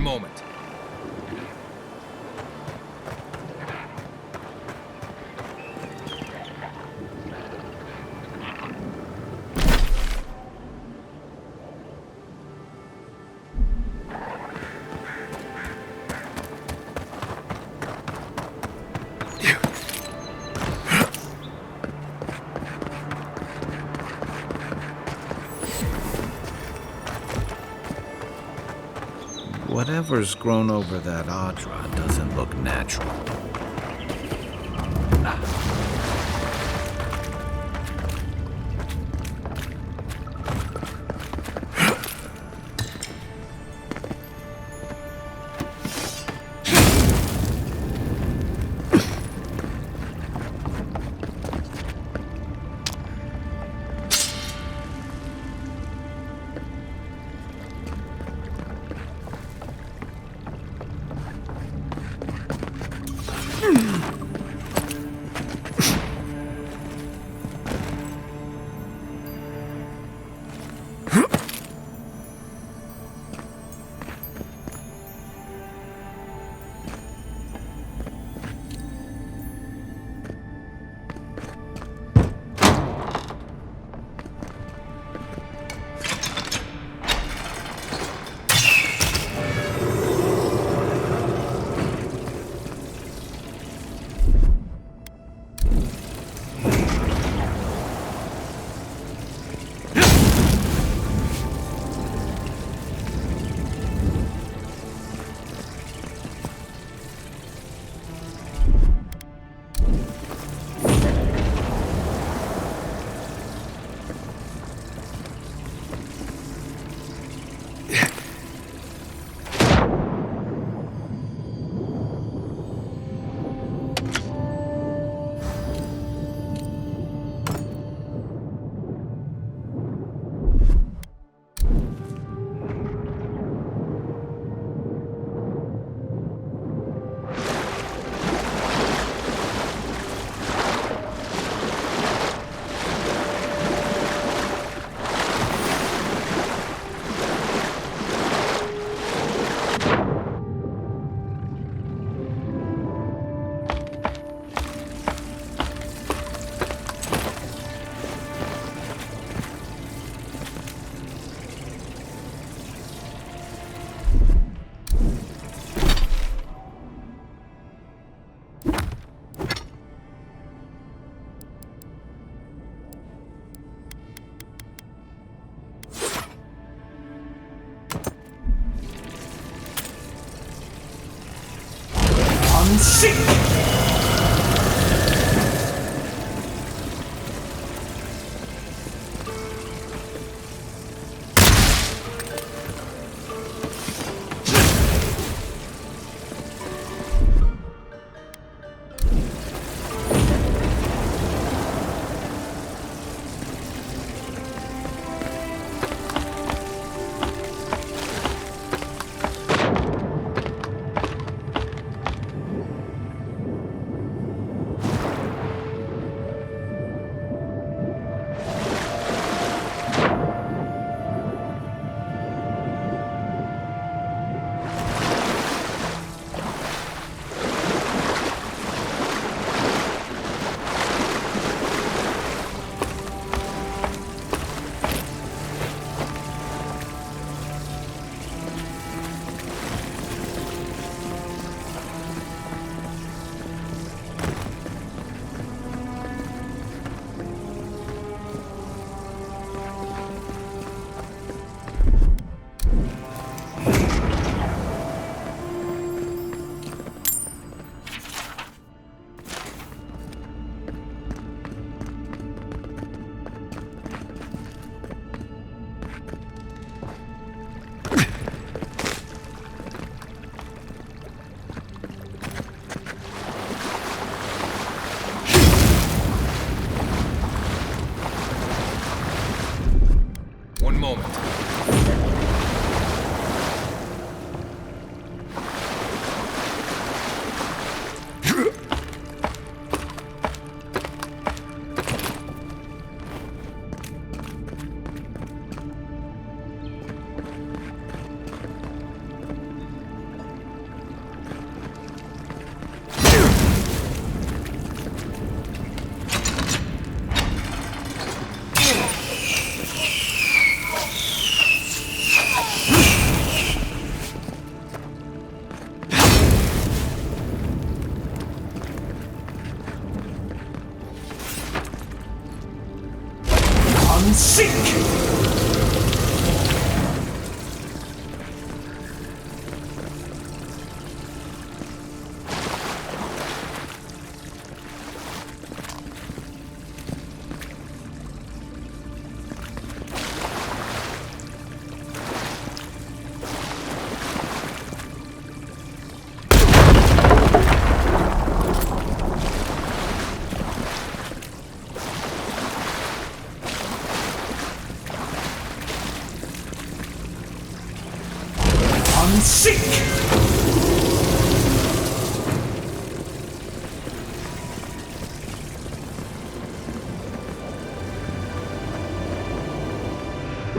one moment. Whatever's grown over that Aedyr doesn't look natural. Unseek!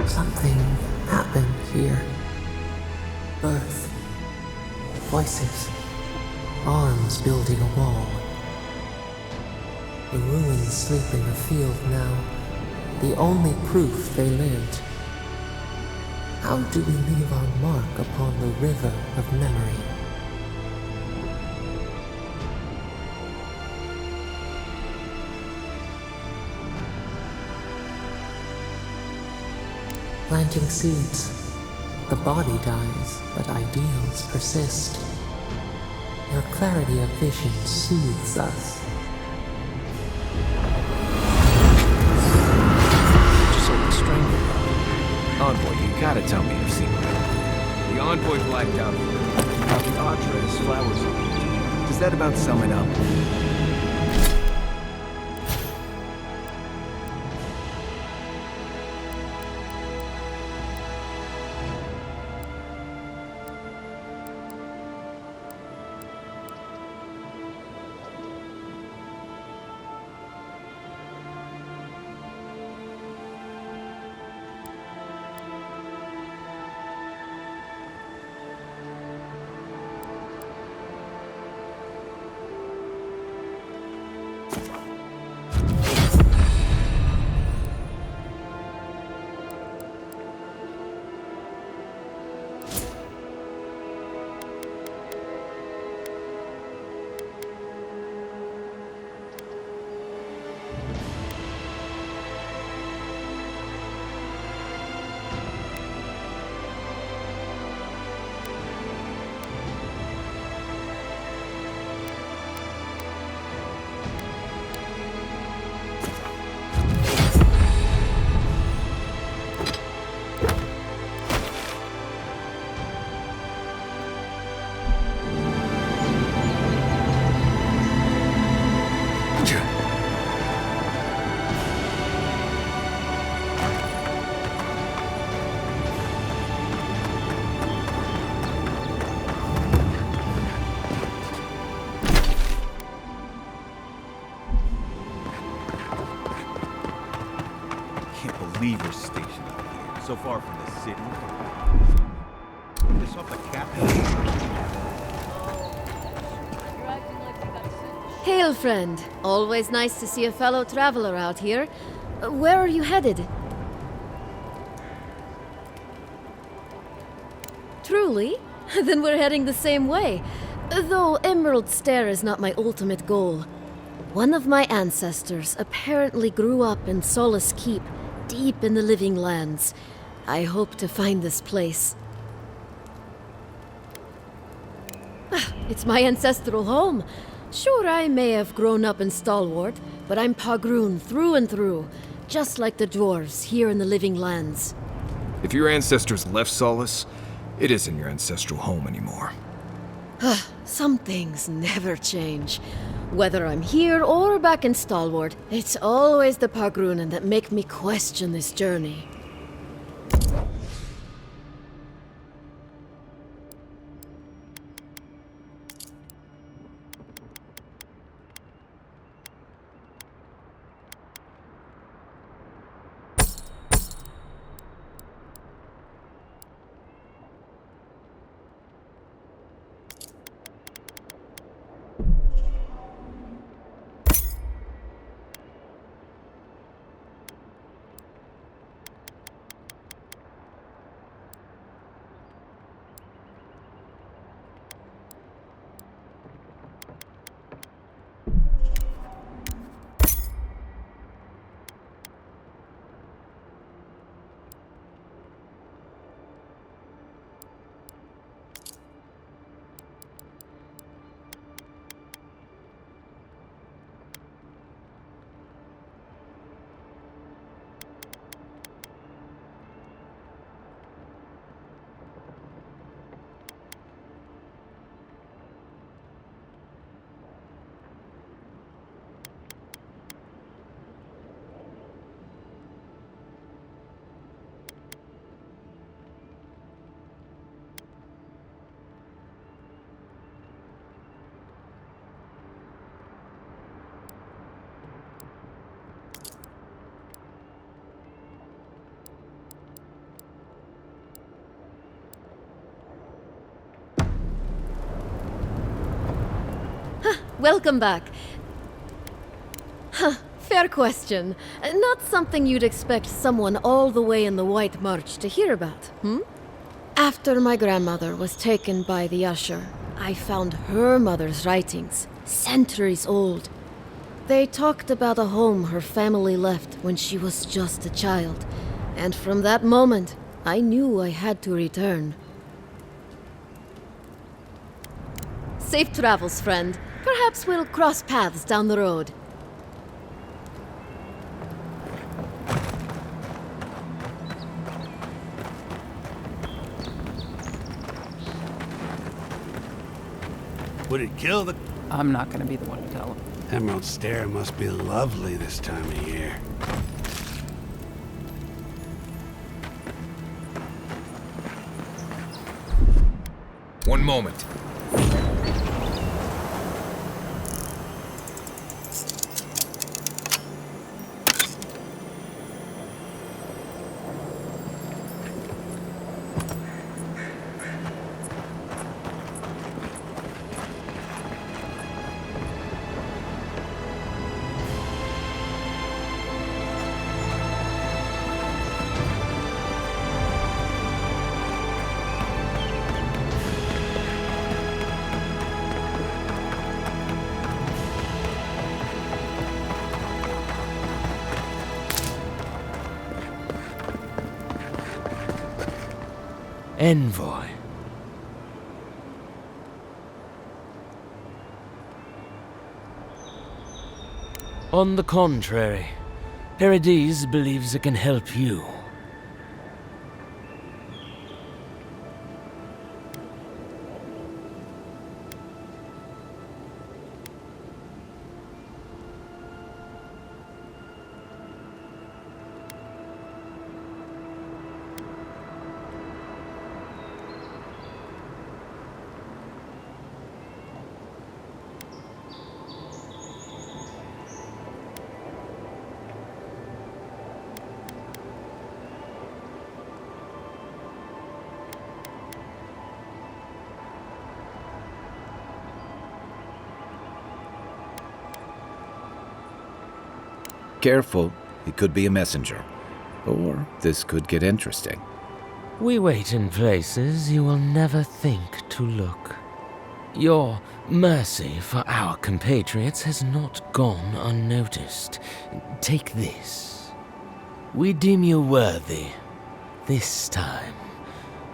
Something happened here. Birth. Voices. Arms building a wall. The ruins sleep in the field now. The only proof they lived. How do we leave our mark upon the river of memory? Planting seeds. The body dies, but ideals persist. Your clarity of vision soothes us. Just like the stranger. Envoy, you gotta tell me your secret. The envoy blacked out. Now the Aedyr has flowers on it. Does that about sum it up? Leave your station up here, so far from the city. This off the captain. Hail, friend. Always nice to see a fellow traveler out here. Where are you headed? Truly? Then we're heading the same way. Though Emerald Stair is not my ultimate goal. One of my ancestors apparently grew up in Solace Keep, deep in the living lands. I hope to find this place. It's my ancestral home. Sure, I may have grown up in Stalwart, but I'm Pagroon through and through, just like the dwarves here in the living lands. If your ancestors left Solace, it isn't your ancestral home anymore. Some things never change. Whether I'm here or back in Stalwart, it's always the Pagroonen that make me question this journey. Welcome back. Huh, fair question. Not something you'd expect someone all the way in the White March to hear about, hmm? After my grandmother was taken by the Usher, I found her mother's writings, centuries old. They talked about a home her family left when she was just a child, and from that moment, I knew I had to return. Safe travels, friend. Perhaps we'll cross paths down the road. Would it kill the... I'm not gonna be the one to tell him. Emerald Stair must be lovely this time of year. One moment. Envoy. On the contrary, Aedyr believes it can help you. Careful, he could be a messenger. Or this could get interesting. We wait in places you will never think to look. Your mercy for our compatriots has not gone unnoticed. Take this. We deem you worthy. This time,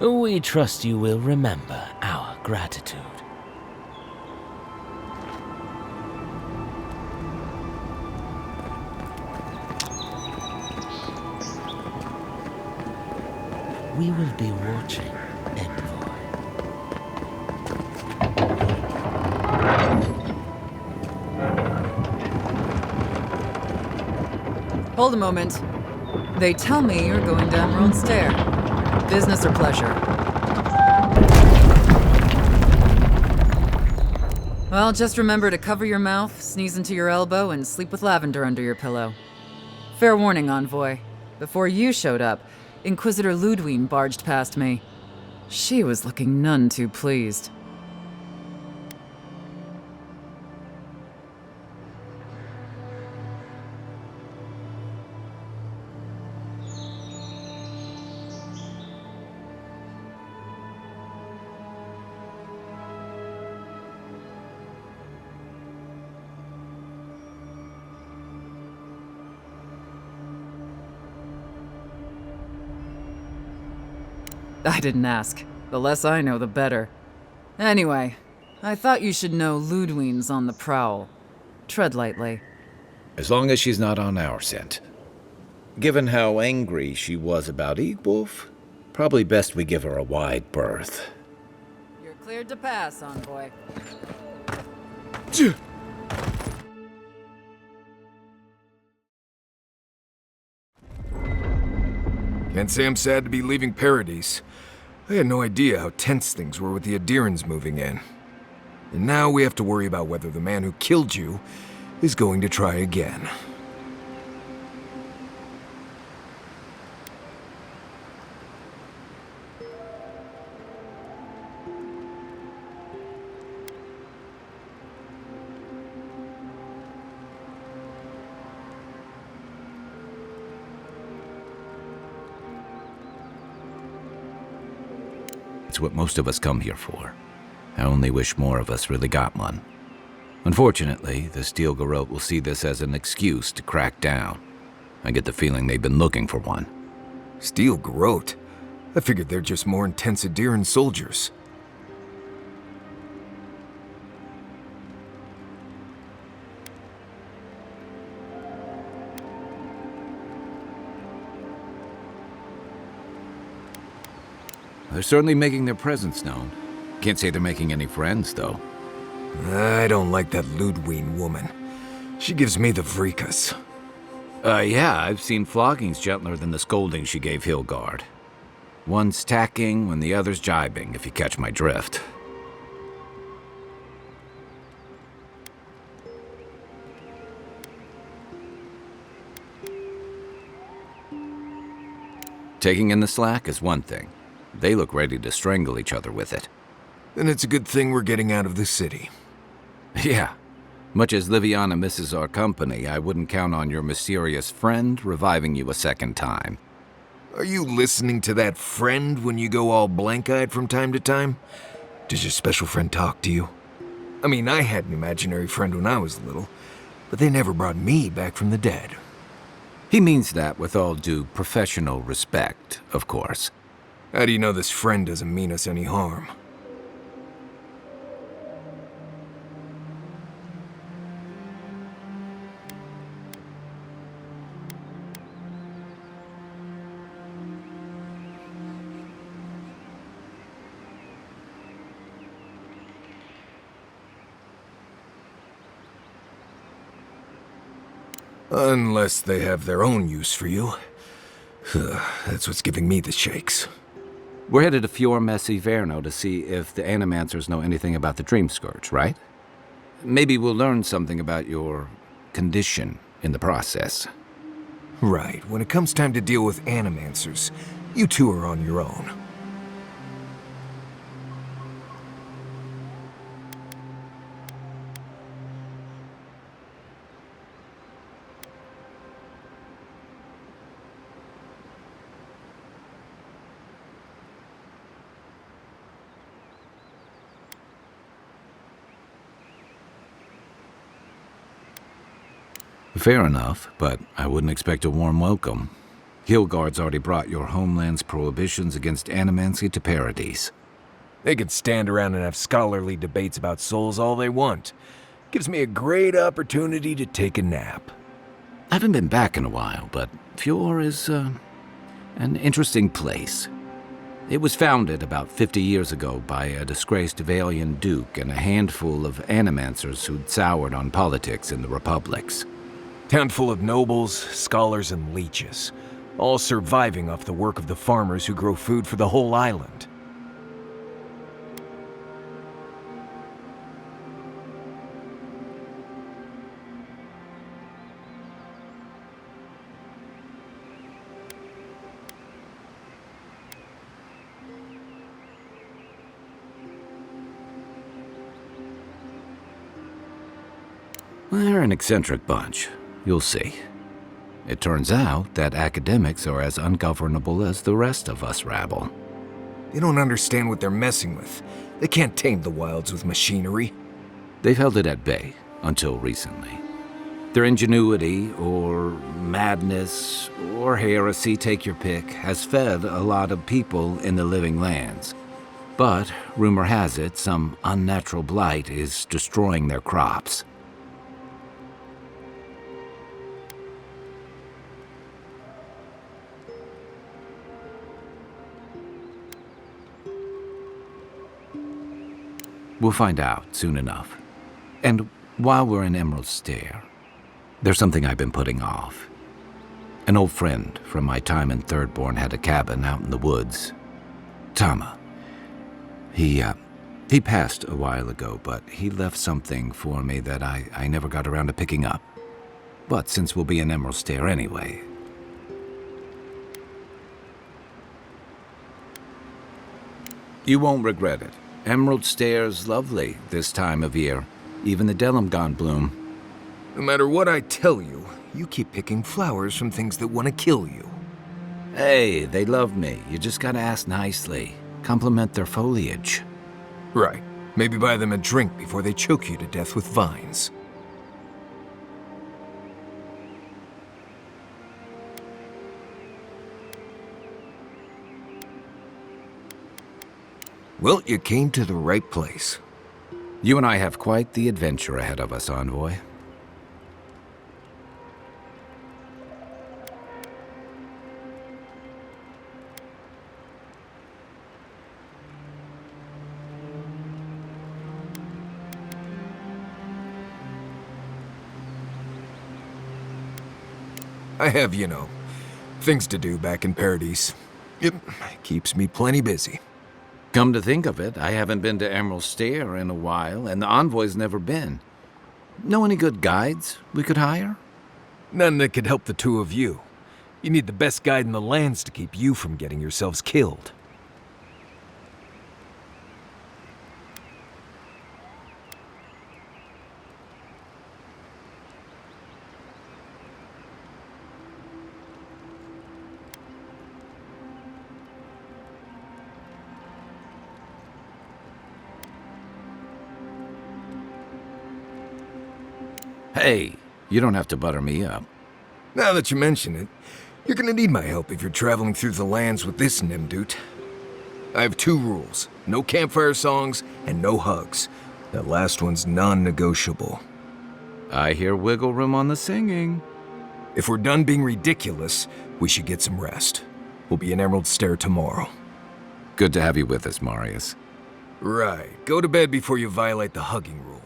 we trust you will remember our gratitude. We will be watching, Envoy. Hold a moment. They tell me you're going to Emerald Stair. Business or pleasure? Well, just remember to cover your mouth, sneeze into your elbow, and sleep with lavender under your pillow. Fair warning, Envoy. Before you showed up, Inquisitor Ludwine barged past me. She was looking none too pleased. I didn't ask. The less I know, the better. Anyway, I thought you should know Ludwine's on the prowl. Tread lightly. As long as she's not on our scent. Given how angry she was about Eagwolf, probably best we give her a wide berth. You're cleared to pass, Envoy. Can't say I'm sad to be leaving Paradise. I had no idea how tense things were with the Aedyrans moving in. And now we have to worry about whether the man who killed you is going to try again. That's what most of us come here for. I only wish more of us really got one. Unfortunately, the Steel Garrote will see this as an excuse to crack down. I get the feeling they've been looking for one. Steel Garrote? I figured they're just more intense Aedyran soldiers. They're certainly making their presence known. Can't say they're making any friends, though. I don't like that Ludwig woman. She gives me the freakus. Yeah, I've seen floggings gentler than the scolding she gave Hilgard. One's tacking when the other's jibing, if you catch my drift. Taking in the slack is one thing. They look ready to strangle each other with it. Then it's a good thing we're getting out of the city. Yeah. Much as Liviana misses our company, I wouldn't count on your mysterious friend reviving you a second time. Are you listening to that friend when you go all blank-eyed from time to time? Does your special friend talk to you? I mean, I had an imaginary friend when I was little, but they never brought me back from the dead. He means that with all due professional respect, of course. How do you know this friend doesn't mean us any harm? Unless they have their own use for you. That's what's giving me the shakes. We're headed to Fjord Messi Verno to see if the Animancers know anything about the Dream Scourge, right? Maybe we'll learn something about your condition in the process. Right. When it comes time to deal with Animancers, you two are on your own. Fair enough, but I wouldn't expect a warm welcome. Hilgard's already brought your homeland's prohibitions against animancy to Paradise. They can stand around and have scholarly debates about souls all they want. Gives me a great opportunity to take a nap. I haven't been back in a while, but Fjord is, an interesting place. It was founded about 50 years ago by a disgraced Valian duke and a handful of animancers who'd soured on politics in the republics. Town full of nobles, scholars, and leeches, all surviving off the work of the farmers who grow food for the whole island. They're an eccentric bunch. You'll see. It turns out that academics are as ungovernable as the rest of us rabble. They don't understand what they're messing with. They can't tame the wilds with machinery. They've held it at bay, until recently. Their ingenuity, or madness, or heresy, take your pick, has fed a lot of people in the living lands. But, rumor has it, some unnatural blight is destroying their crops. We'll find out soon enough. And while we're in Emerald Stair, there's something I've been putting off. An old friend from my time in Thirdborn had a cabin out in the woods. Tama. He passed a while ago, but he left something for me that I never got around to picking up. But since we'll be in Emerald Stair anyway... You won't regret it. Emerald Stair's lovely this time of year. Even the Delimgon bloom. No matter what I tell you, you keep picking flowers from things that want to kill you. Hey, they love me. You just gotta ask nicely. complement their foliage. Right. Maybe buy them a drink before they choke you to death with vines. Well, you came to the right place. You and I have quite the adventure ahead of us, envoy. I have, things to do back in Paradise. It keeps me plenty busy. Come to think of it, I haven't been to Emerald Stair in a while, and the envoy's never been. Know any good guides we could hire? None that could help the two of you. You need the best guide in the lands to keep you from getting yourselves killed. Hey, you don't have to butter me up. Now that you mention it, you're gonna need my help if you're traveling through the lands with this Nimdut. I have 2 rules. No campfire songs and no hugs. That last one's non-negotiable. I hear wiggle room on the singing. If we're done being ridiculous, we should get some rest. We'll be in Emerald Stair tomorrow. Good to have you with us, Marius. Right. Go to bed before you violate the hugging rule.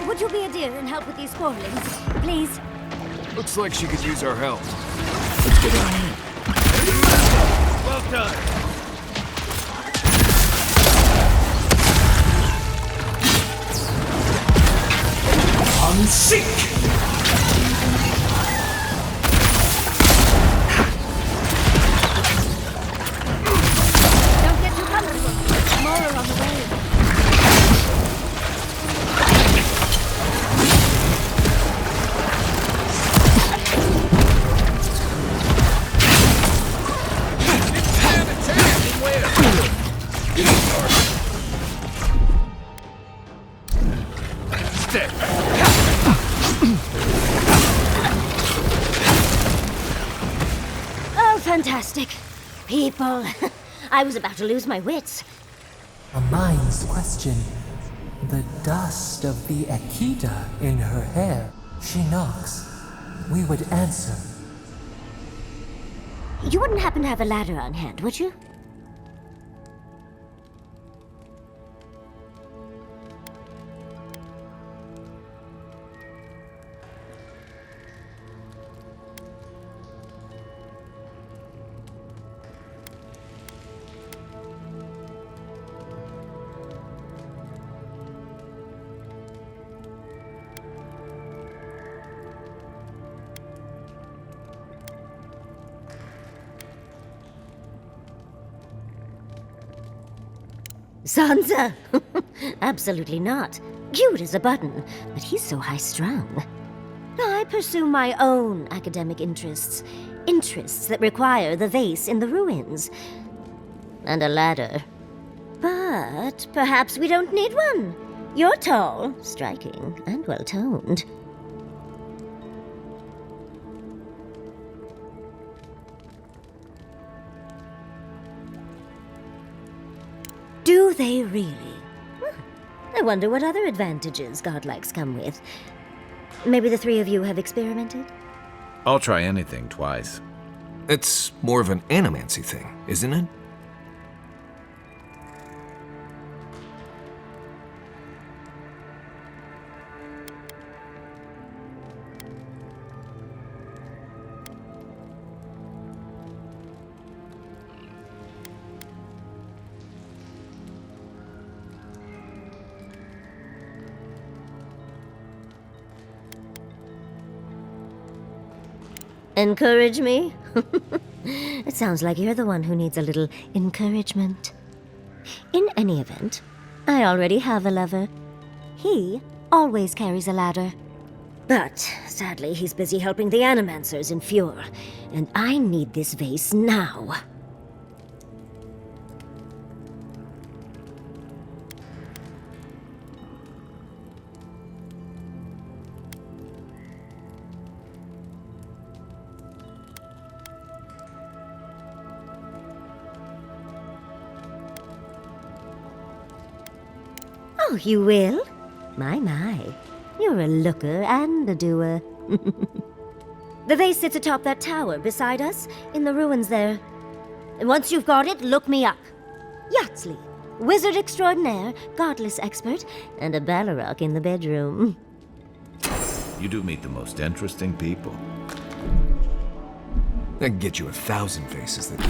Would you be Aedyr and help with these spoilings, please? Looks like she could use our help. Let's get on in. Well done. Unseek! Don't get too comfortable. More are on the way. Fantastic. People. I was about to lose my wits. A mind's question. The dust of the Aedyr in her hair. She knocks. We would answer. You wouldn't happen to have a ladder on hand, would you? Sansa? Absolutely not. Cute as a button, but he's so high-strung. I pursue my own academic interests. Interests that require the vase in the ruins. And a ladder. But perhaps we don't need one. You're tall, striking, and well-toned. Do they really? I wonder what other advantages godlikes come with. Maybe the 3 of you have experimented? I'll try anything twice. It's more of an animancy thing, isn't it? Encourage me? It sounds like you're the one who needs a little encouragement. In any event, I already have a lover. He always carries a ladder. But, sadly, he's busy helping the Animancers in Fjord, and I need this vase now. Oh, you will? My. You're a looker and a doer. The vase sits atop that tower beside us, in the ruins there. And once you've got it, look me up. Yatsley, wizard extraordinaire, godless expert, and a Balrog in the bedroom. You do meet the most interesting people. I can get you 1,000 faces that...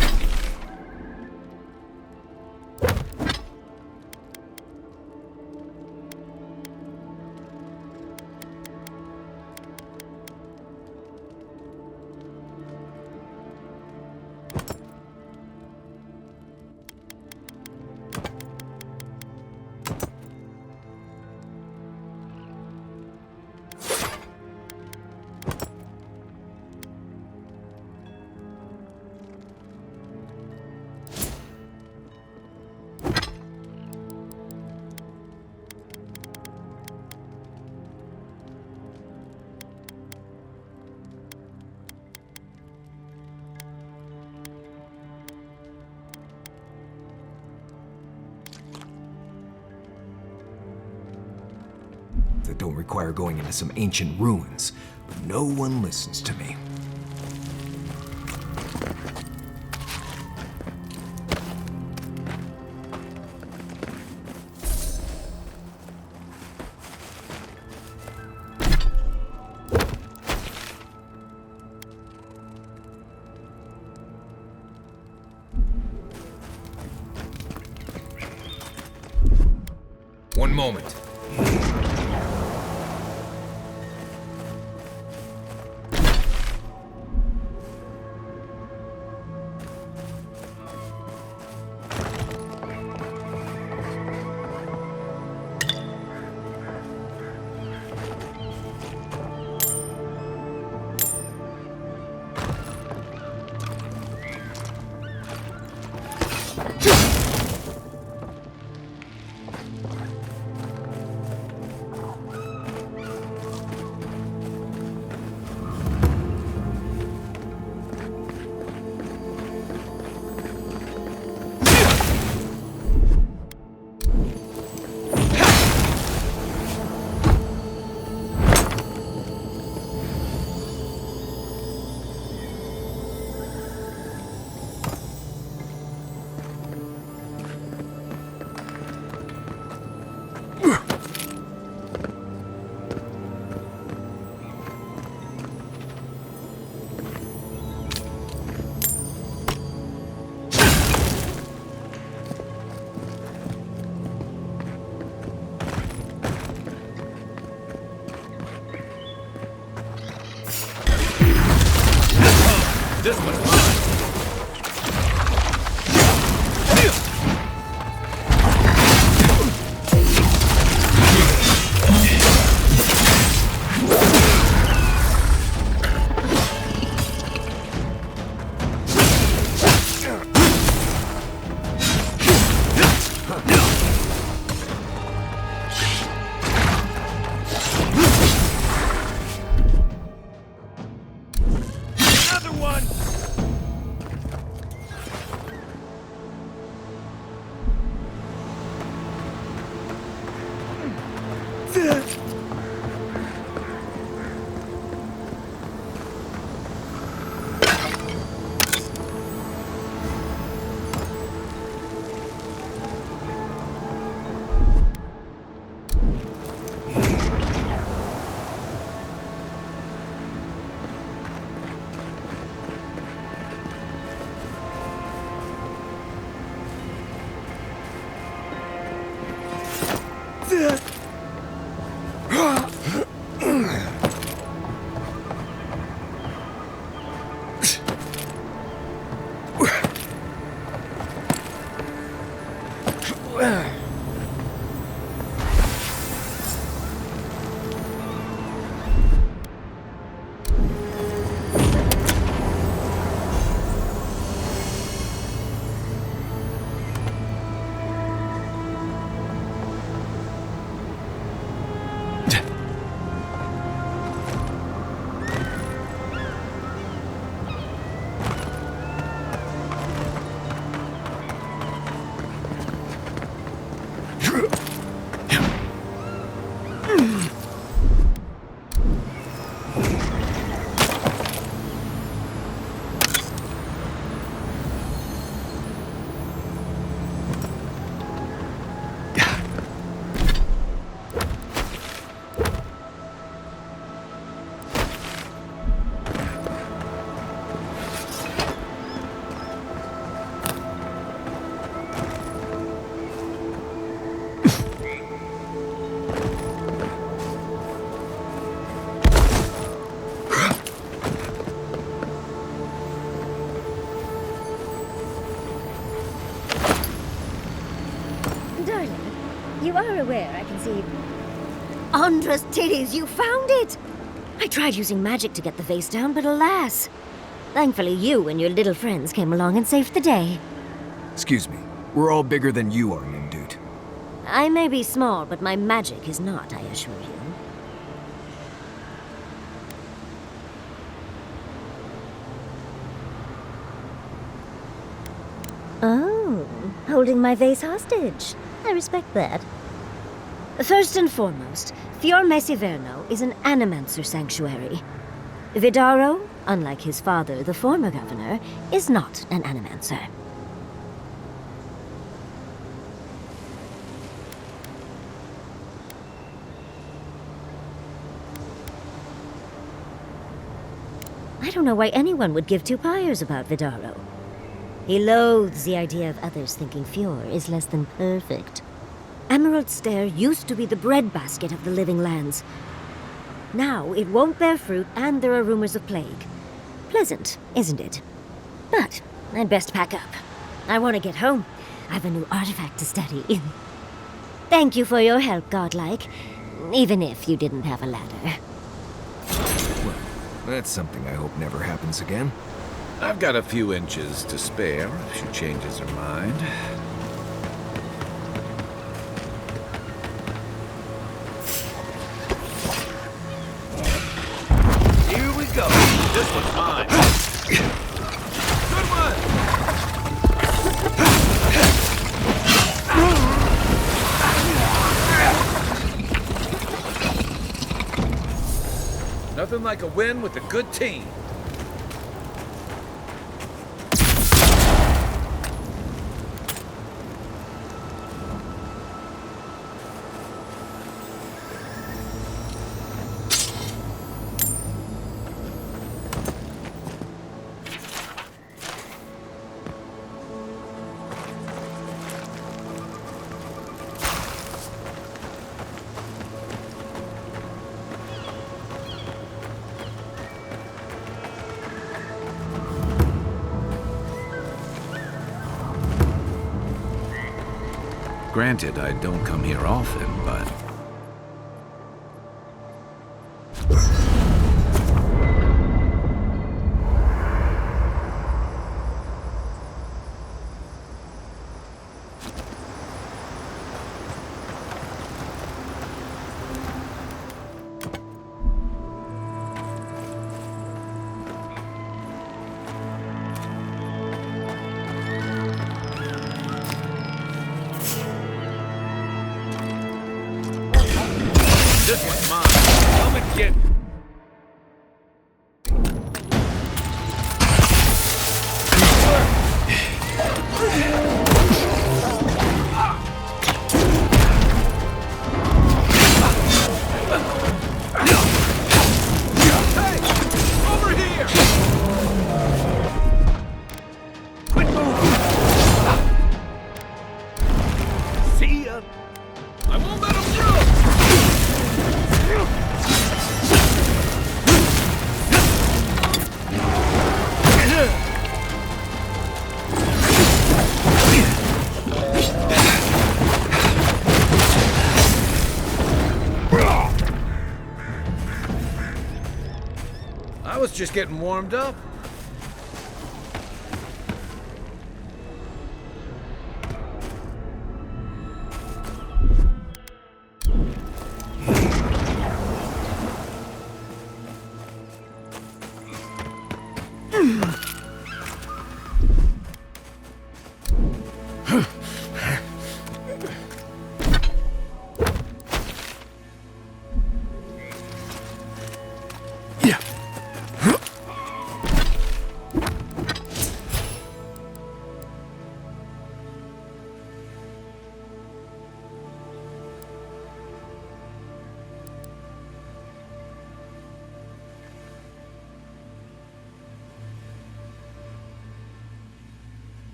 that don't require going into some ancient ruins, but no one listens to me. One moment. This one's mine! Darling, you are aware I can see... Andra's titties, you found it! I tried using magic to get the vase down, but alas. Thankfully, you and your little friends came along and saved the day. Excuse me. We're all bigger than you are, young dude. I may be small, but my magic is not, I assure you. Oh, holding my vase hostage. I respect that. First and foremost, Fior Mesiverno is an animancer sanctuary. Vidaro, unlike his father, the former governor, is not an animancer. I don't know why anyone would give two pyres about Vidaro. He loathes the idea of others thinking Fior is less than perfect. Emerald Stair used to be the breadbasket of the living lands. Now it won't bear fruit, and there are rumors of plague. Pleasant, isn't it? But I'd best pack up. I want to get home. I have a new artifact to study. Thank you for your help, Godlike. Even if you didn't have a ladder. Well, that's something I hope never happens again. I've got a few inches to spare if she changes her mind. Here we go. This one's mine. Good one. Nothing like a win with a good team. Granted, I don't come here often, but... This one's mine. Come and get it. Hey! Over here! Quit moving! See ya! I won't let him through! I was just getting warmed up.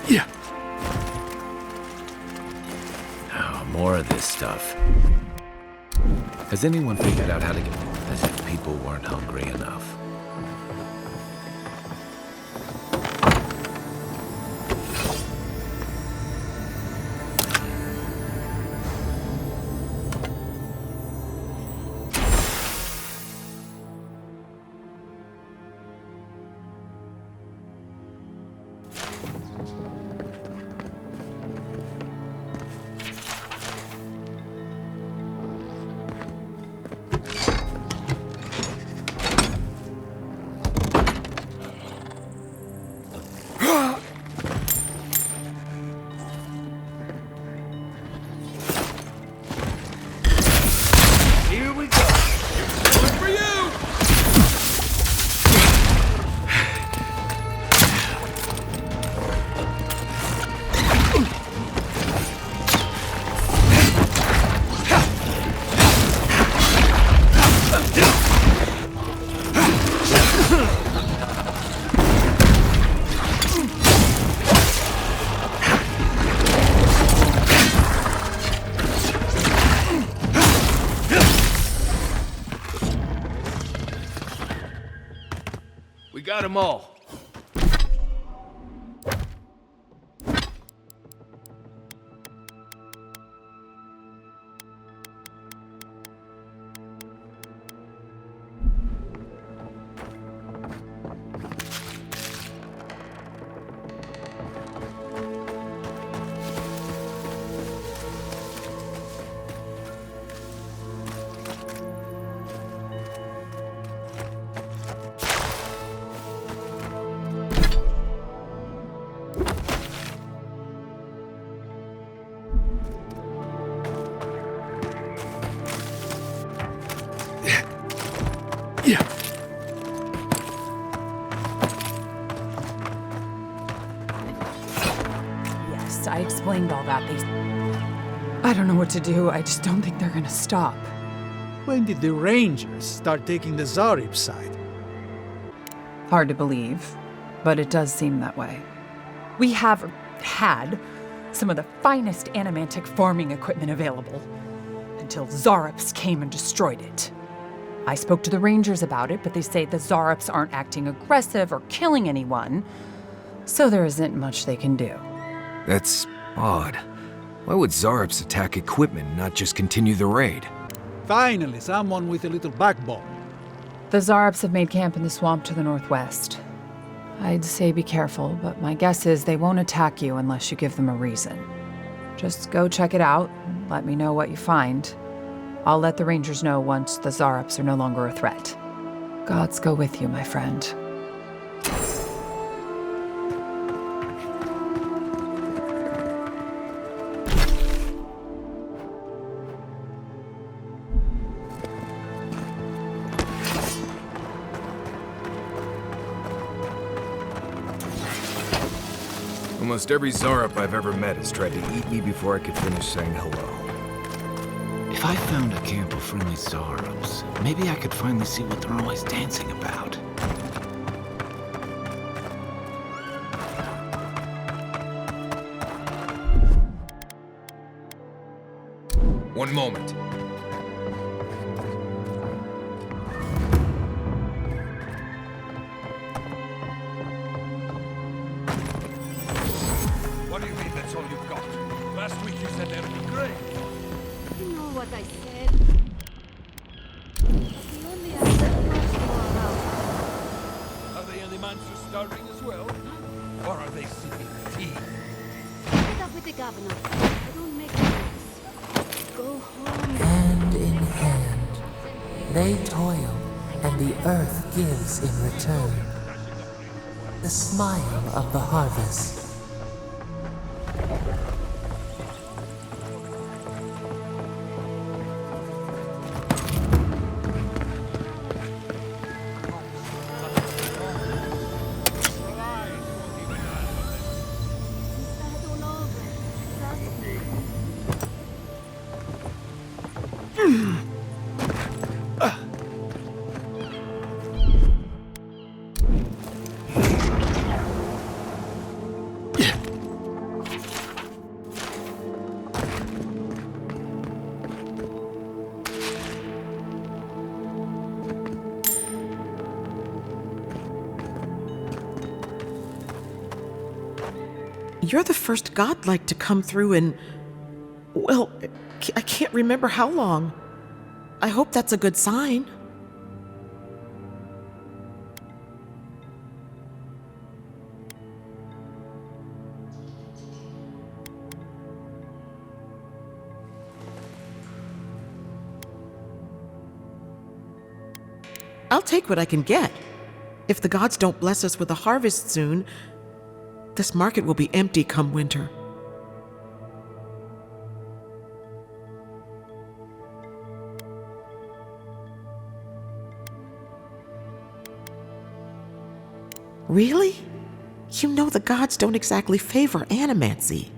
Yeah. Oh, more of this stuff. Has anyone figured out how to get... As if people weren't hungry enough. We got them all. Yeah. Yes, I explained all that. I don't know what to do. I just don't think they're gonna stop. When did the Rangers start taking the Zarib side? Hard to believe, but it does seem that way. We have had some of the finest animantic farming equipment available until Zarops came and destroyed it. I spoke to the Rangers about it, but they say the Zarops aren't acting aggressive or killing anyone, so there isn't much they can do. That's odd. Why would Zarops attack equipment and not just continue the raid? Finally, someone with a little backbone. The Zarops have made camp in the swamp to the northwest. I'd say be careful, but my guess is they won't attack you unless you give them a reason. Just go check it out and let me know what you find. I'll let the Rangers know once the Zarops are no longer a threat. Gods go with you, my friend. Almost every Zarop I've ever met has tried to eat me before I could finish saying hello. If I found a camp of friendly Zarops, maybe I could finally see what they're always dancing about. One moment. What do you mean that's all you've got? Last week you said that'd be great. You know what I said. The only Are they any monsters starving as well? Or are they sipping tea? Meet up with the governor. I don't make sense. Go home. Hand in hand, they toil, and the earth gives in return. The smile of the harvest. You're the first godlike to come through in... well, I can't remember how long. I hope that's a good sign. I'll take what I can get. If the gods don't bless us with a harvest soon, this market will be empty come winter. Really? You know the gods don't exactly favor animancy.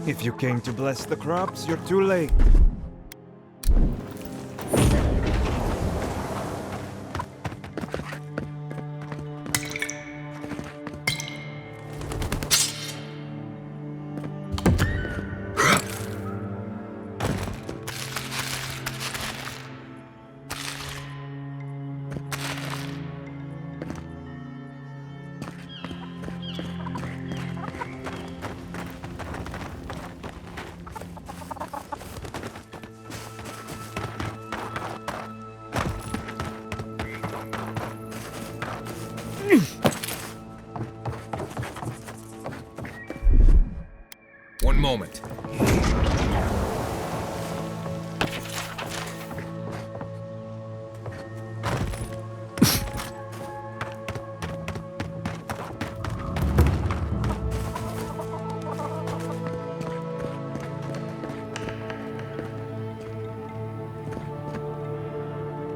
If you came to bless the crops, you're too late.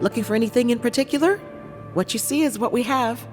Looking for anything in particular? What you see is what we have.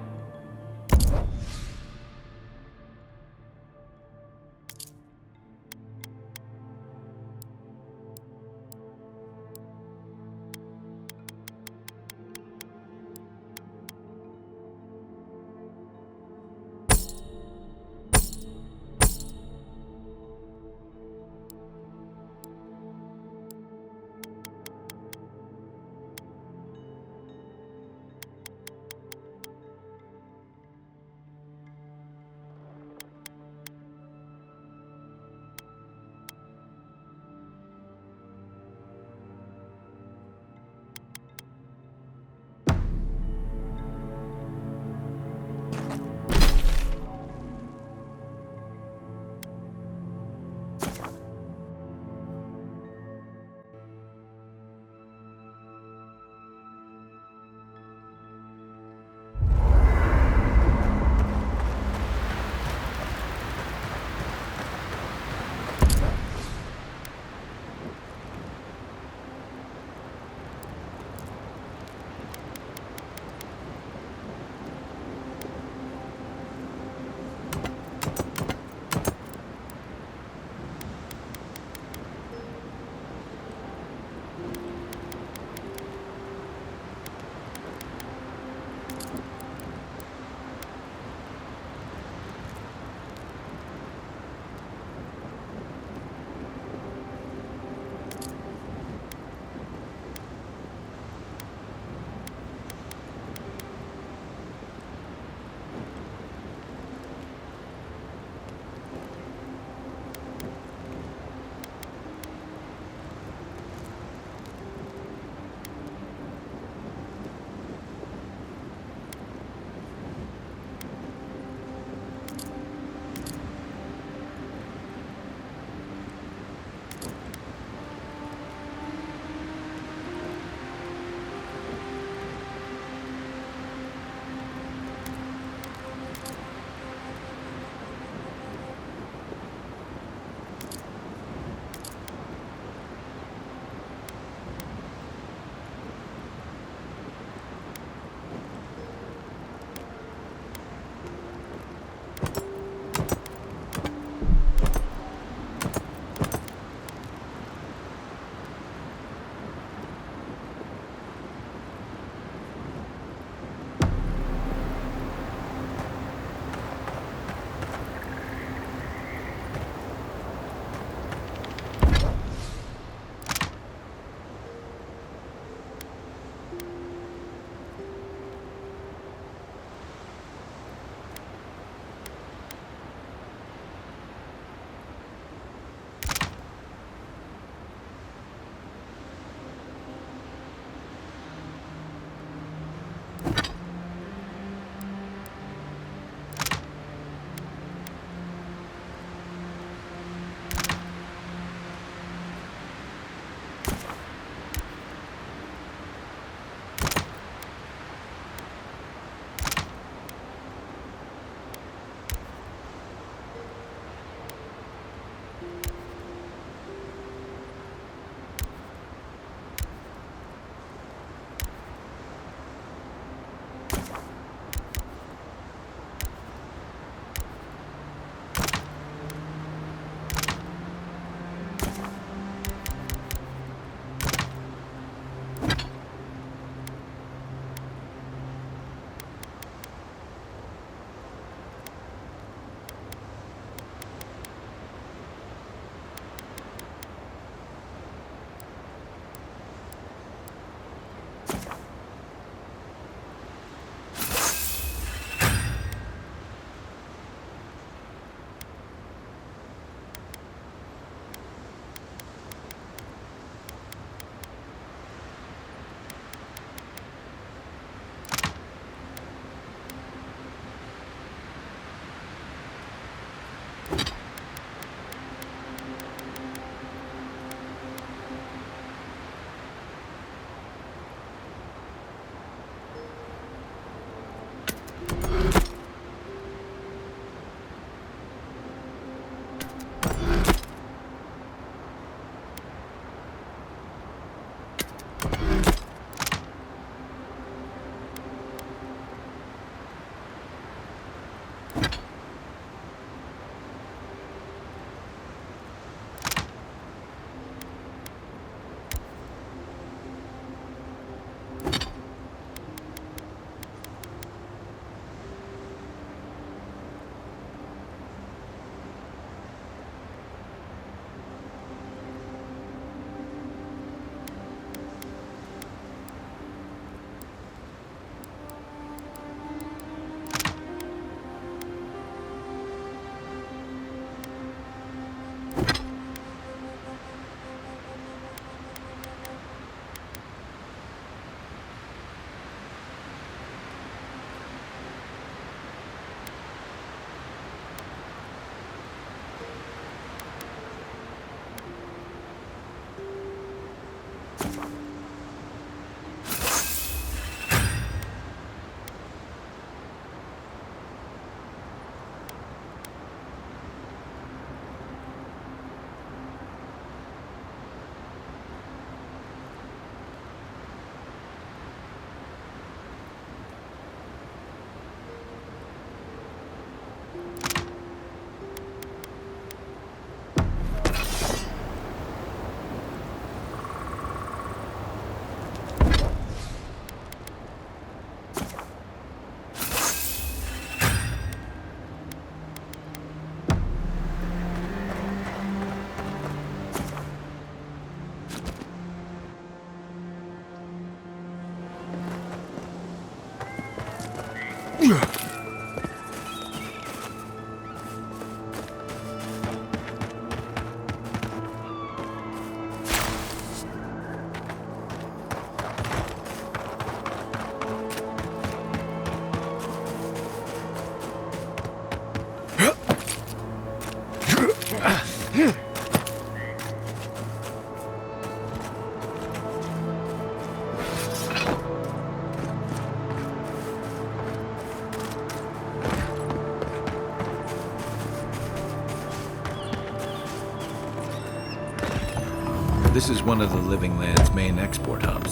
This is one of the Living Land's main export hubs.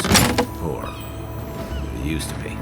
Or it used to be.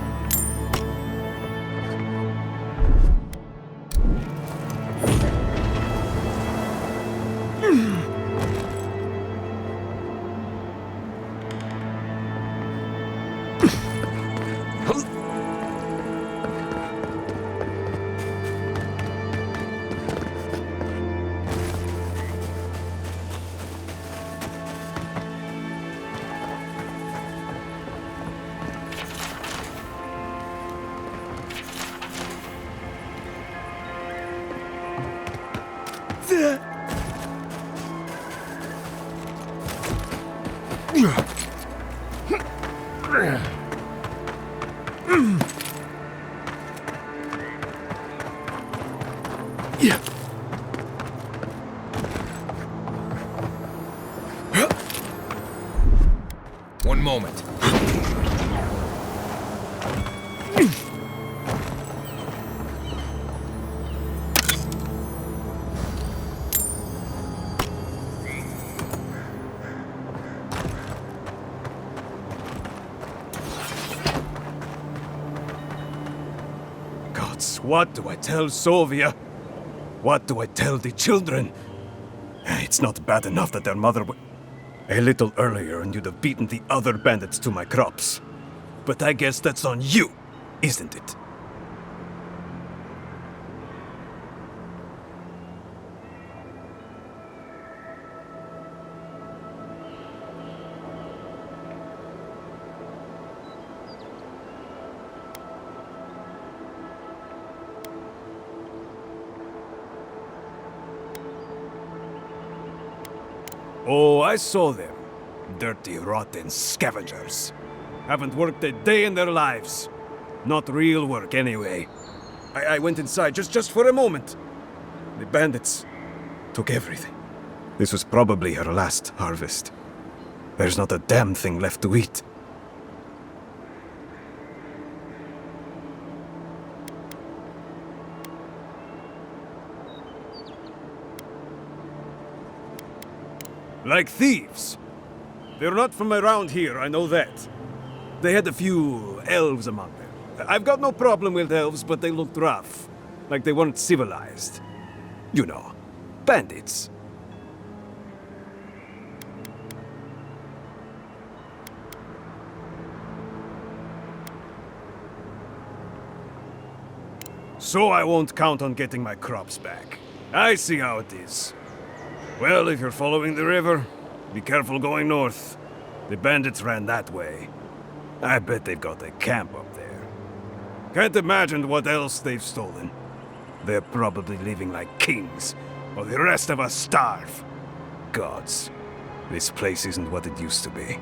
One moment. Gods, what do I tell Sylvia? What do I tell the children? It's not bad enough that their mother a little earlier and you'd have beaten the other bandits to my crops. But I guess that's on you, isn't it? Oh, I saw them. Dirty, rotten scavengers. Haven't worked a day in their lives. Not real work, anyway. I went inside just for a moment. The bandits took everything. This was probably her last harvest. There's not a damn thing left to eat. Like thieves. They're not from around here, I know that. They had a few elves among them. I've got no problem with elves, but they looked rough. Like they weren't civilized. You know, bandits. So I won't count on getting my crops back. I see how it is. Well, if you're following the river, be careful going north. The bandits ran that way. I bet they've got a camp up there. Can't imagine what else they've stolen. They're probably living like kings, while the rest of us starve. Gods, this place isn't what it used to be.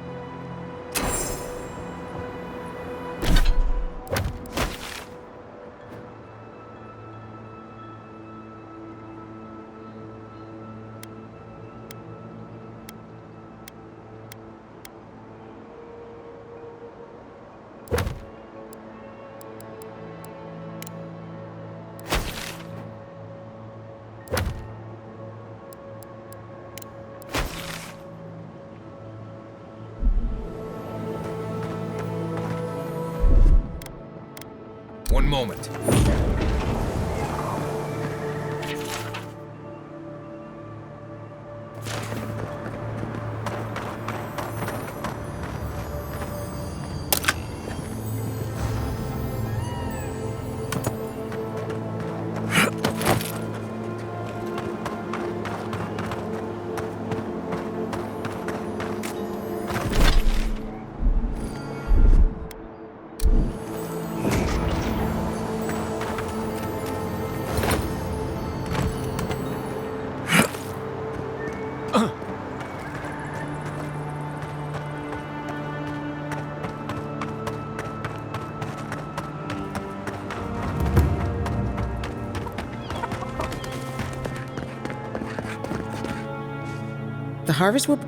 One moment. harvest will...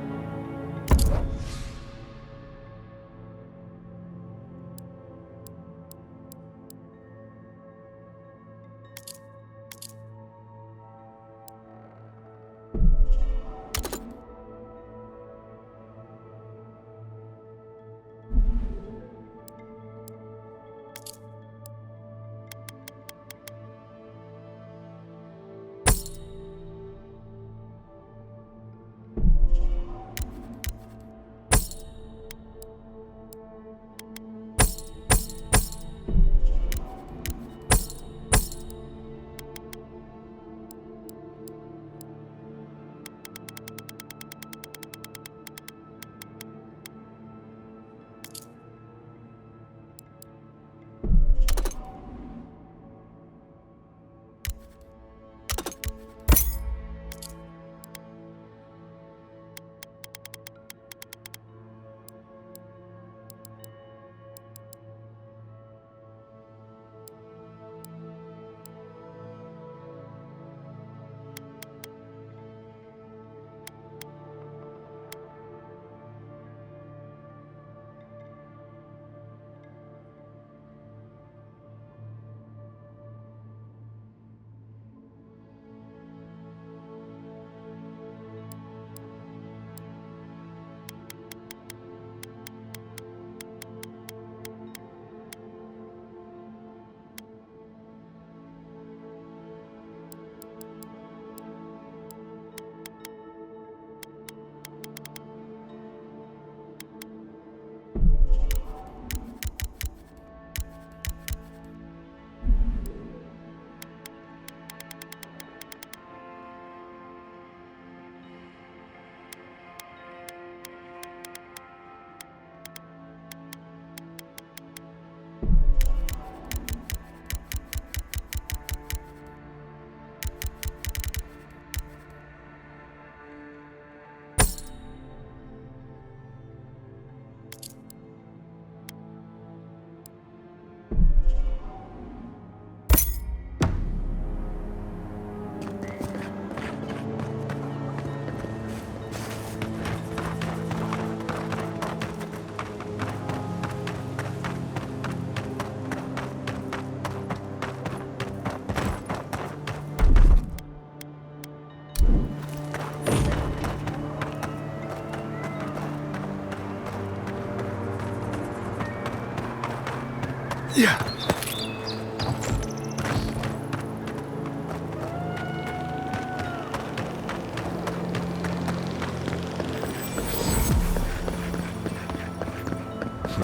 Yeah.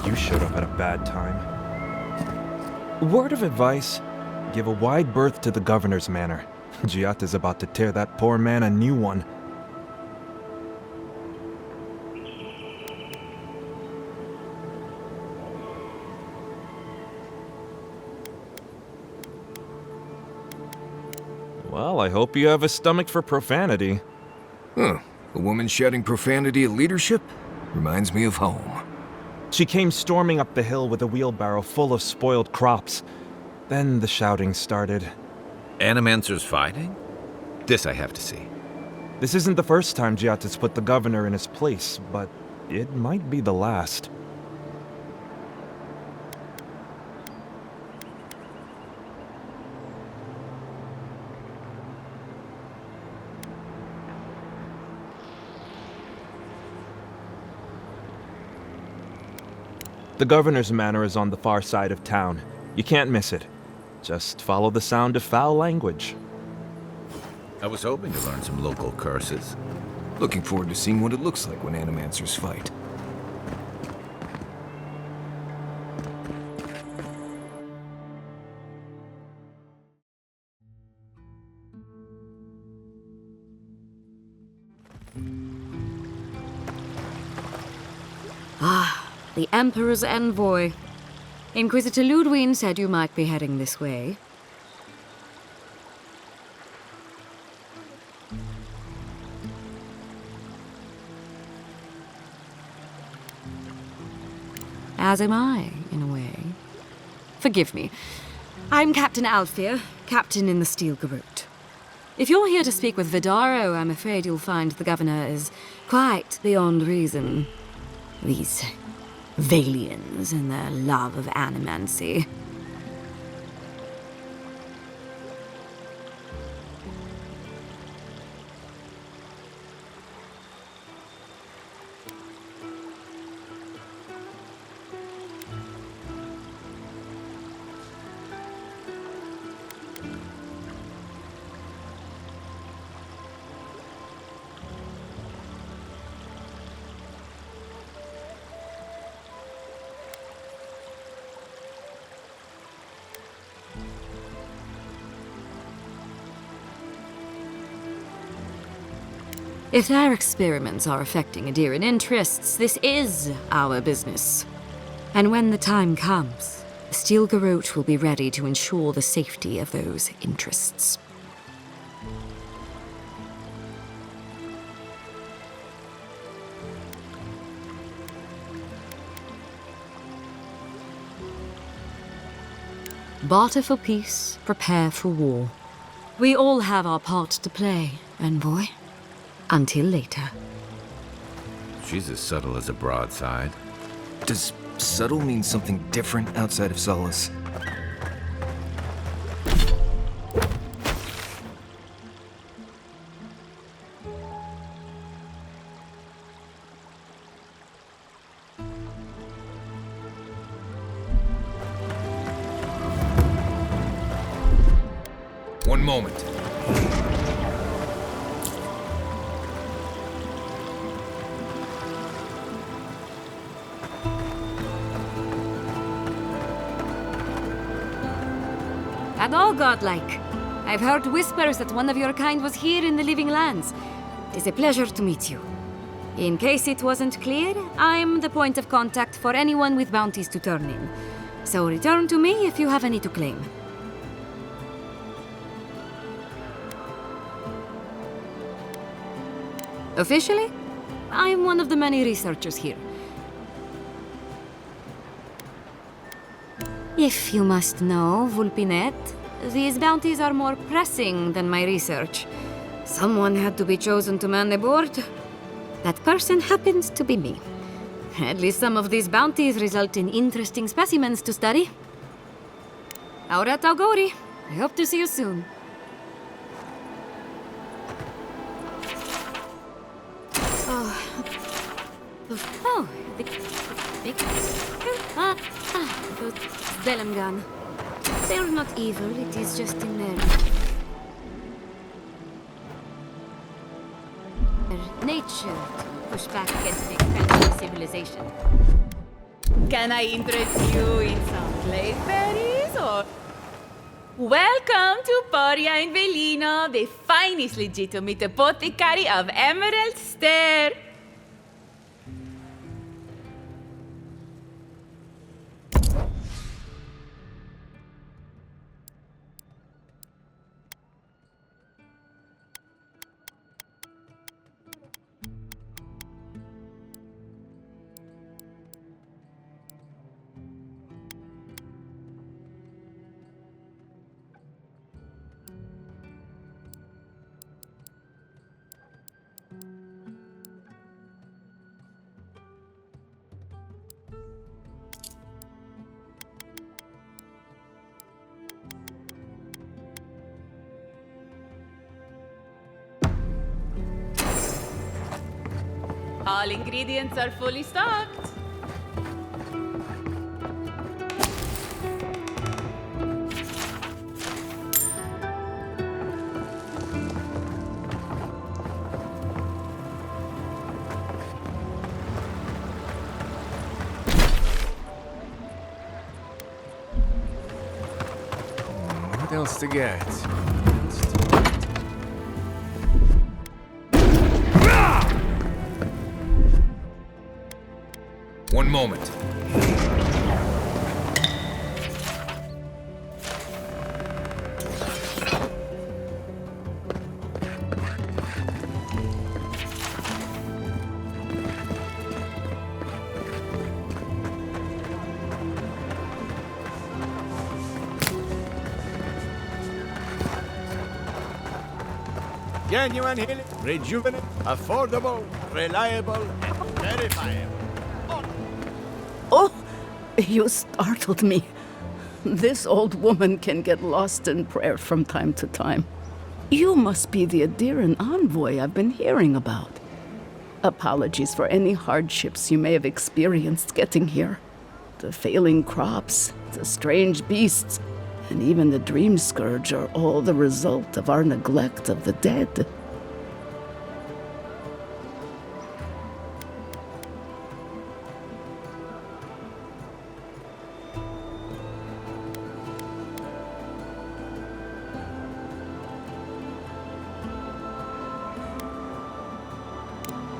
You showed up at a bad time. Word of advice, give a wide berth to the governor's manor. Giat is about to tear that poor man a new one. Well, I hope you have a stomach for profanity. Huh. A woman shouting profanity at leadership? Reminds me of home. She came storming up the hill with a wheelbarrow full of spoiled crops. Then the shouting started. Animancers fighting? This I have to see. This isn't the first time Giat has put the governor in his place, but it might be the last. The governor's manor is on the far side of town. You can't miss it. Just follow the sound of foul language. I was hoping to learn some local curses. Looking forward to seeing what it looks like when animancers fight. The Emperor's envoy. Inquisitor Ludwig said you might be heading this way. As am I, in a way. Forgive me. I'm Captain Alfir, captain in the Steel Garrote. If you're here to speak with Vidaro, I'm afraid you'll find the governor is quite beyond reason. These Valians and their love of animancy. If their experiments are affecting Aedyran interests, this is our business. And when the time comes, the Steel Garrote will be ready to ensure the safety of those interests. Barter for peace, prepare for war. We all have our part to play, envoy. Until later. She's as subtle as a broadside. Does subtle mean something different outside of Solace? One moment. At all godlike. I've heard whispers that one of your kind was here in the Living Lands. It is a pleasure to meet you. In case it wasn't clear, I'm the point of contact for anyone with bounties to turn in. So return to me if you have any to claim. Officially, I am one of the many researchers here. If you must know, Vulpinet, these bounties are more pressing than my research. Someone had to be chosen to man the board. That person happened to be me. At least some of these bounties result in interesting specimens to study. Aura Taugori, I hope to see you soon. Oh, those Delamgan. They're not evil, it is just in their nature to push back against the expansion of civilization. Can I interest you in some bladeberries or... Welcome to Poria in Velino, the finest legitimate apothecary of Emerald Stair. All ingredients are fully stocked. What else to get? One moment. Genuine healing, rejuvenate, affordable, reliable, and verifiable. Oh, you startled me. This old woman can get lost in prayer from time to time. You must be the Aedyr envoy I've been hearing about. Apologies for any hardships you may have experienced getting here. The failing crops, the strange beasts, and even the dream scourge are all the result of our neglect of the dead.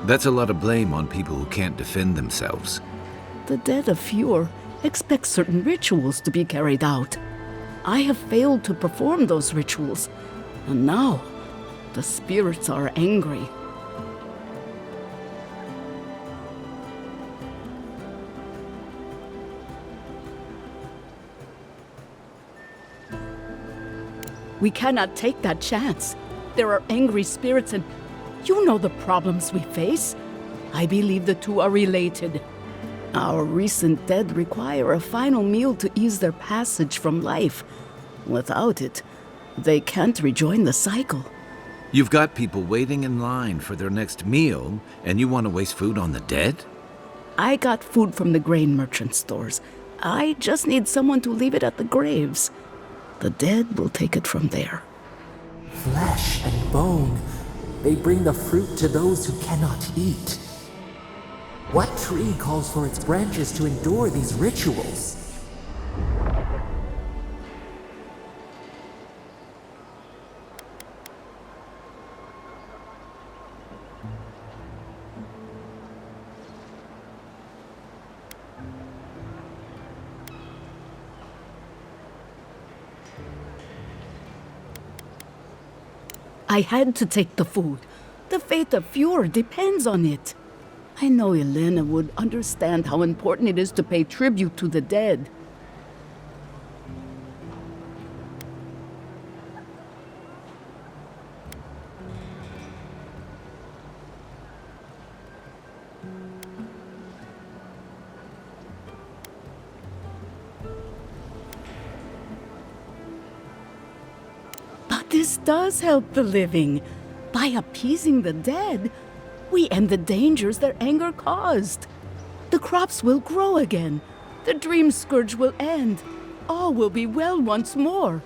That's a lot of blame on people who can't defend themselves. The dead of Fjord expect certain rituals to be carried out. I have failed to perform those rituals, and now the spirits are angry. We cannot take that chance. There are angry spirits and you know the problems we face. I believe the two are related. Our recent dead require a final meal to ease their passage from life. Without it, they can't rejoin the cycle. You've got people waiting in line for their next meal, and you want to waste food on the dead? I got food from the grain merchant stores. I just need someone to leave it at the graves. The dead will take it from there. Flesh and bone. They bring the fruit to those who cannot eat. What tree calls for its branches to endure these rituals? I had to take the food. The fate of Fjord depends on it. I know Elena would understand how important it is to pay tribute to the dead. But this does help the living. By appeasing the dead, we end the dangers their anger caused. The crops will grow again. The dream scourge will end. All will be well once more.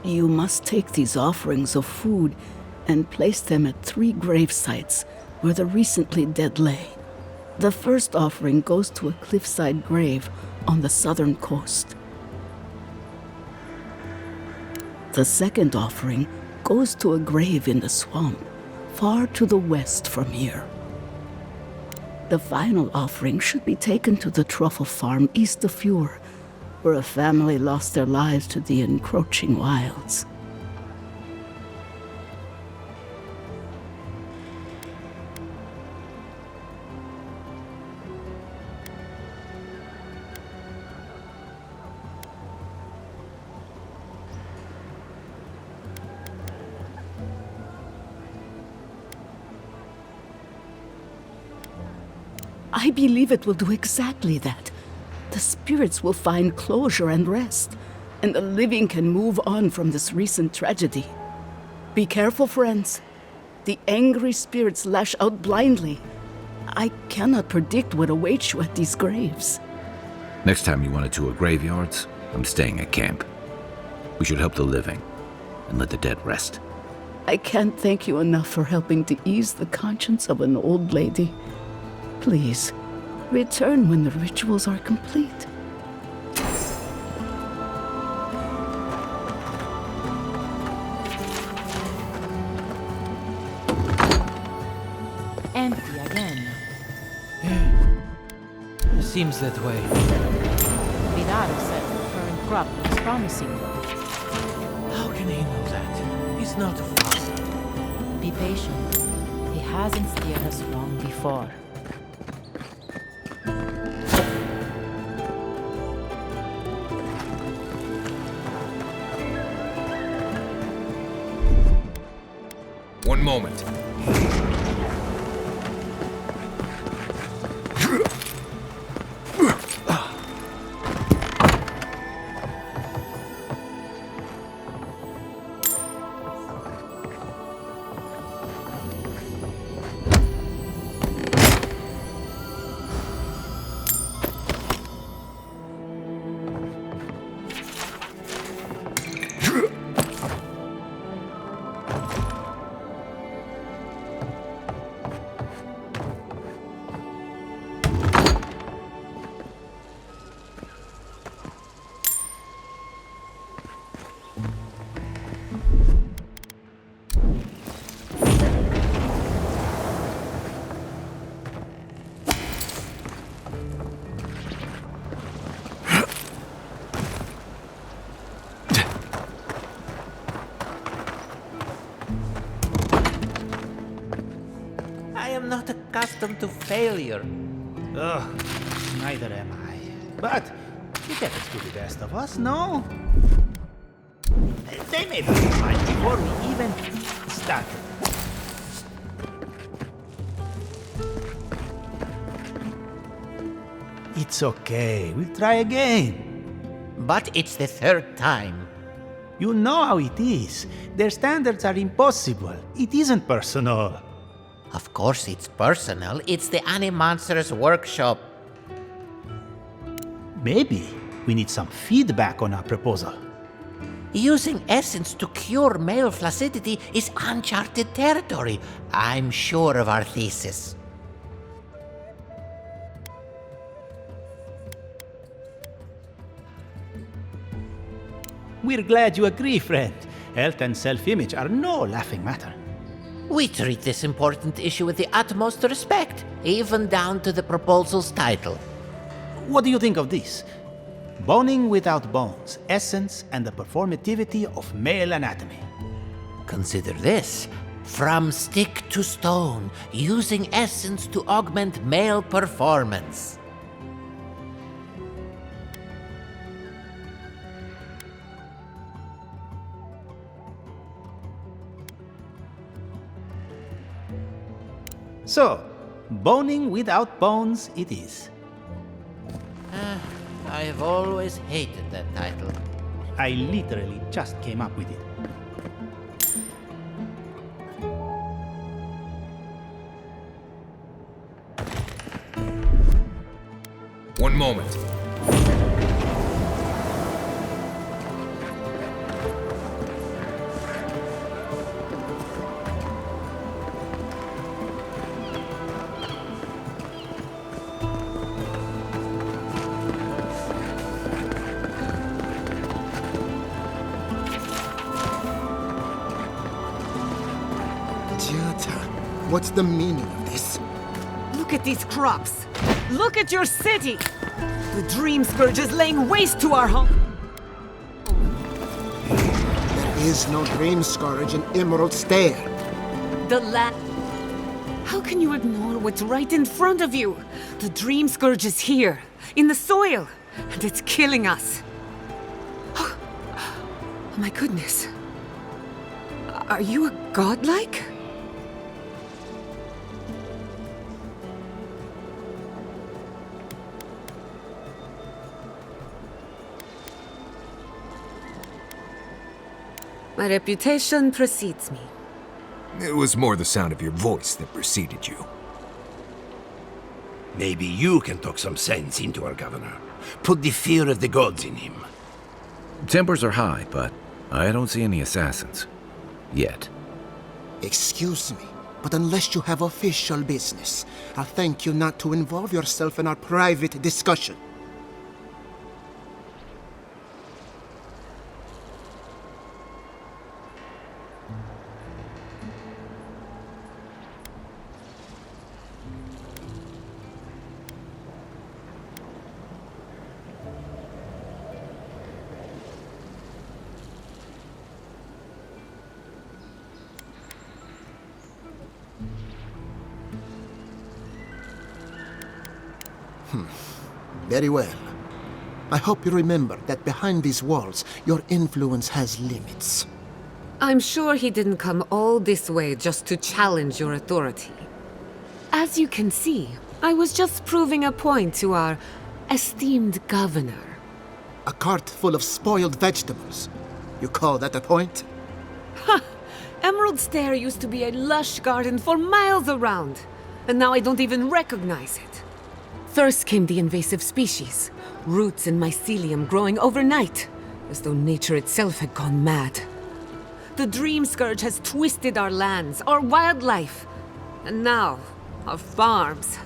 You must take these offerings of food and place them at 3 grave sites where the recently dead lay. The first offering goes to a cliffside grave on the southern coast. The second offering goes to a grave in the swamp, far to the west from here. The final offering should be taken to the truffle farm east of Fjord, where a family lost their lives to the encroaching wilds. I believe it will do exactly that. The spirits will find closure and rest, and the living can move on from this recent tragedy. Be careful, friends. The angry spirits lash out blindly. I cannot predict what awaits you at these graves. Next time you want to tour graveyards, I'm staying at camp. We should help the living and let the dead rest. I can't thank you enough for helping to ease the conscience of an old lady. Please, return when the rituals are complete. Empty again. It seems that way. Vidal said the current crop looks promising, though. How can he know that? He's not a farmer. Be patient. He hasn't steered us wrong before. One moment. I am not accustomed to failure. Ugh, neither am I. But you get it to the best of us, no? They may be fine before we even start. It's okay, we'll try again. But it's the third time. You know how it is. Their standards are impossible. It isn't personal. Of course it's personal. It's the Animonsters workshop. Maybe we need some feedback on our proposal. Using essence to cure male flaccidity is uncharted territory. I'm sure of our thesis. We're glad you agree, friend. Health and self-image are no laughing matter. We treat this important issue with the utmost respect, even down to the proposal's title. What do you think of this? Boning without bones, essence and the performativity of male anatomy. Consider this. From stick to stone, using essence to augment male performance. So, boning without bones it is. I have always hated that title. I literally just came up with it. One moment. What's the meaning of this? Look at these crops. Look at your city. The Dream Scourge is laying waste to our home. There is no Dream Scourge in Emerald Stair. The land. How can you ignore what's right in front of you? The Dream Scourge is here, in the soil, and it's killing us. Oh my goodness. Are you a godlike? My reputation precedes me. It was more the sound of your voice that preceded you. Maybe you can talk some sense into our governor. Put the fear of the gods in him. Tempers are high, but I don't see any assassins. Yet. Excuse me, but unless you have official business, I'll thank you not to involve yourself in our private discussion. Very well. I hope you remember that behind these walls, your influence has limits. I'm sure he didn't come all this way just to challenge your authority. As you can see, I was just proving a point to our esteemed governor. A cart full of spoiled vegetables. You call that a point? Ha! Emerald Stair used to be a lush garden for miles around, and now I don't even recognize it. First came the invasive species, roots and mycelium growing overnight, as though nature itself had gone mad. The Dream Scourge has twisted our lands, our wildlife, and now, our farms.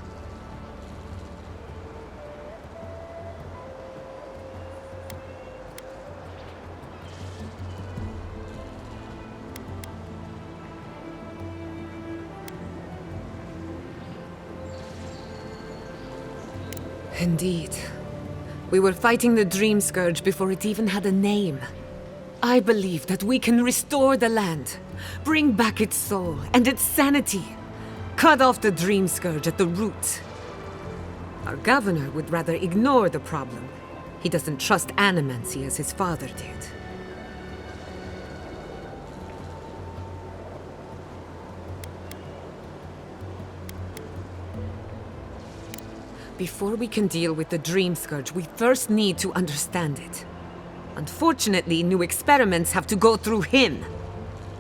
Indeed. We were fighting the Dream Scourge before it even had a name. I believe that we can restore the land, bring back its soul and its sanity, cut off the Dream Scourge at the root. Our governor would rather ignore the problem. He doesn't trust animancy as his father did. Before we can deal with the Dream Scourge, we first need to understand it. Unfortunately, new experiments have to go through him.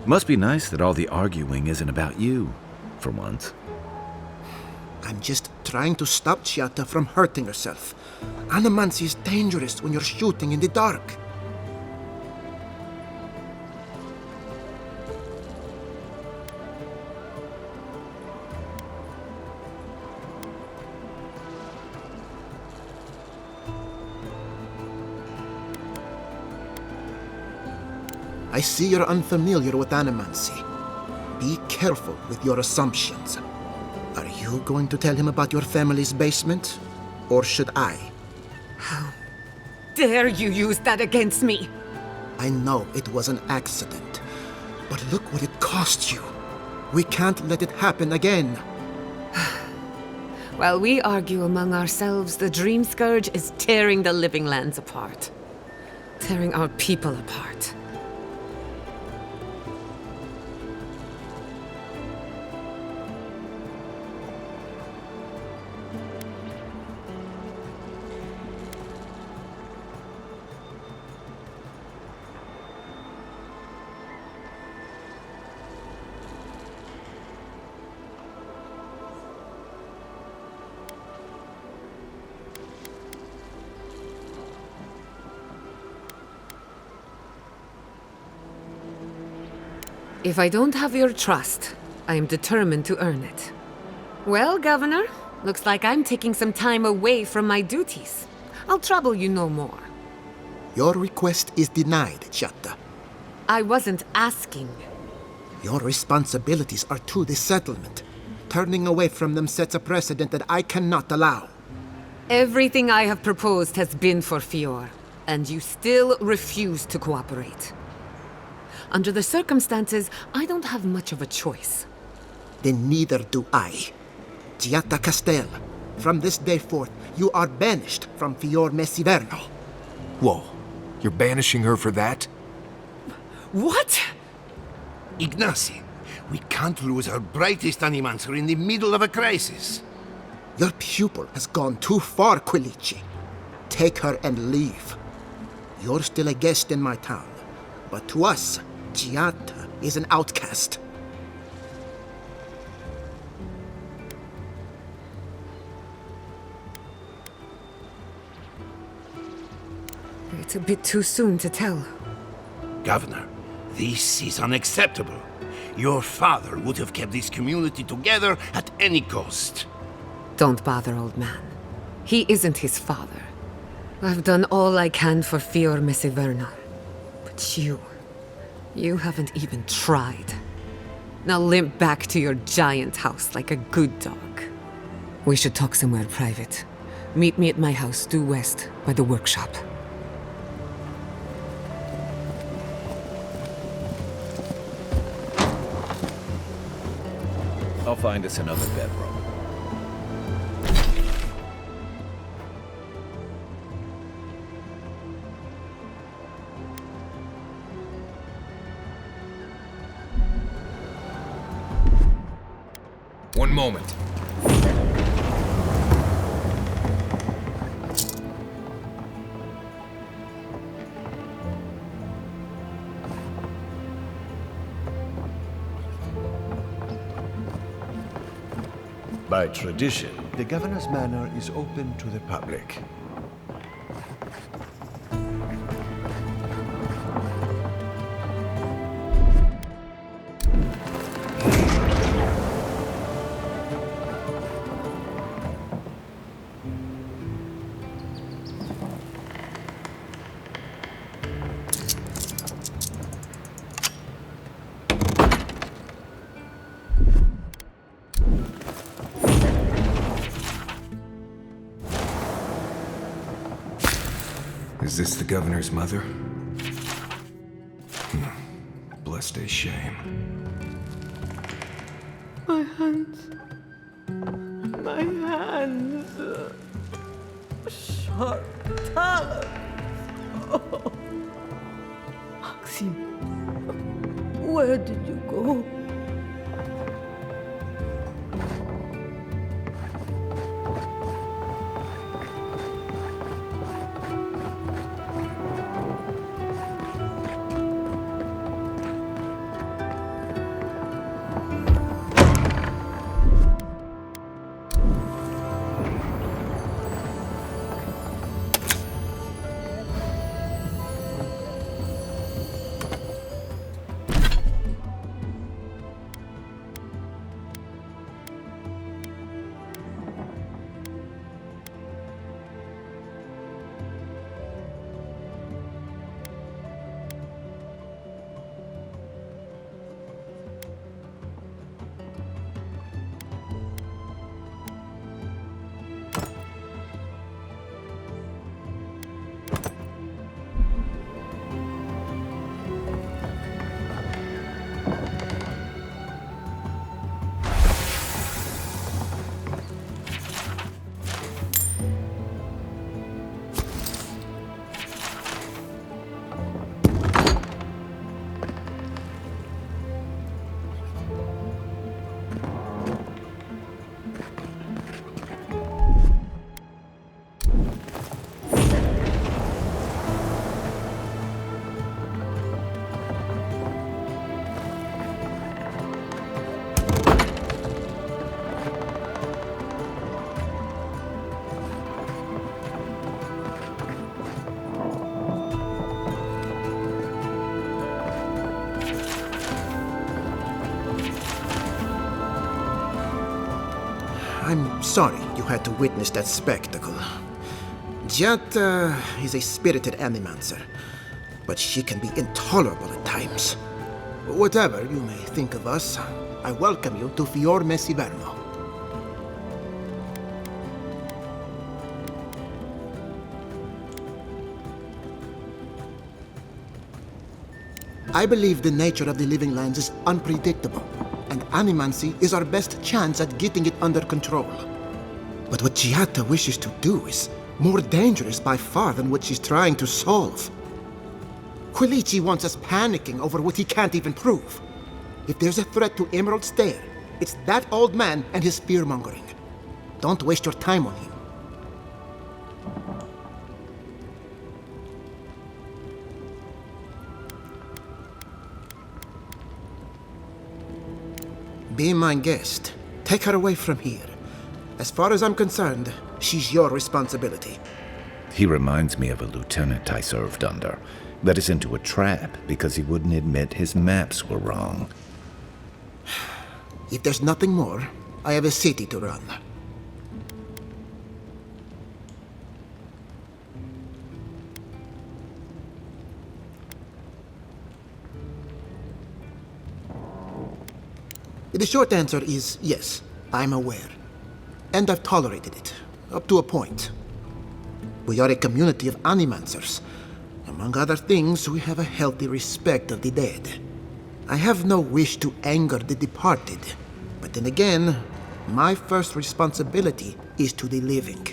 Must be nice that all the arguing isn't about you, for once. I'm just trying to stop Giatta from hurting herself. Animancy is dangerous when you're shooting in the dark. I see you're unfamiliar with animancy. Be careful with your assumptions. Are you going to tell him about your family's basement? Or should I? How dare you use that against me? I know it was an accident, but look what it cost you. We can't let it happen again. While we argue among ourselves, the Dream Scourge is tearing the living lands apart. Tearing our people apart. If I don't have your trust, I am determined to earn it. Well, Governor, looks like I'm taking some time away from my duties. I'll trouble you no more. Your request is denied, Giatta. I wasn't asking. Your responsibilities are to the settlement. Turning away from them sets a precedent that I cannot allow. Everything I have proposed has been for Fior, and you still refuse to cooperate. Under the circumstances, I don't have much of a choice. Then neither do I. Giatta Castel, from this day forth, you are banished from Fior Messiverno. Whoa, you're banishing her for that? What? Ignacy, we can't lose our brightest animancer in the middle of a crisis. Your pupil has gone too far, Quilici. Take her and leave. You're still a guest in my town, but to us, Giatta is an outcast. It's a bit too soon to tell. Governor, this is unacceptable. Your father would have kept this community together at any cost. Don't bother, old man. He isn't his father. I've done all I can for Fior Messiverno. But you haven't even tried. Now limp back to your giant house like a good dog. We should talk somewhere private. Meet me at my house due west by the workshop. I'll find us another bedroom. One moment. By tradition, the governor's manor is open to the public. Is this the governor's mother? Blessed a shame. My hands. My hands. Sharp talons. Oh. Maxim, where did you go? I'm sorry you had to witness that spectacle. Giatta is a spirited animancer, but she can be intolerable at times. Whatever you may think of us, I welcome you to Fior Mesiverno. I believe the nature of the living lands is unpredictable, and animancy is our best chance at getting it under control. But what Giatta wishes to do is more dangerous by far than what she's trying to solve. Quilici wants us panicking over what he can't even prove. If there's a threat to Emerald Stair, it's that old man and his fear-mongering. Don't waste your time on him. Be my guest. Take her away from here. As far as I'm concerned, she's your responsibility. He reminds me of a lieutenant I served under. Led us into a trap because he wouldn't admit his maps were wrong. If there's nothing more, I have a city to run. The short answer is yes, I'm aware. And I've tolerated it, up to a point. We are a community of animancers. Among other things, we have a healthy respect of the dead. I have no wish to anger the departed, but then again, my first responsibility is to the living.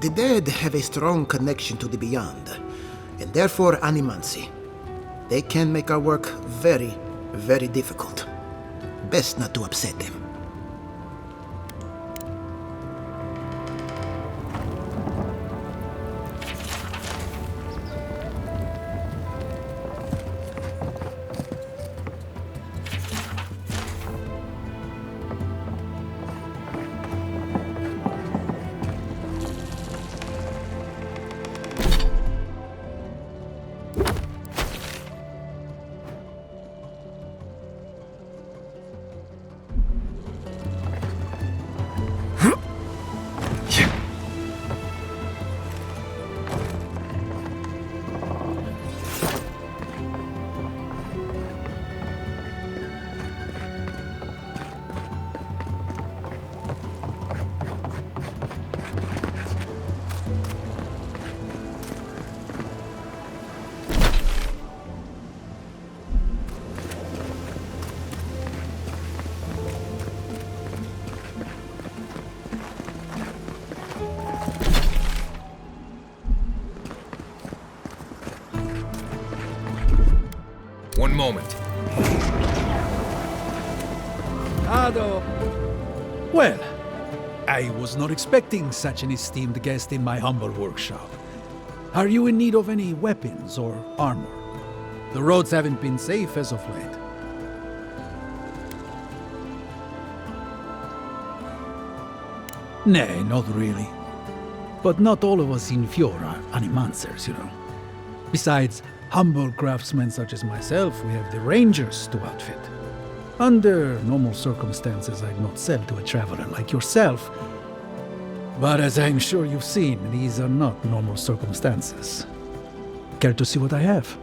The dead have a strong connection to the beyond, and therefore animancy. They can make our work very, very difficult. Best not to upset them. One moment. Ado. Well, I was not expecting such an esteemed guest in my humble workshop. Are you in need of any weapons or armor? The roads haven't been safe as of late. Nay, not really. But not all of us in Fjord are animancers, you know. Besides, humble craftsmen such as myself, we have the rangers to outfit. Under normal circumstances, I'd not sell to a traveler like yourself. But as I'm sure you've seen, these are not normal circumstances. Care to see what I have?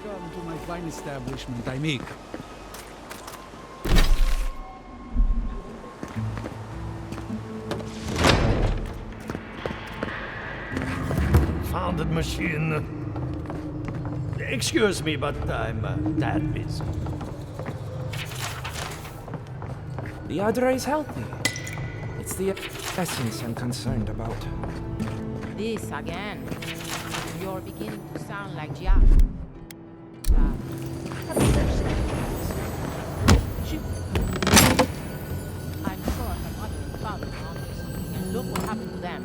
Welcome to my fine establishment, Aedyr. Founded machine. Excuse me, but I'm that busy. The Aedyr is healthy. It's the essence I'm concerned about. This again. You're beginning to sound like Jack. I'm sure her mother and father are on this, and look what happened to them.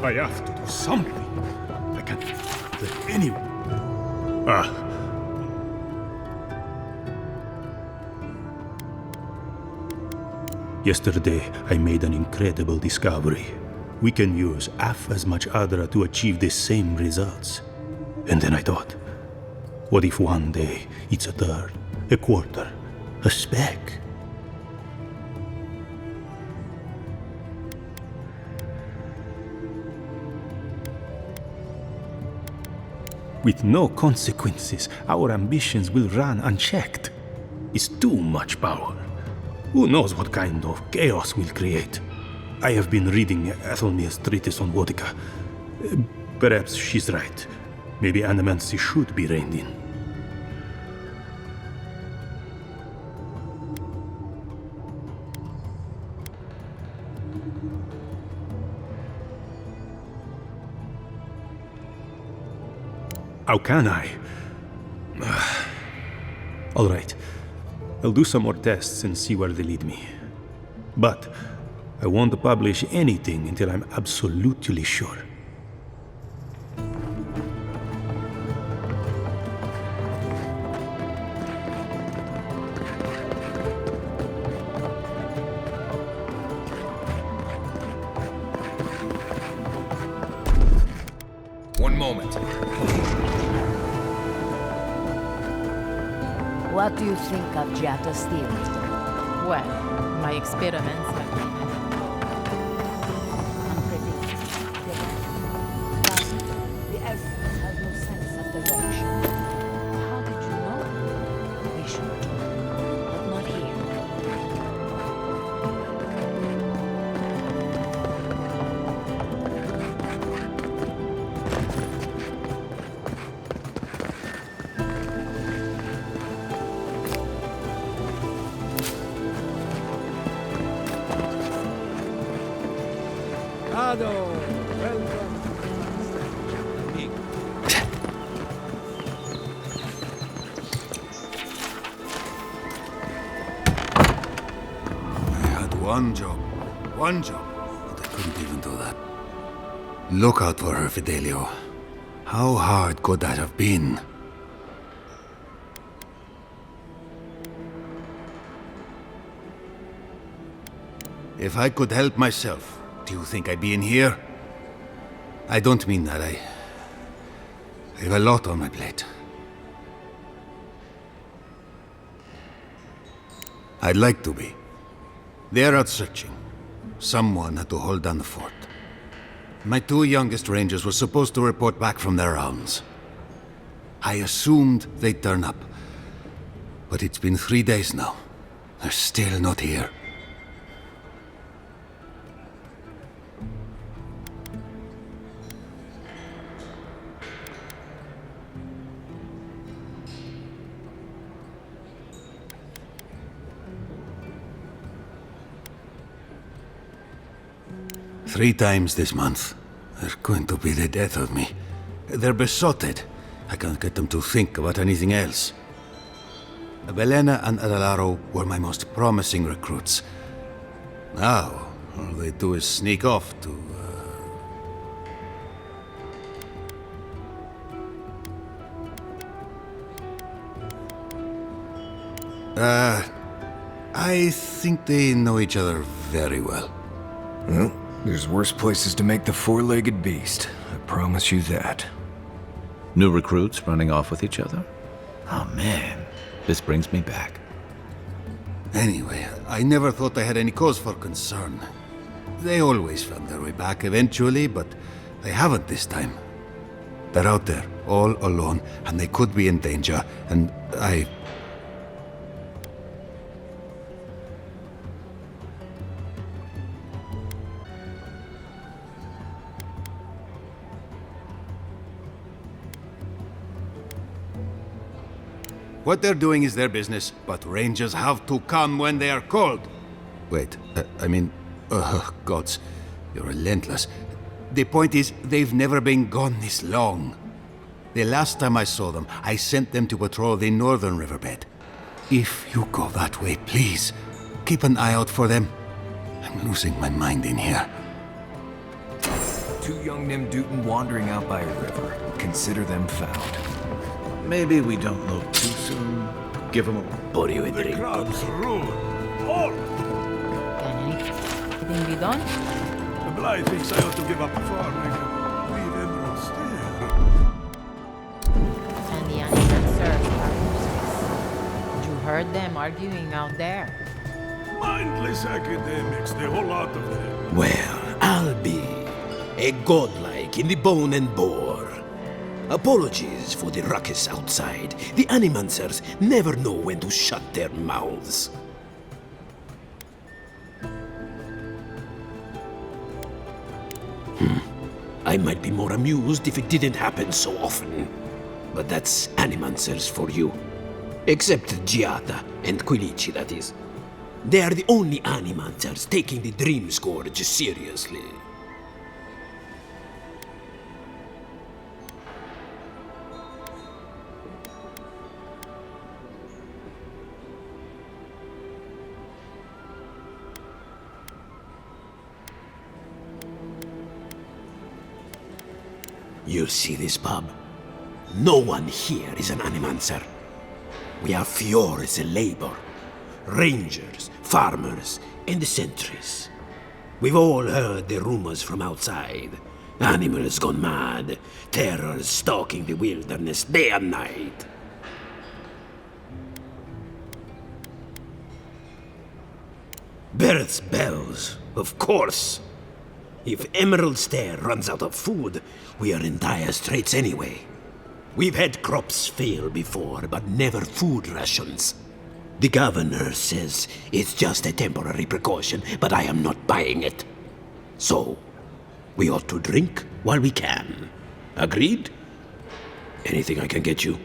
I have to do something. I can't let anyone. Yesterday, I made an incredible discovery. We can use half as much Aedyr to achieve the same results. And then I thought, what if one day it's a third, a quarter, a speck? With no consequences, our ambitions will run unchecked. It's too much power. Who knows what kind of chaos we'll create? I have been reading Ethelmir's treatise on Wodica. Perhaps she's right. Maybe animancy should be reined in. How can I? All right. I'll do some more tests and see where they lead me. But I won't publish anything until I'm absolutely sure. One moment. What do you think of Giatta's theory? Well, my experiments have been unpredictable. The essence has no sense of direction. How did you know? We should talk, but not here. One job, but I couldn't even do that. Look out for her, Fidelio. How hard could that have been? If I could help myself, do you think I'd be in here? I don't mean that. I have a lot on my plate. I'd like to be. They're out searching. Someone had to hold down the fort. My two youngest rangers were supposed to report back from their rounds. I assumed they'd turn up. But it's been 3 days now. They're still not here. Three times this month. They're going to be the death of me. They're besotted. I can't get them to think about anything else. Belena and Adelaro were my most promising recruits. Now, all they do is sneak off to... I think they know each other very well. Well, there's worse places to make the four-legged beast. I promise you that. New recruits running off with each other? Oh man, this brings me back. Anyway, I never thought I had any cause for concern. They always found their way back eventually, but they haven't this time. They're out there, all alone, and they could be in danger, and I... What they're doing is their business, but rangers have to come when they are called. Wait, gods, you're relentless. The point is, they've never been gone this long. The last time I saw them, I sent them to patrol the northern riverbed. If you go that way, please, keep an eye out for them. I'm losing my mind in here. Two young Nimdutin wandering out by a river. Consider them found. Maybe we don't look too soon. Give him a body with The crowd's rude. All! Can anything be done? The Blythe thinks I ought to give up the farm. Leave Emerald still. And the animal serves purposes. You heard them arguing out there. Mindless academics, the whole lot of them. Well, I'll be a godlike in the bone and bore. Apologies for the ruckus outside. The Animancers never know when to shut their mouths. I might be more amused if it didn't happen so often. But that's Animancers for you. Except Giatta and Quilici, that is. They are the only Animancers taking the Dream Scourge seriously. You see this pub? No one here is an animancer. We are Fiore's labor. Rangers, farmers, and sentries. We've all heard the rumors from outside. Animals gone mad, terror stalking the wilderness day and night. Birds' bells, of course. If Emerald Stair runs out of food, we are in dire straits anyway. We've had crops fail before, but never food rations. The governor says it's just a temporary precaution, but I am not buying it. So, we ought to drink while we can. Agreed? Anything I can get you?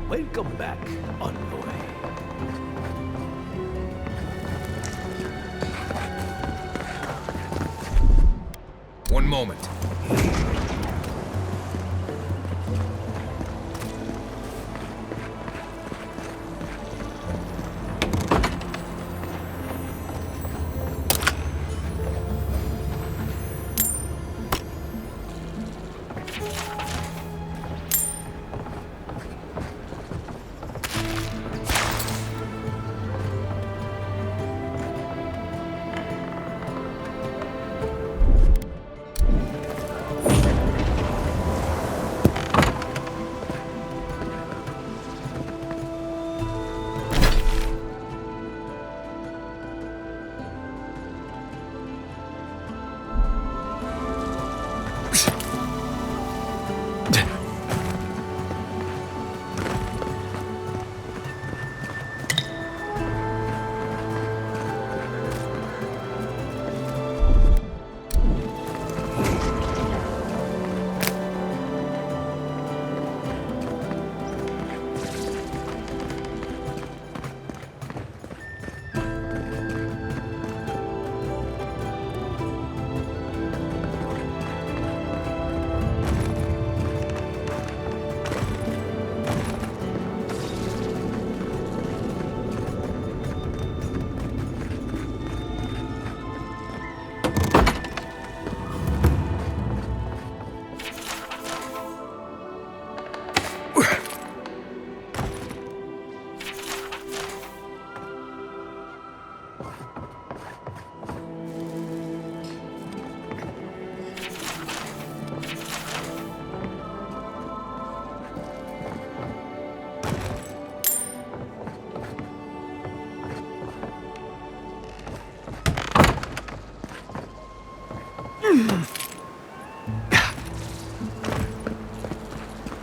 Welcome back, envoy. One moment.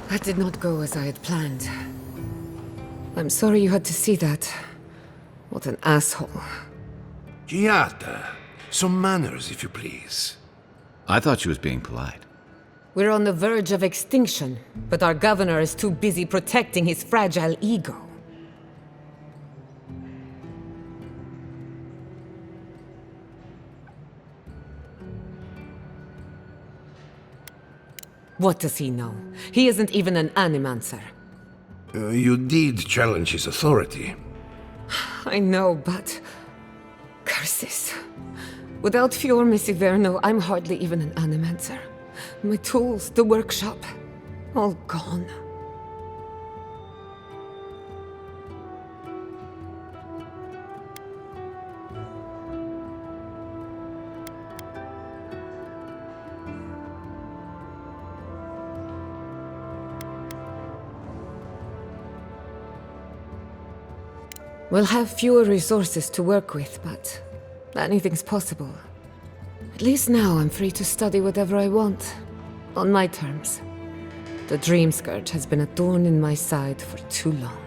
That did not go as I had planned. I'm sorry you had to see that. What an asshole. Giada, some manners, if you please. I thought she was being polite. We're on the verge of extinction, but our governor is too busy protecting his fragile ego. What does he know? He isn't even an animancer. You did challenge his authority. I know, but... curses. Without Fior Messiverno, I'm hardly even an animancer. My tools, the workshop, all gone. We'll have fewer resources to work with, but anything's possible. At least now I'm free to study whatever I want, on my terms. The Dream Scourge has been a thorn in my side for too long.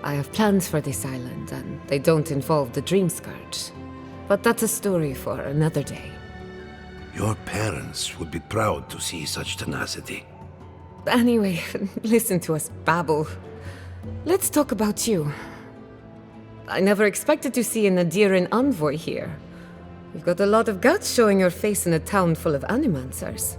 I have plans for this island, and they don't involve the Dream Scourge. But that's a story for another day. Your parents would be proud to see such tenacity. Anyway, listen to us babble. Let's talk about you. I never expected to see an Aedyr envoy here. You've got a lot of guts showing your face in a town full of animancers.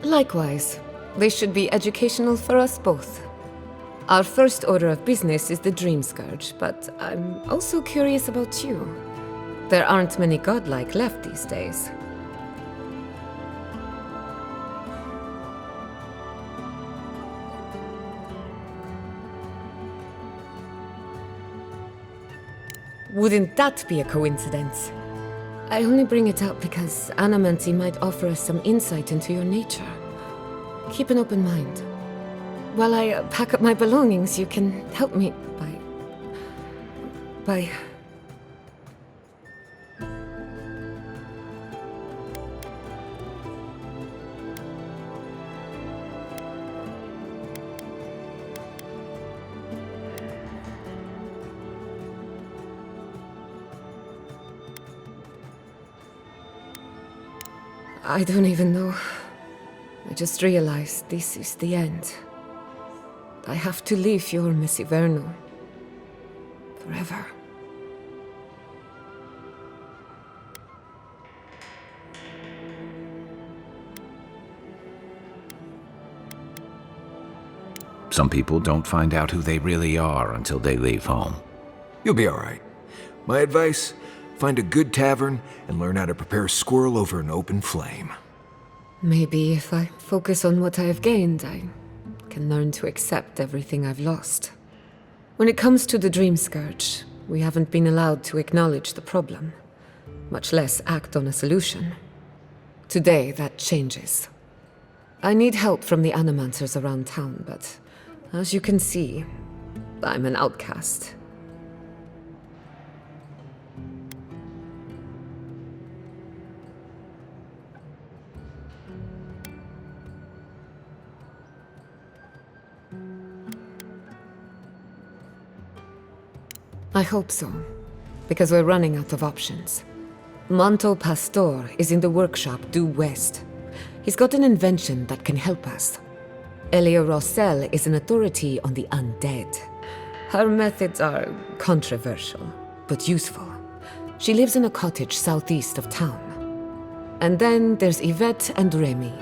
Likewise, this should be educational for us both. Our first order of business is the Dream Scourge, but I'm also curious about you. There aren't many godlike left these days. Wouldn't that be a coincidence? I only bring it up because Anamancy might offer us some insight into your nature. Keep an open mind. While I pack up my belongings, you can help me by... I don't even know. I just realized this is the end. I have to leave your Miss Iverno. Forever. Some people don't find out who they really are until they leave home. You'll be all right. My advice, find a good tavern and learn how to prepare a squirrel over an open flame. Maybe if I focus on what I have gained, I can learn to accept everything I've lost. When it comes to the Dream Scourge, we haven't been allowed to acknowledge the problem, much less act on a solution. Today, that changes. I need help from the animancers around town, but as you can see, I'm an outcast. I hope so, because we're running out of options. Manto Pastor is in the workshop due west. He's got an invention that can help us. Elia Rossell is an authority on the undead. Her methods are controversial, but useful. She lives in a cottage southeast of town. And then there's Yvette and Remy,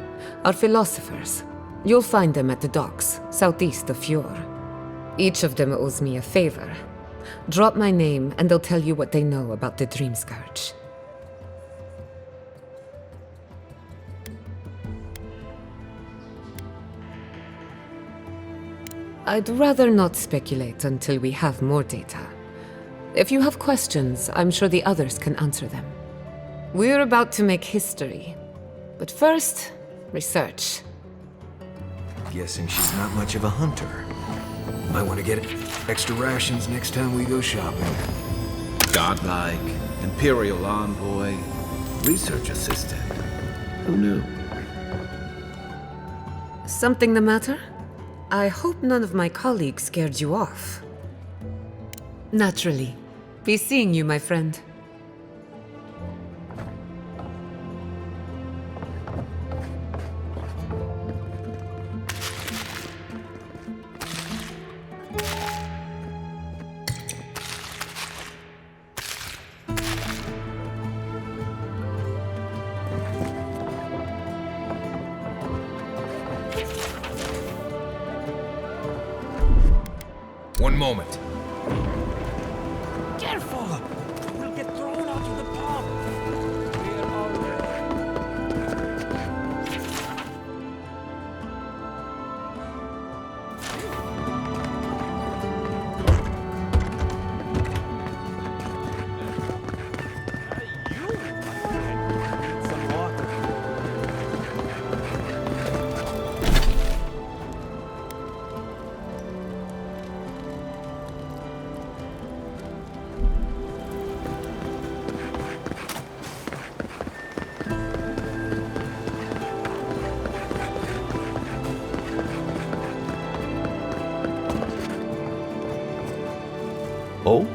our philosophers. You'll find them at the docks, southeast of Fjord. Each of them owes me a favor. Drop my name, and they'll tell you what they know about the Dream Scourge. I'd rather not speculate until we have more data. If you have questions, I'm sure the others can answer them. We're about to make history. But first, research. Guessing she's not much of a hunter. Might want to get extra rations next time we go shopping. Godlike, Imperial Envoy, Research Assistant. Who knew? Something the matter? I hope none of my colleagues scared you off. Naturally. Be seeing you, my friend. One moment. Oh,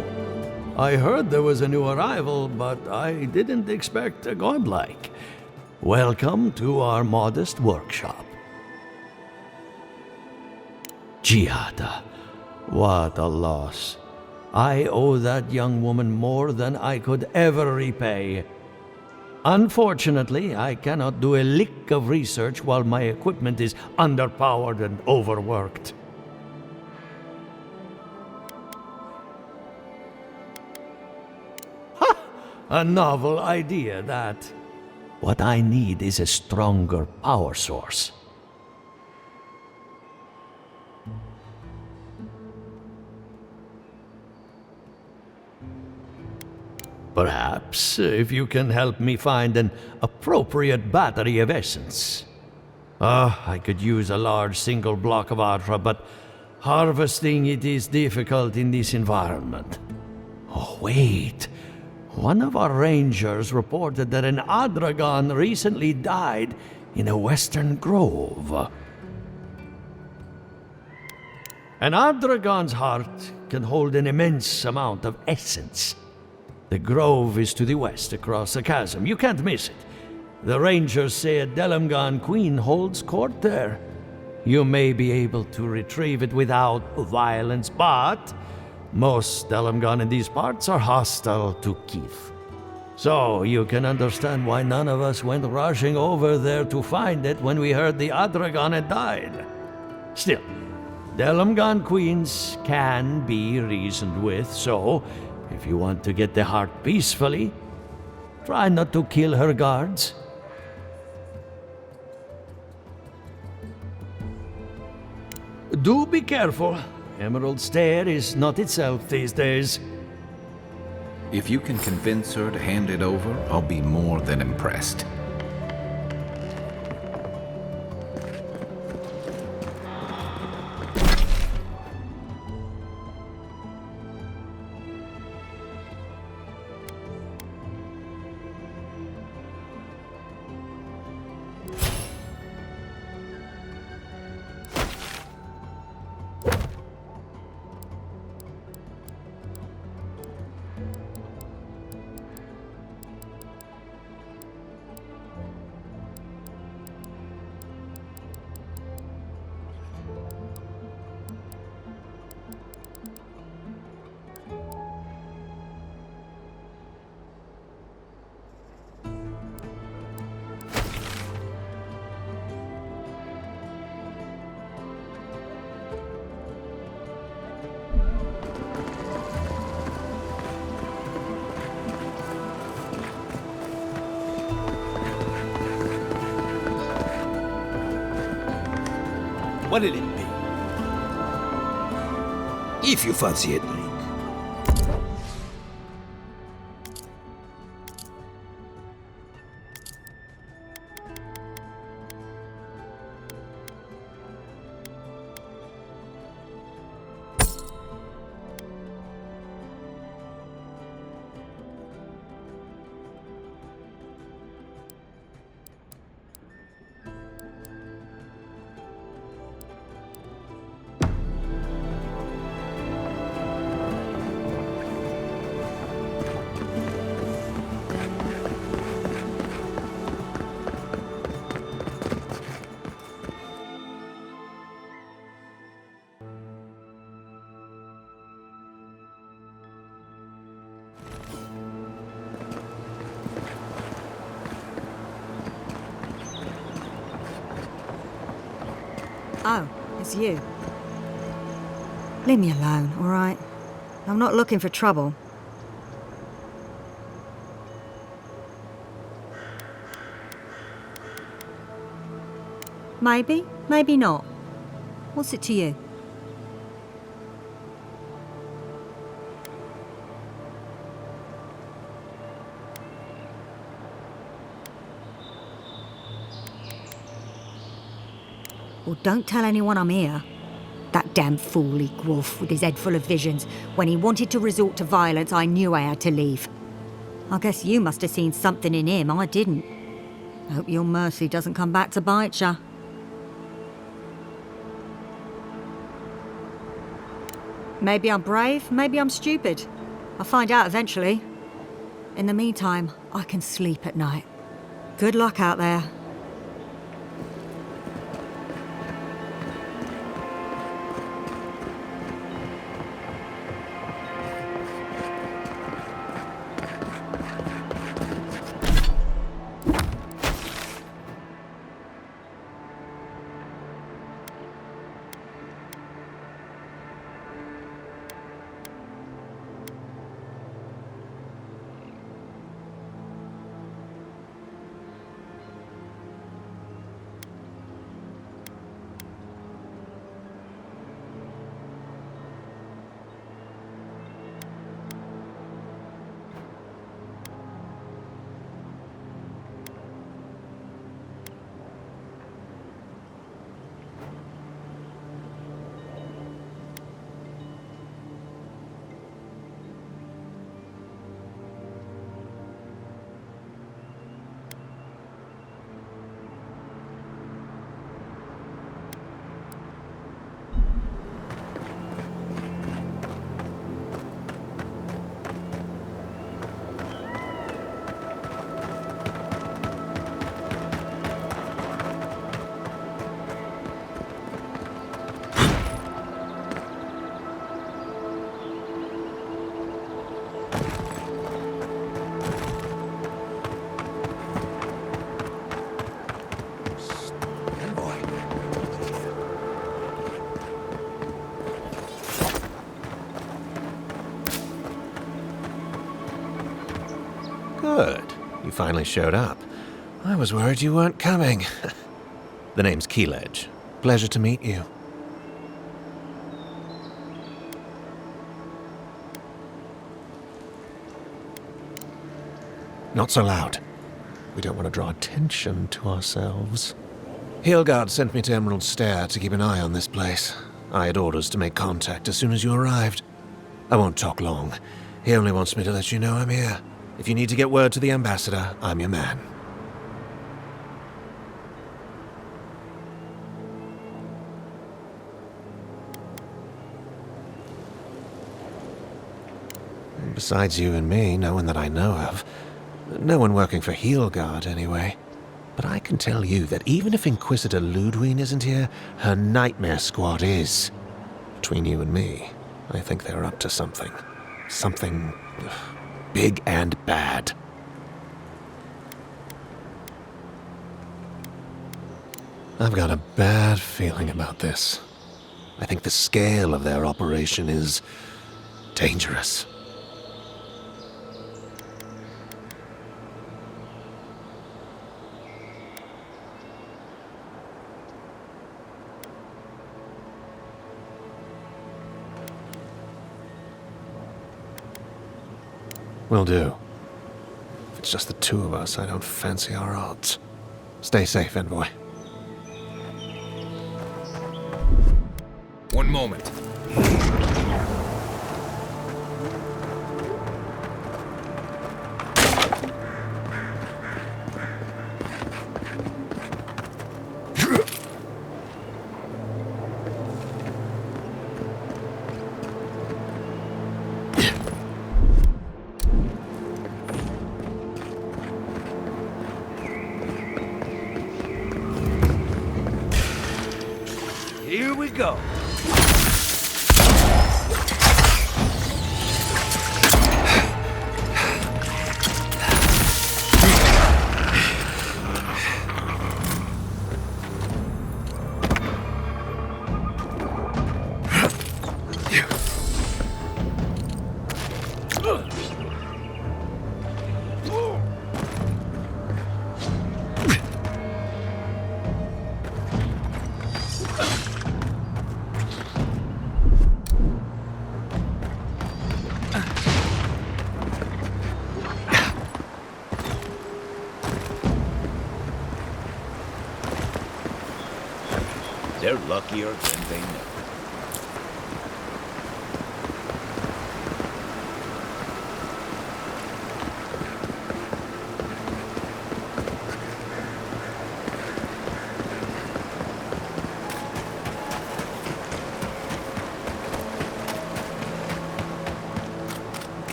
I heard there was a new arrival, but I didn't expect a godlike. Welcome to our modest workshop. Giada, what a loss. I owe that young woman more than I could ever repay. Unfortunately, I cannot do a lick of research while my equipment is underpowered and overworked. Ha! A novel idea, that. What I need is a stronger power source. Perhaps if you can help me find an appropriate battery of essence. I could use a large single block of Atra, but harvesting it is difficult in this environment. Oh, wait. One of our rangers reported that an Adragon recently died in a western grove. An Adragon's heart can hold an immense amount of essence. The grove is to the west, across the chasm. You can't miss it. The rangers say a Delamgan queen holds court there. You may be able to retrieve it without violence, but most Delamgan in these parts are hostile to Keith. So you can understand why none of us went rushing over there to find it when we heard the Adragon had died. Still, Delamgan queens can be reasoned with, so if you want to get the heart peacefully, try not to kill her guards. Do be careful. Emerald Stair is not itself these days. If you can convince her to hand it over, I'll be more than impressed. What'll it be? If you fancy a drink. Oh, it's you. Leave me alone, all right? I'm not looking for trouble. Maybe, maybe not. What's it to you? Well, don't tell anyone I'm here. That damn fool Wolf with his head full of visions. When he wanted to resort to violence, I knew I had to leave. I guess you must have seen something in him I didn't. I hope your mercy doesn't come back to bite ya. Maybe I'm brave, maybe I'm stupid. I'll find out eventually. In the meantime, I can sleep at night. Good luck out there. Good. You finally showed up. I was worried you weren't coming. The name's Keylage. Pleasure to meet you. Not so loud. We don't want to draw attention to ourselves. Hilgard sent me to Emerald Stair to keep an eye on this place. I had orders to make contact as soon as you arrived. I won't talk long. He only wants me to let you know I'm here. If you need to get word to the ambassador, I'm your man. Besides you and me, no one that I know of. No one working for Hilgard, anyway. But I can tell you that even if Inquisitor Ludwine isn't here, her Nightmare Squad is. Between you and me, I think they're up to something. Something big and bad. I've got a bad feeling about this. I think the scale of their operation is dangerous. Will do. If it's just the two of us, I don't fancy our odds. Stay safe, envoy. One moment. Here we go. They're luckier than they know.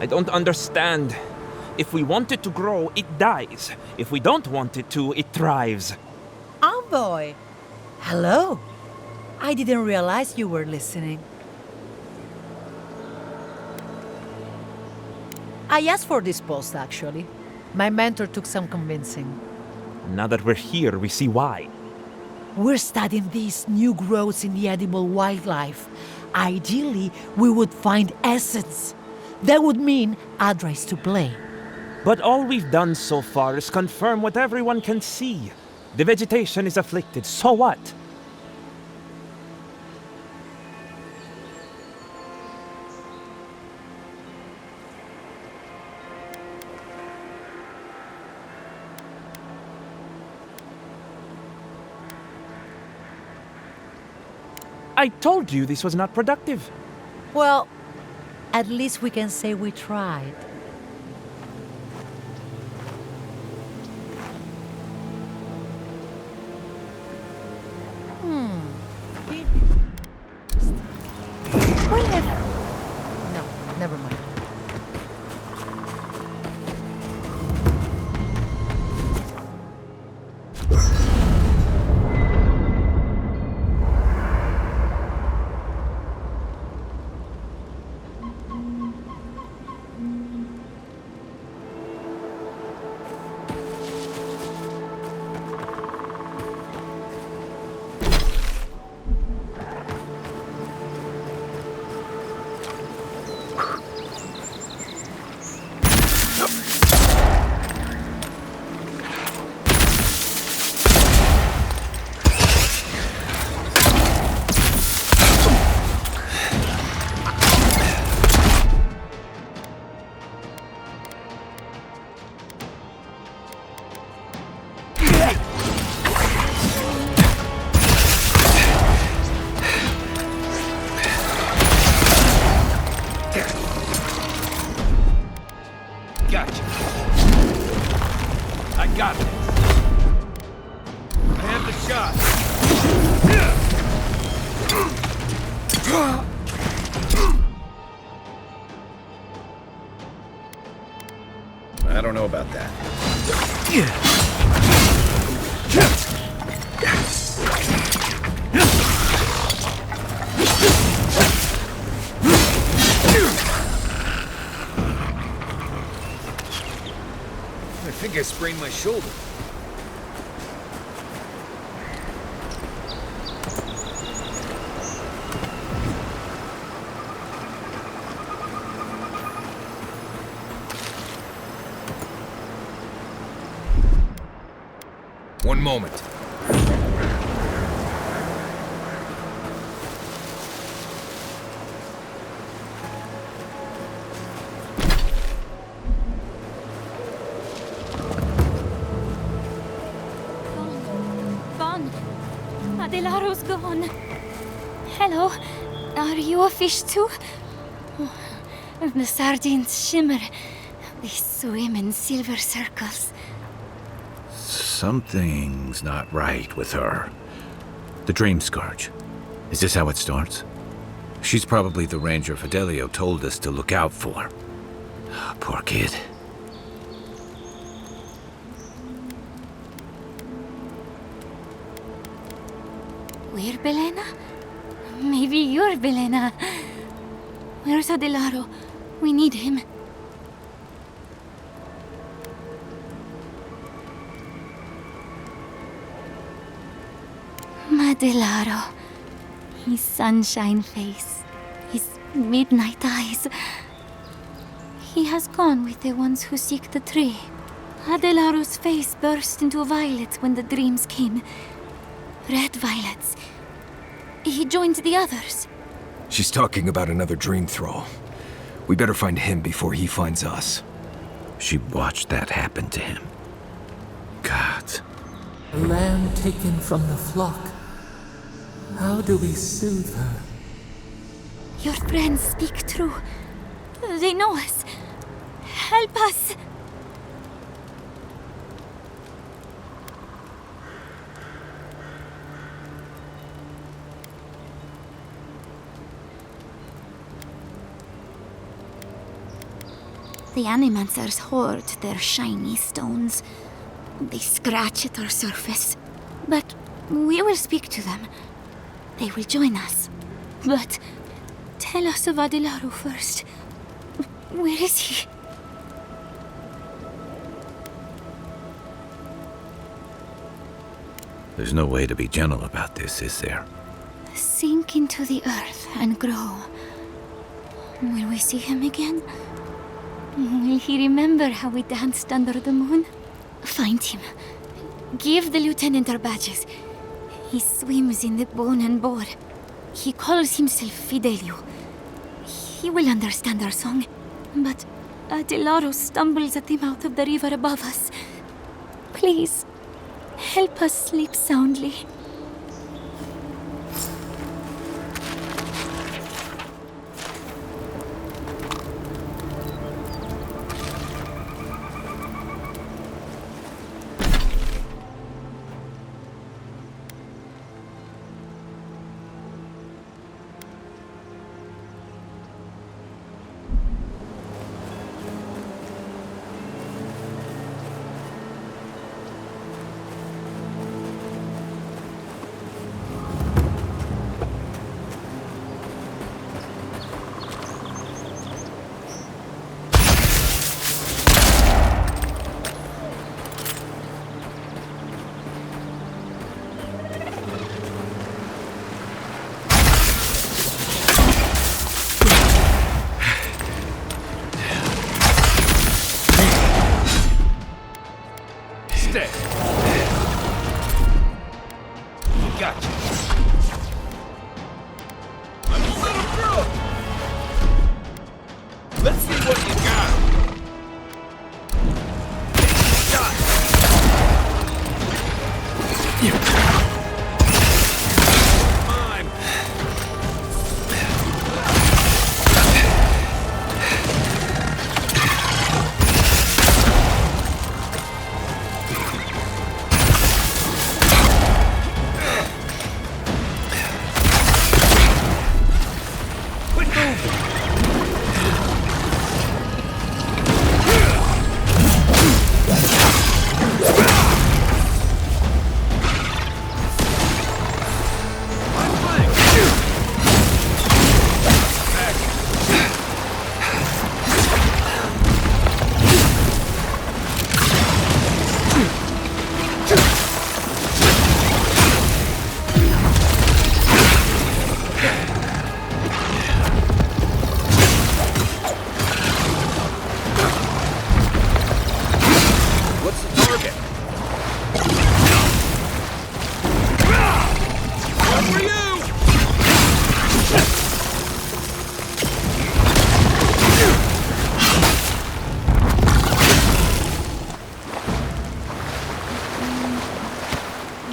I don't understand. If we want it to grow, it dies. If we don't want it to, it thrives. Envoy! Hello. I didn't realize you were listening. I asked for this post, actually. My mentor took some convincing. Now that we're here, we see why. We're studying these new growths in the edible wildlife. Ideally, we would find essence. That would mean Aedyr is to blame. But all we've done so far is confirm what everyone can see. The vegetation is afflicted, so what? I told you this was not productive. Well, at least we can say we tried. No, never mind. Gotcha. I got this. I have the shot. I don't know about that. I think I sprained my shoulder. One moment. Aedylaro's gone. Hello. Are you a fish too? Oh, the sardines shimmer. They swim in silver circles. Something's not right with her. The dream scourge. Is this how it starts? She's probably the ranger Fidelio told us to look out for. Poor kid. We're Belena? Maybe you're Belena. Where's Aedyr? We need him. Aedyr. His sunshine face. His midnight eyes. He has gone with the ones who seek the tree. Aedyl's face burst into violets when the dreams came. Red violets. He joined the others. She's talking about another dream thrall. We better find him before he finds us. She watched that happen to him. God. A lamb taken from the flock. How do we soothe her? Your friends speak true. They know us. Help us. The animancers hoard their shiny stones. They scratch at our surface. But we will speak to them. They will join us. But tell us of Aedyr first. Where is he? There's no way to be gentle about this, is there? Sink into the earth and grow. Will we see him again? Will he remember how we danced under the moon? Find him. Give the lieutenant our badges. He swims in the bone and boar. He calls himself Fidelio. He will understand our song. But Aedyr stumbles at the mouth of the river above us. Please, help us sleep soundly.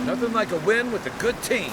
Nothing like a win with a good team.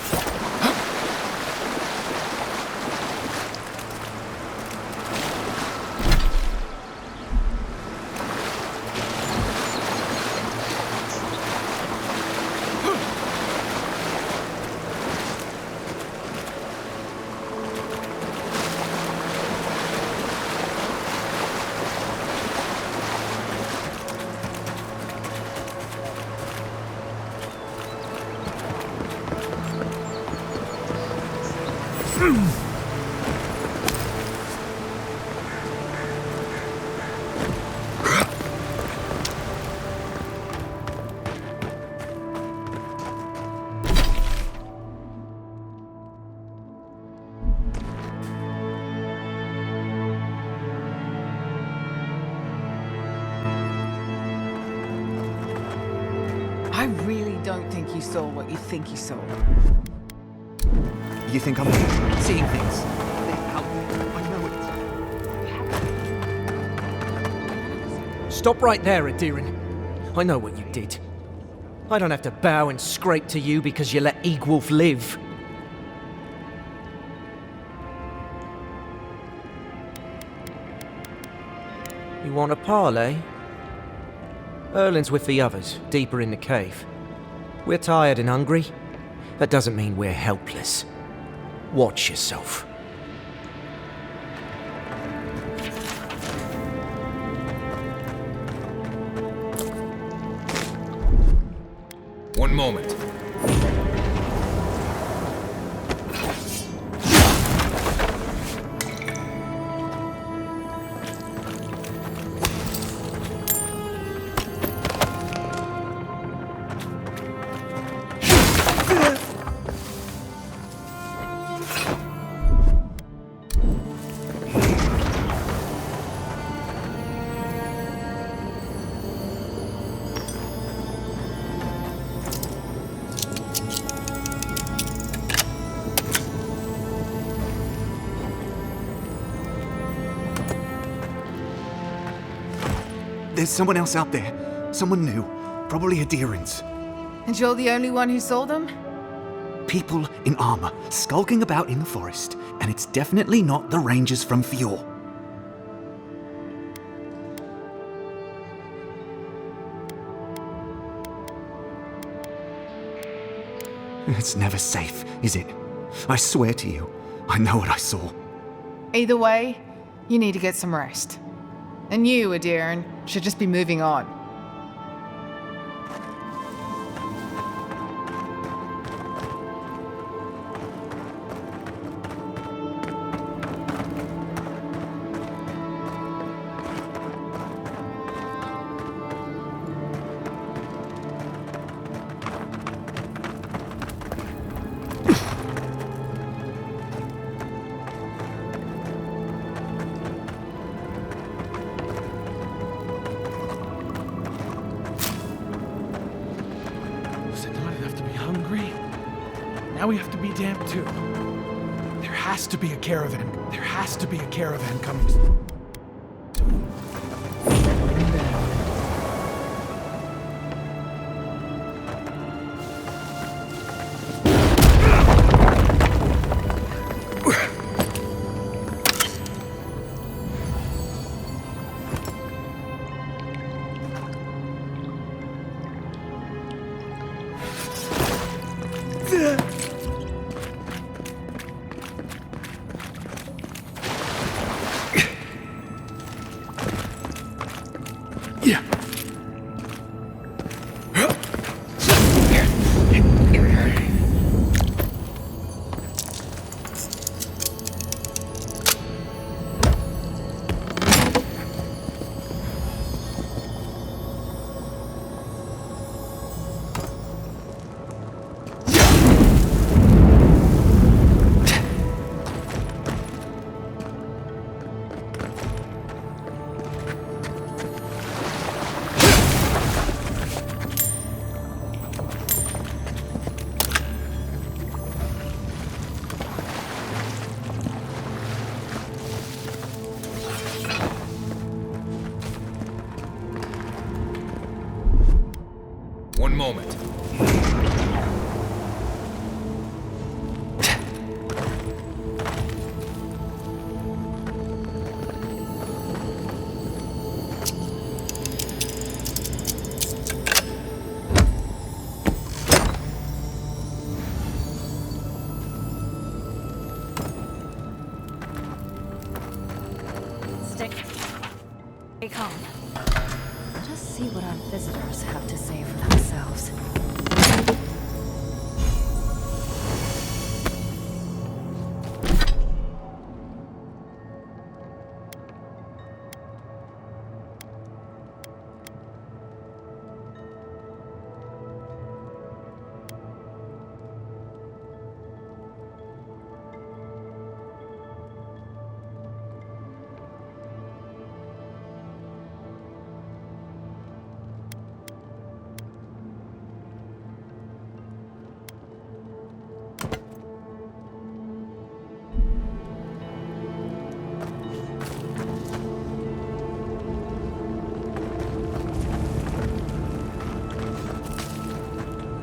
I really don't think you saw what you think you saw. You think I'm seeing things? They're out there. I know it. Stop right there, Aedyr. I know what you did. I don't have to bow and scrape to you because you let Egwulf live. You want a parley? Erlin's with the others, deeper in the cave. We're tired and hungry. That doesn't mean we're helpless. Watch yourself. One moment. There's someone else out there. Someone new. Probably Aedyrans. And you're the only one who saw them? People in armor, skulking about in the forest. And it's definitely not the Rangers from Fjord. It's never safe, is it? I swear to you, I know what I saw. Either way, you need to get some rest. And you, Aedyr, should just be moving on. Now we have to be damp too. There has to be a caravan. There has to be a caravan coming soon. One moment. Stay calm. Let us see what our visitors have to say for themselves.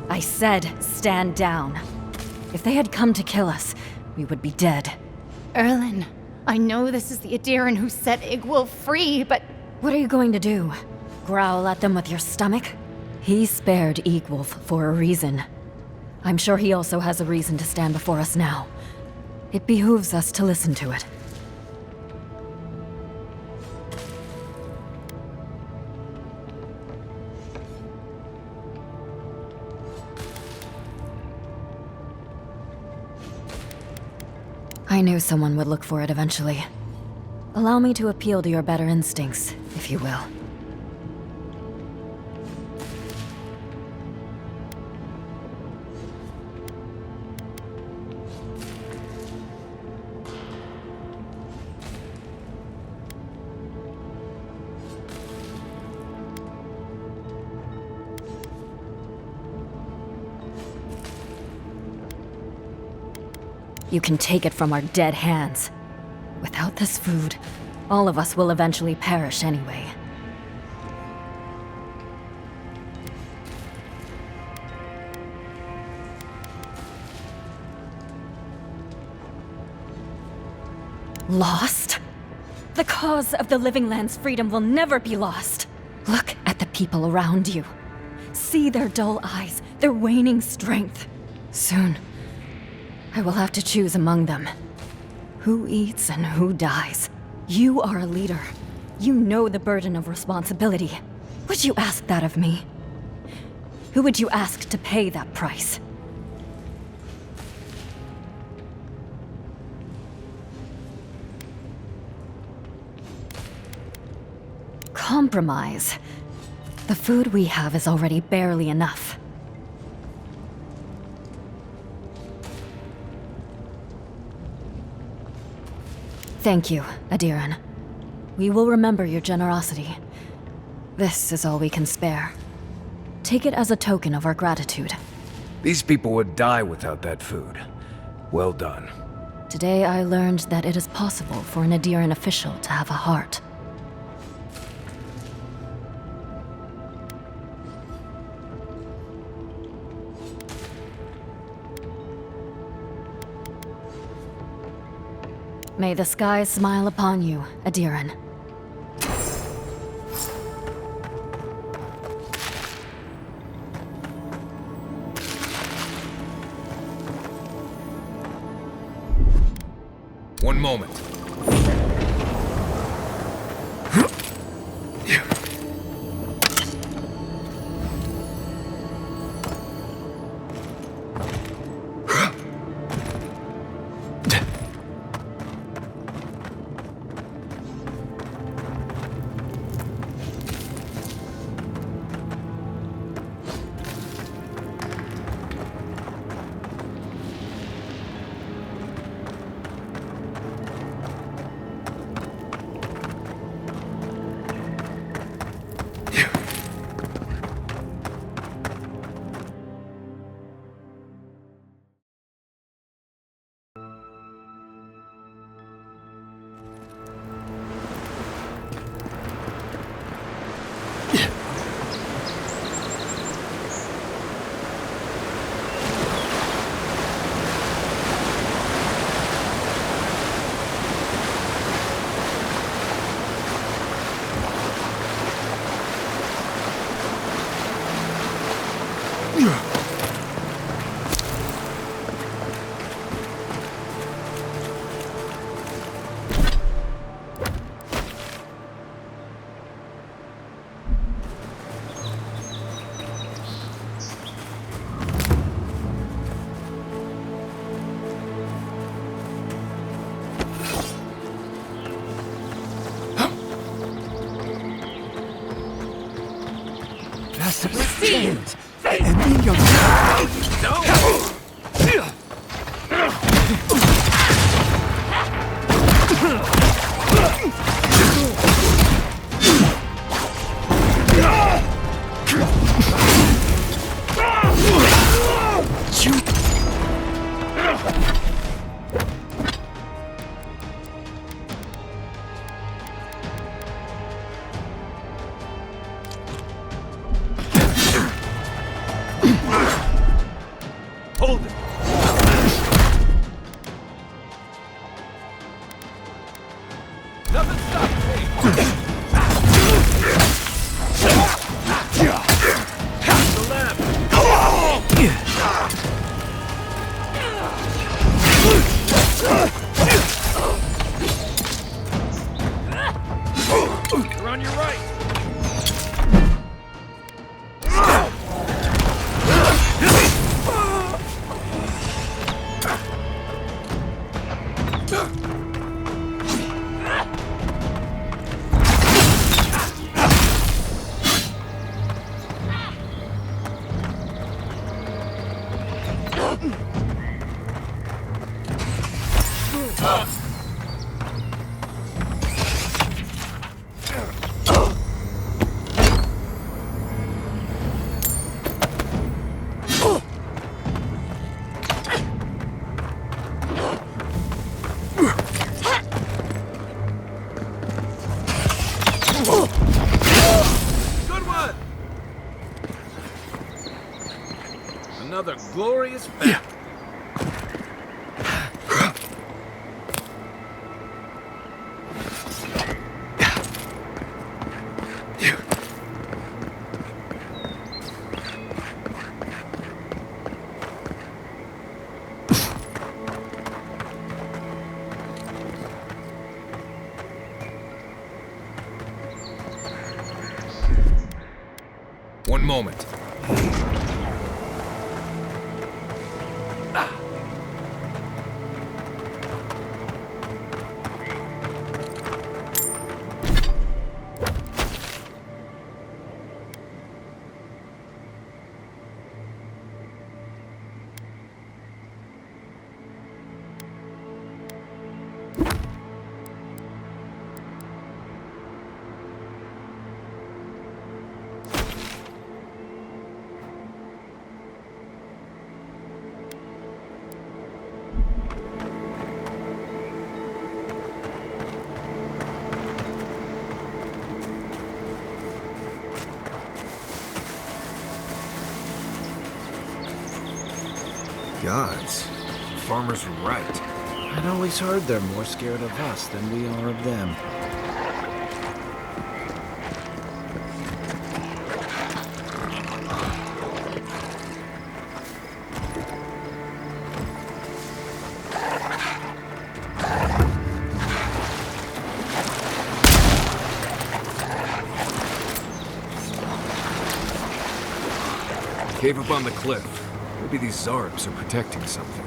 I said, stand down. If they had come to kill us, we would be dead. Erlen, I know this is the Aedyr who set Igwulf free, but... What are you going to do? Growl at them with your stomach? He spared Igwulf for a reason. I'm sure he also has a reason to stand before us now. It behooves us to listen to it. I knew someone would look for it eventually. Allow me to appeal to your better instincts, if you will. You can take it from our dead hands. Without this food, all of us will eventually perish anyway. Lost? The cause of the Living Land's freedom will never be lost. Look at the people around you. See their dull eyes, their waning strength. Soon, I will have to choose among them. Who eats and who dies? You are a leader. You know the burden of responsibility. Would you ask that of me? Who would you ask to pay that price? Compromise. The food we have is already barely enough. Thank you, Aedyr. We will remember your generosity. This is all we can spare. Take it as a token of our gratitude. These people would die without that food. Well done. Today I learned that it is possible for an Aedyr official to have a heart. May the skies smile upon you, Aedyr. One moment. Stand! And be your... Hold it! Nothing stops me! The left! You're on your right! Good one! Another glorious fight. One moment. Gods, farmers were right. I'd always heard they're more scared of us than we are of them. Cave up on the cliff. Maybe these Zarbs are protecting something.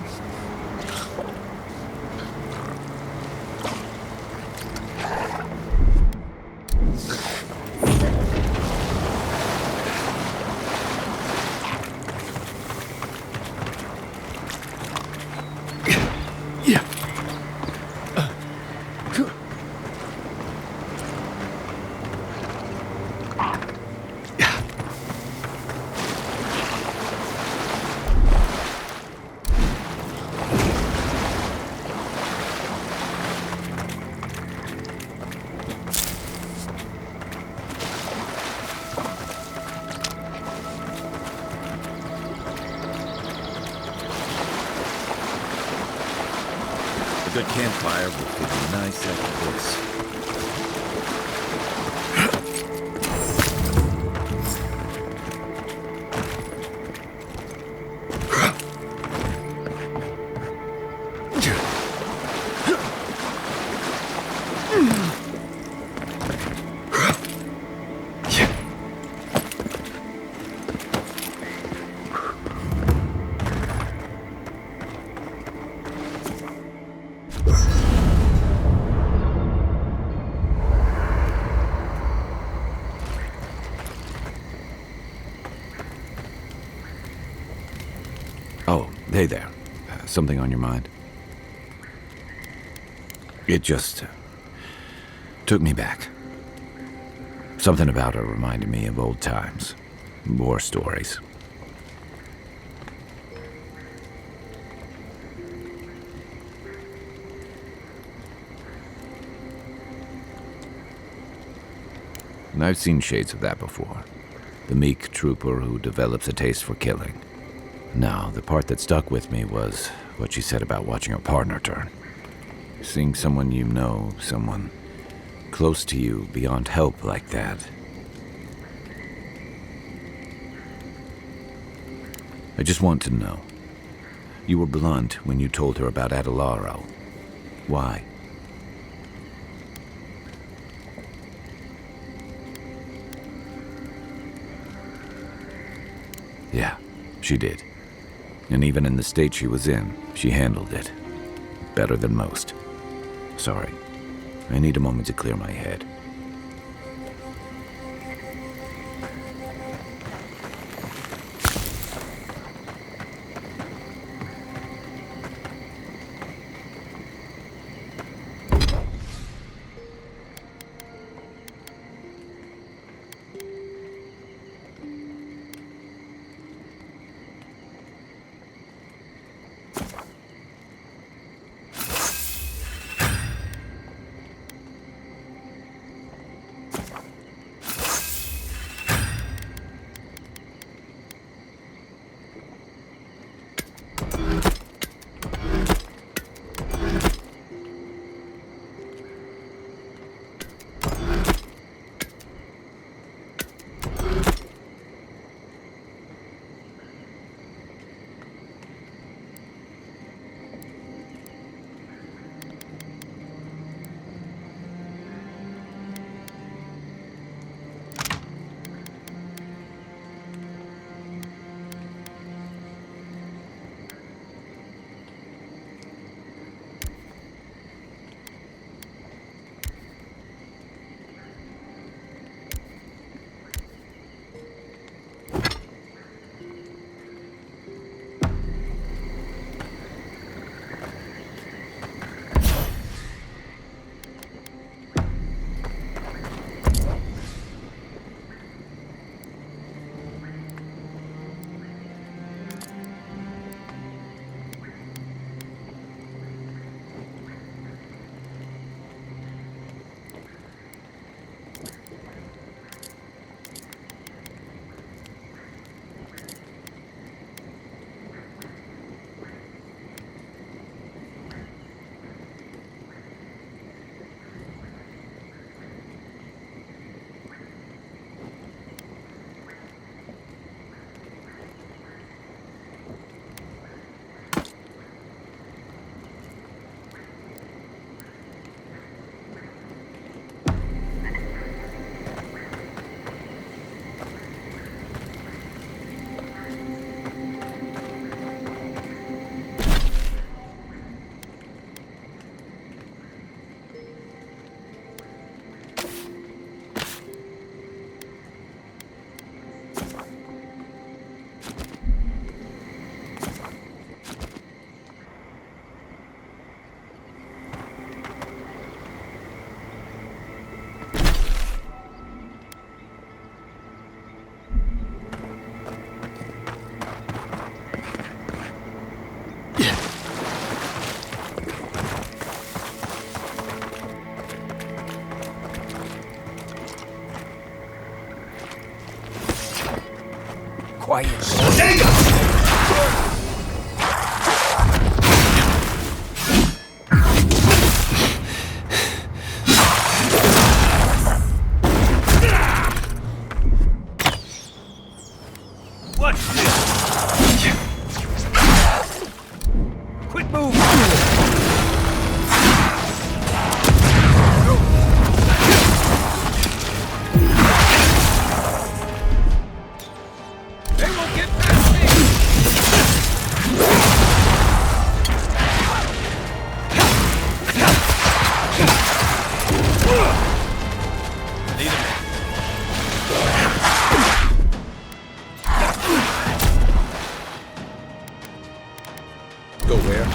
A good campfire will give you nice after this. Oh, hey there. Something on your mind? It just took me back. Something about her reminded me of old times. War stories. And I've seen shades of that before. The meek trooper who develops a taste for killing. Now, the part that stuck with me was what she said about watching her partner turn. Seeing someone you know, someone close to you, beyond help like that. I just want to know. You were blunt when you told her about Aedyr. Why? Yeah, she did. And even in the state she was in, she handled it. Better than most. Sorry. I need a moment to clear my head. quiet. Watch this! Quick move! They won't get past me! Lead him. Go where?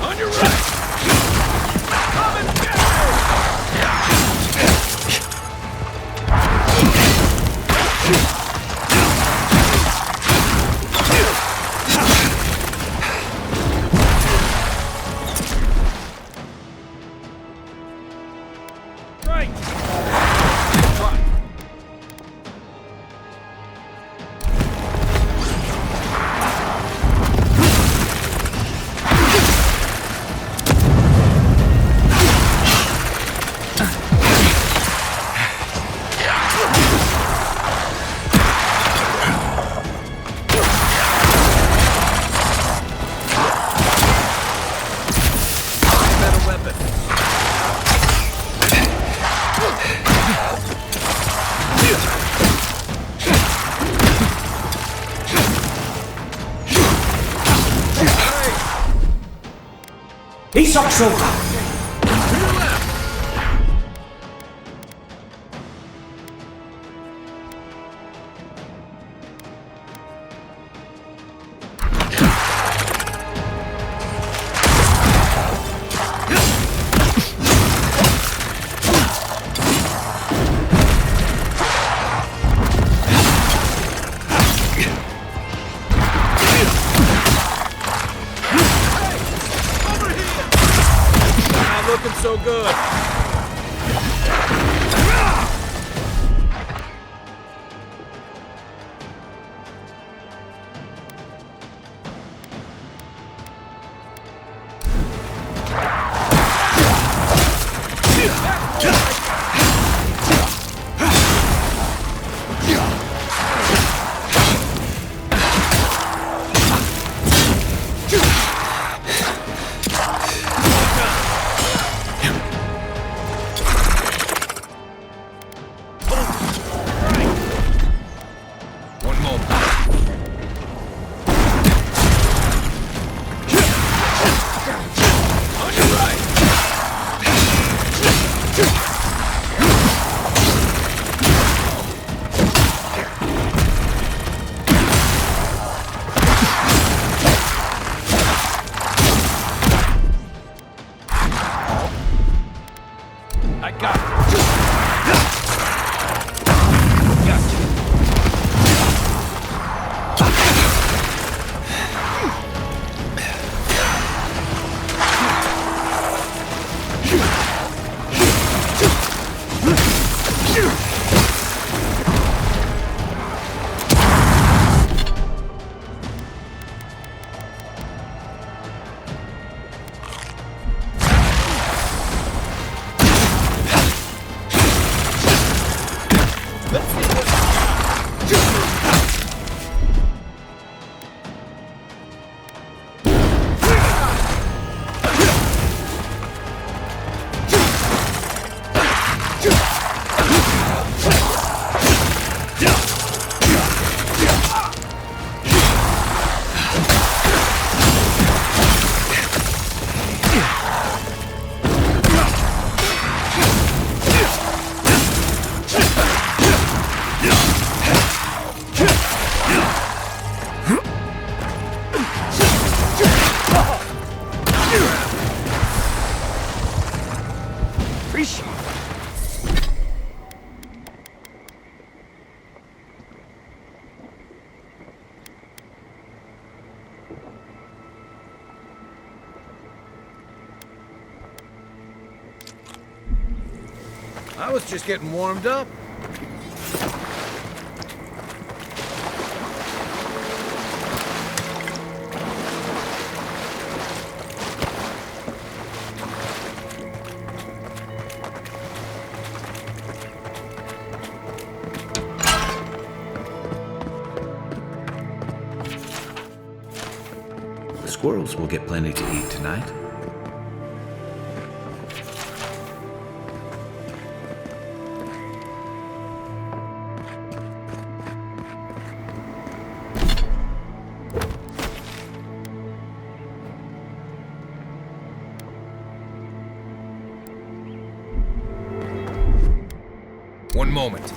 On your right! Come and get right! Better weapon. Isak Soka! Over here! I was just getting warmed up. The squirrels will get plenty to eat tonight. One moment.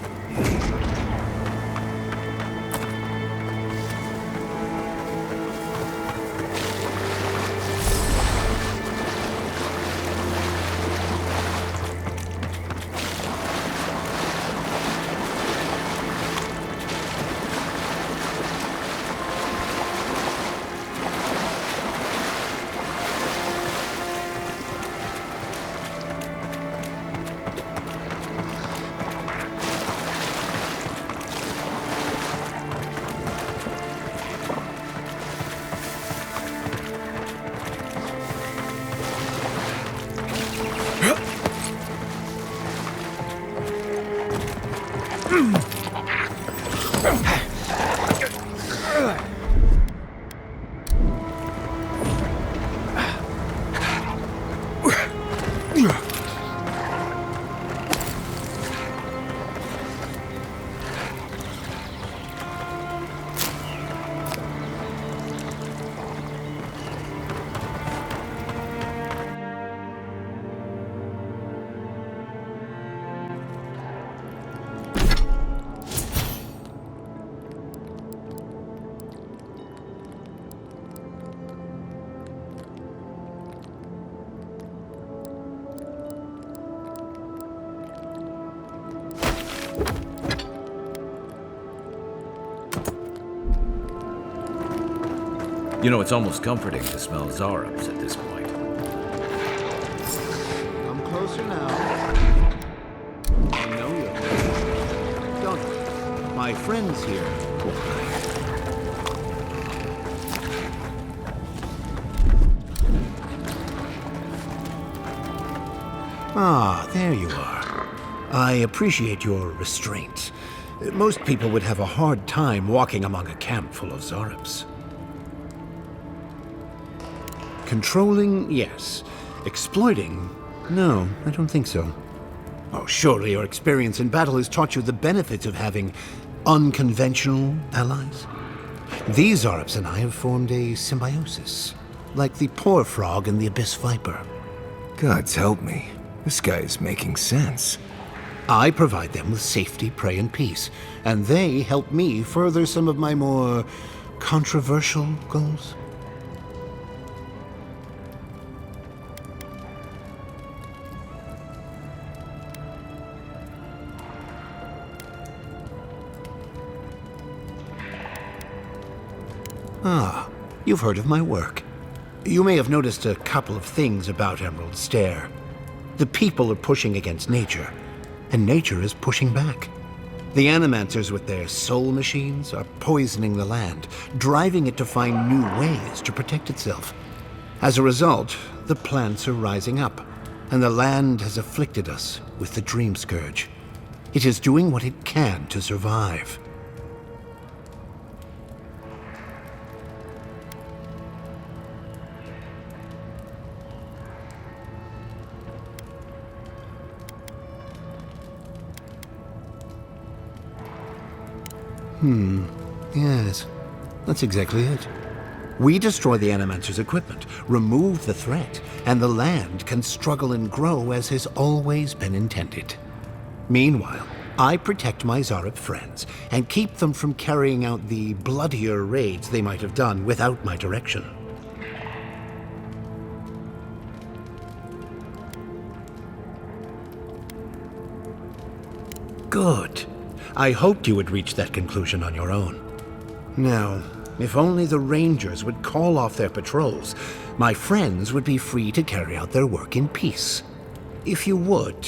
You know, it's almost comforting to smell Zarubs at this point. Come closer now. I know you're there. Don't worry. My friends here will hide. Ah, there you are. I appreciate your restraint. Most people would have a hard time walking among a camp full of Zarubs. Controlling, yes. Exploiting? No, I don't think so. Oh, surely your experience in battle has taught you the benefits of having unconventional allies. These Zarubs and I have formed a symbiosis, like the poor frog and the abyss viper. Gods help me. This guy is making sense. I provide them with safety, prey, and peace, and they help me further some of my more controversial goals. Ah, you've heard of my work. You may have noticed a couple of things about Emerald Stair. The people are pushing against nature, and nature is pushing back. The Animancers with their soul machines are poisoning the land, driving it to find new ways to protect itself. As a result, the plants are rising up, and the land has afflicted us with the Dream Scourge. It is doing what it can to survive. Yes, that's exactly it. We destroy the Animancer's equipment, remove the threat, and the land can struggle and grow as has always been intended. Meanwhile, I protect my Zarub friends and keep them from carrying out the bloodier raids they might have done without my direction. Good. I hoped you would reach that conclusion on your own. Now, if only the Rangers would call off their patrols, my friends would be free to carry out their work in peace. If you would,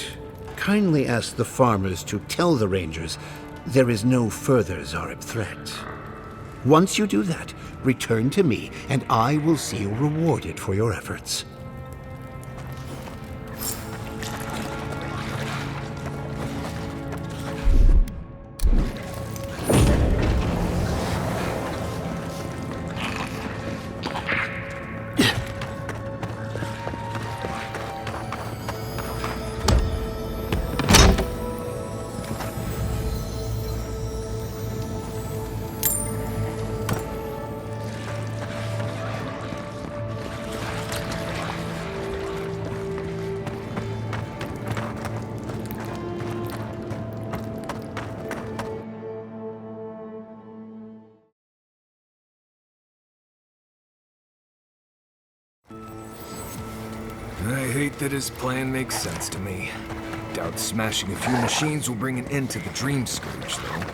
kindly ask the farmers to tell the rangers there is no further Zarib threat. Once you do that, return to me, and I will see you rewarded for your efforts. I hate that his plan makes sense to me. Doubt smashing a few machines will bring an end to the dream scourge, though.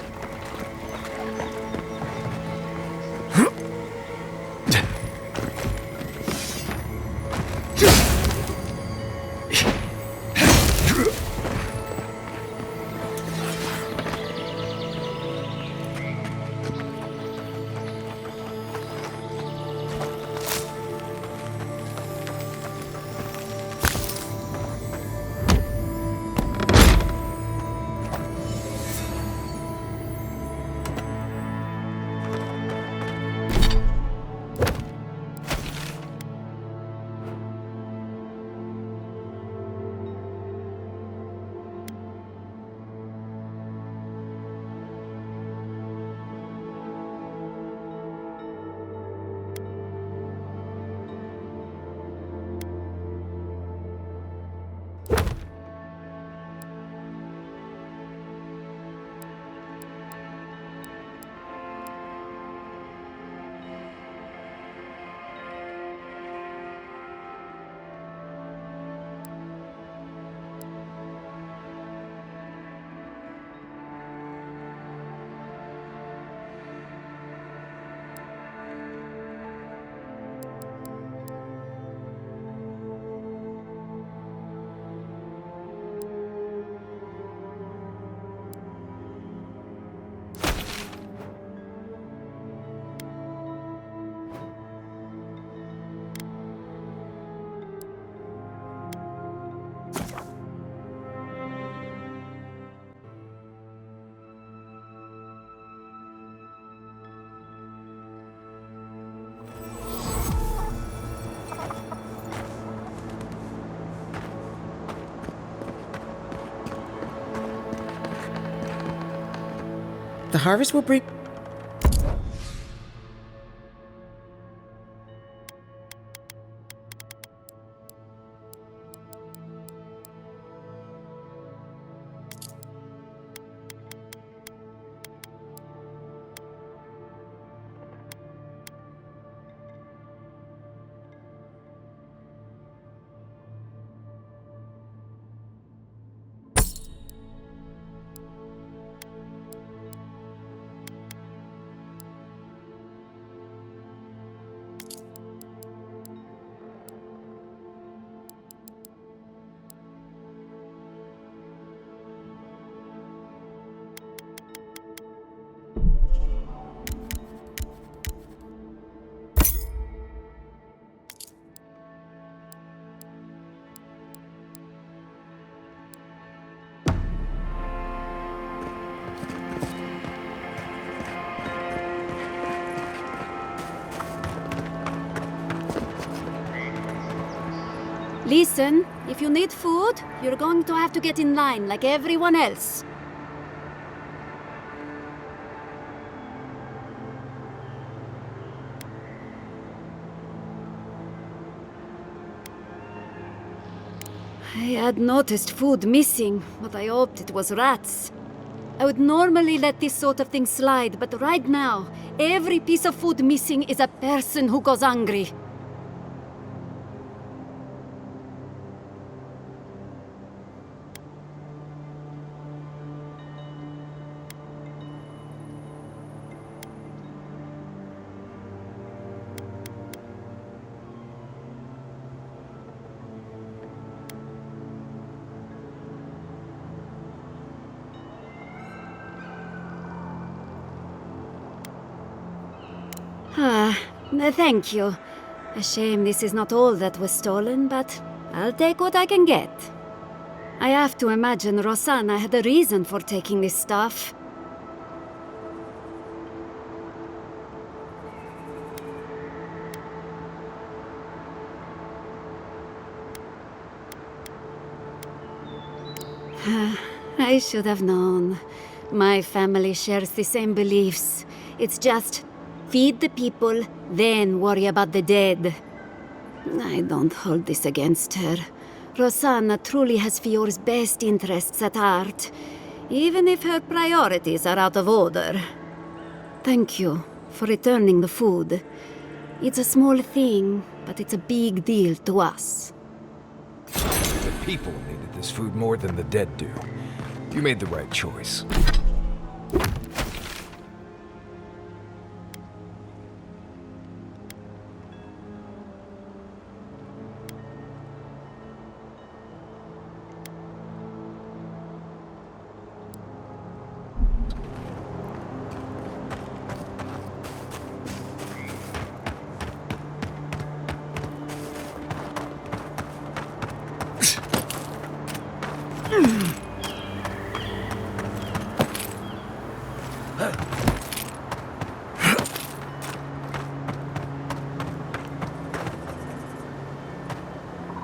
The harvest will bring... Listen, if you need food, you're going to have to get in line like everyone else. I had noticed food missing, but I hoped it was rats. I would normally let this sort of thing slide, but right now, every piece of food missing is a person who goes hungry. Thank you. A shame this is not all that was stolen, but I'll take what I can get. I have to imagine Rosanna had a reason for taking this stuff. I should have known. My family shares the same beliefs. It's just feed the people, then worry about the dead. I don't hold this against her. Rosanna truly has Fiore's best interests at heart, even if her priorities are out of order. Thank you for returning the food. It's a small thing, but it's a big deal to us. The people needed this food more than the dead do. You made the right choice.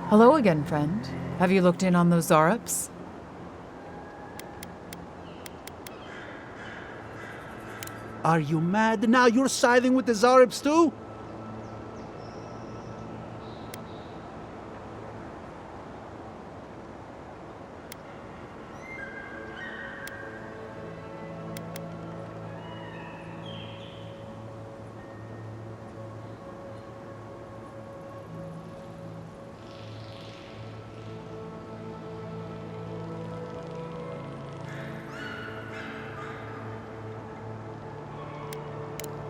Hello again, friend. Have you looked in on those Zarups? Are you mad? Now you're siding with the Zarups too?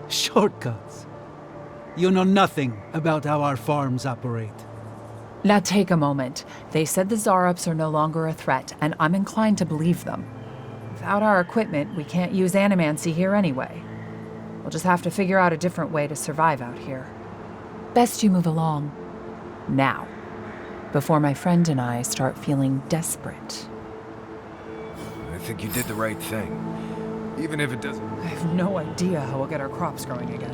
Shortcuts. You know nothing about how our farms operate. Now take a moment. They said the Zarups are no longer a threat, and I'm inclined to believe them. Without our equipment, we can't use animancy here anyway. We'll just have to figure out a different way to survive out here. Best you move along. Now. Before my friend and I start feeling desperate. I think you did the right thing. Even if it doesn't... I have no idea how we'll get our crops growing again.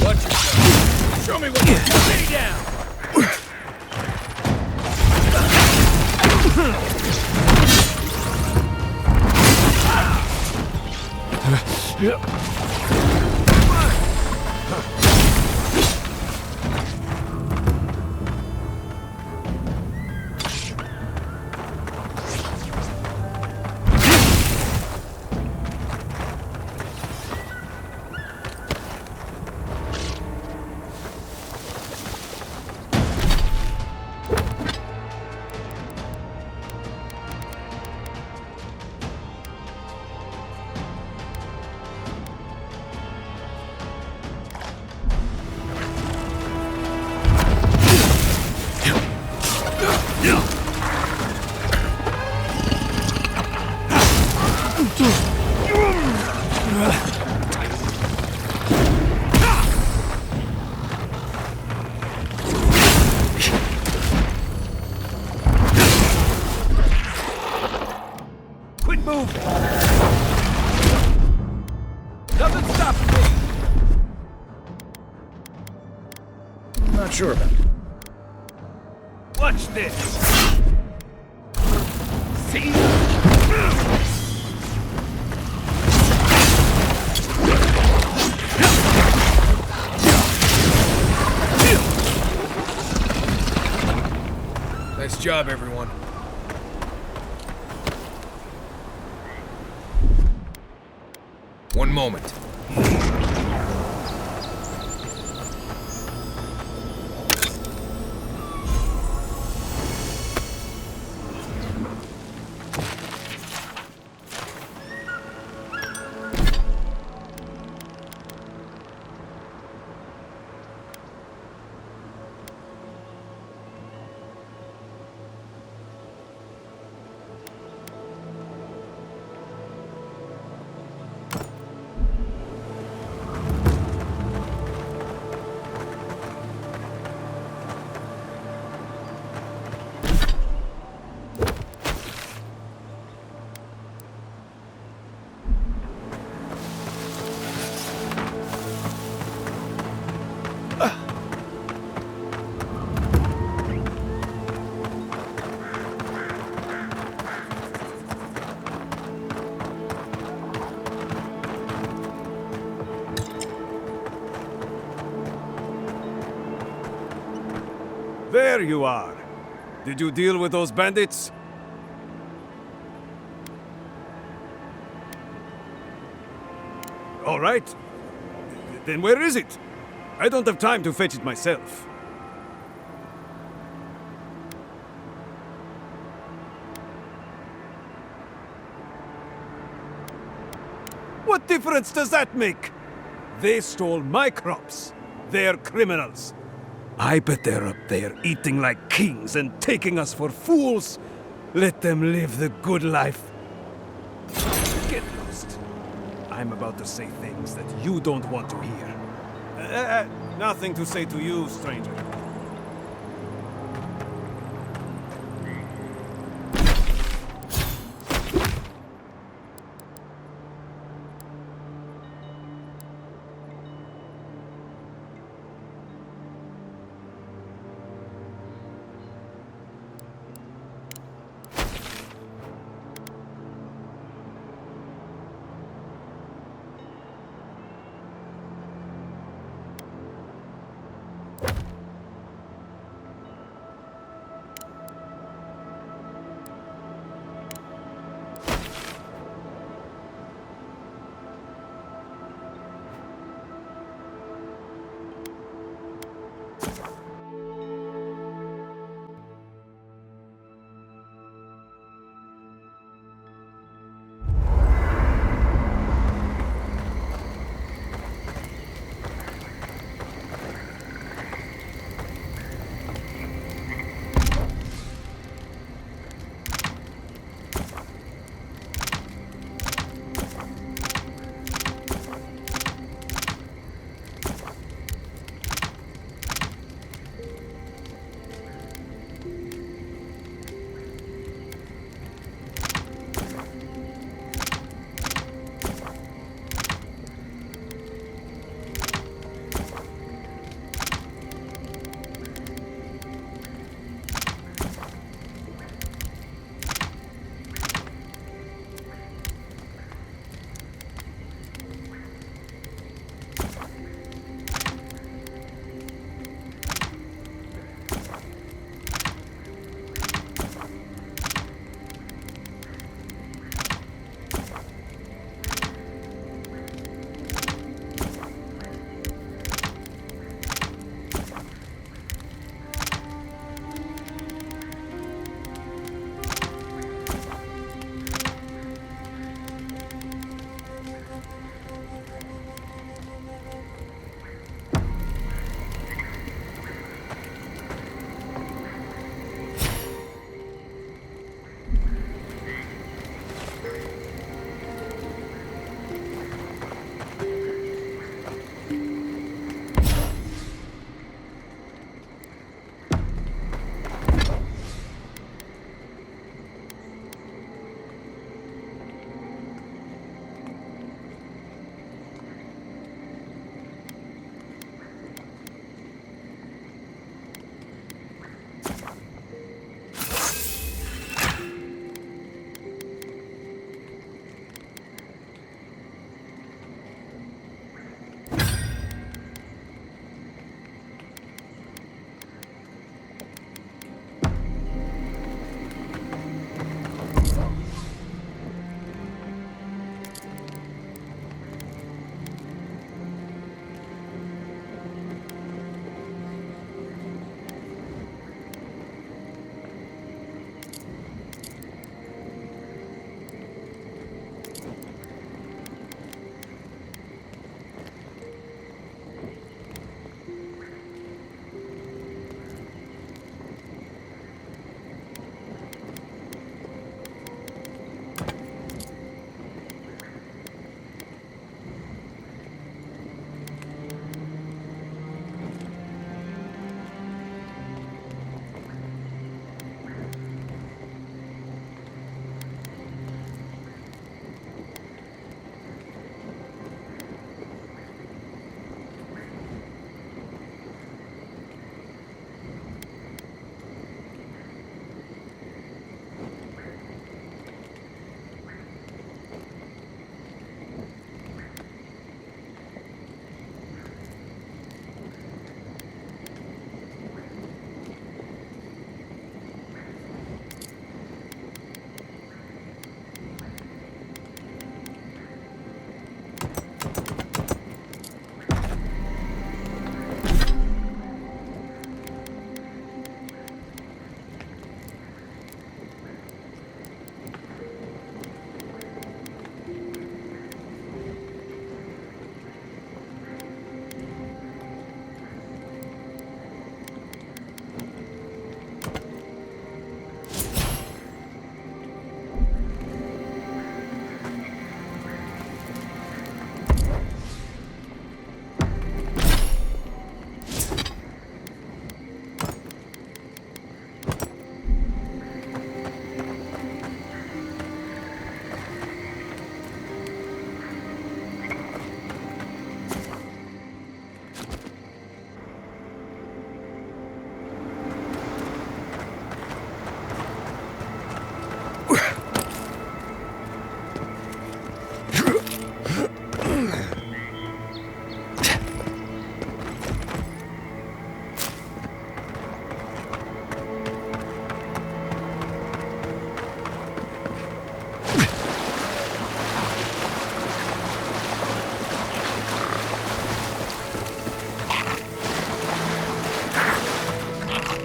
Watch yourself. Show me what you got. Lay down. Quit moving. Nothing stopping me. I'm not sure about it. Watch this. See? Nice job, everyone. One moment. There you are. Did you deal with those bandits? All right. Then where is it? I don't have time to fetch it myself. What difference does that make? They stole my crops. They're criminals. I bet they're up there eating like kings and taking us for fools. Let them live the good life. Get lost. I'm about to say things that you don't want to hear. Nothing to say to you, stranger.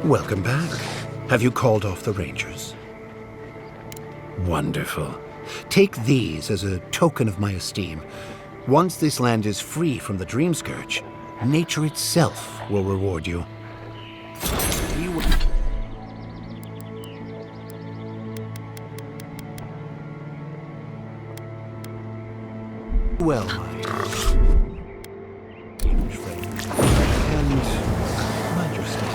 Welcome back. Have you called off the Rangers? Wonderful. Take these as a token of my esteem. Once this land is free from the Dream Scourge, nature itself will reward you. Well, my friend. And mind your step.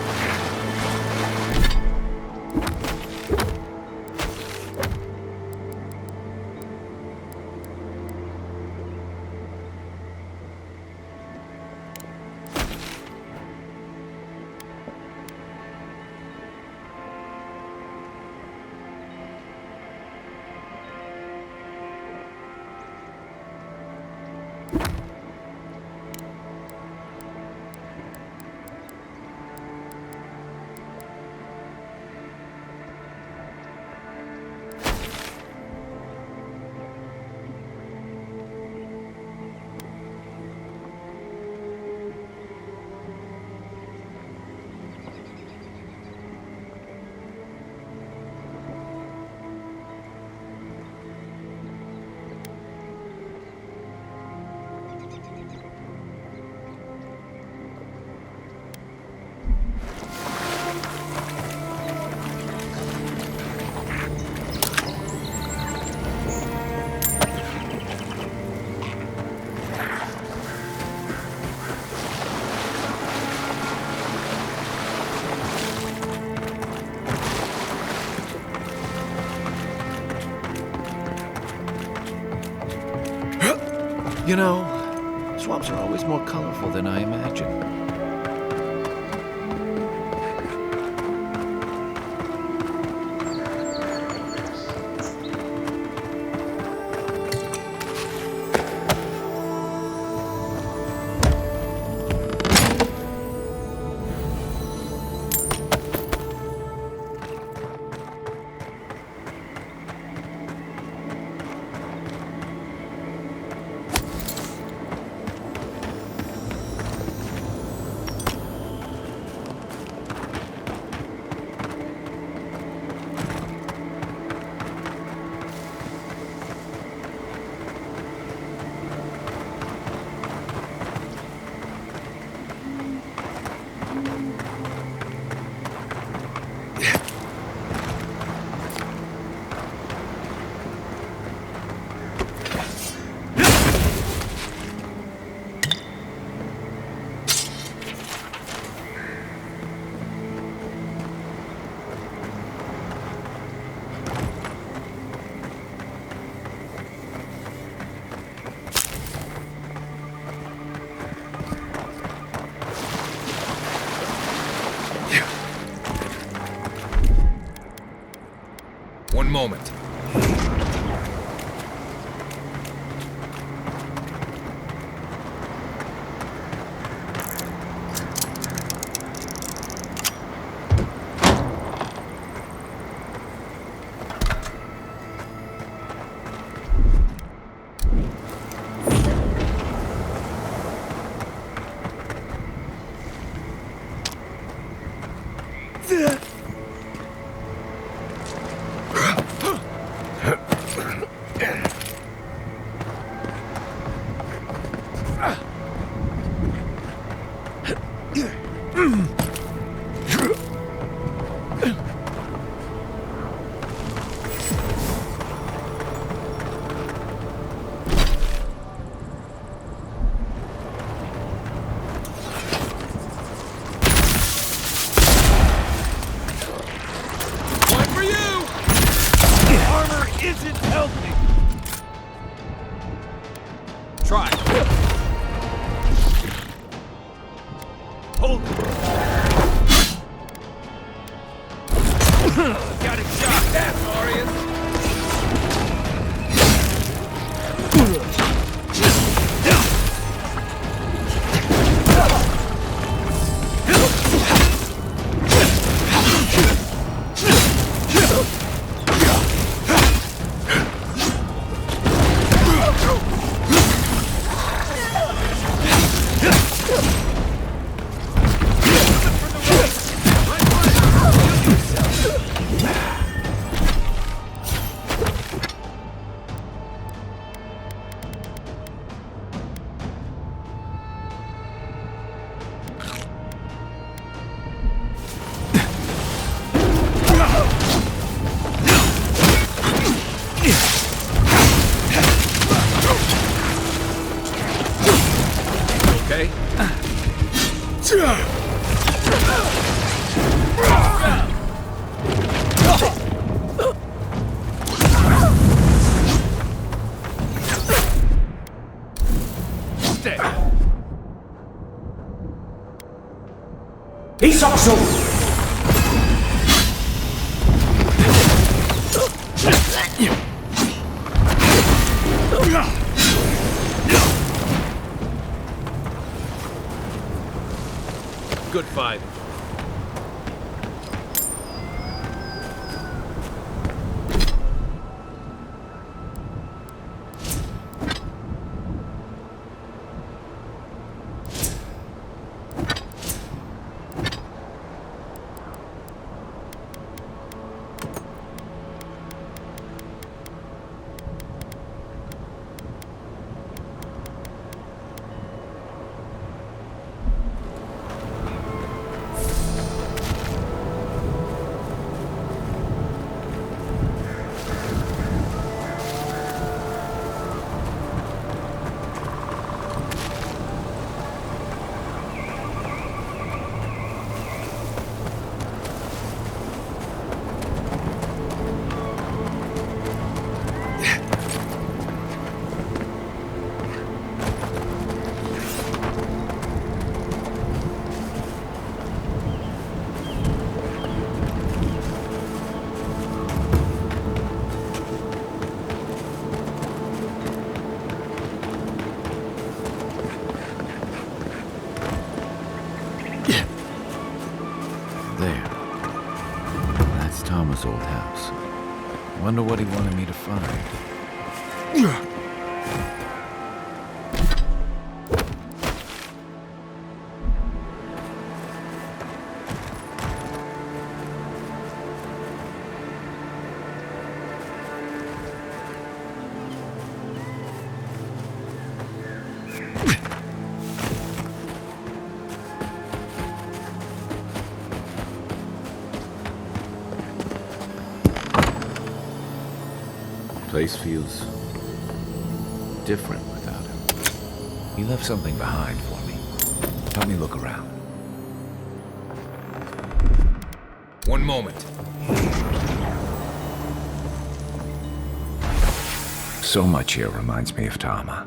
You know, swamps are always more colorful than I imagined. One moment. Stay. He's also. Good fight. Old house. Wonder what he wanted me to find. Place feels different without him. He left something behind for me. Help me look around. One moment. So much here reminds me of Tama.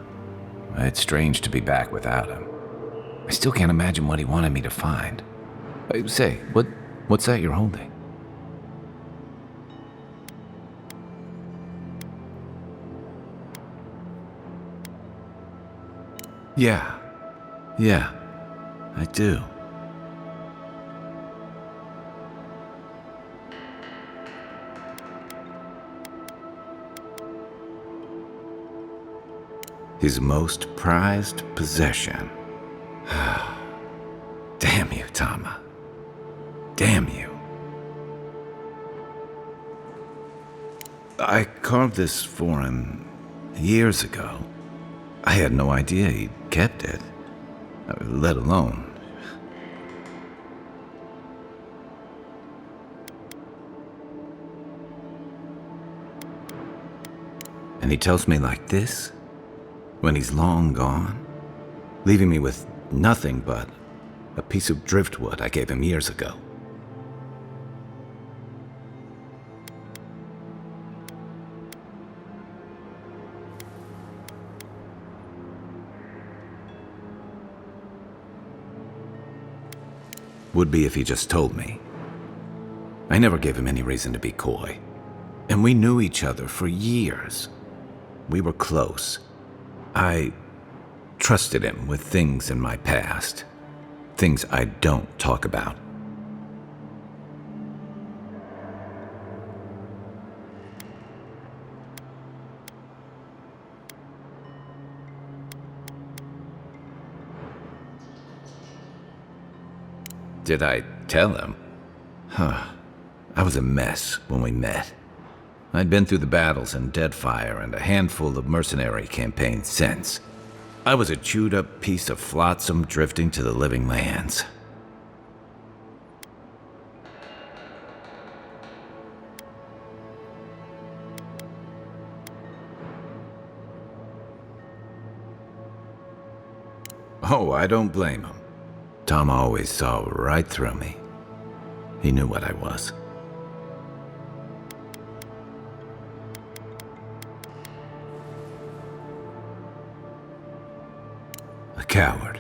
It's strange to be back without him. I still can't imagine what he wanted me to find. Say, what's that you're holding? Yeah, I do. His most prized possession. Damn you, Tama. Damn you. I carved this for him years ago. I had no idea he'd kept it, let alone. And he tells me like this, when he's long gone, leaving me with nothing but a piece of driftwood I gave him years ago. Would be if he just told me. I never gave him any reason to be coy. And we knew each other for years. We were close. I trusted him with things in my past. Things I don't talk about. Did I tell him? I was a mess when we met. I'd been through the battles in Deadfire and a handful of mercenary campaigns since. I was a chewed-up piece of flotsam drifting to the living lands. Oh, I don't blame him. Tom always saw right through me. He knew what I was. A coward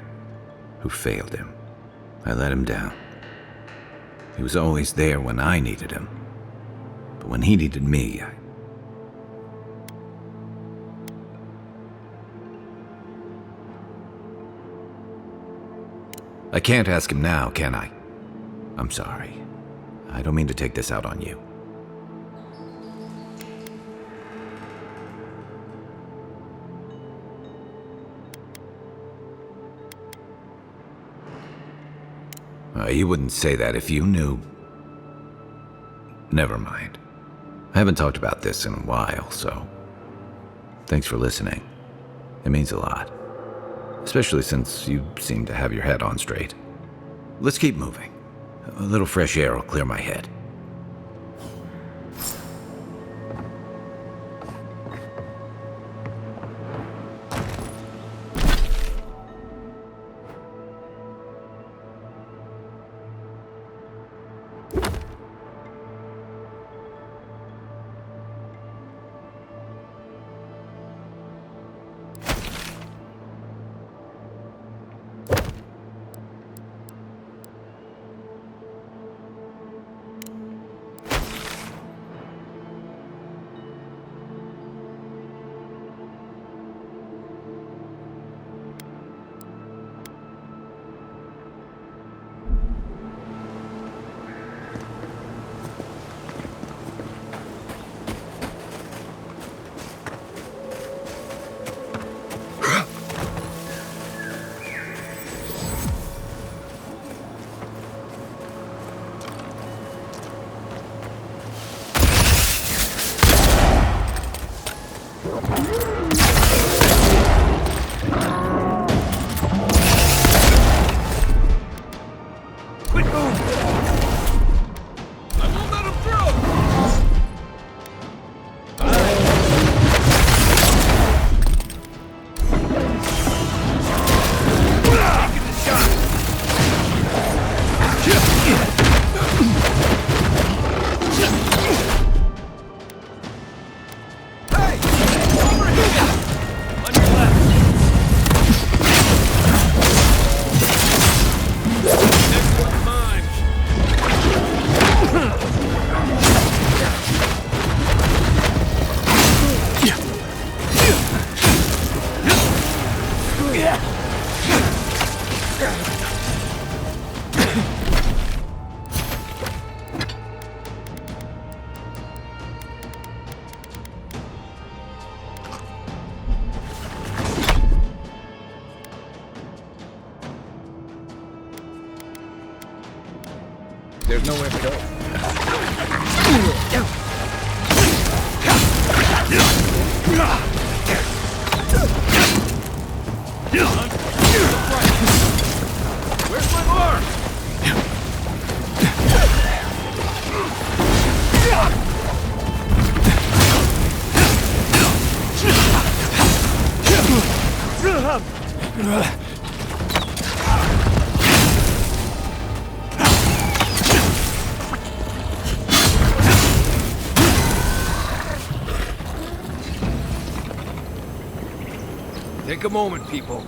who failed him. I let him down. He was always there when I needed him. But when he needed me, I can't ask him now, can I? I'm sorry. I don't mean to take this out on you. You wouldn't say that if you knew. Never mind. I haven't talked about this in a while, so thanks for listening. It means a lot. Especially since you seem to have your head on straight. Let's keep moving. A little fresh air will clear my head. There's nowhere to go. Where's my arm? Take a moment, people.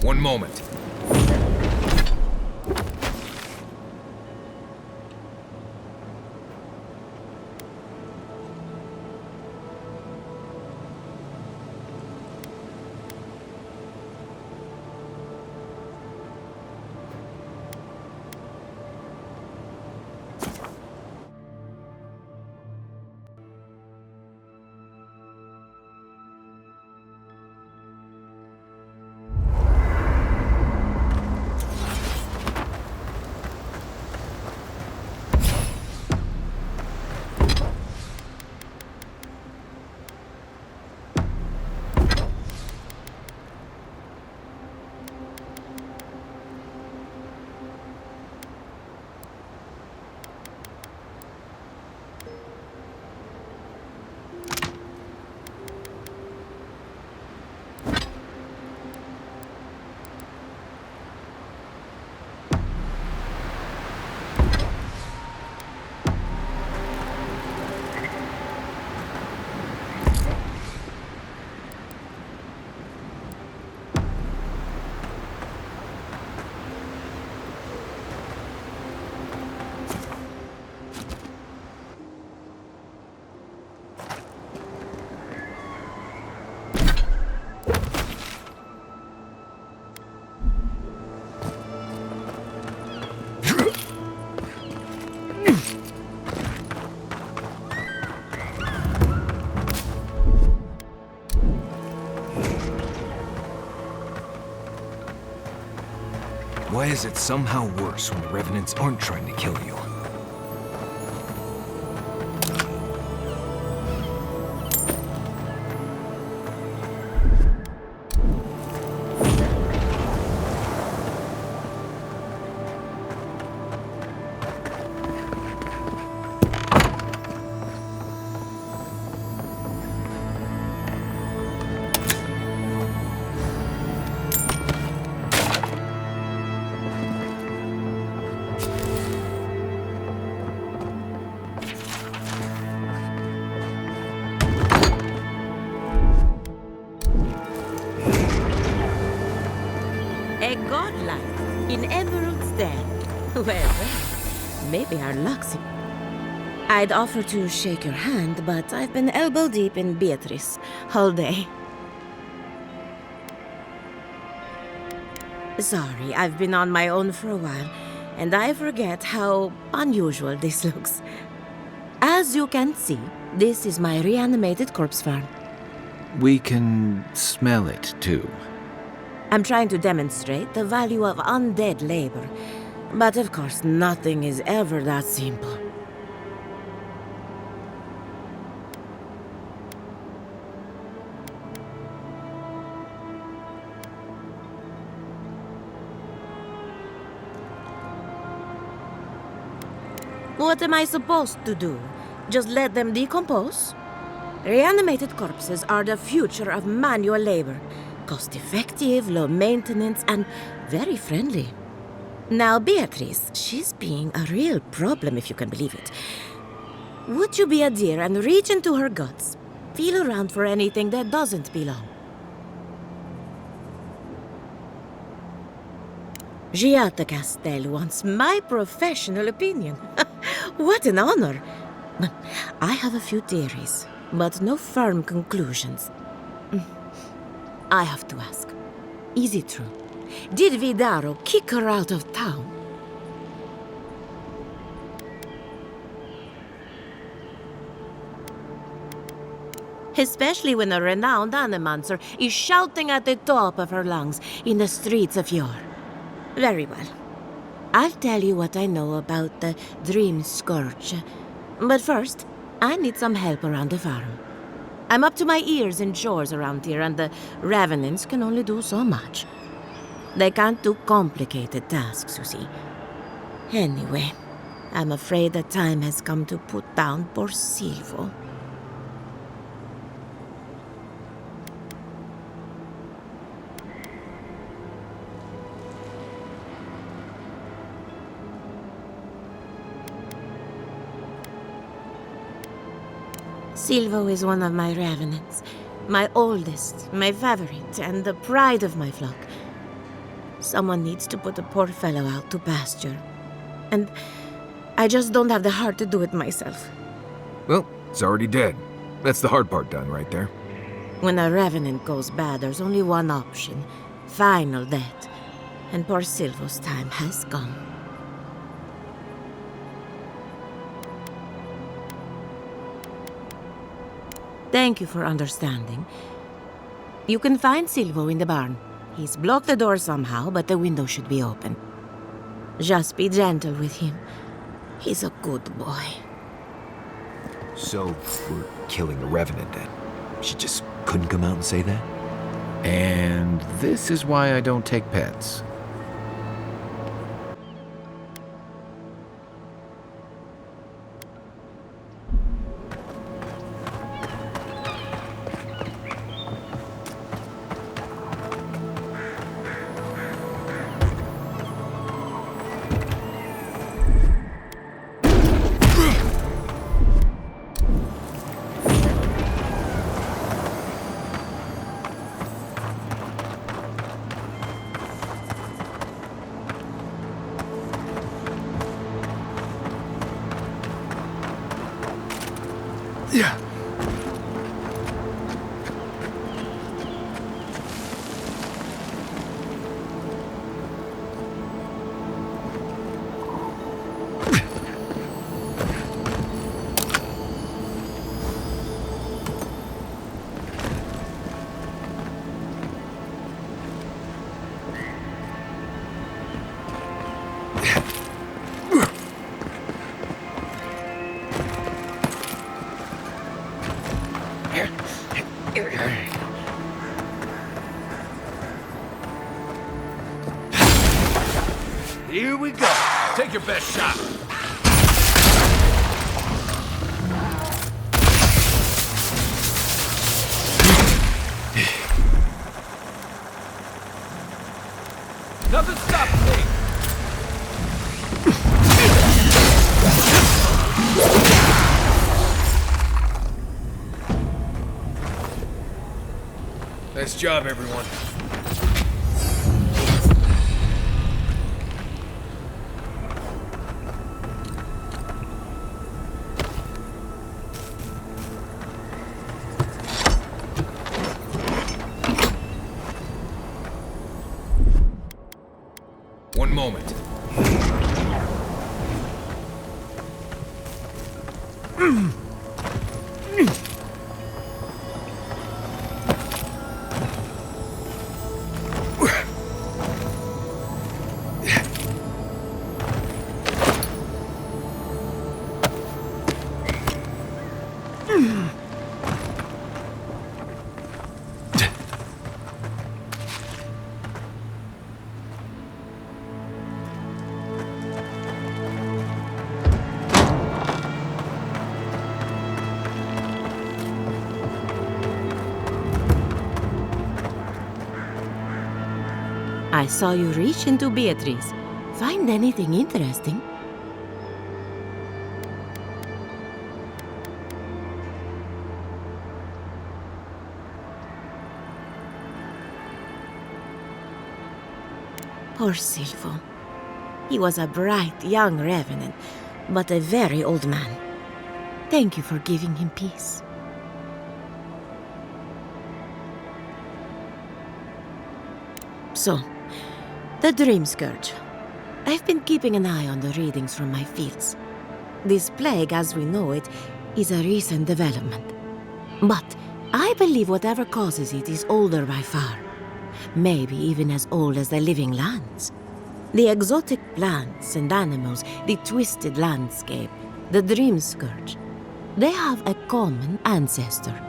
One moment. Why is it somehow worse when the Revenants aren't trying to kill you? A godlike in Emerald's Den. Well, maybe our luck's... I'd offer to shake your hand, but I've been elbow deep in Beatrice all day. Sorry, I've been on my own for a while, and I forget how unusual this looks. As you can see, this is my reanimated corpse farm. We can smell it, too. I'm trying to demonstrate the value of undead labor, but of course nothing is ever that simple. What am I supposed to do? Just let them decompose? Reanimated corpses are the future of manual labor. Cost-effective, low maintenance, and very friendly. Now, Beatrice, she's being a real problem, if you can believe it. Would you be Aedyr and reach into her guts? Feel around for anything that doesn't belong. Giatta Castell wants my professional opinion. What an honor! I have a few theories, but no firm conclusions. I have to ask, is it true? Did Vidaro kick her out of town? Especially when a renowned animancer is shouting at the top of her lungs in the streets of Eora. Very well. I'll tell you what I know about the Dream Scourge. But first, I need some help around the farm. I'm up to my ears in chores around here, and the Revenants can only do so much. They can't do complicated tasks, you see. Anyway, I'm afraid the time has come to put down poor Silvo. Silvo is one of my Revenants. My oldest, my favorite, and the pride of my flock. Someone needs to put the poor fellow out to pasture. And I just don't have the heart to do it myself. Well, it's already dead. That's the hard part done right there. When a Revenant goes bad, there's only one option. Final death. And poor Silvo's time has come. Thank you for understanding. You can find Silvo in the barn. He's blocked the door somehow, but the window should be open. Just be gentle with him. He's a good boy. So, we're killing a Revenant then? She just couldn't come out and say that? And this is why I don't take pets. Here we go. Take your best shot. Nothing stops me! Nice job, everyone. One moment. I saw you reach into Beatrice. Find anything interesting? Poor Silvo. He was a bright young revenant, but a very old man. Thank you for giving him peace. So, the Dream Scourge. I've been keeping an eye on the readings from my fields. This plague, as we know it, is a recent development. But I believe whatever causes it is older by far. Maybe even as old as the living lands. The exotic plants and animals, the twisted landscape, the Dream Scourge. They have a common ancestor.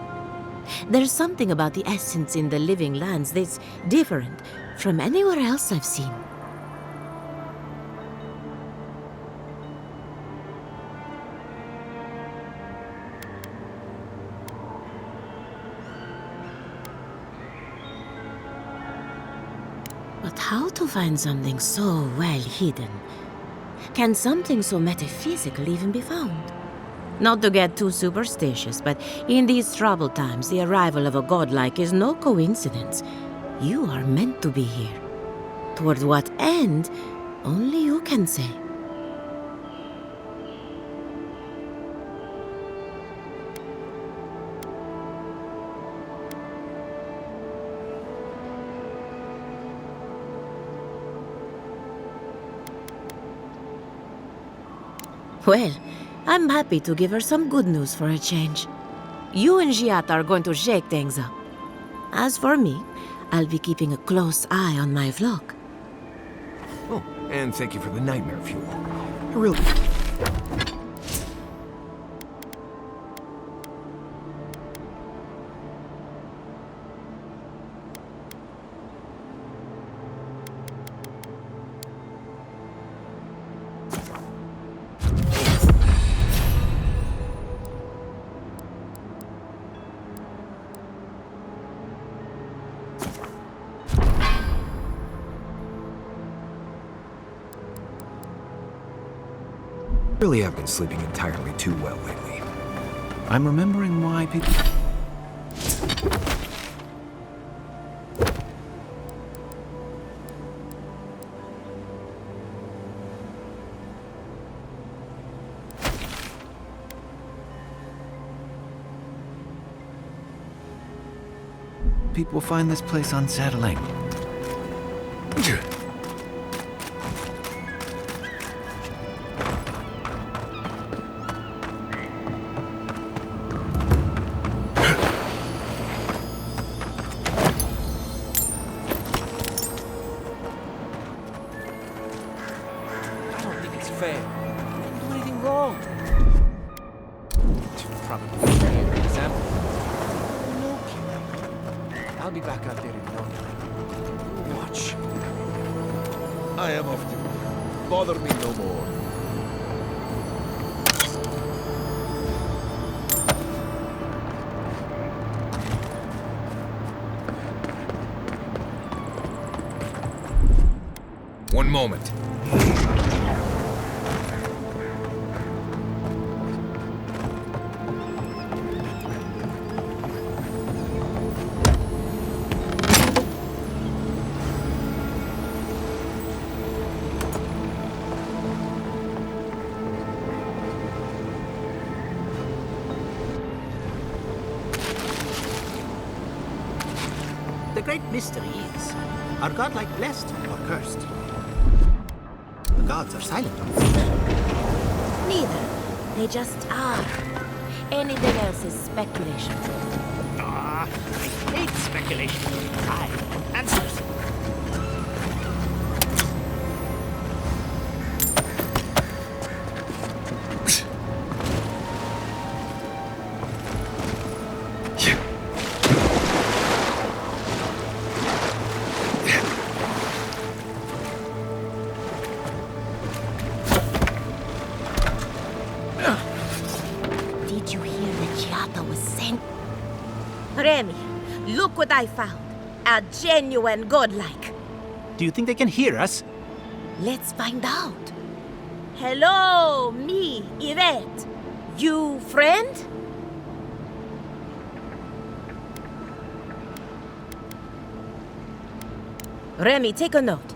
There's something about the essence in the living lands that's different from anywhere else I've seen. But how to find something so well hidden? Can something so metaphysical even be found? Not to get too superstitious, but in these troubled times, the arrival of a godlike is no coincidence. You are meant to be here. Toward what end, only you can say. Well, I'm happy to give her some good news for a change. You and Giat are going to shake things up. As for me, I'll be keeping a close eye on my flock. Oh, and thank you for the nightmare fuel. I really... really have been sleeping entirely too well lately. I'm remembering why people... People find this place unsettling. Probably an example. No, Keymailer. I'll be back out there in no time. Watch. I am off duty. Bother me no more. One moment. The great mystery is, are godlike blessed or cursed? The gods are silent on this. Neither. They just are. Anything else is speculation. Ah, I hate speculation. I want answers. Did you hear that Giada was sent? Remy, look what I found. A genuine godlike. Do you think they can hear us? Let's find out. Hello, me, Yvette. You friend? Remy, take a note.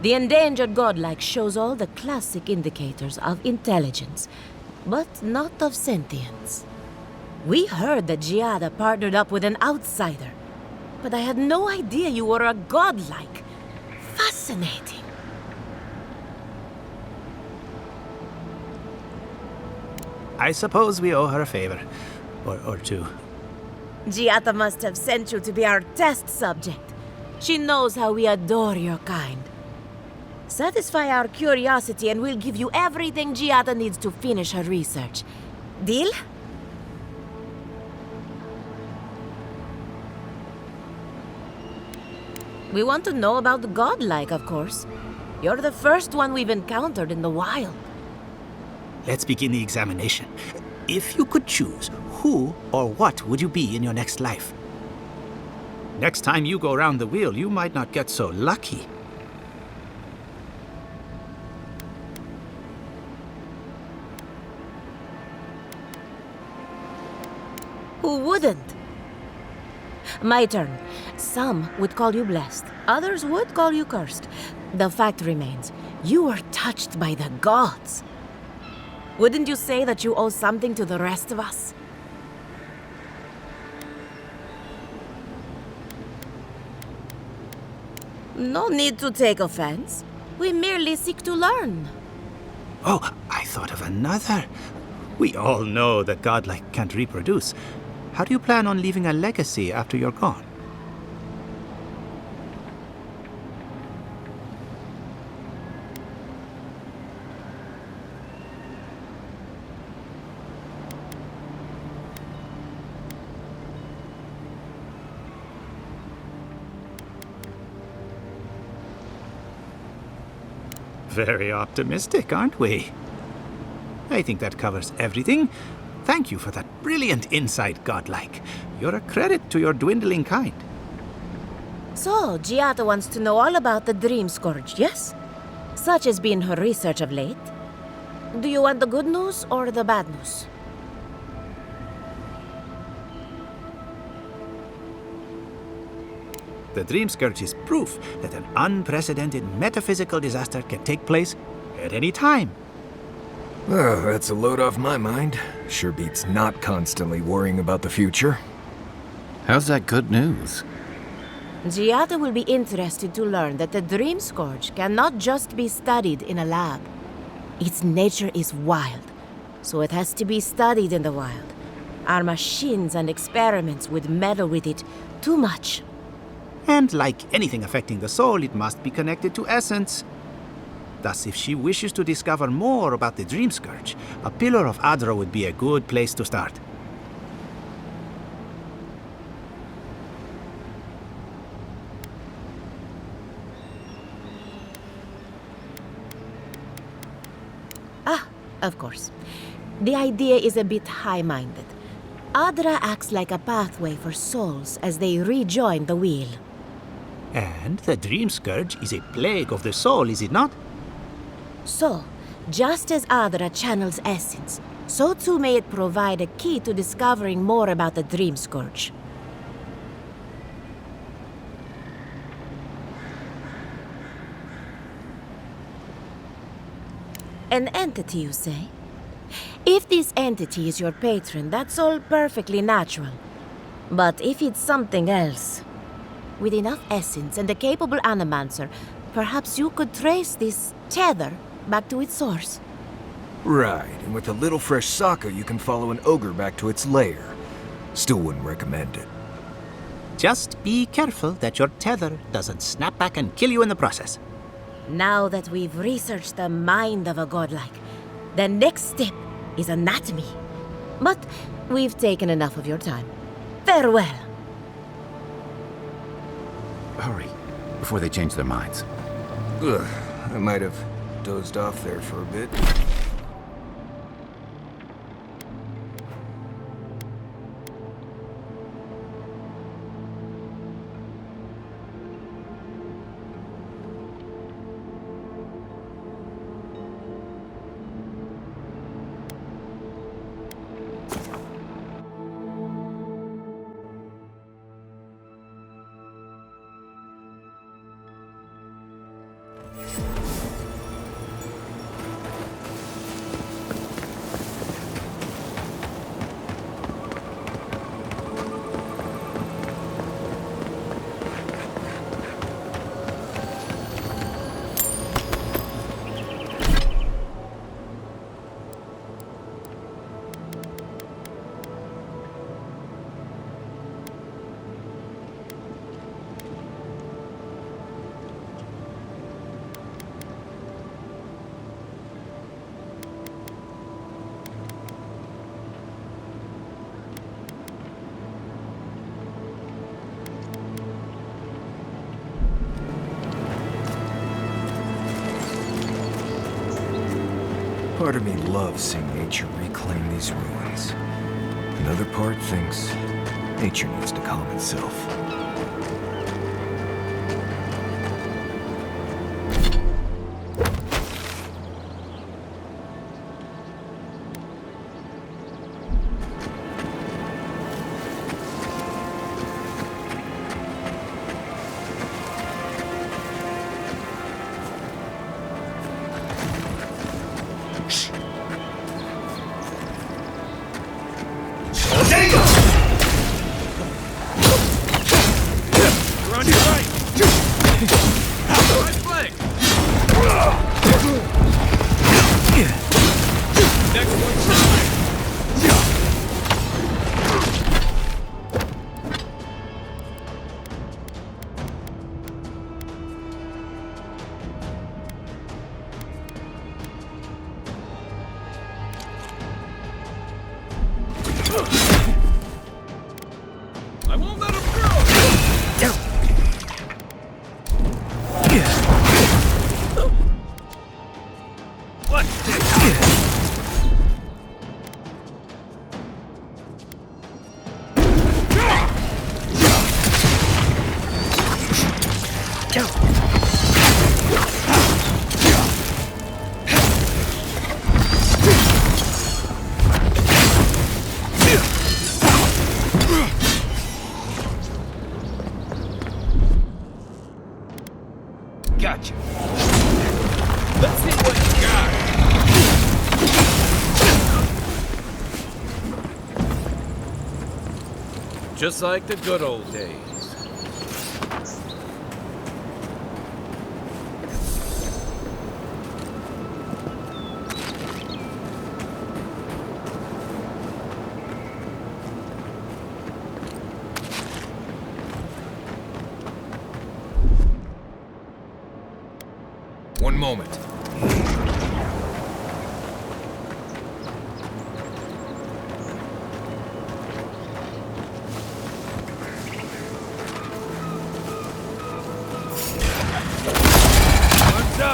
The endangered godlike shows all the classic indicators of intelligence, but not of sentience. We heard that Giada partnered up with an outsider, but I had no idea you were a godlike. Fascinating. I suppose we owe her a favor. Or two. Giada must have sent you to be our test subject. She knows how we adore your kind. Satisfy our curiosity and we'll give you everything Giada needs to finish her research. Deal? We want to know about the godlike, of course. You're the first one we've encountered in the wild. Let's begin the examination. If you could choose, who or what would you be in your next life? Next time you go around the wheel, you might not get so lucky. Who wouldn't? My turn. Some would call you blessed. Others would call you cursed. The fact remains, you were touched by the gods. Wouldn't you say that you owe something to the rest of us? No need to take offense. We merely seek to learn. Oh, I thought of another. We all know that godlike can't reproduce. How do you plan on leaving a legacy after you're gone? Very optimistic, aren't we? I think that covers everything. Thank you for that brilliant insight, godlike. You're a credit to your dwindling kind. So, Giada wants to know all about the Dream Scourge, yes? Such has been her research of late. Do you want the good news or the bad news? The Dream Scourge is proof that an unprecedented metaphysical disaster can take place at any time. Oh, that's a load off my mind. Sure beats not constantly worrying about the future. How's that good news? Giada will be interested to learn that the Dream Scourge cannot just be studied in a lab. Its nature is wild, so it has to be studied in the wild. Our machines and experiments would meddle with it too much. And like anything affecting the soul, it must be connected to essence. Thus, if she wishes to discover more about the Dream Scourge, a pillar of Aedyr would be a good place to start. Of course. The idea is a bit high-minded. Aedyr acts like a pathway for souls as they rejoin the wheel. And the Dream Scourge is a plague of the soul, is it not? So, just as Aedyr channels essence, so too may it provide a key to discovering more about the Dream Scourge. An entity, you say? If this entity is your patron, that's all perfectly natural. But if it's something else, with enough essence and a capable animancer, perhaps you could trace this tether back to its source. Right, and with a little fresh sake, you can follow an ogre back to its lair. Still wouldn't recommend it. Just be careful that your tether doesn't snap back and kill you in the process. Now that we've researched the mind of a godlike, the next step is anatomy. But we've taken enough of your time. Farewell. Hurry, before they change their minds. Ugh, I might have dozed off there for a bit. Part of me loves seeing nature reclaim these ruins. Another part thinks nature needs to calm itself. Gotcha. Let's see what you got. Just like the good old days. One moment.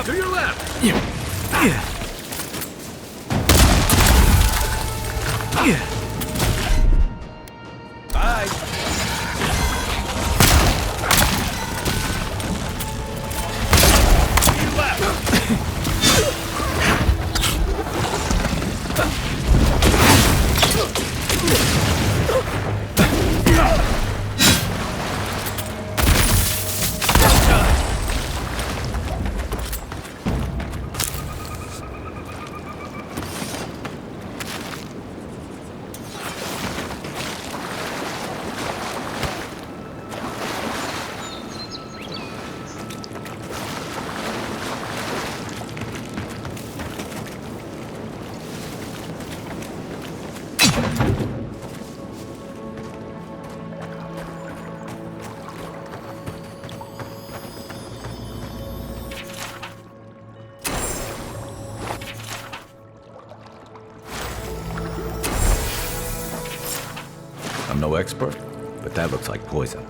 To your left. no expert, but that looks like poison.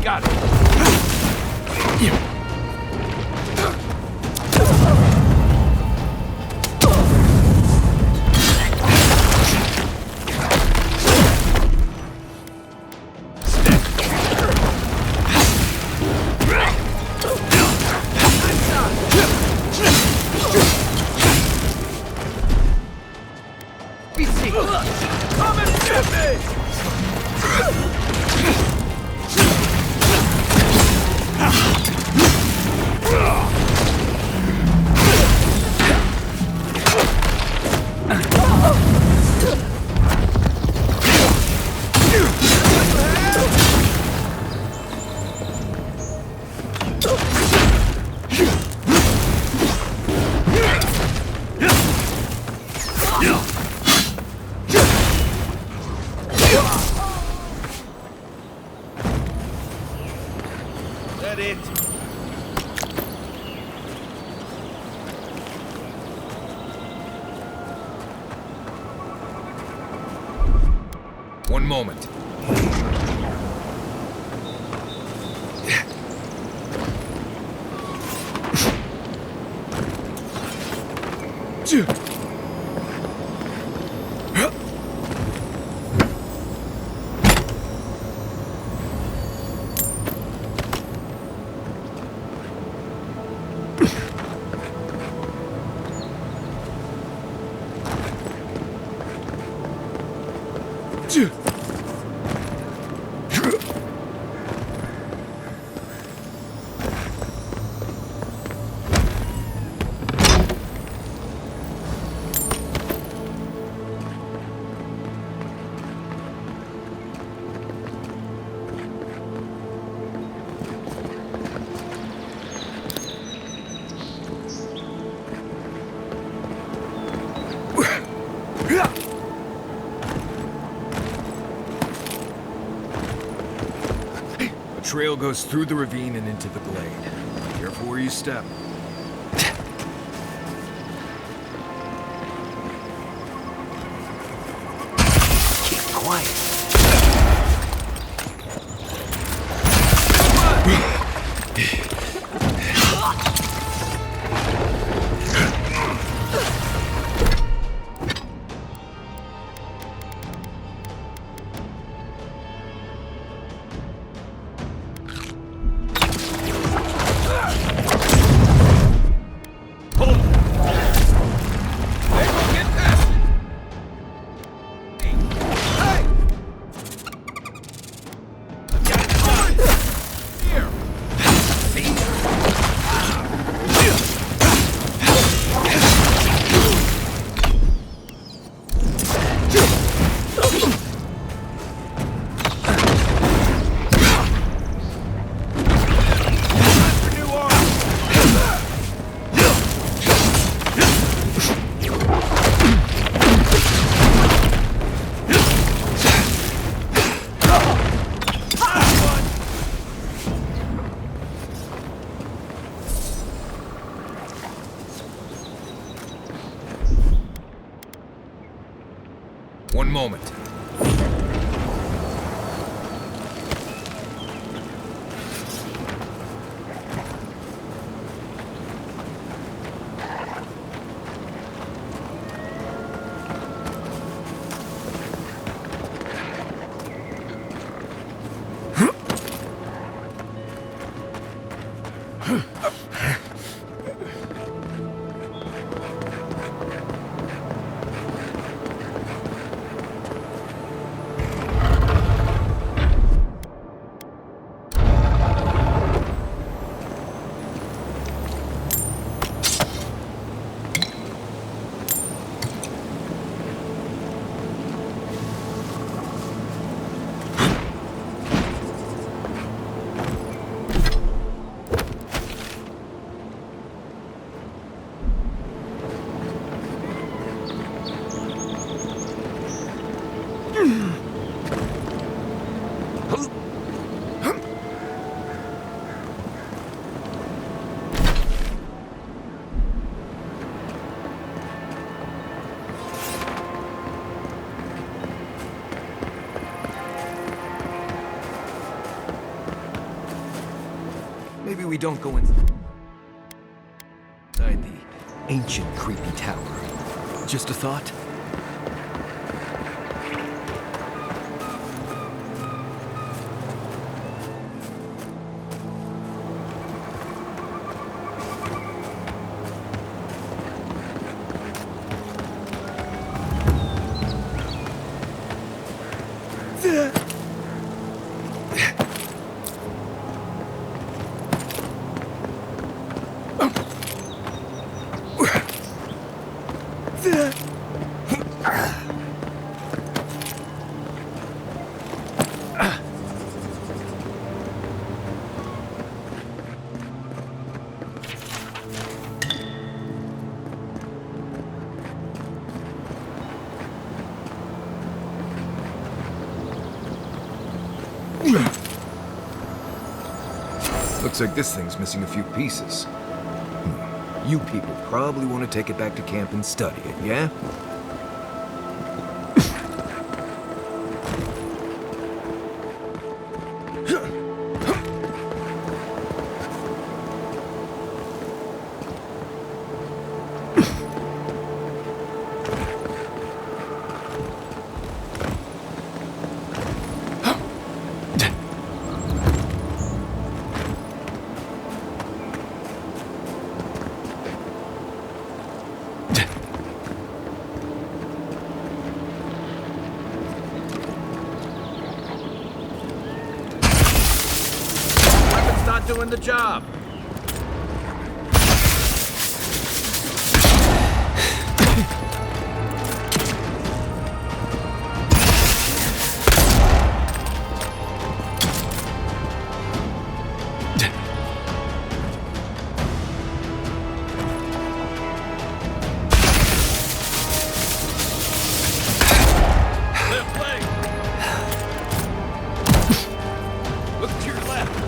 Got it. Come and get me! That it? One moment. The trail goes through the ravine and into the glade. Careful where you step. Keep quiet. See? one moment. Maybe we don't go inside the ancient creepy tower. Just a thought. Looks like this thing's missing a few pieces. You people probably want to take it back to camp and study it, yeah? Doing the job. Look to your left.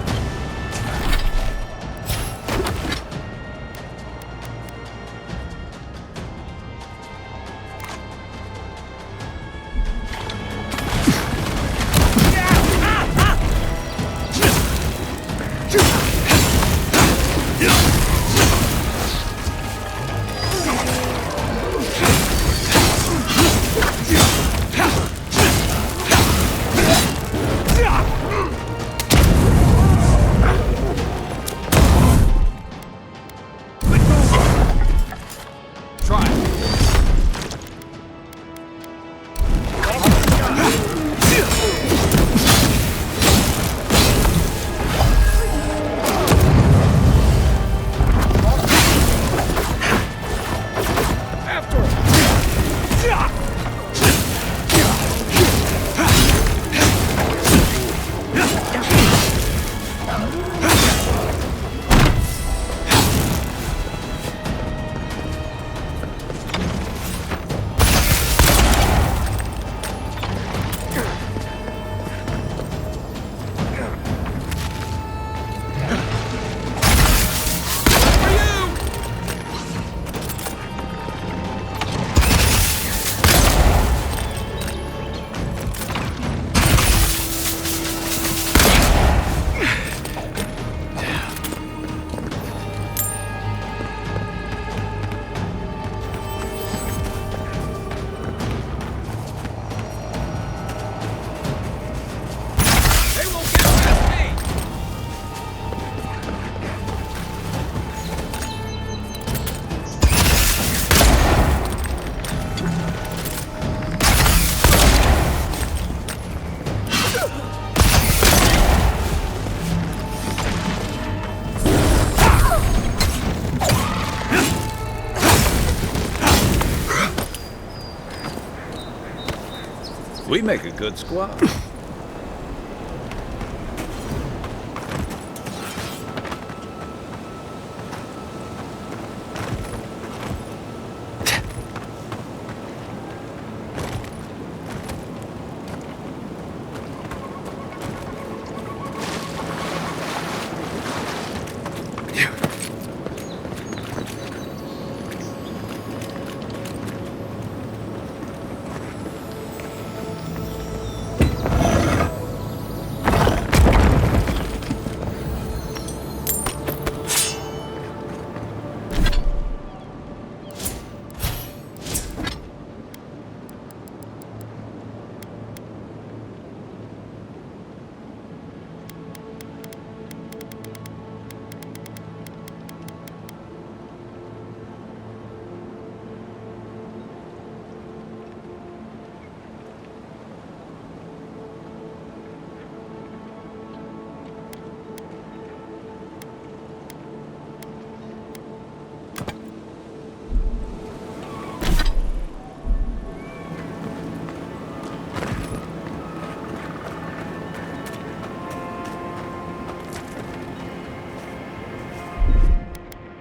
We make a good squad.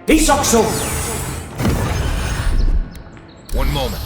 Isokso! One moment.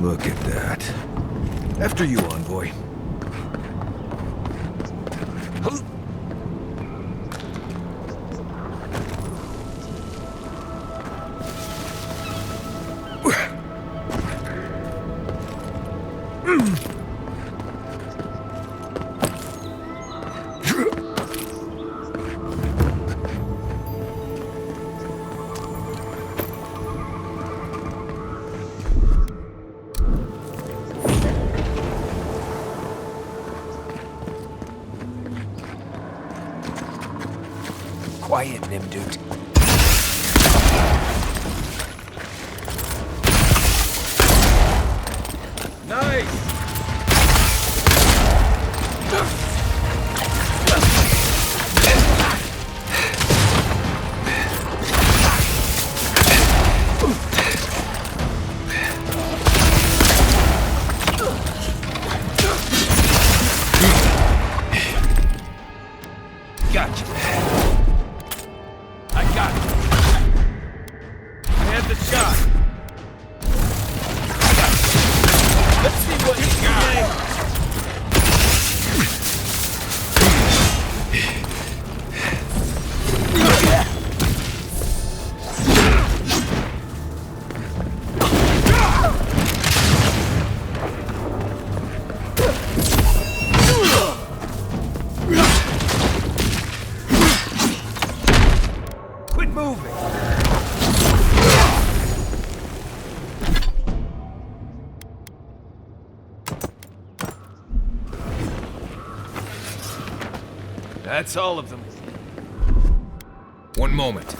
Look at that. After you, envoy. Quiet, Nimdude. Nice! Gotcha. I got it. I had the shot. Let's see what you got. Quit moving. That's all of them. One moment.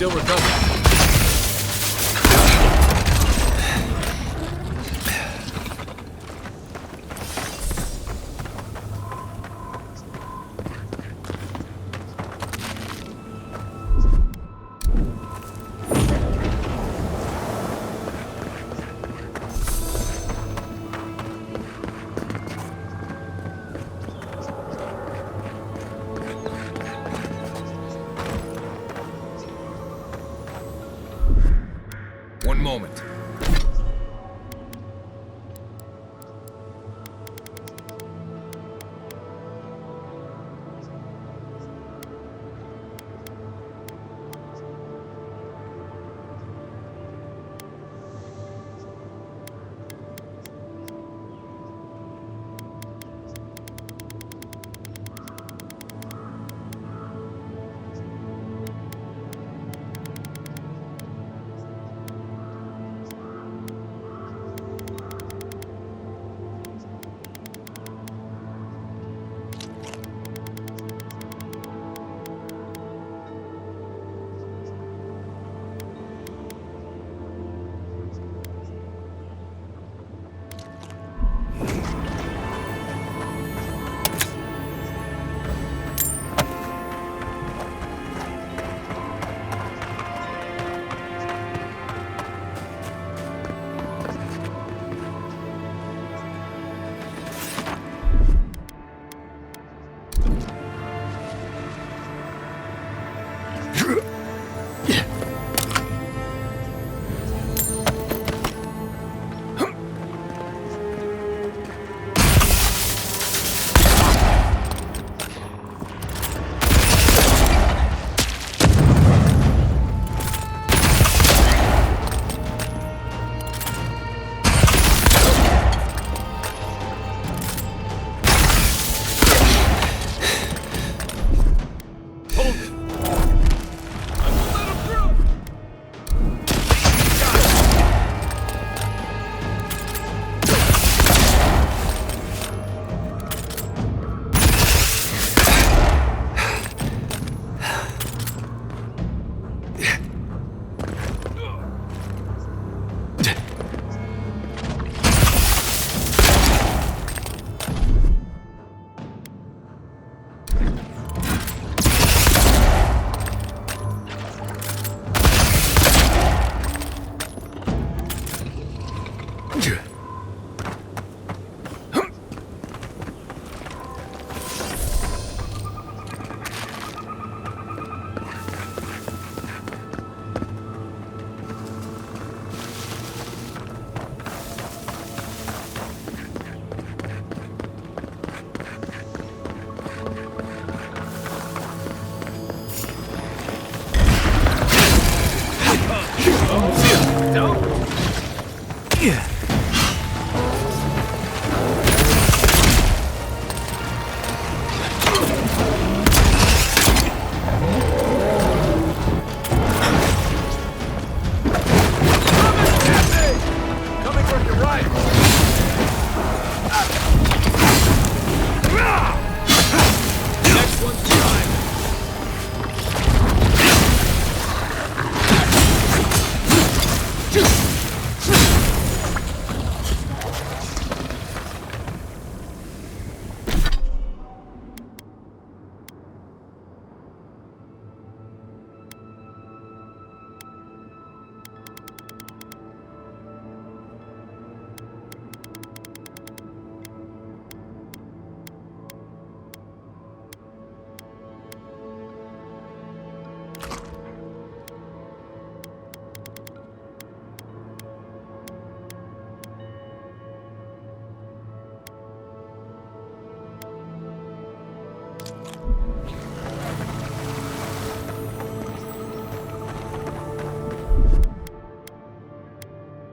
still recovering. One moment.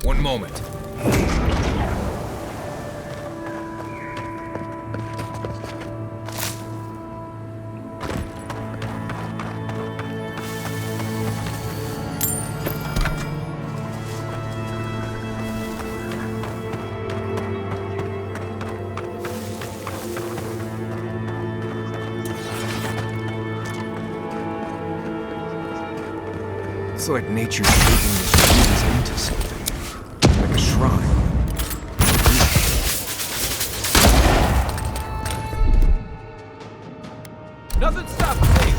One moment. Looks like nature's shaping this ruins into something. Like a shrine. Nothing stops me!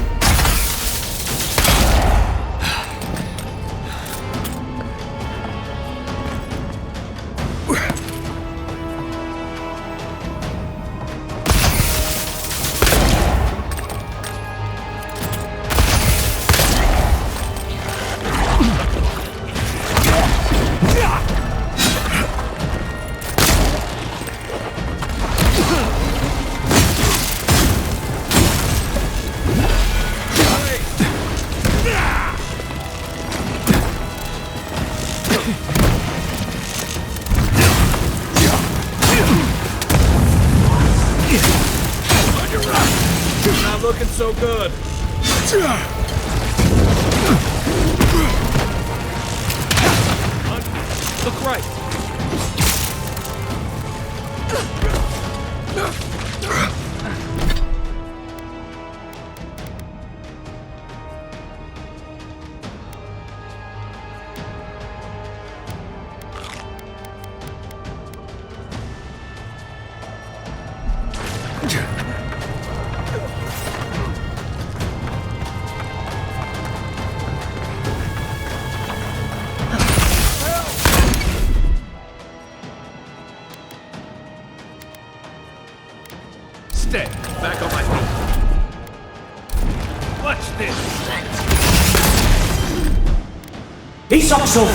Not looking so good. Look right. Stay. Back on my feet. Watch this. He's also.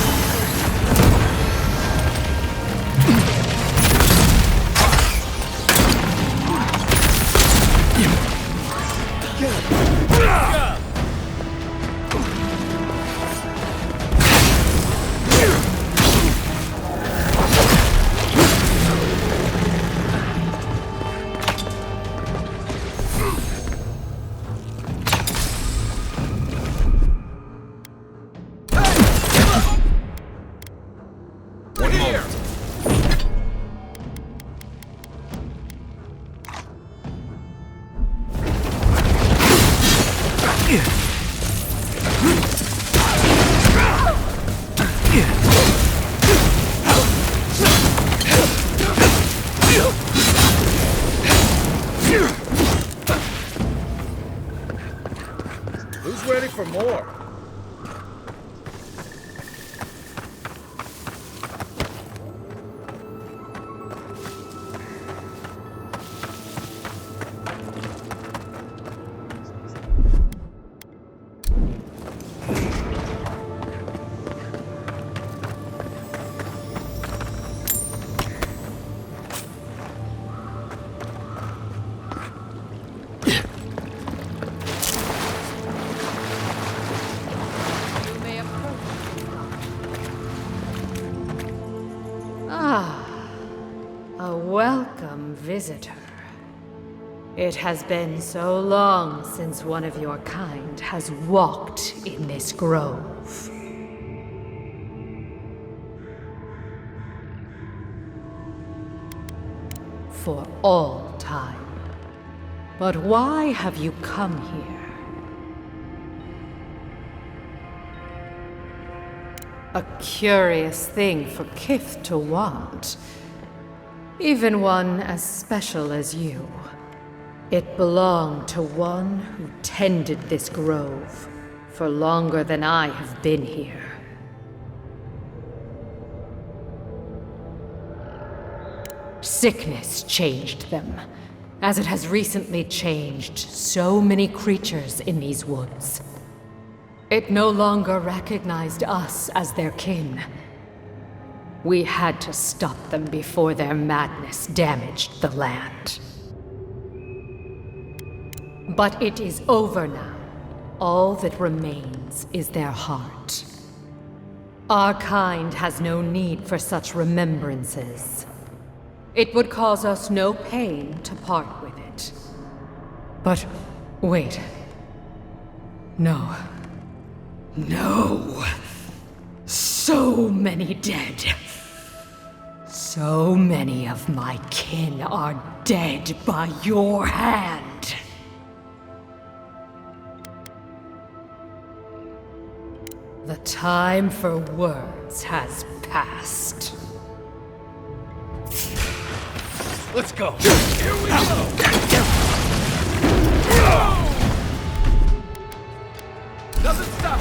Who's ready for more? A welcome visitor. It has been so long since one of your kind has walked in this grove. For all time. But why have you come here? A curious thing for Kith to want. Even one as special as you. It belonged to one who tended this grove for longer than I have been here. Sickness changed them, as it has recently changed so many creatures in these woods. It no longer recognized us as their kin. We had to stop them before their madness damaged the land. But it is over now. All that remains is their heart. Our kind has no need for such remembrances. It would cause us no pain to part with it. But wait. No. No! So many dead. So many of my kin are dead by your hand. The time for words has passed. Let's go. Here we go. Doesn't stop.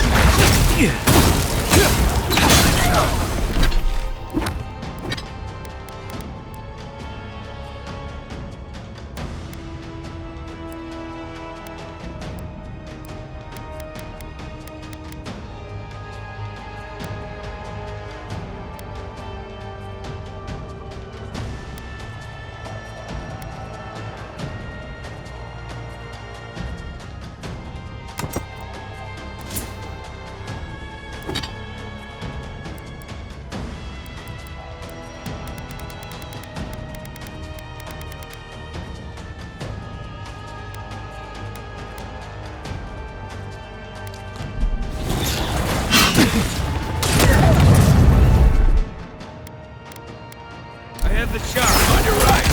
I have the shot. On your right.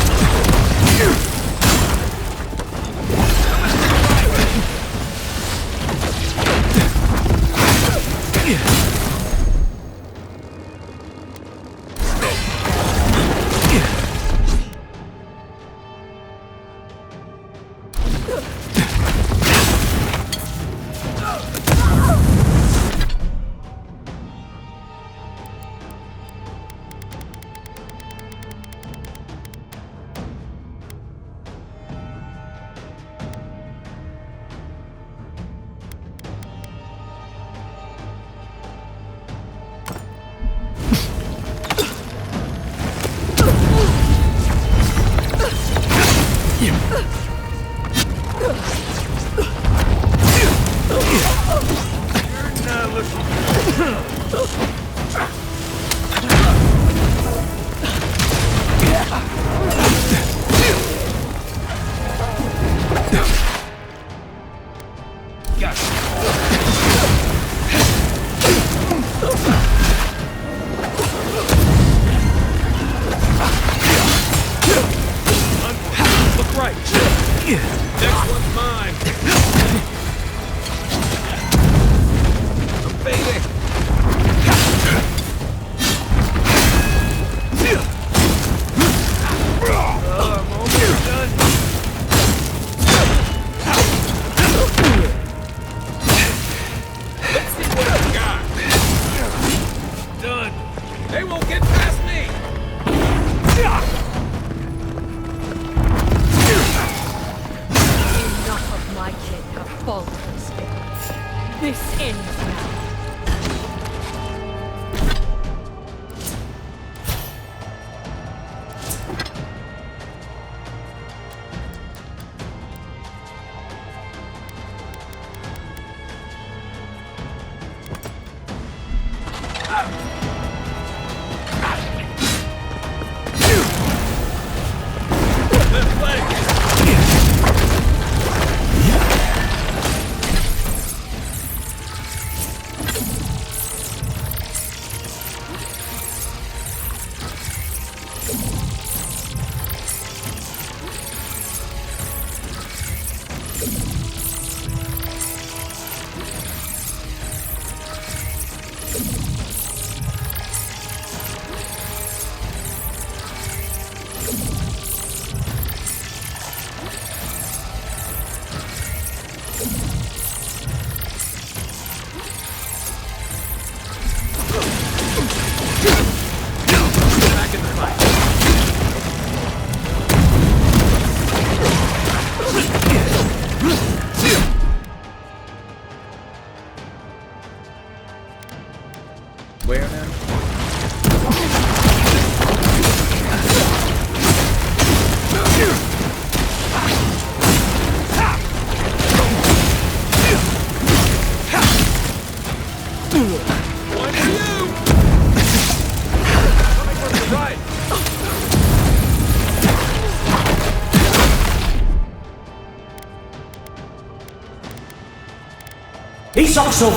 He's also...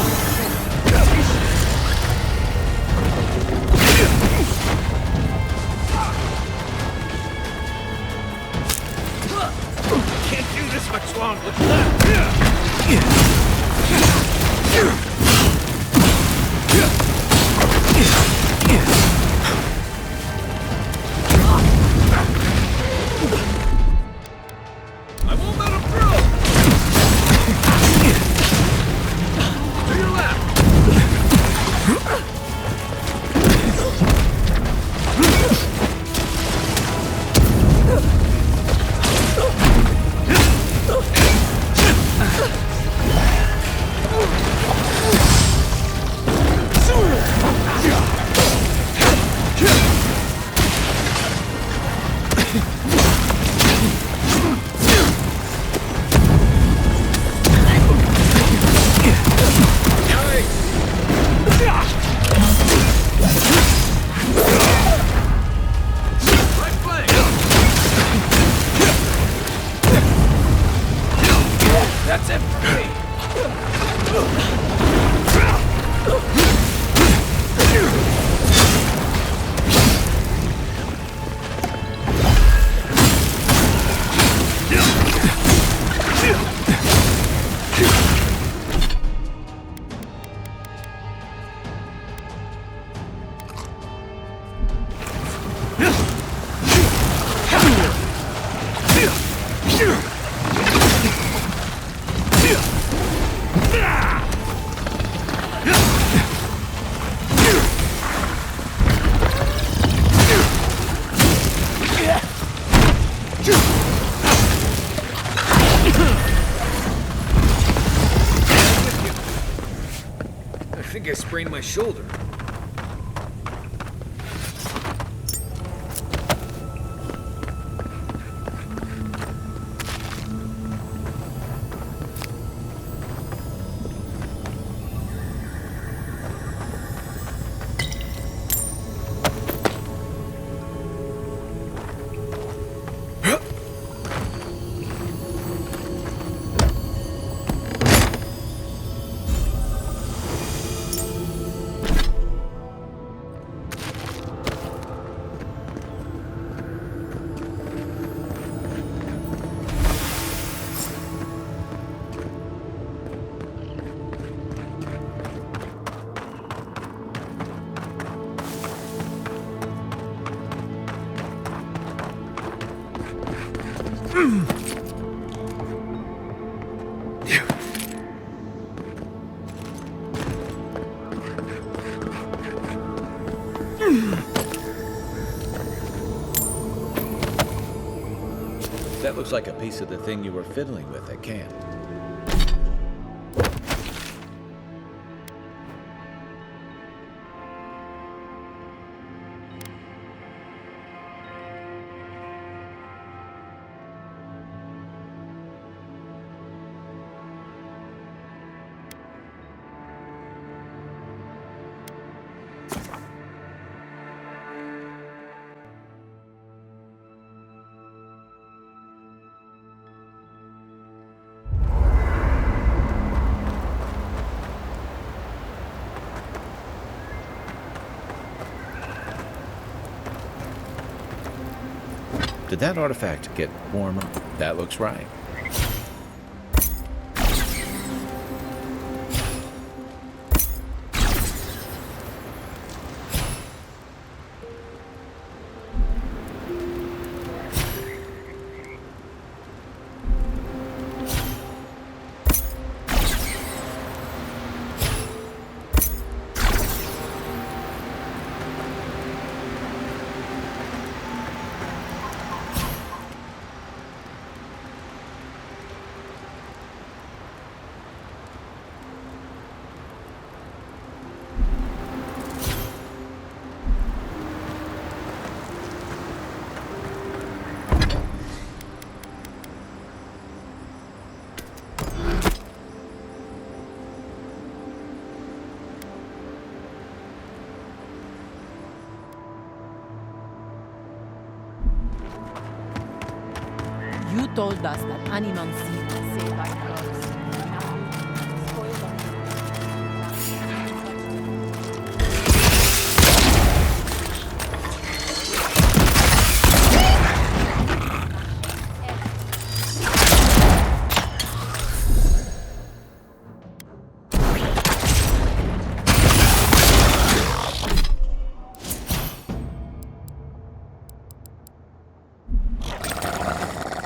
Can't do this much longer. That's it for me! I think I sprained my shoulder. That looks like a piece of the thing you were fiddling with at camp. Did that artifact get warmer? That looks right. You told us that Animansi saved our lives. Now you spoiled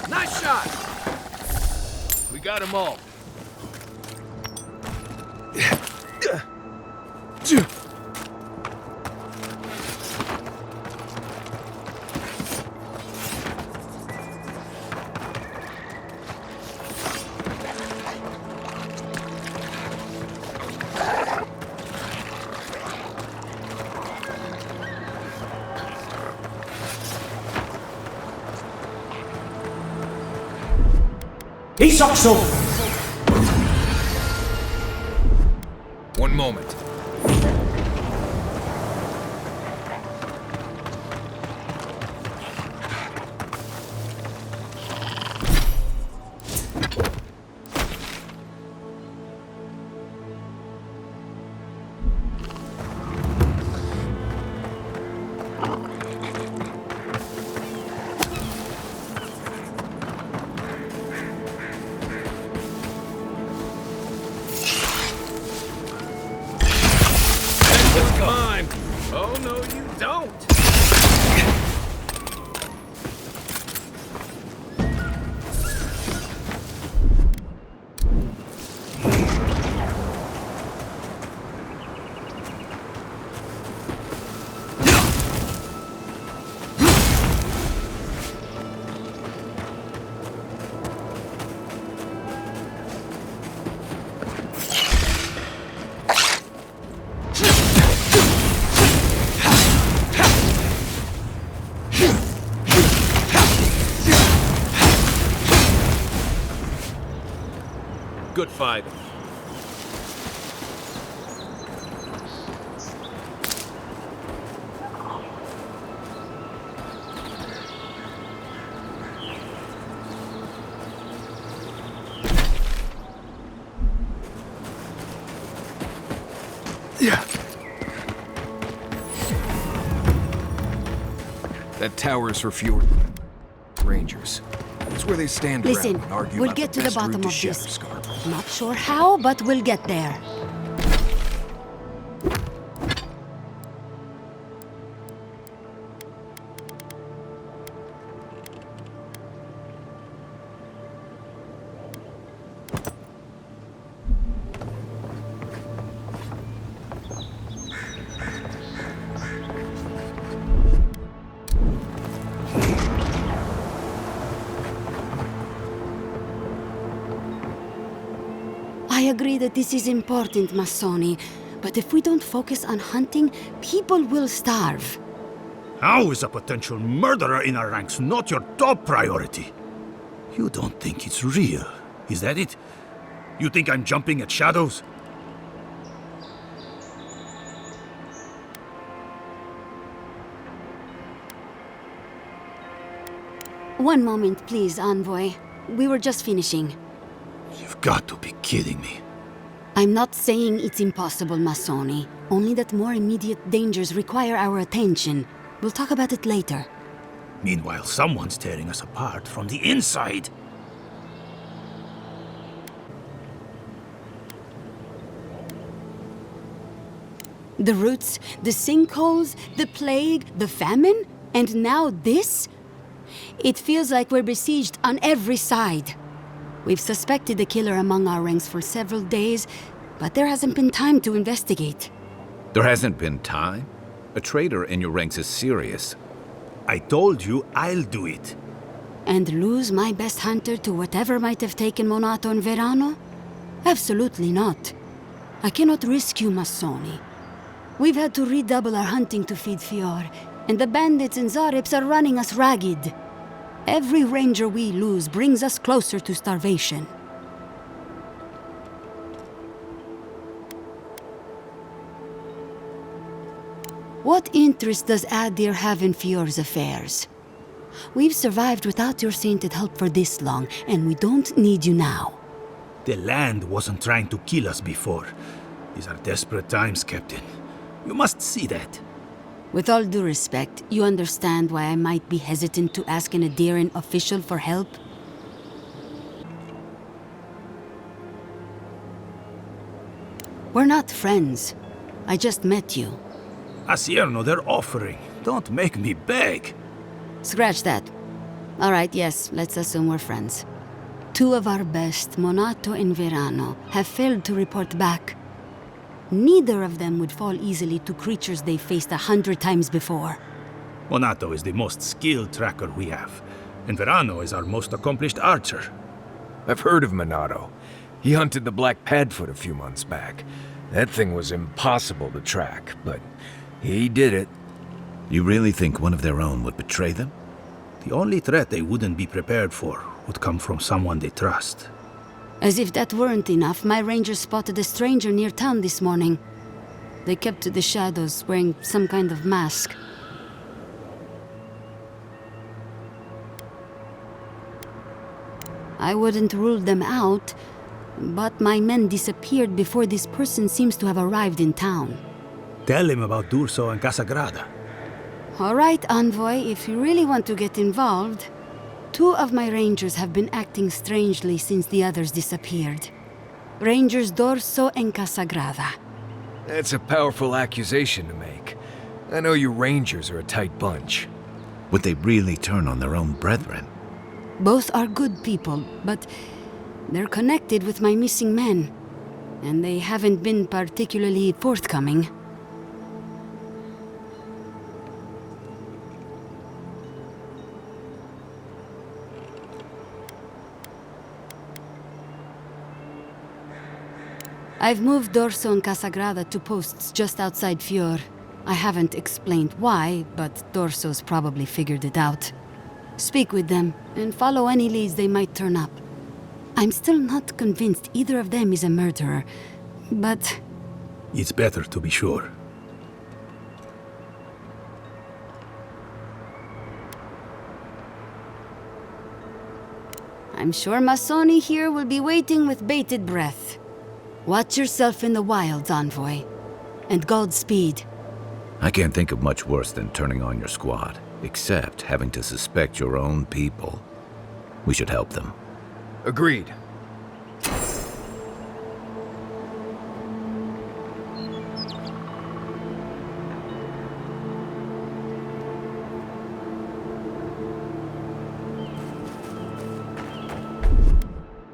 Nice shot! We got them all. Isokso! One moment. Oh, no, you don't! Good fight. Yeah. That tower is for fewer rangers. That's where they stand Listen, around and argue we'll about get the to the best route bottom to of this. Shatterscar. Not sure how, but we'll get there. I agree that this is important, Masoni, but if we don't focus on hunting, people will starve. How is a potential murderer in our ranks not your top priority? You don't think it's real, is that it? You think I'm jumping at shadows? One moment, please, Envoy. We were just finishing. You've got to be kidding me. I'm not saying it's impossible, Masoni. Only that more immediate dangers require our attention. We'll talk about it later. Meanwhile, someone's tearing us apart from the inside. The roots, the sinkholes, the plague, the famine, and now this? It feels like we're besieged on every side. We've suspected the killer among our ranks for several days, but there hasn't been time to investigate. There hasn't been time? A traitor in your ranks is serious. I told you I'll do it. And lose my best hunter to whatever might have taken Monato and Verano? Absolutely not. I cannot risk you, Masoni. We've had to redouble our hunting to feed Fior, and the bandits and Zarips are running us ragged. Every ranger we lose brings us closer to starvation. What interest does Aedyr have in Fior's affairs? We've survived without your sainted help for this long, and we don't need you now. The land wasn't trying to kill us before. These are desperate times, Captain. You must see that. With all due respect, you understand why I might be hesitant to ask an Aedyran official for help? We're not friends. I just met you. Asierno, they're offering. Don't make me beg. Scratch that. All right, yes, let's assume we're friends. Two of our best, Monato and Verano, have failed to report back. Neither of them would fall easily to creatures they faced 100 times before. Monato is the most skilled tracker we have, and Verano is our most accomplished archer. I've heard of Monato. He hunted the Black Padfoot a few months back. That thing was impossible to track, but he did it. You really think one of their own would betray them? The only threat they wouldn't be prepared for would come from someone they trust. As if that weren't enough, my rangers spotted a stranger near town this morning. They kept to the shadows, wearing some kind of mask. I wouldn't rule them out, but my men disappeared before this person seems to have arrived in town. Tell him about Durso and Casagrada. All right, Envoy, if you really want to get involved. Two of my rangers have been acting strangely since the others disappeared. Rangers Dorso and Casagrada. That's a powerful accusation to make. I know you Rangers are a tight bunch. Would they really turn on their own brethren? Both are good people, but they're connected with my missing men, and they haven't been particularly forthcoming. I've moved Dorso and Casagrada to posts just outside Fior. I haven't explained why, but Dorso's probably figured it out. Speak with them, and follow any leads they might turn up. I'm still not convinced either of them is a murderer, but... It's better to be sure. I'm sure Masoni here will be waiting with bated breath. Watch yourself in the wilds, envoy. And Godspeed. I can't think of much worse than turning on your squad, except having to suspect your own people. We should help them. Agreed.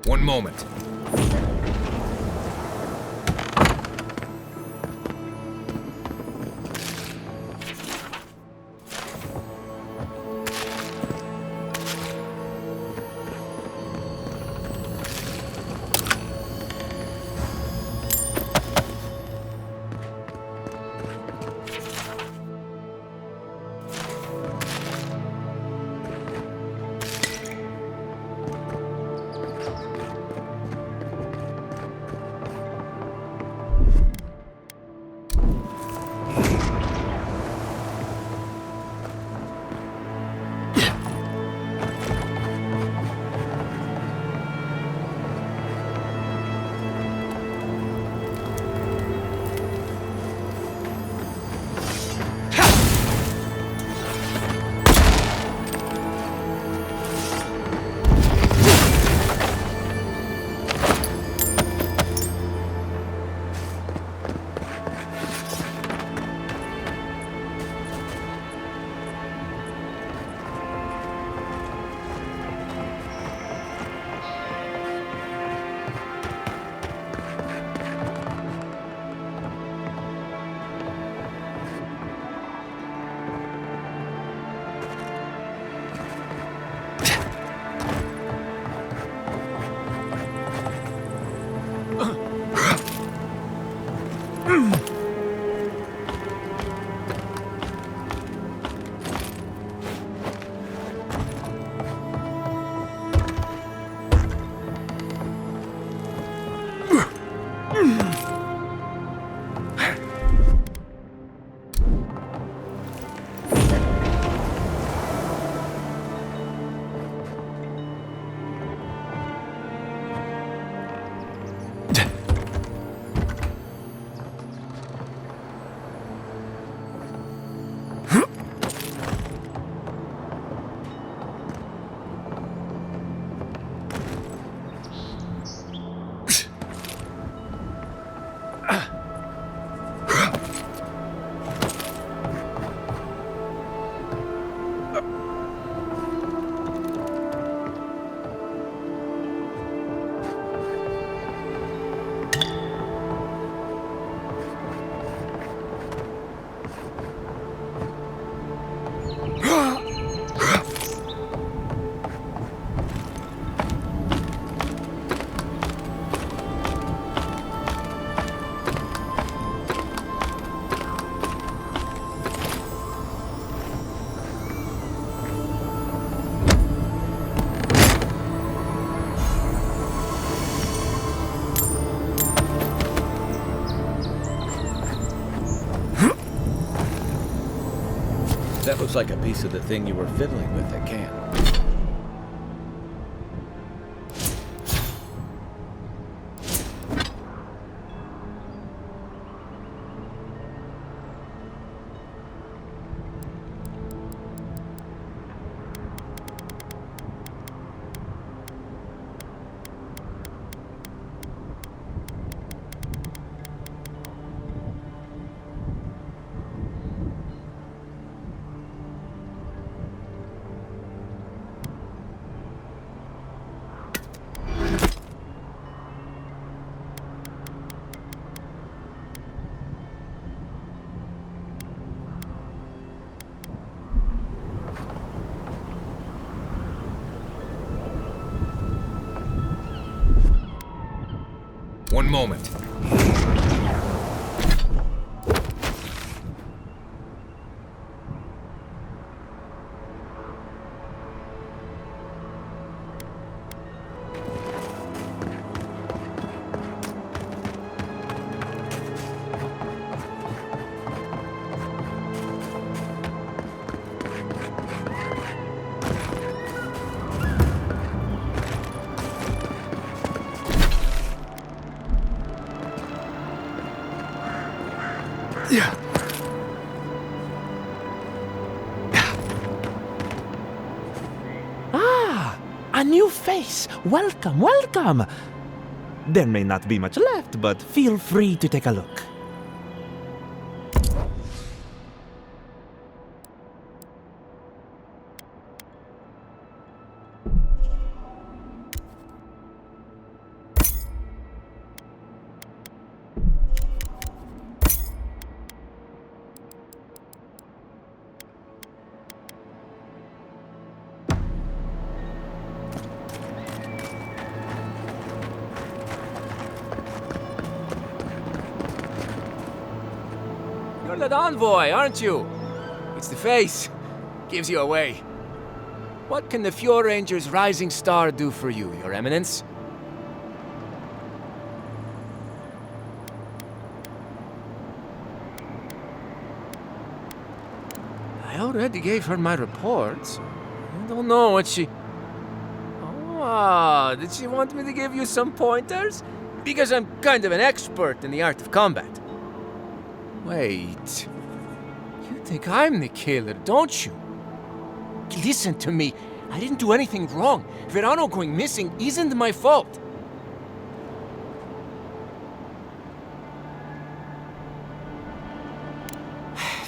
One moment. That looks like a piece of the thing you were fiddling with at camp. One moment. Ah, a new face. Welcome, welcome. There may not be much left, but feel free to take a look. You're that envoy, aren't you? It's the face. Gives you away. What can the Fjord Ranger's rising star do for you, Your Eminence? I already gave her my reports. I don't know what she... Oh, did she want me to give you some pointers? Because I'm kind of an expert in the art of combat. Wait. You think I'm the killer, don't you? Listen to me. I didn't do anything wrong. Verano going missing isn't my fault.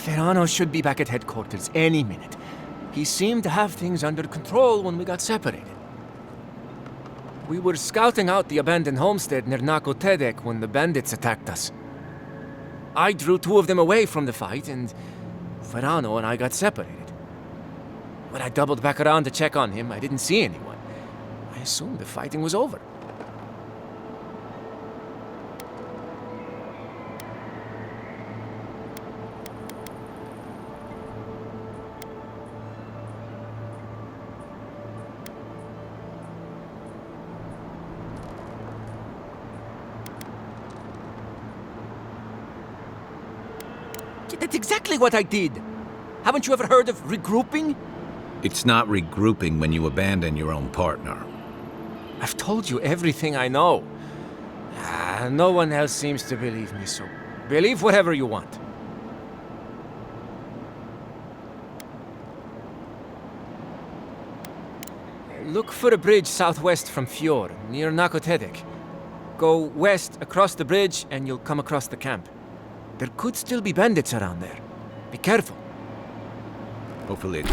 Verano should be back at headquarters any minute. He seemed to have things under control when we got separated. We were scouting out the abandoned homestead near Nakotedek when the bandits attacked us. I drew two of them away from the fight, and Verano and I got separated. When I doubled back around to check on him, I didn't see anyone. I assumed the fighting was over. That's exactly what I did. Haven't you ever heard of regrouping? It's not regrouping when you abandon your own partner. I've told you everything I know. No one else seems to believe me, so believe whatever you want. Look for a bridge southwest from Fjord, near Nakotedek. Go west across the bridge and you'll come across the camp. There could still be bandits around there. Be careful. Hopefully.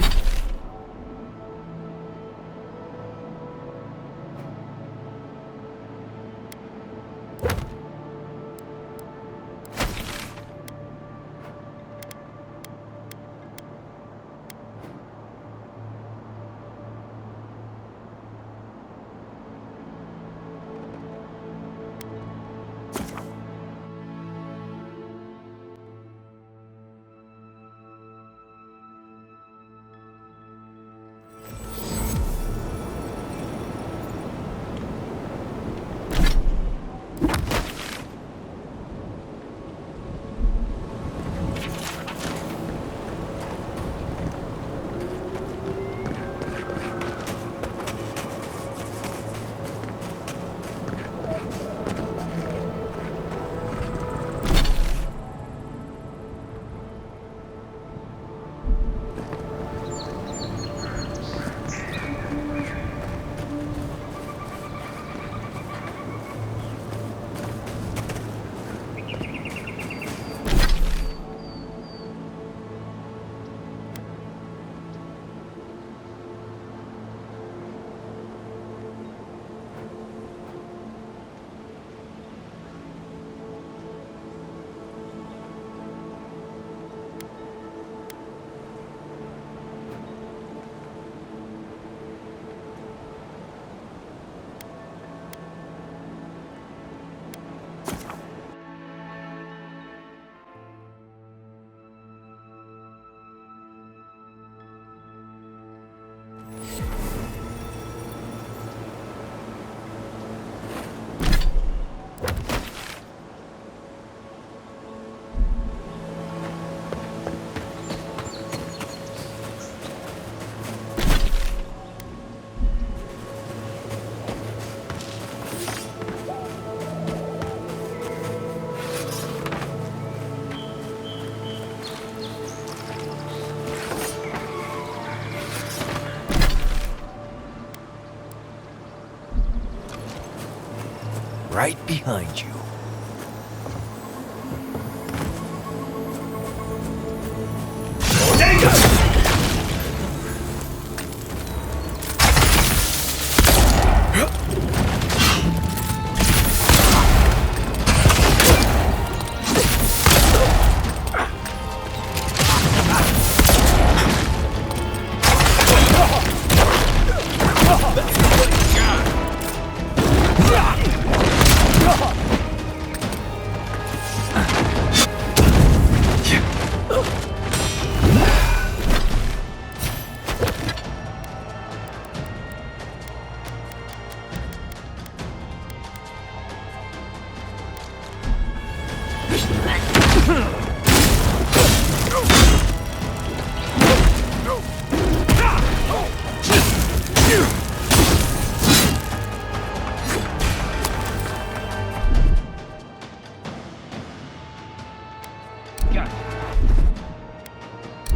right behind you.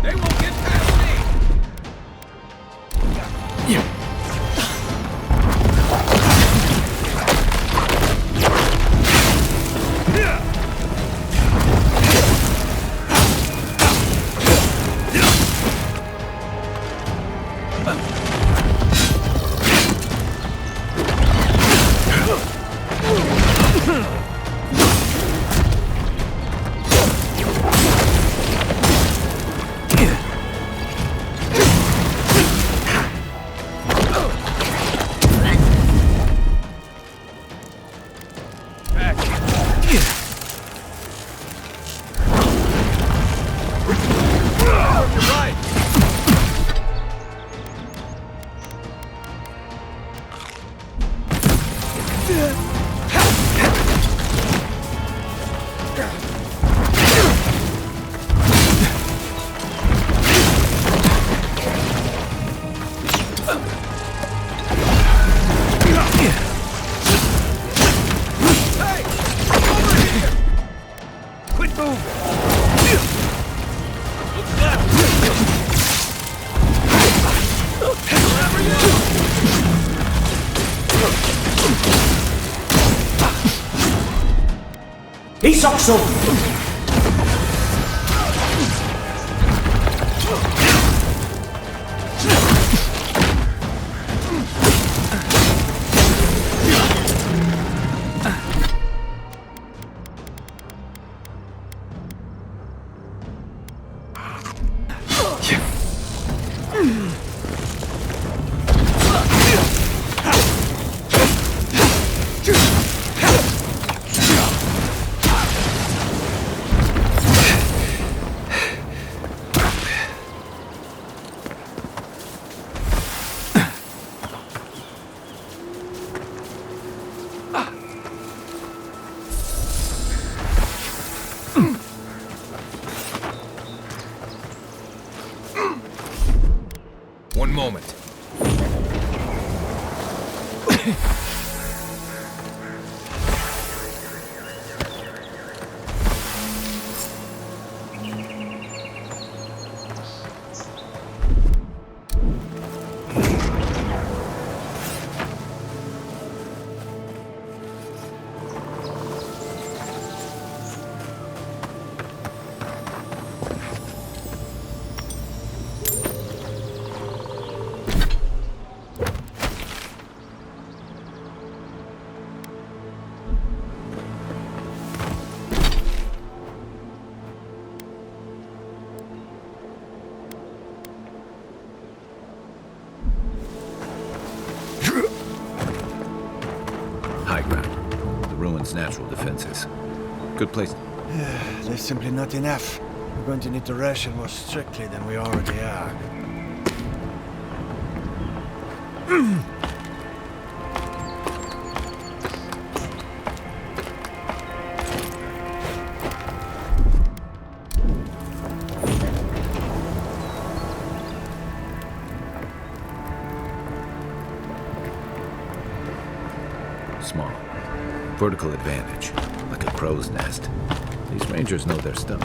They won't get past me! Isokso! One moment. High ground. The ruins' natural defenses. Good place. There's simply not enough. We're going to need to ration more strictly than we already are. Small. Vertical advantage, like a crow's nest. These rangers know their stuff.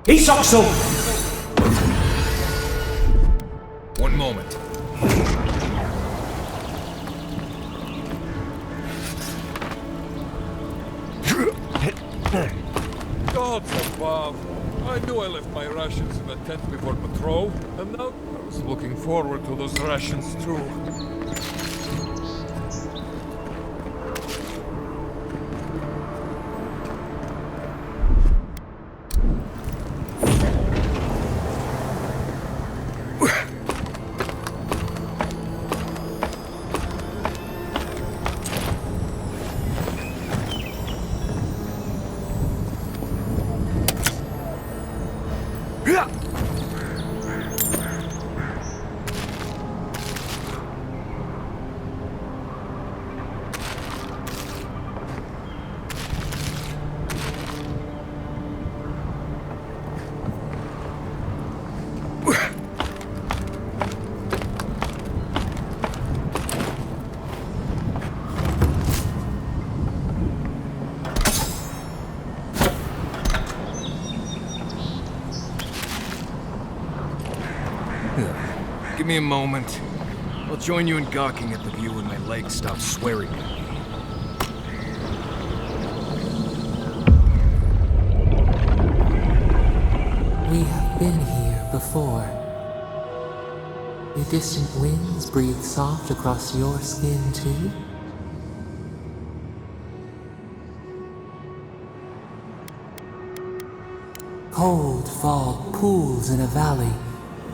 Isokso! One moment. Gods above! I knew I left my rations in the tent before patrol, and now I was looking forward to those rations too. Give me a moment. I'll join you in gawking at the view when my legs stop swearing at me. We have been here before. The distant winds breathe soft across your skin too? Cold fog pools in a valley,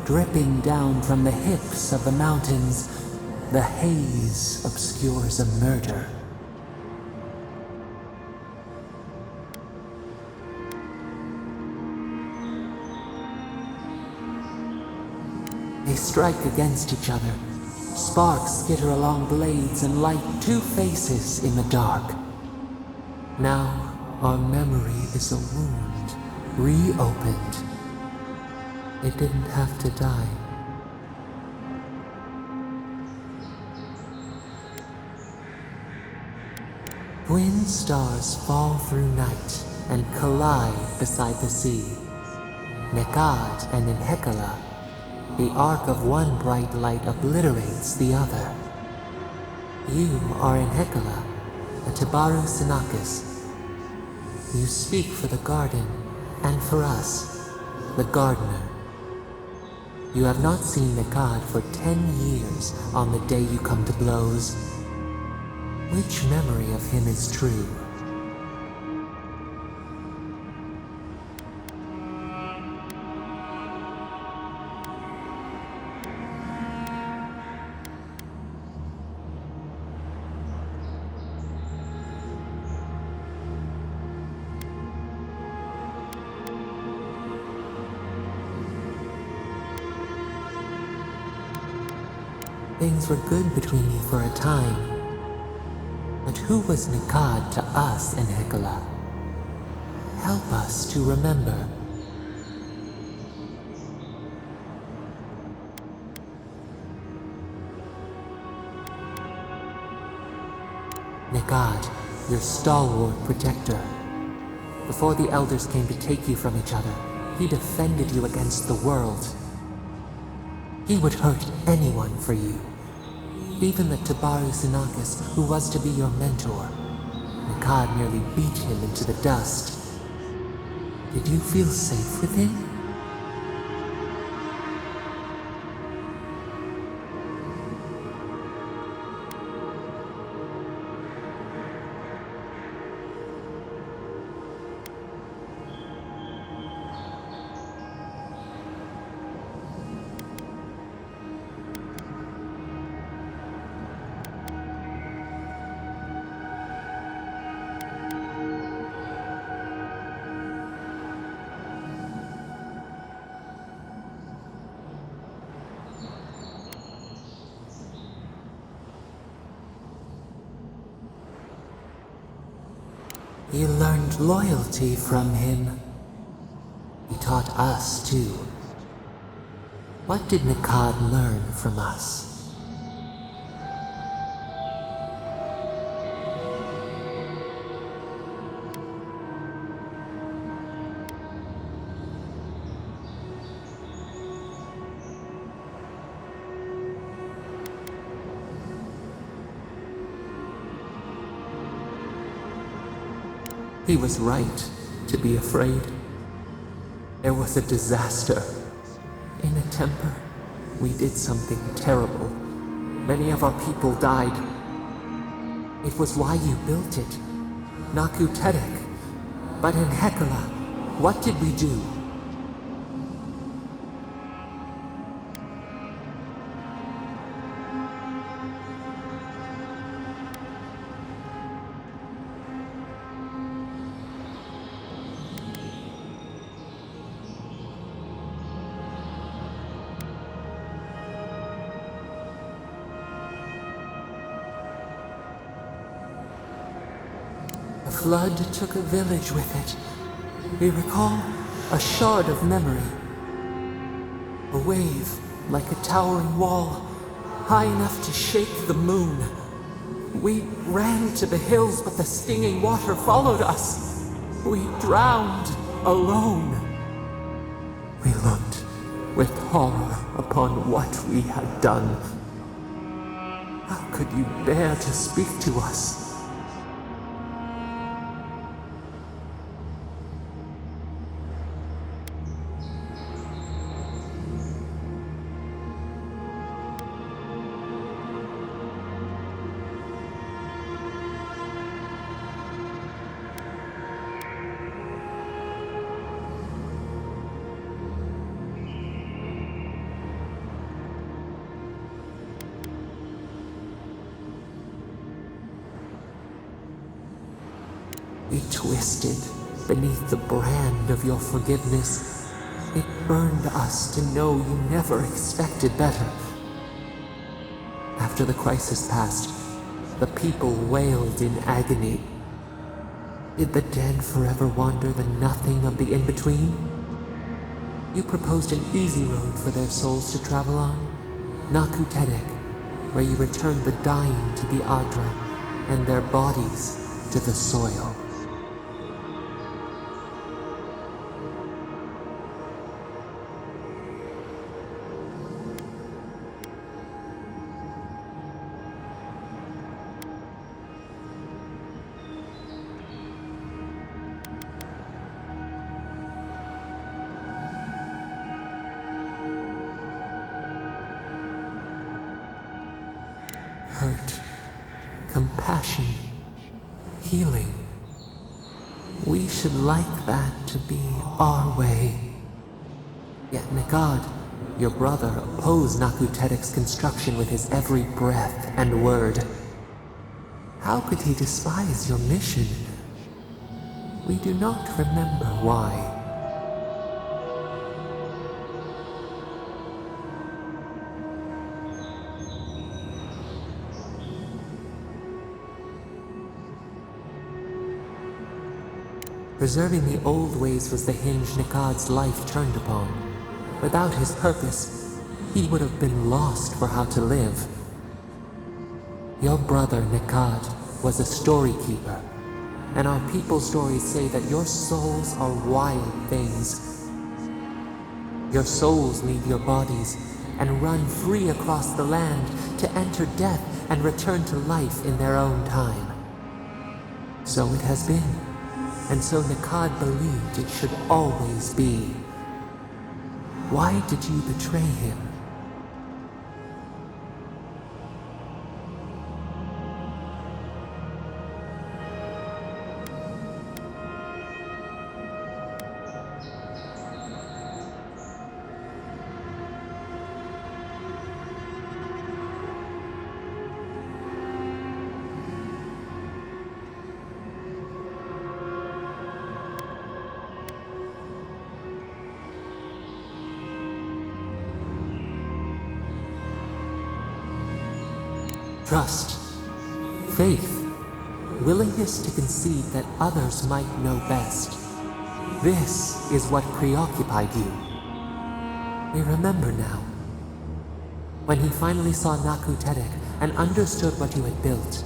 dripping down from the hips of the mountains. The haze obscures a murder. They strike against each other. Sparks skitter along blades and light two faces in the dark. Now our memory is a wound, reopened. It didn't have to die. Twin stars fall through night and collide beside the sea. Nekad and Enhekala. The arc of one bright light obliterates the other. You are Enhekala, a Tabaru Sinakis. You speak for the garden, and for us, the gardener. You have not seen Nekad for 10 years on the day you come to blows. Which memory of him is true? Things were good between you for a time. But who was Nekad to us in Enhekala? Help us to remember. Nekad, your stalwart protector. Before the elders came to take you from each other, he defended you against the world. He would hurt anyone for you. Even the Tabaru Sinakis, who was to be your mentor. Nekad nearly beat him into the dust. Did you feel safe with him? You learned loyalty from him. He taught us too. What did Nekad learn from us? He was right to be afraid. There was a disaster. In a temper, we did something terrible. Many of our people died. It was why you built it. Naku Tedek. But in Hekala, what did we do? The flood took a village with it. We recall a shard of memory. A wave, like a towering wall, high enough to shake the moon. We ran to the hills, but the stinging water followed us. We drowned alone. We looked with horror upon what we had done. How could you bear to speak to us? We twisted beneath the brand of your forgiveness. It burned us to know you never expected better. After the crisis passed, the people wailed in agony. Did the dead forever wander the nothing of the in-between? You proposed an easy road for their souls to travel on, Naku Tedek, where you returned the dying to the Aedyr and their bodies to the soil. Hurt, compassion, healing. We should like that to be our way. Yet Nagad, your brother, opposed Naku Tedek's construction with his every breath and word. How could he despise your mission? We do not remember why. Preserving the old ways was the hinge Nikad's life turned upon. Without his purpose, he would have been lost for how to live. Your brother Nikad was a story keeper, and our people's stories say that your souls are wild things. Your souls leave your bodies and run free across the land to enter death and return to life in their own time. So it has been. And so Nikad believed it should always be. Why did you betray him? Trust, faith, willingness to concede that others might know best. This is what preoccupied you. We remember now. When he finally saw Naku Tedek and understood what you had built,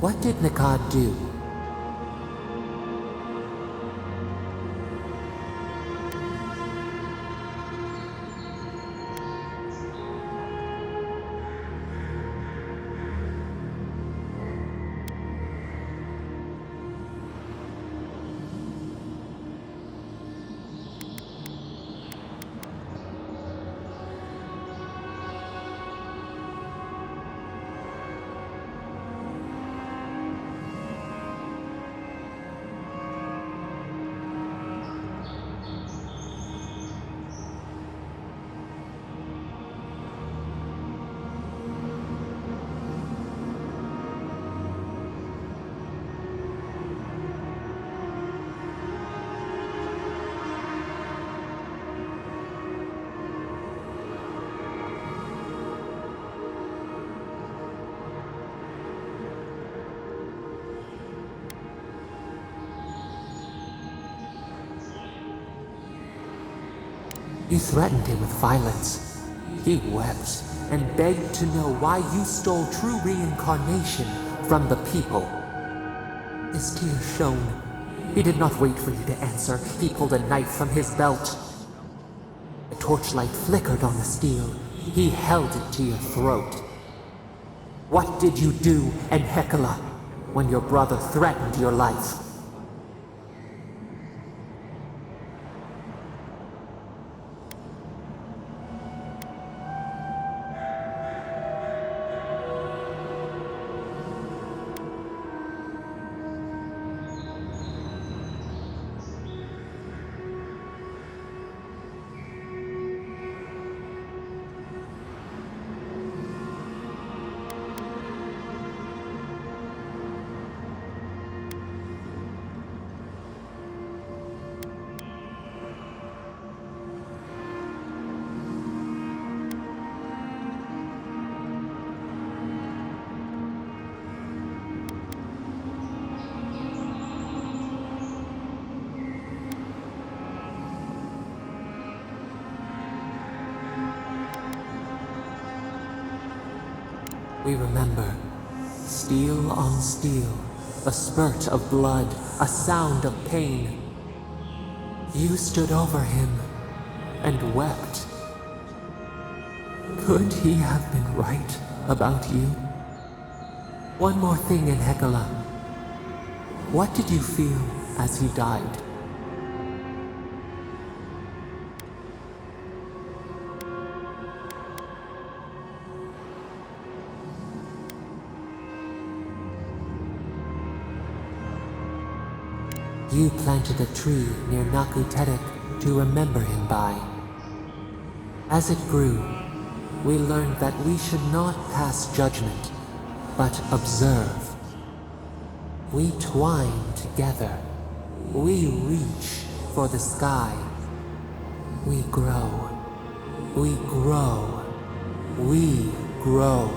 what did Nikad do? You threatened him with violence. He wept and begged to know why you stole true reincarnation from the people. His tears shone. He did not wait for you to answer. He pulled a knife from his belt. The torchlight flickered on the steel. He held it to your throat. What did you do, Enhecola, when your brother threatened your life? We remember. Steel on steel, a spurt of blood, a sound of pain. You stood over him and wept. Could he have been right about you? One more thing, Enhecola. What did you feel as he died? You planted a tree near Nakuterik to remember him by. As it grew, we learned that we should not pass judgment, but observe. We twine together. We reach for the sky. We grow. We grow. We grow.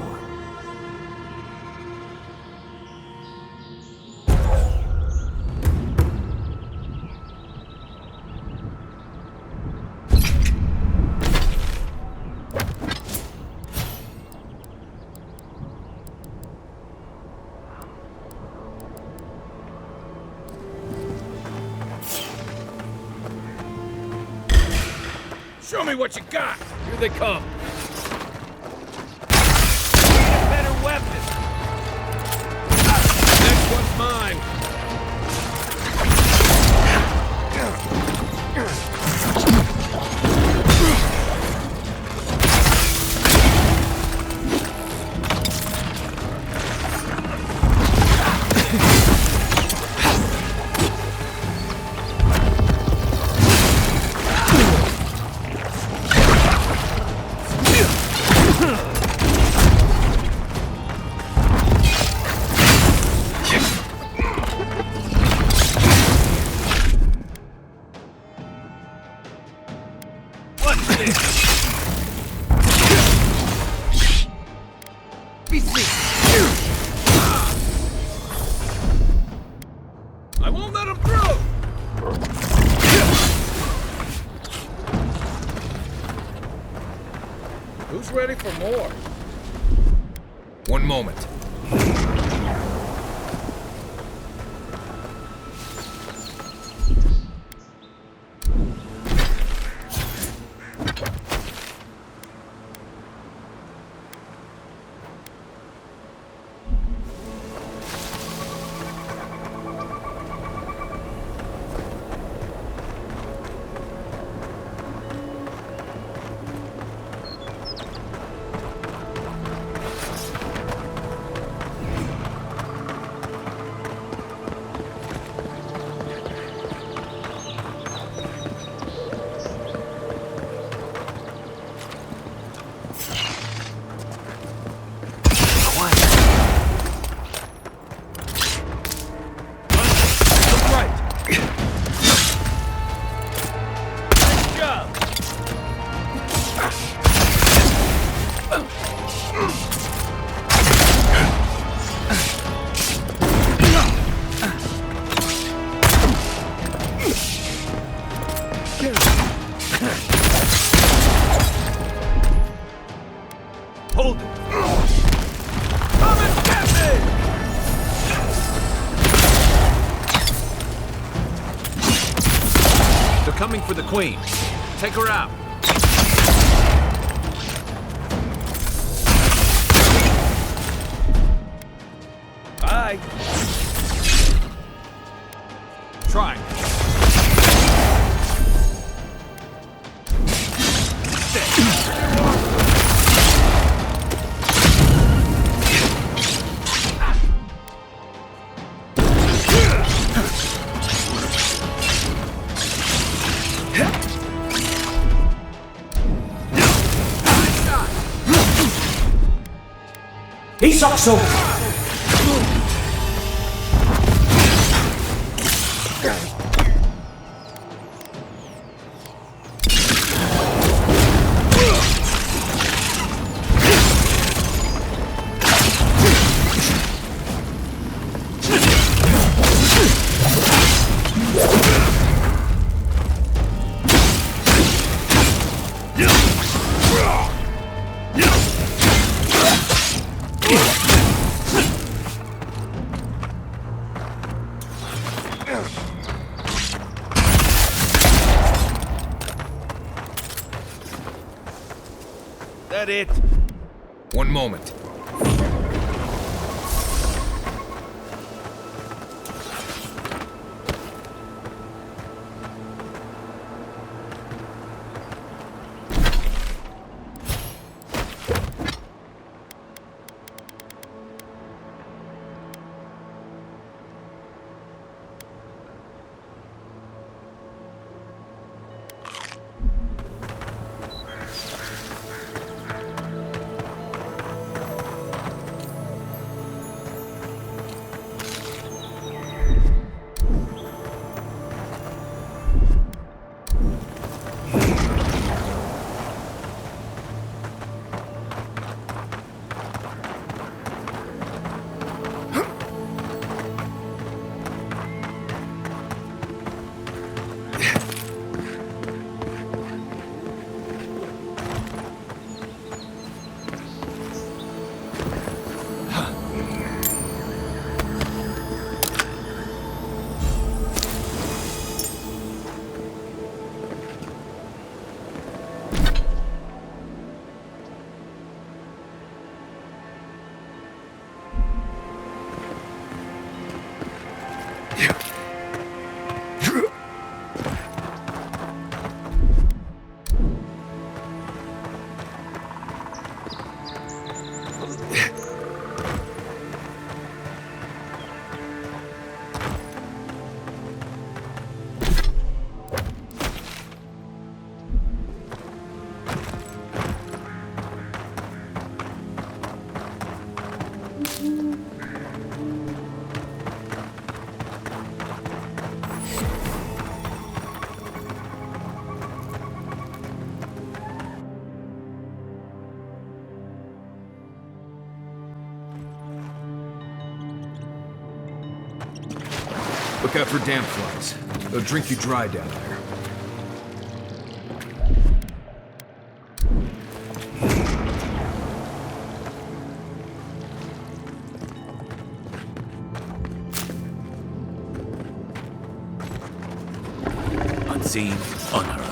Show me what you got! Here they come! Need a better weapon! Next one's mine! I won't let him through! Who's ready for more? One moment. coming for the Queen. Take her out. Bye. Try. Isokso! That it? One moment. Look out for damp flies. They'll drink you dry down there. Unseen, unheard.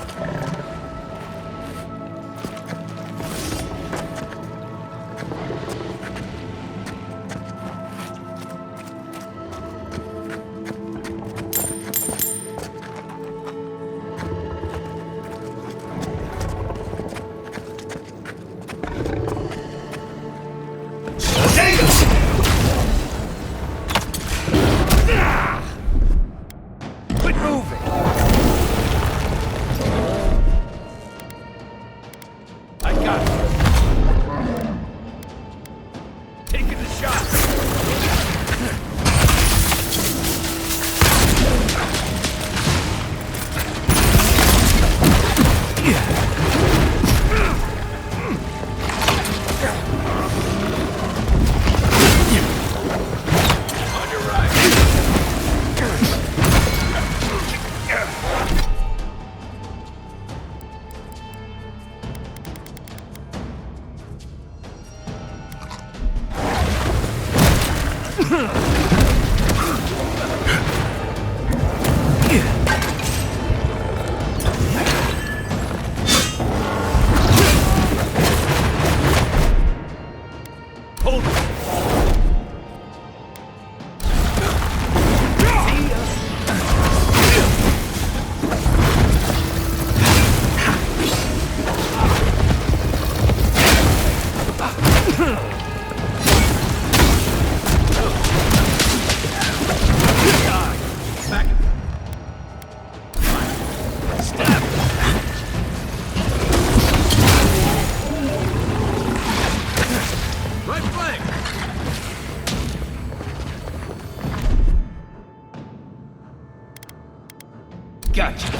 Gotcha.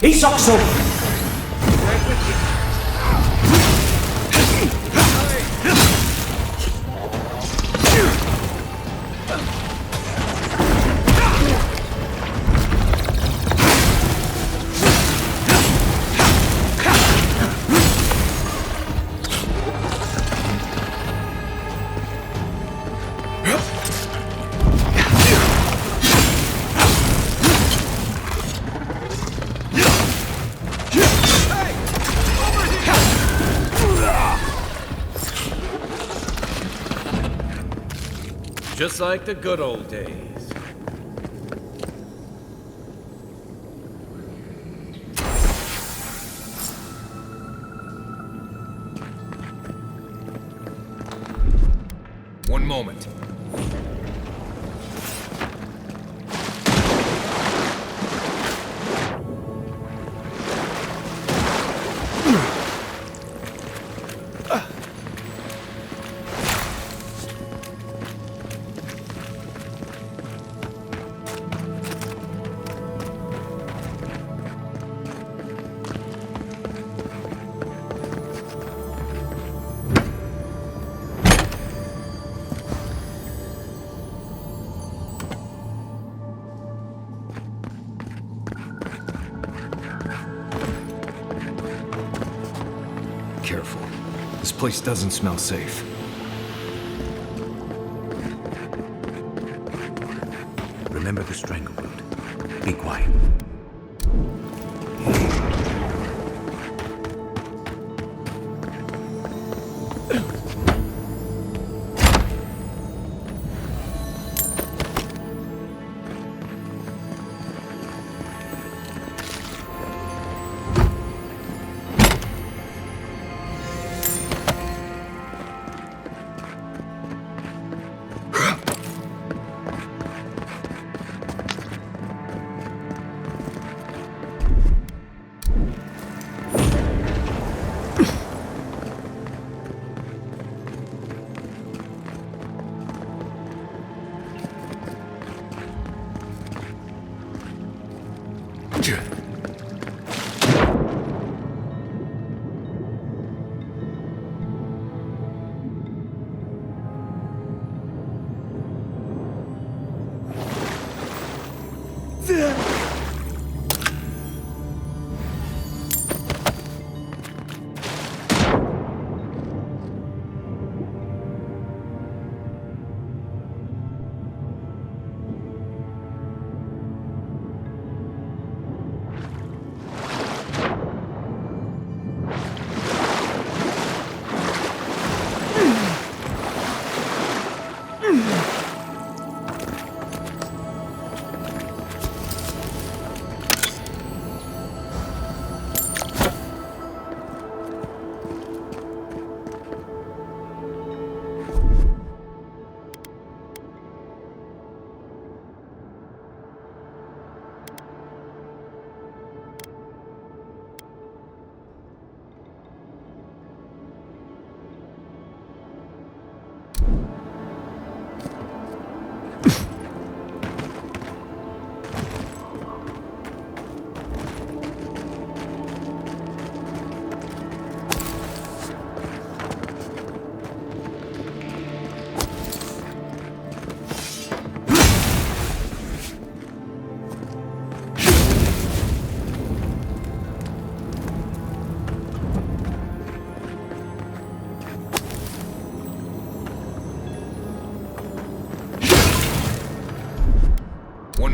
Isokso! Just like the good old days. One moment. Careful. This place doesn't smell safe. Remember the strangleroot. Be quiet.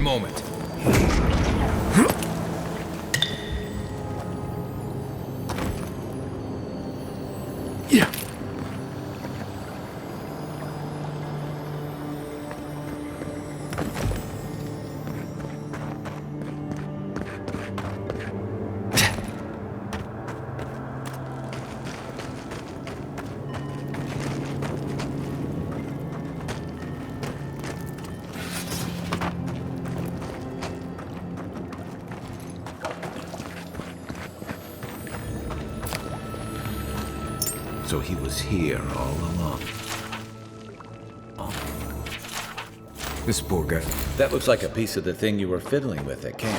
One moment. So he was here all along. This poor guy. That looks like a piece of the thing you were fiddling with at camp.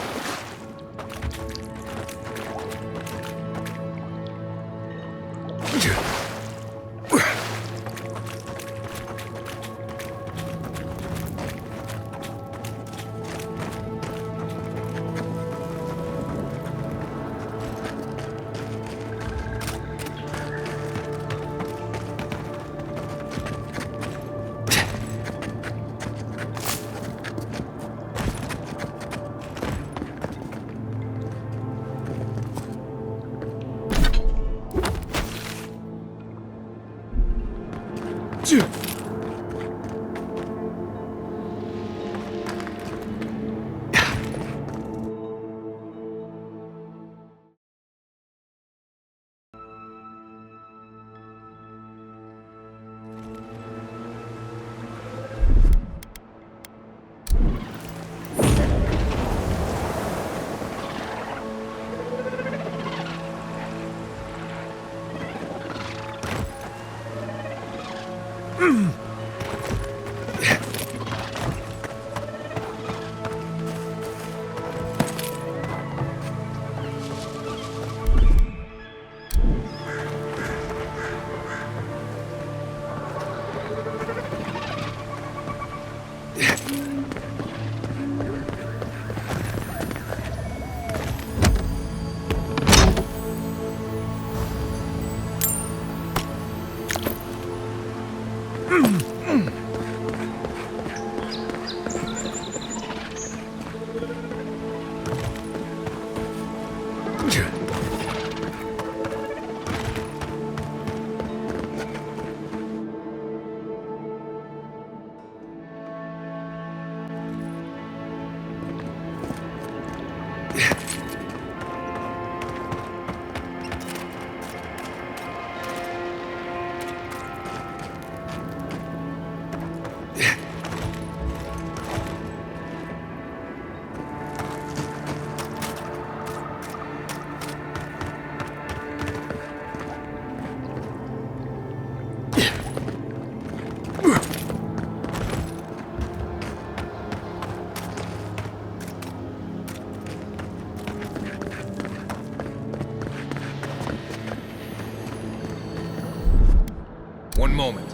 One moment.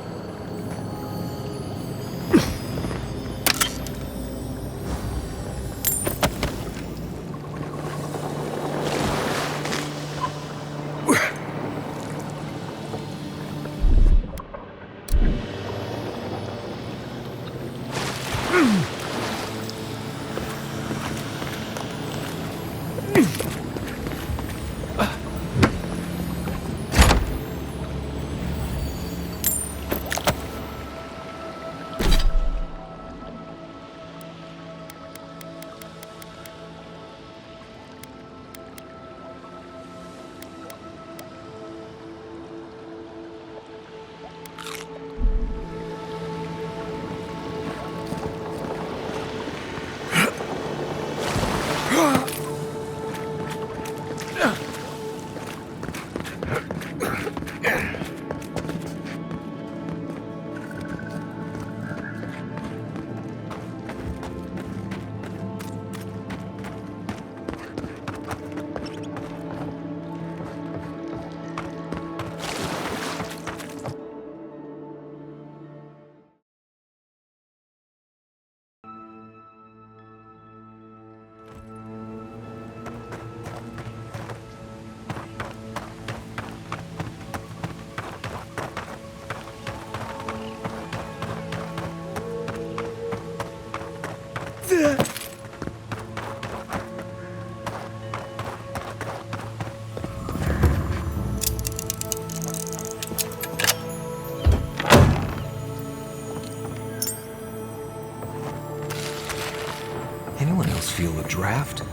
draft?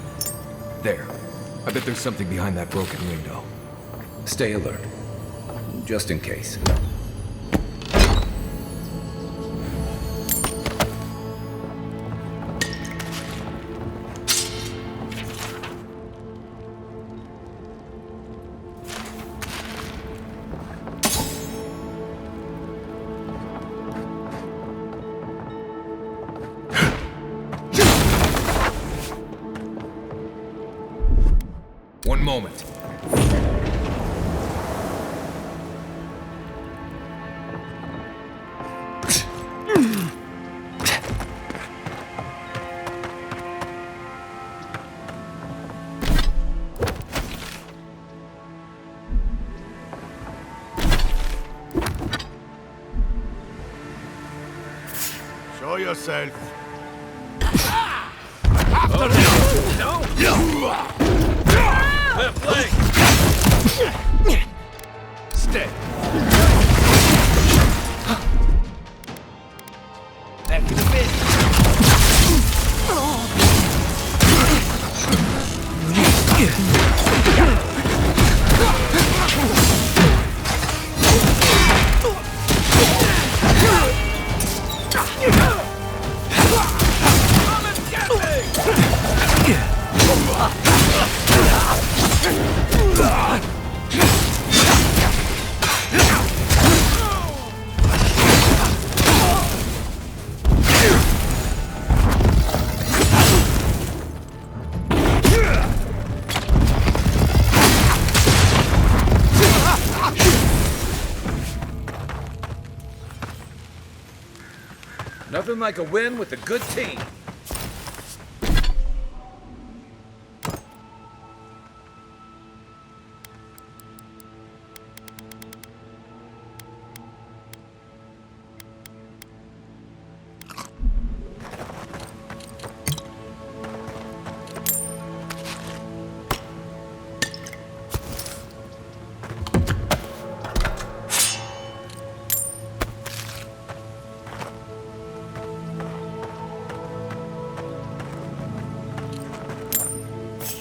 There. I bet there's something behind that broken window. Stay alert. Just in case. One moment. Show yourself. Left leg! Stay. Back to the bit. Nothing like a win with a good team.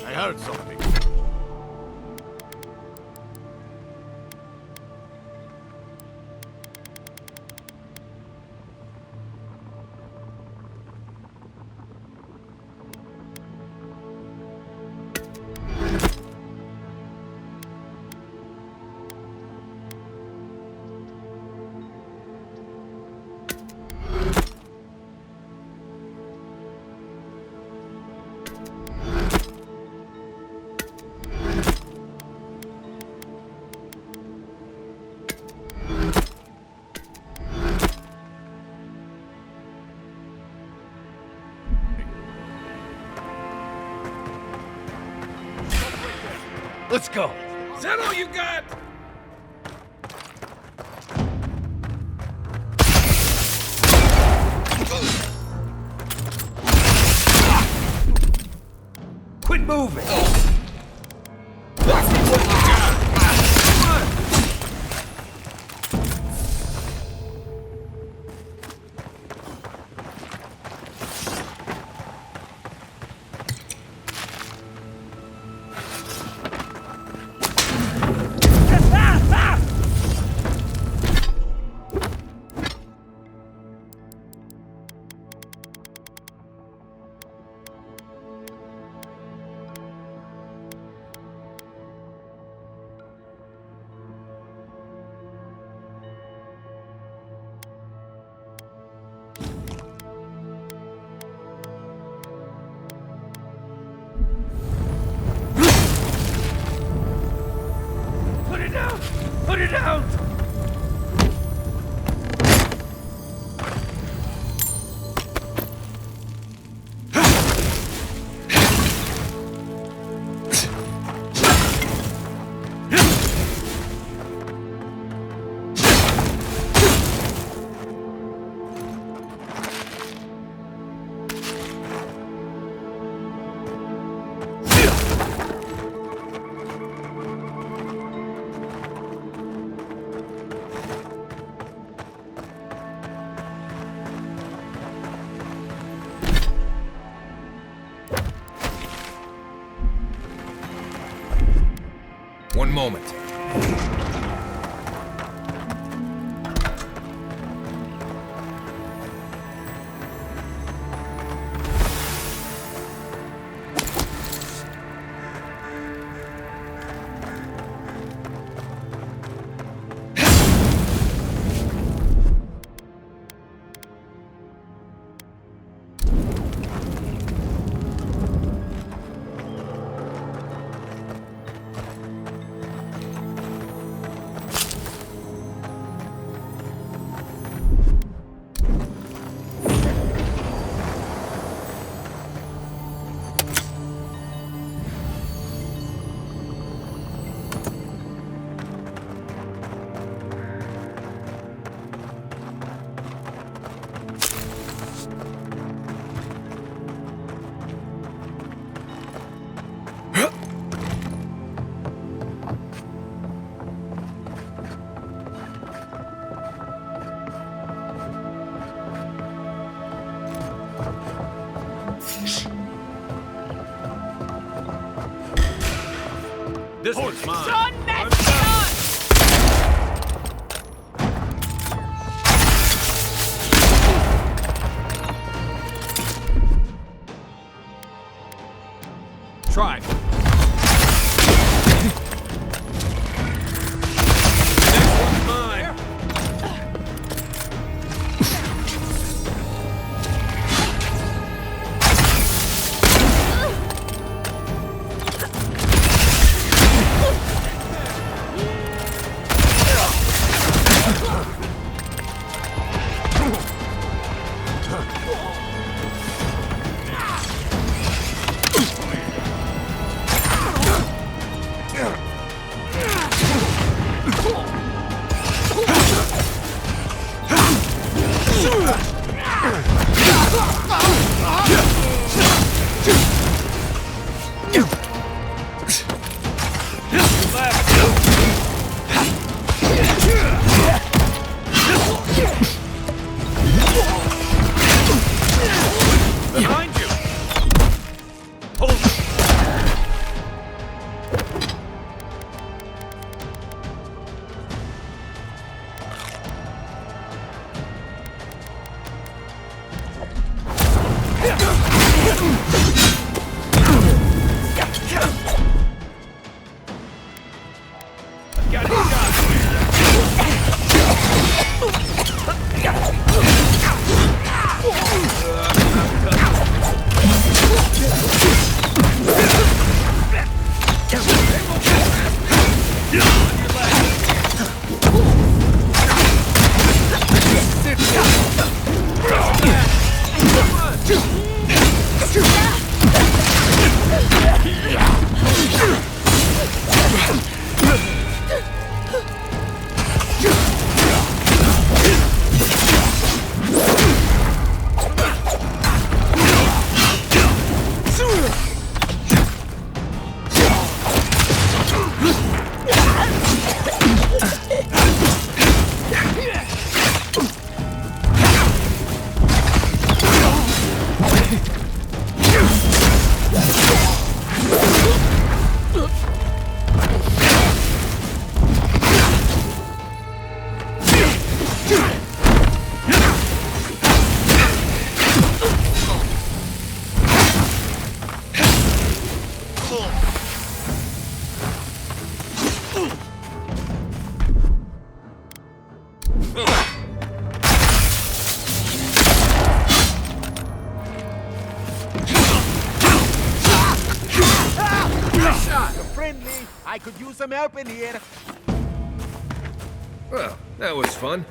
I heard something. Let's go. Is that all you got? Quit moving. Put it down! One moment. This one's mine. Try. Next one's mine. Behind you! Hold it! Got it, Friendly. I could use some help in here. Well, that was fun.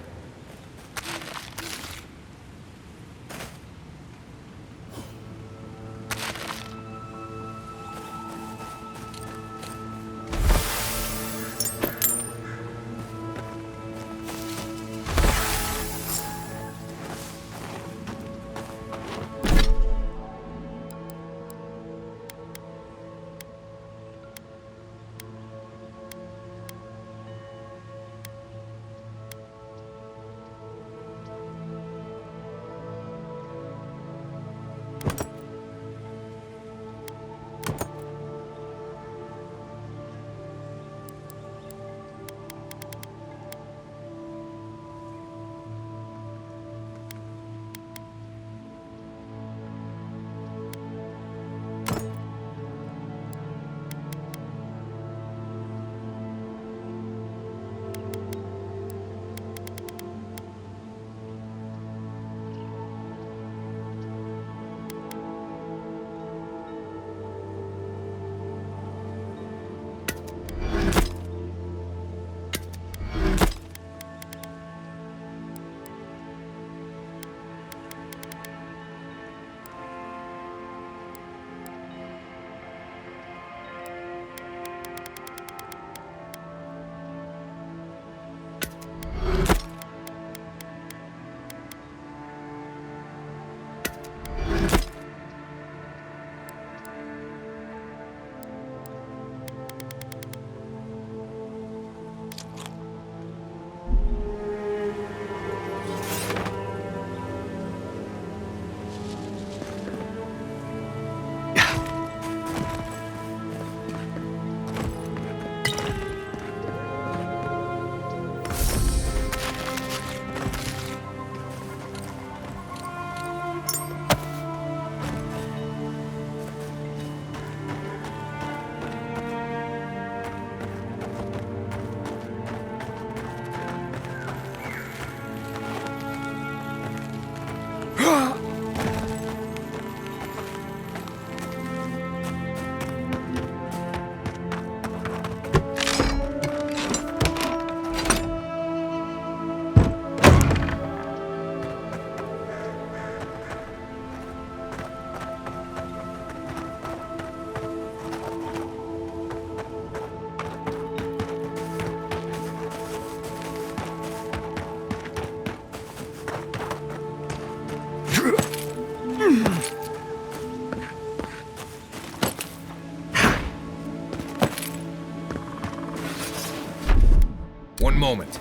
One moment.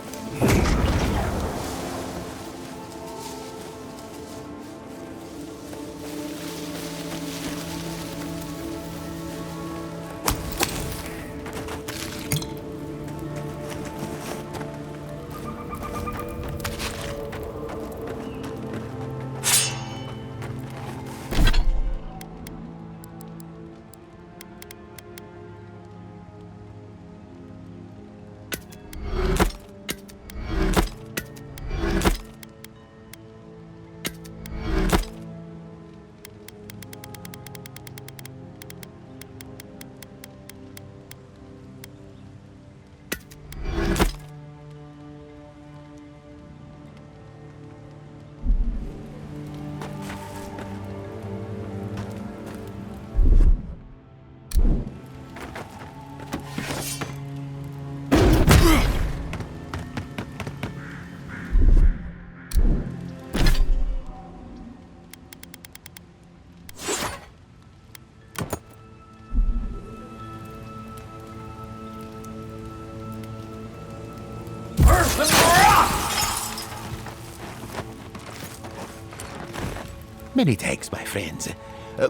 Many thanks, my friends.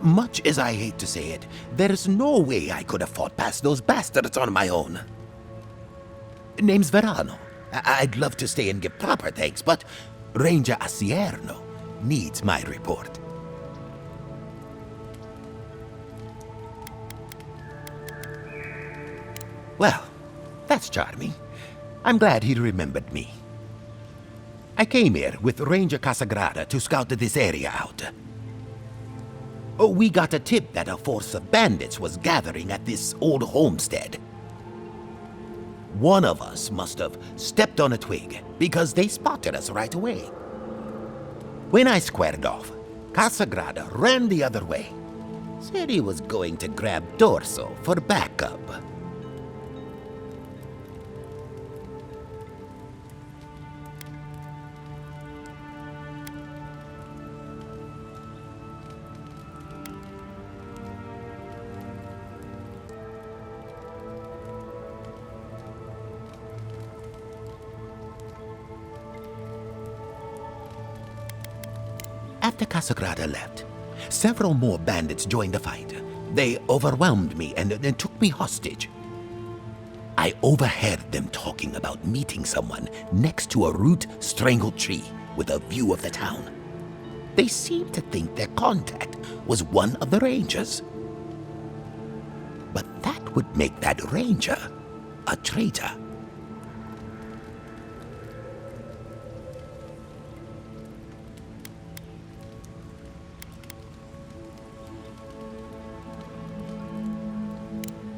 Much as I hate to say it, there's no way I could have fought past those bastards on my own. Name's Verano. I'd love to stay and give proper thanks, but Ranger Asierno needs my report. Well, that's charming. I'm glad he remembered me. I came here with Ranger Casagrada to scout this area out. We got a tip that a force of bandits was gathering at this old homestead. One of us must have stepped on a twig because they spotted us right away. When I squared off, Casagrada ran the other way. Said he was going to grab Dorso for backup. After Casagrada left, several more bandits joined the fight. They overwhelmed me and took me hostage. I overheard them talking about meeting someone next to a root-strangled tree with a view of the town. They seemed to think their contact was one of the rangers. But that would make that ranger a traitor.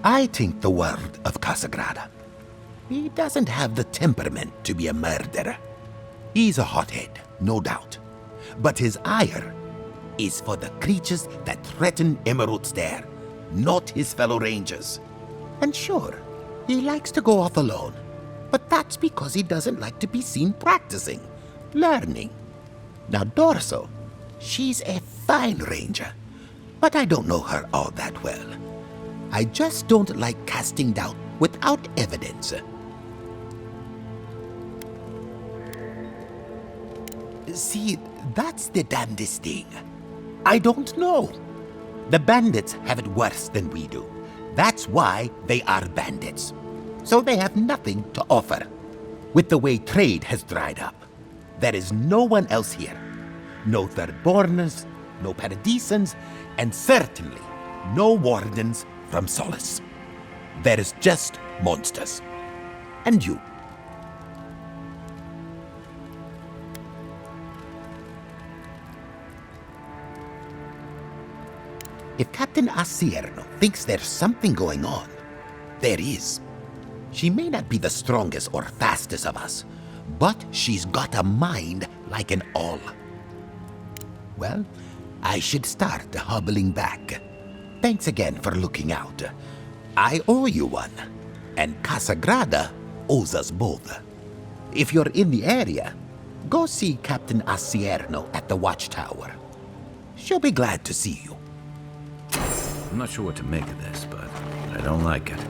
I think the word of Casagrada. He doesn't have the temperament to be a murderer. He's a hothead, no doubt. But his ire is for the creatures that threaten Emerald's Stair, not his fellow rangers. And sure, he likes to go off alone. But that's because he doesn't like to be seen practicing, learning. Now Dorso, she's a fine ranger, but I don't know her all that well. I just don't like casting doubt without evidence. See, that's the damnedest thing. I don't know. The bandits have it worse than we do. That's why they are bandits. So they have nothing to offer. With the way trade has dried up, there is no one else here. No Thirdborners, no Paradisans, and certainly no Wardens from Solace. There is just monsters. And you. If Captain Asierno thinks there's something going on, there is. She may not be the strongest or fastest of us, but she's got a mind like an owl. Well, I should start hobbling back. Thanks again for looking out. I owe you one, and Casagrada owes us both. If you're in the area, go see Captain Asierno at the watchtower. She'll be glad to see you. I'm not sure what to make of this, but I don't like it.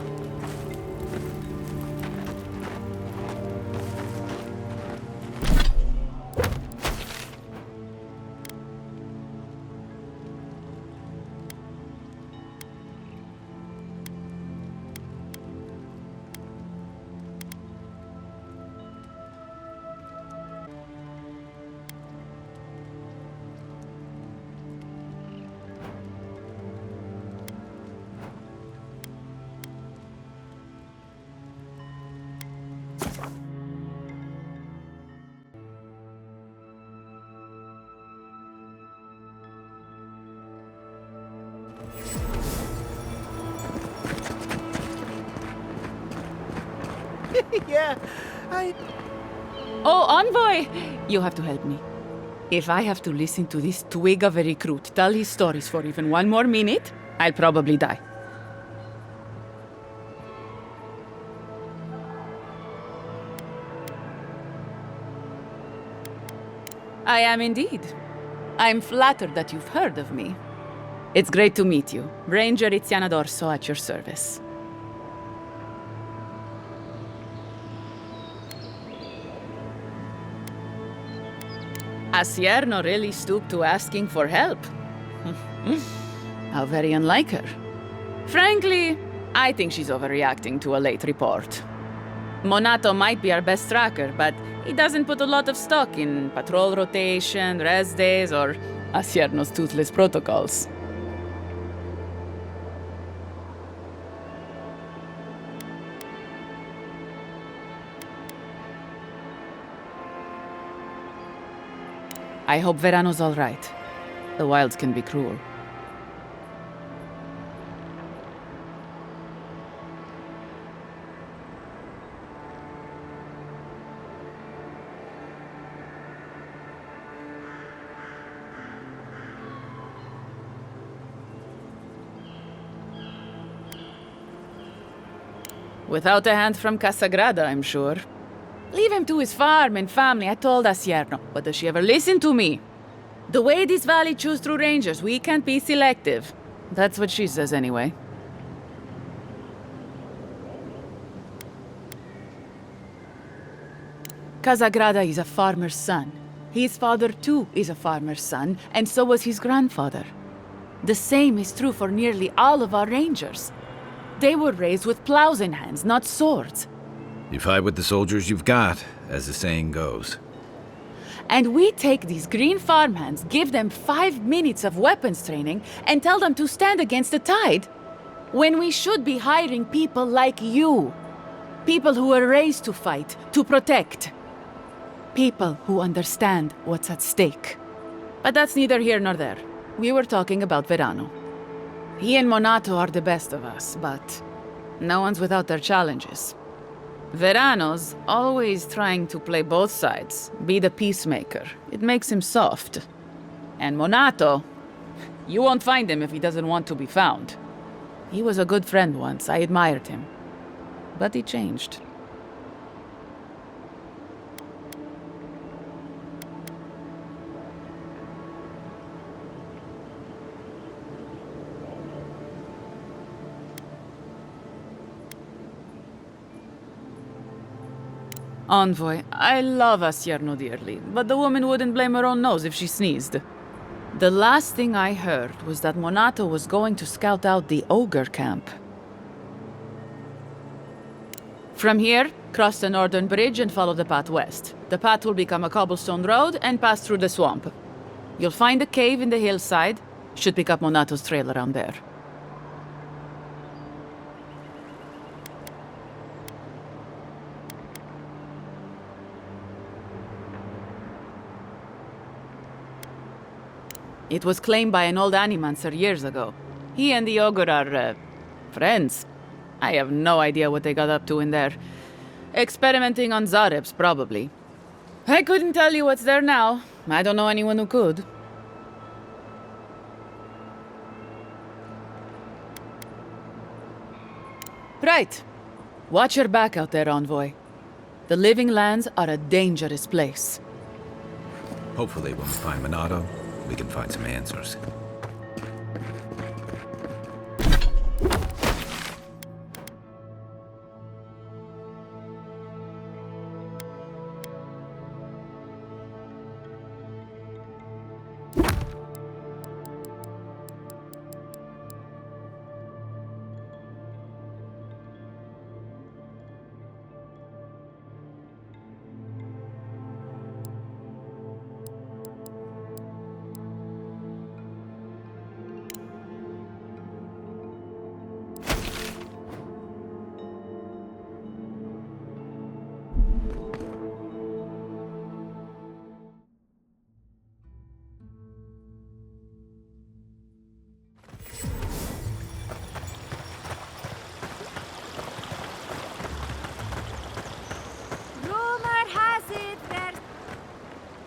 Yeah, Oh, envoy! You have to help me. If I have to listen to this twig of a recruit tell his stories for even one more minute, I'll probably die. I am indeed. I'm flattered that you've heard of me. It's great to meet you. Ranger Iziana Dorso at your service. Asierno really stooped to asking for help. How very unlike her. Frankly, I think she's overreacting to a late report. Monato might be our best tracker, but he doesn't put a lot of stock in patrol rotation, rest days, or Asierno's toothless protocols. I hope Verano's all right. The wilds can be cruel. Without a hand from Casagrada, I'm sure. Leave him to his farm and family, I told Asierno. But does she ever listen to me? The way this valley chews through rangers, we can't be selective. That's what she says anyway. Casagrada is a farmer's son. His father too is a farmer's son, and so was his grandfather. The same is true for nearly all of our rangers. They were raised with plows in hands, not swords. You fight with the soldiers you've got, as the saying goes. And we take these green farmhands, give them 5 minutes of weapons training, and tell them to stand against the tide, when we should be hiring people like you. People who were raised to fight, to protect. People who understand what's at stake. But that's neither here nor there. We were talking about Verano. He and Monato are the best of us, but no one's without their challenges. Verano's always trying to play both sides, be the peacemaker. It makes him soft. And Monato, you won't find him if he doesn't want to be found. He was a good friend once, I admired him. But he changed. Envoy, I love Asierno dearly, but the woman wouldn't blame her own nose if she sneezed. The last thing I heard was that Monato was going to scout out the ogre camp. From here, cross the northern bridge and follow the path west. The path will become a cobblestone road and pass through the swamp. You'll find a cave in the hillside. Should pick up Monato's trail around there. It was claimed by an old animancer years ago. He and the ogre are, friends. I have no idea what they got up to in there. Experimenting on Zarebs, probably. I couldn't tell you what's there now. I don't know anyone who could. Right. Watch your back out there, Envoy. The Living Lands are a dangerous place. Hopefully when we find Monato, we can find some answers.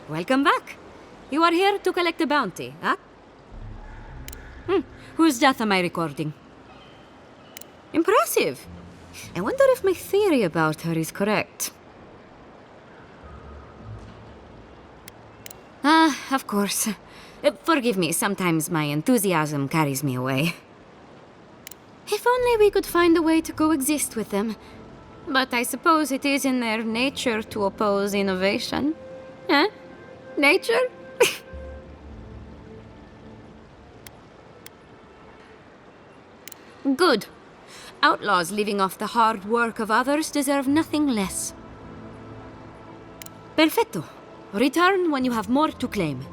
Welcome back. You are here to collect a bounty, huh? Whose death am I recording? Impressive. I wonder if my theory about her is correct. Of course. Forgive me, sometimes my enthusiasm carries me away. If only we could find a way to coexist with them. But I suppose it is in their nature to oppose innovation. Huh? Nature? Good. Outlaws living off the hard work of others deserve nothing less. Perfetto. Return when you have more to claim.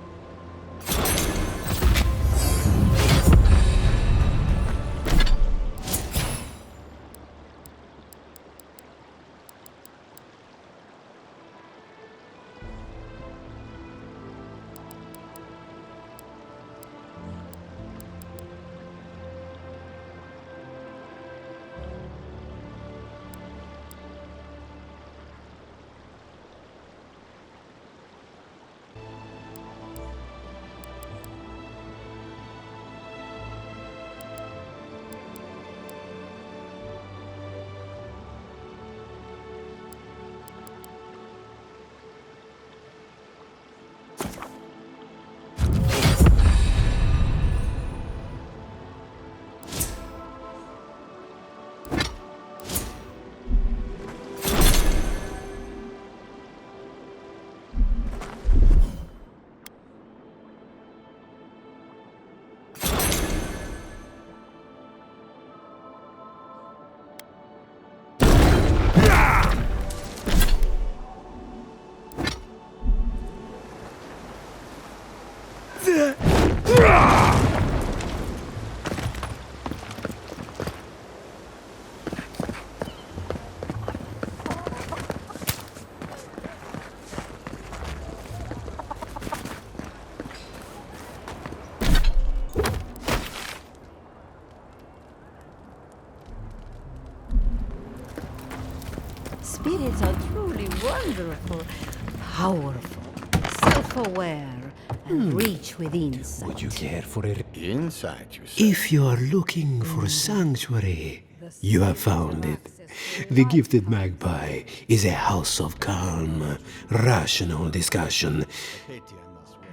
Spirits are truly wonderful, powerful, self-aware, and reach with insight. Would you care for a... Insight, you say? If you are looking for sanctuary, you have found it. The Gifted Magpie is a house of calm, rational discussion.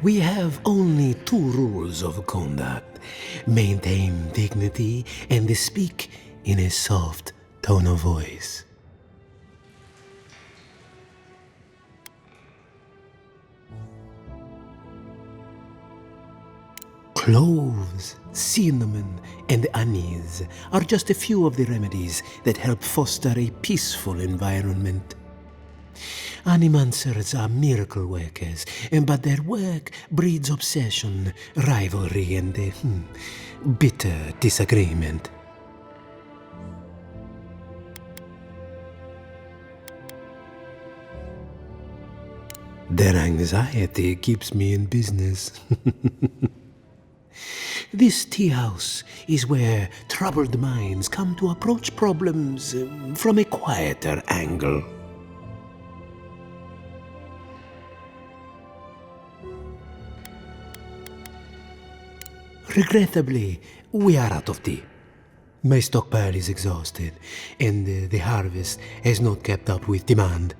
We have only 2 rules of conduct. Maintain dignity and speak in a soft tone of voice. Cloves, cinnamon, and anise are just a few of the remedies that help foster a peaceful environment. Animancers are miracle workers, but their work breeds obsession, rivalry, and bitter disagreement. Their anxiety keeps me in business. This tea house is where troubled minds come to approach problems from a quieter angle. Regrettably, we are out of tea. My stockpile is exhausted, and the harvest has not kept up with demand.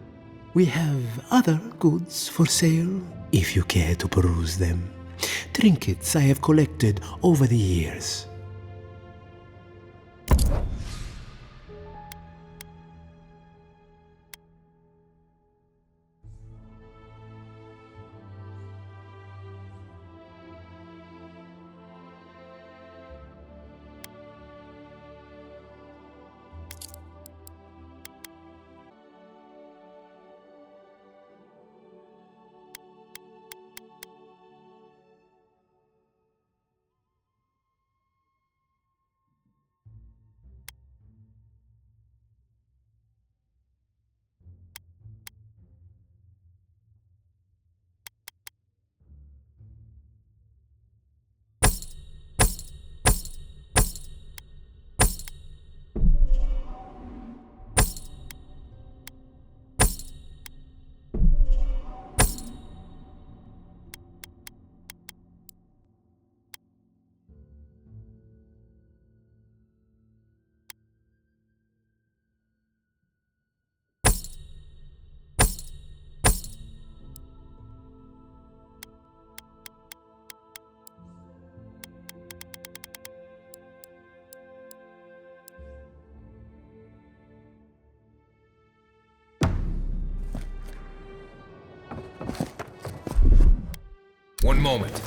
We have other goods for sale, if you care to peruse them. Trinkets I have collected over the years. One moment.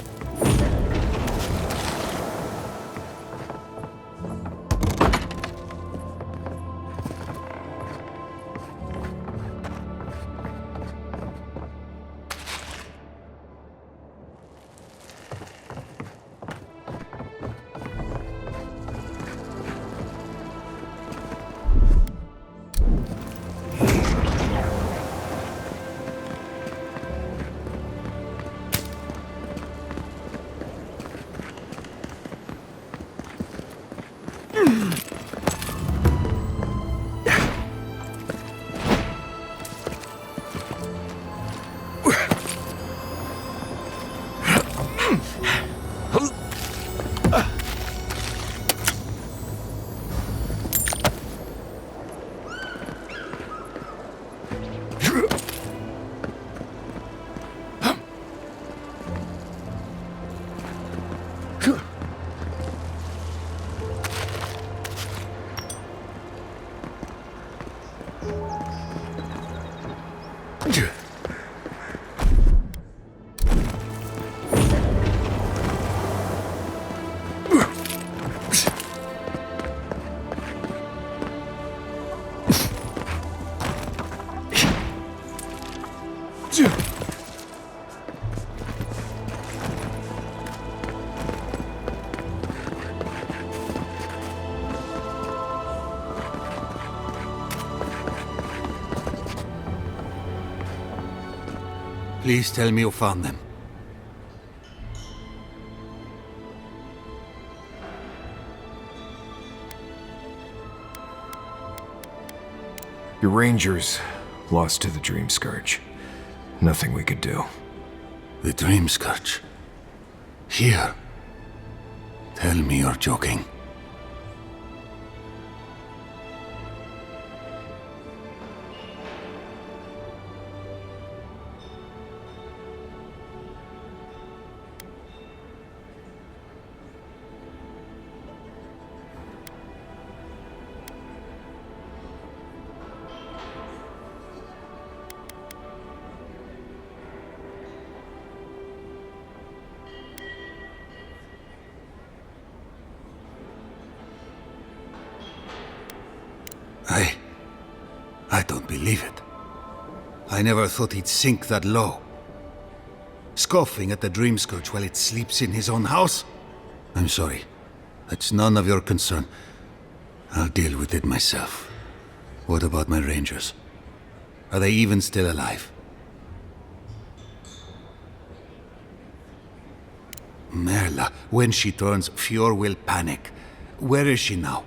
Please tell me you found them. Your rangers lost to the Dream Scourge. Nothing we could do. The Dream Scourge? Here? Tell me you're joking. I don't believe it. I never thought he'd sink that low. Scoffing at the Dream Scourge while it sleeps in his own house? I'm sorry. That's none of your concern. I'll deal with it myself. What about my rangers? Are they even still alive? Merla, when she turns, Fjord will panic. Where is she now?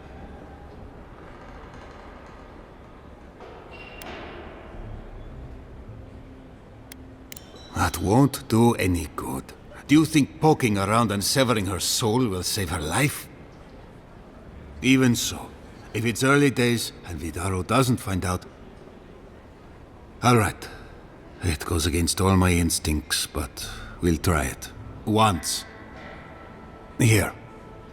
That won't do any good. Do you think poking around and severing her soul will save her life? Even so, if it's early days and Vidaro doesn't find out... All right. It goes against all my instincts, but we'll try it. Once. Here.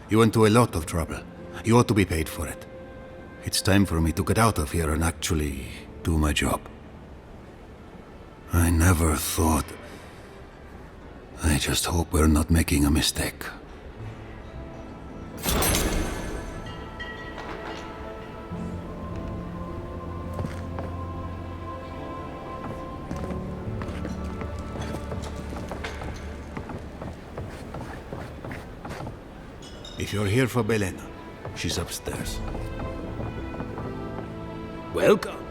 You went to a lot of trouble. You ought to be paid for it. It's time for me to get out of here and actually do my job. I never thought... I just hope we're not making a mistake. If you're here for Belena, she's upstairs. Welcome.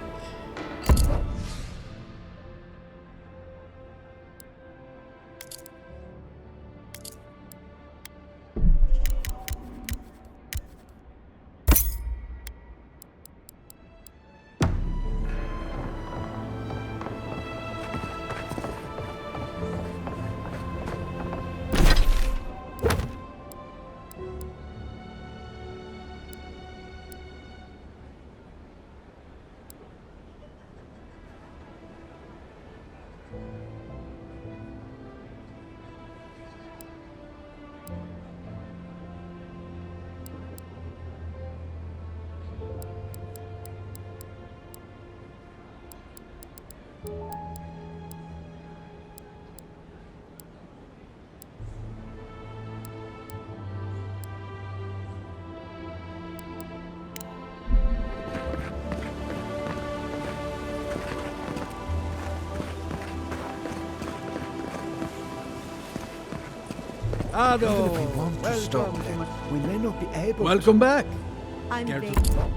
Ado, Even if we want to stop them, we may not be able welcome back. I'm Care to- Vega.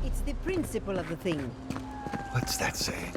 It's the principle of the thing. What's that say?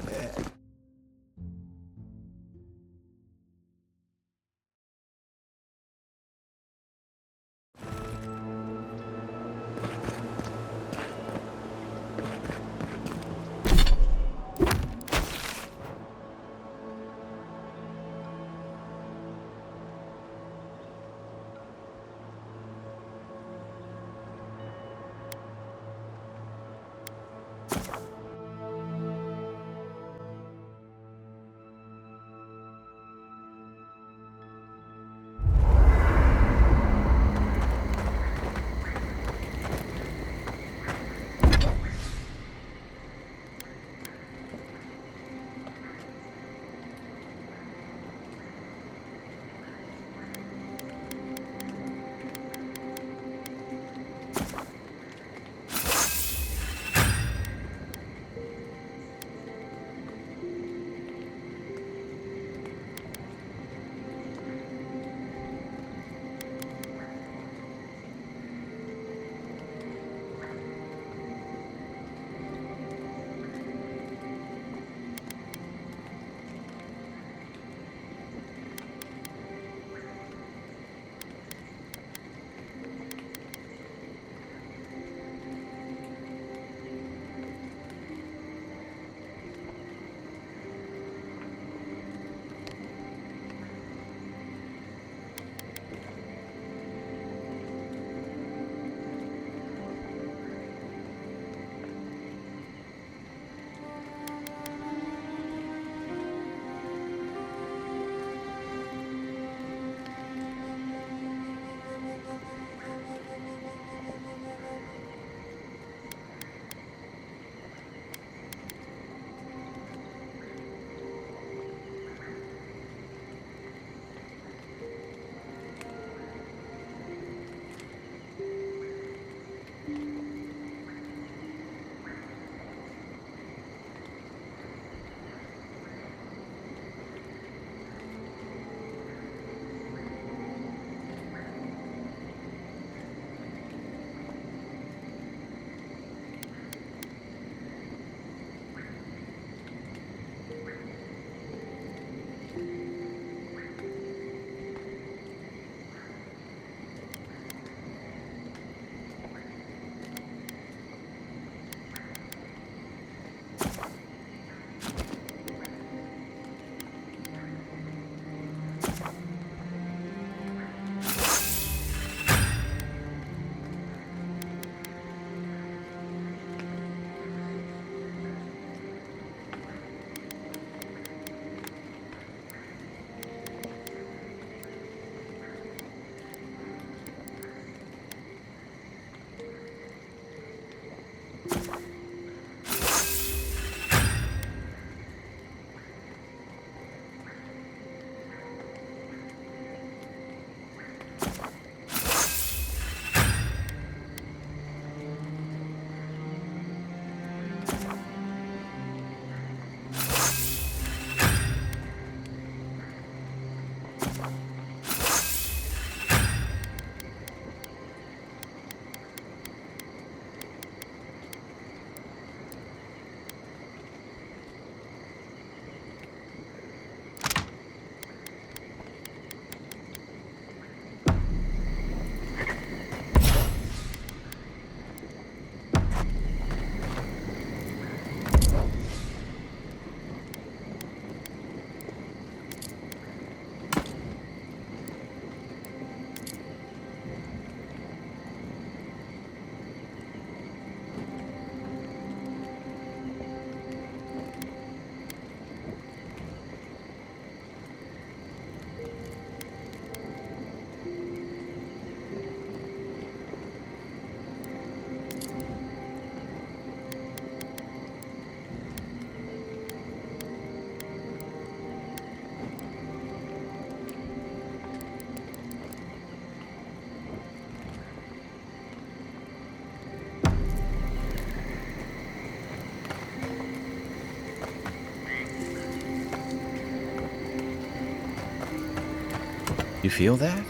You feel that?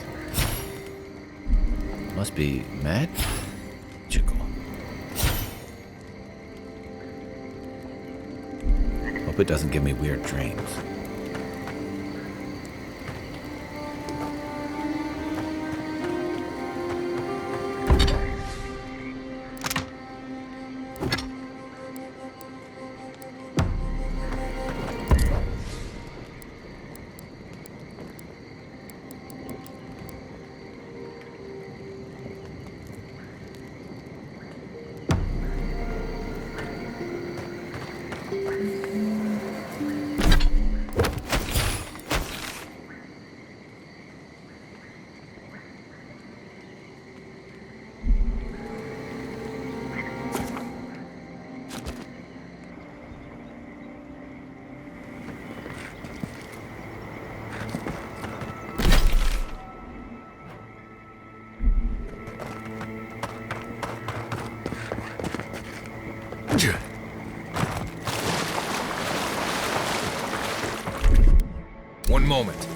Must be magical. Hope it doesn't give me weird dreams. One moment.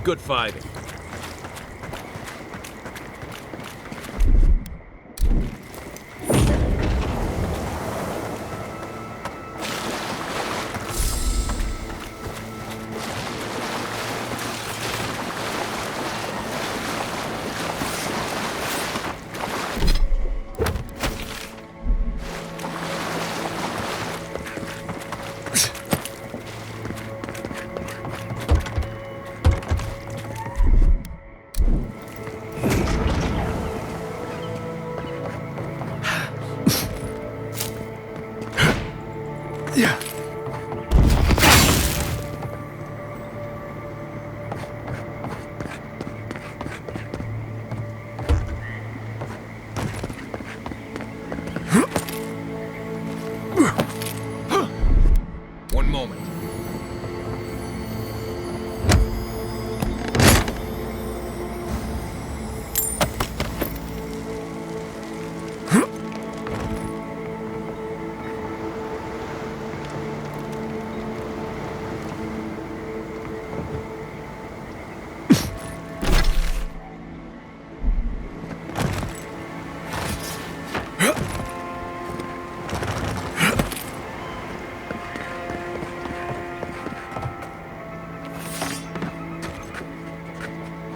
Good fighting. One moment.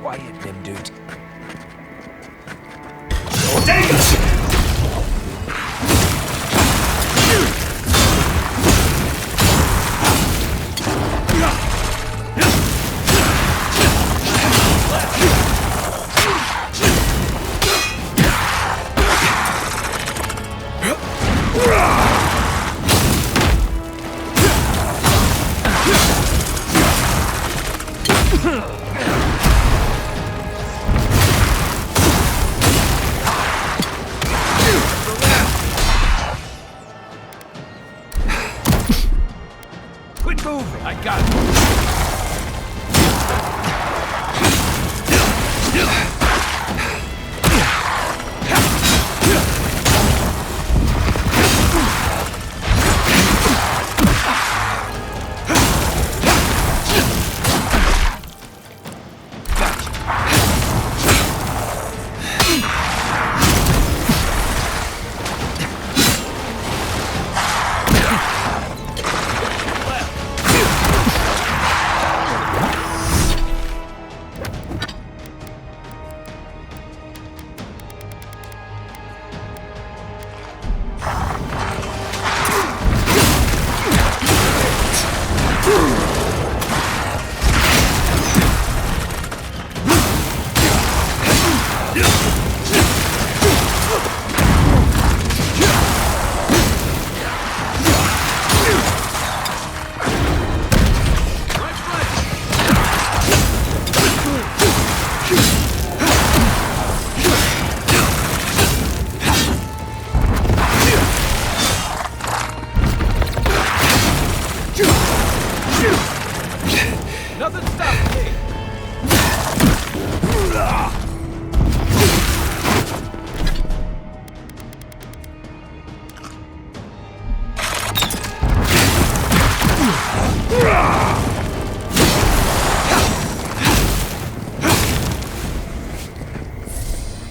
Quiet them, dude. Quit moving! I got it!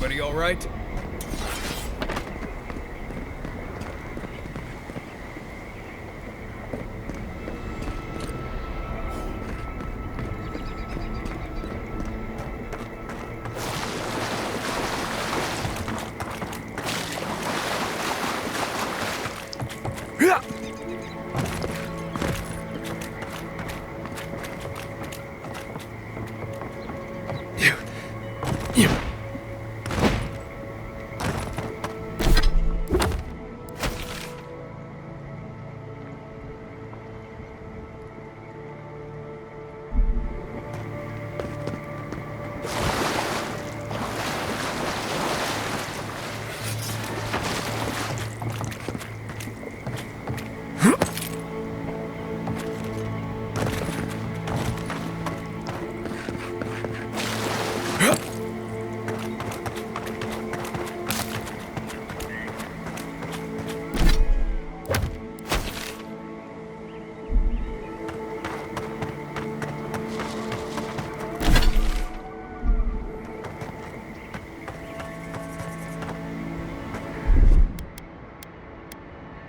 Everybody all right?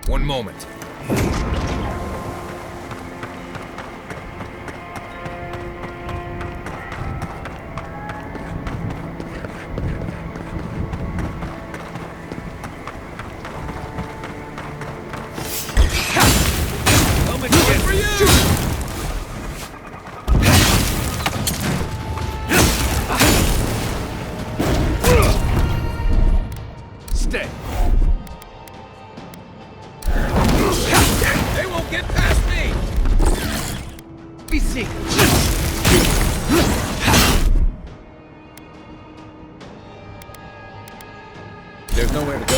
One moment. Coming for you! Stay. They won't get past me! Be secret. There's nowhere to go.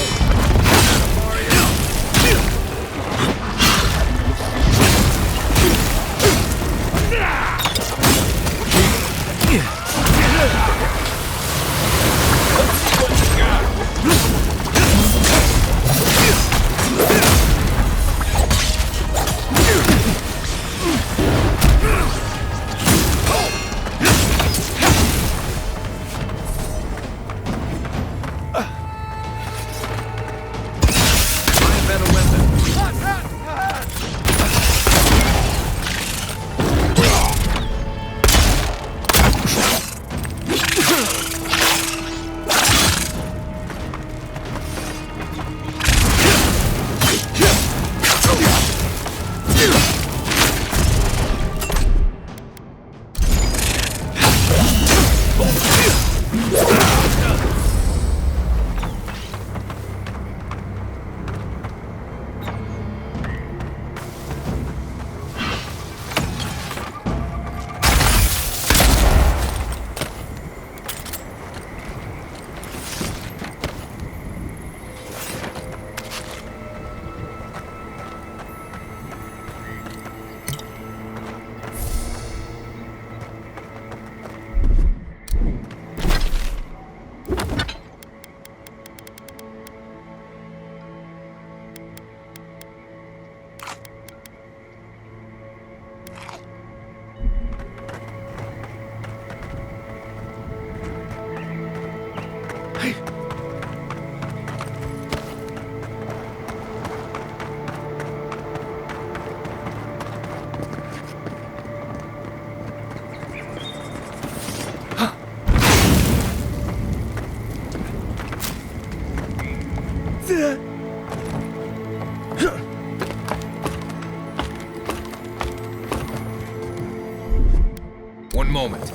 One moment.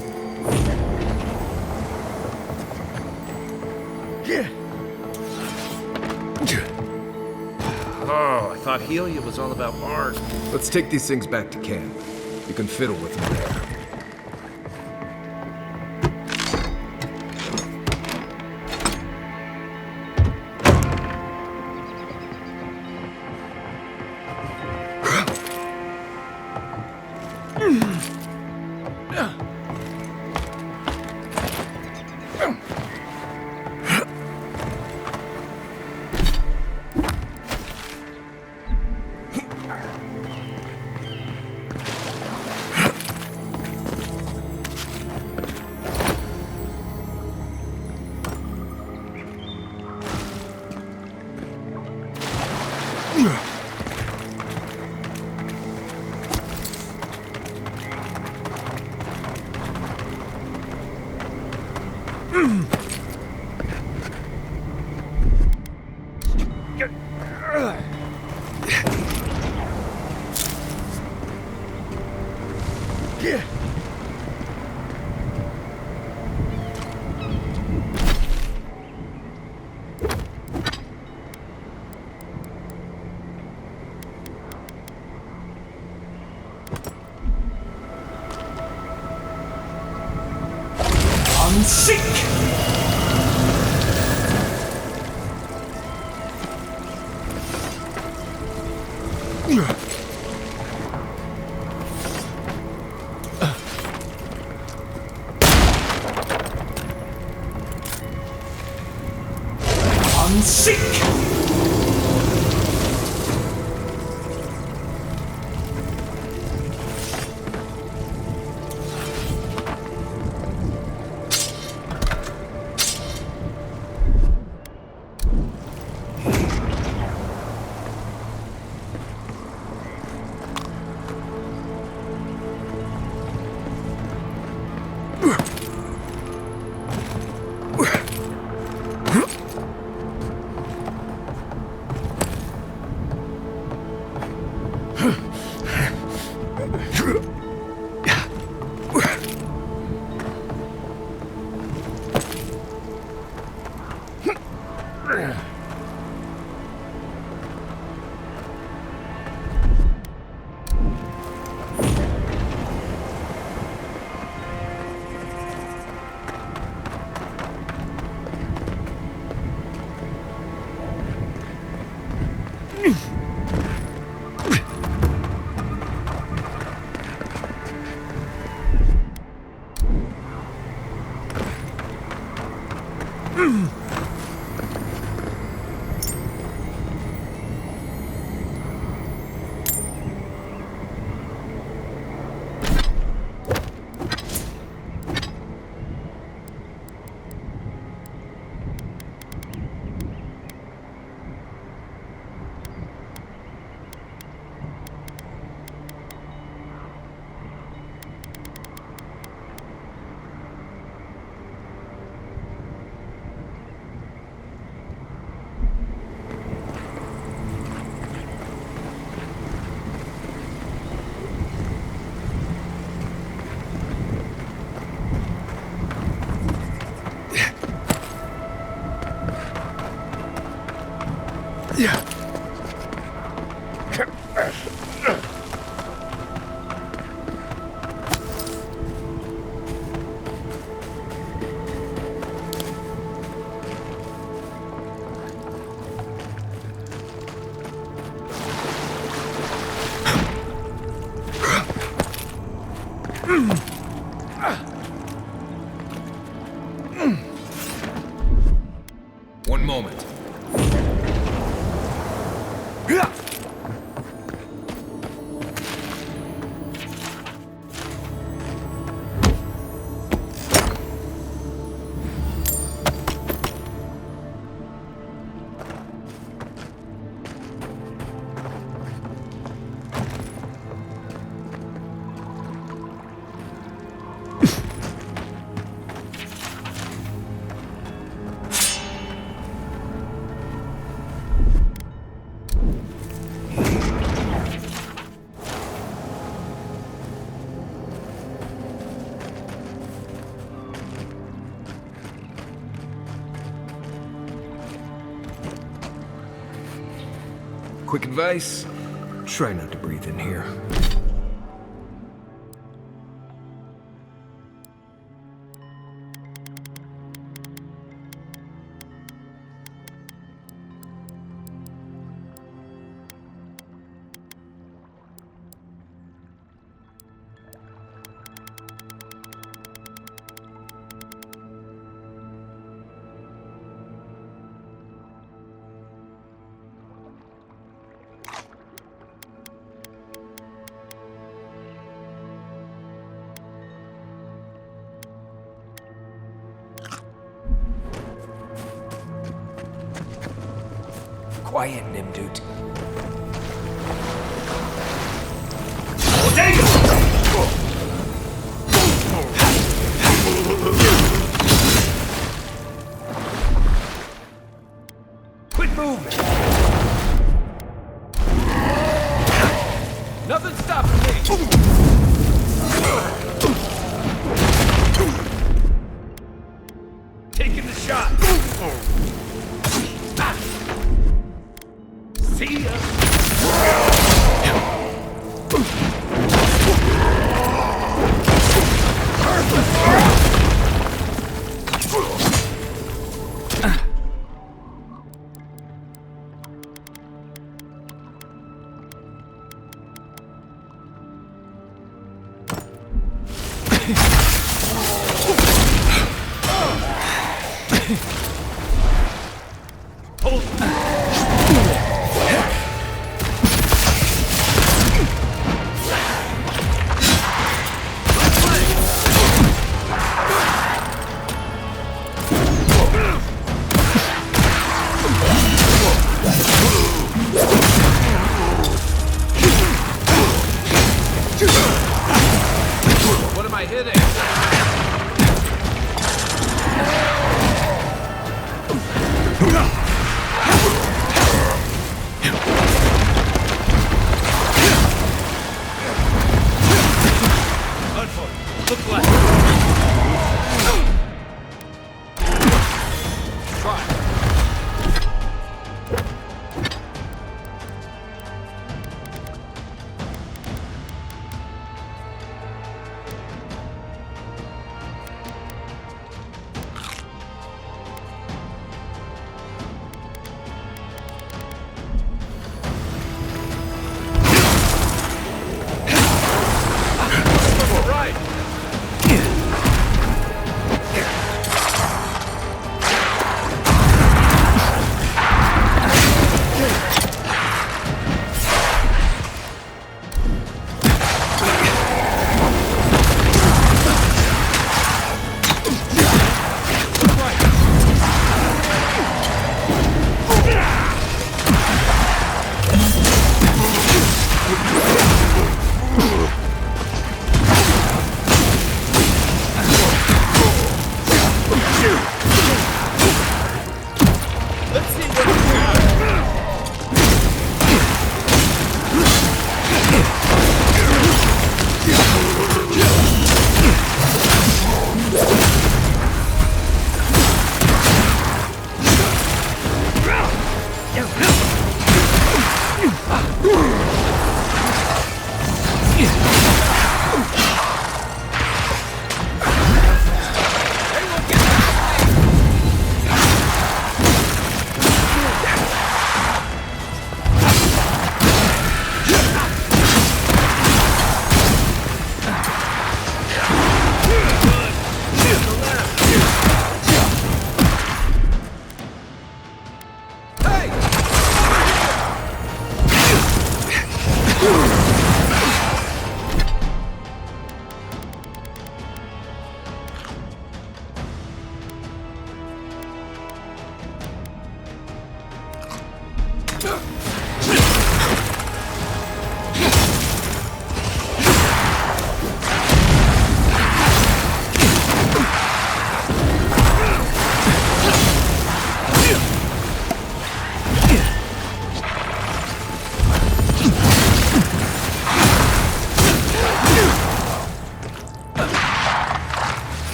Oh, I thought Helia was all about art. Let's take these things back to camp. You can fiddle with them there. One moment. Quick advice, try not to breathe in here. Quiet, Nimdut. Quit moving! Nothing stopping me! Taking the shot. See ya. What am I hitting? Look left. Try.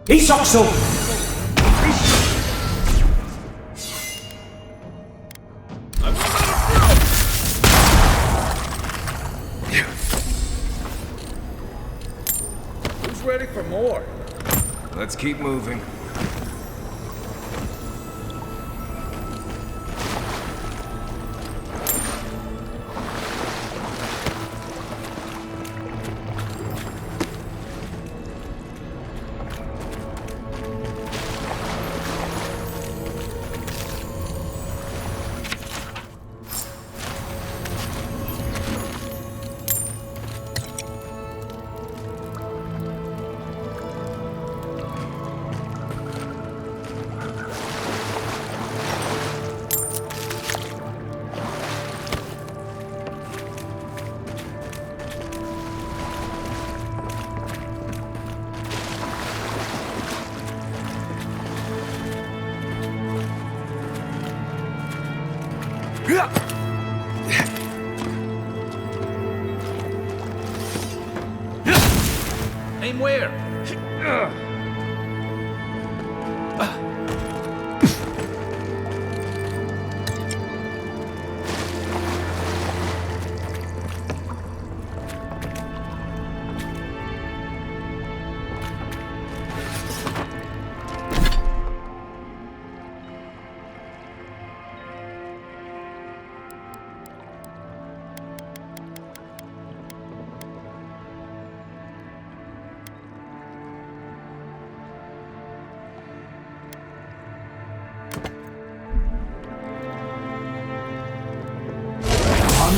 Isokso! Who's ready for more? Let's keep moving. Aim where?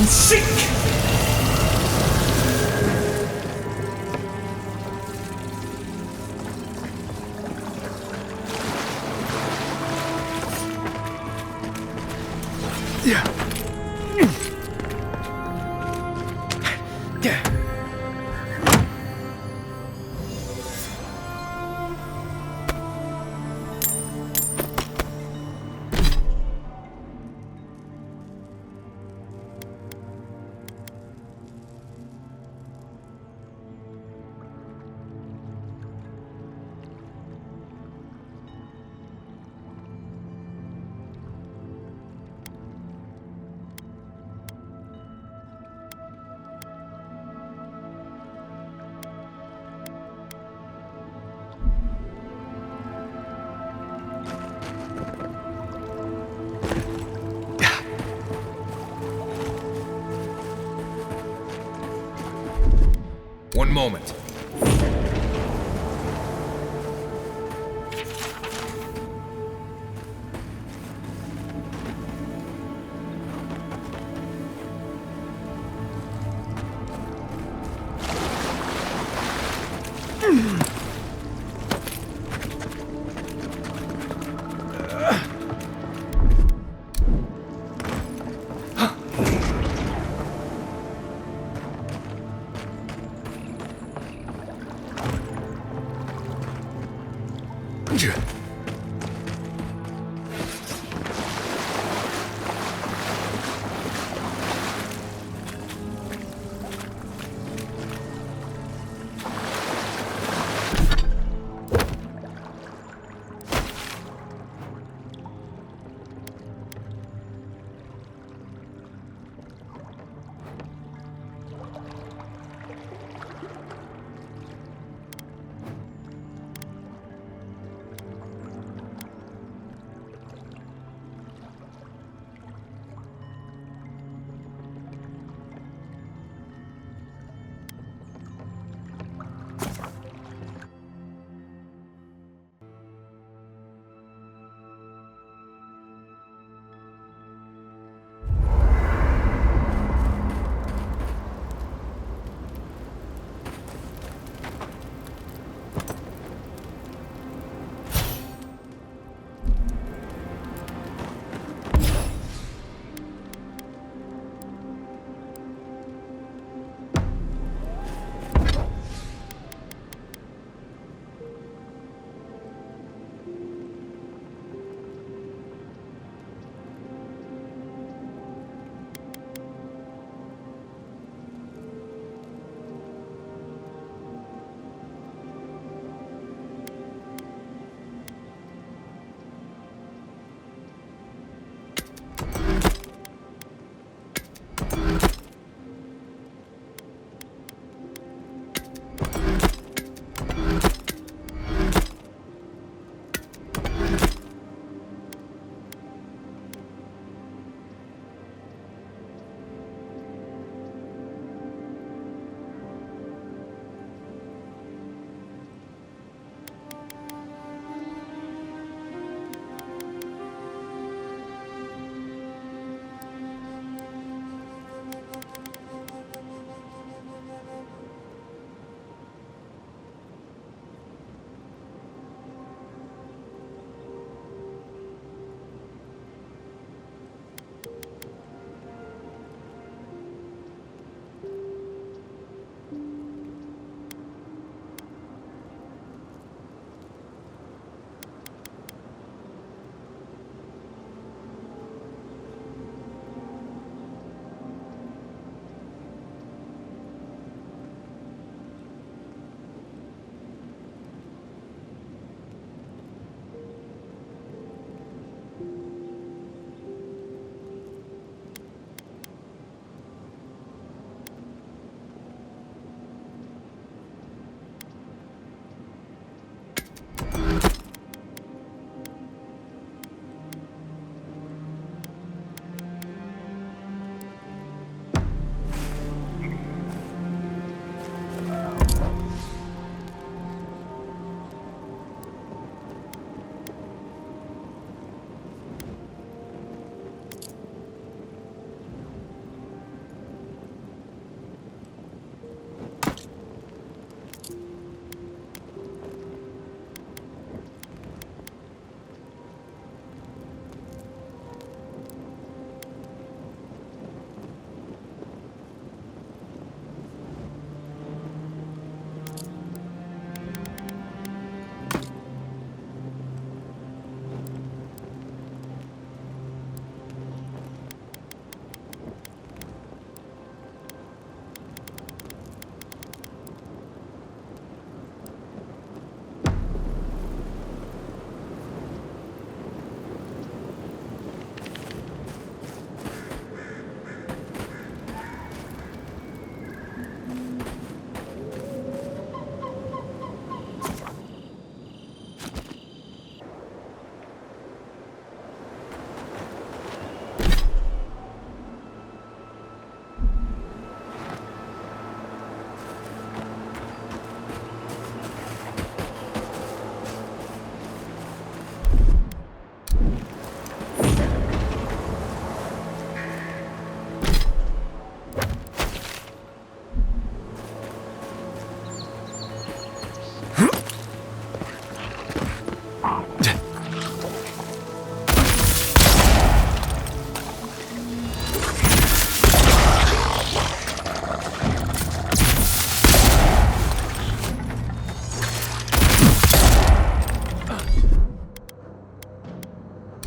Sick! One moment.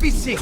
Be sick!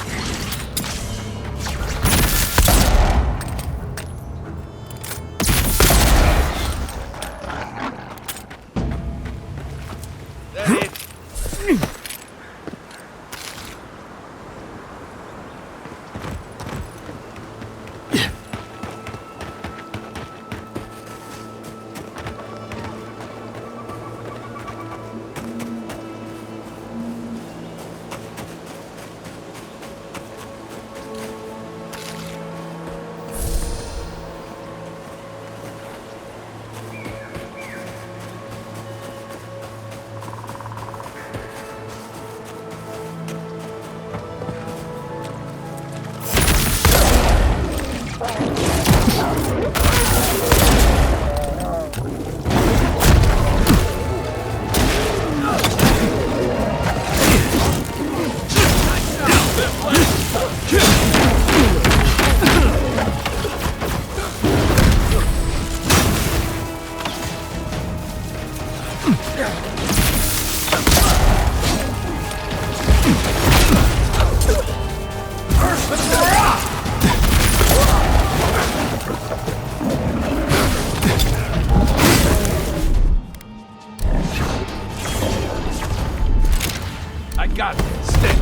I got this. Stay.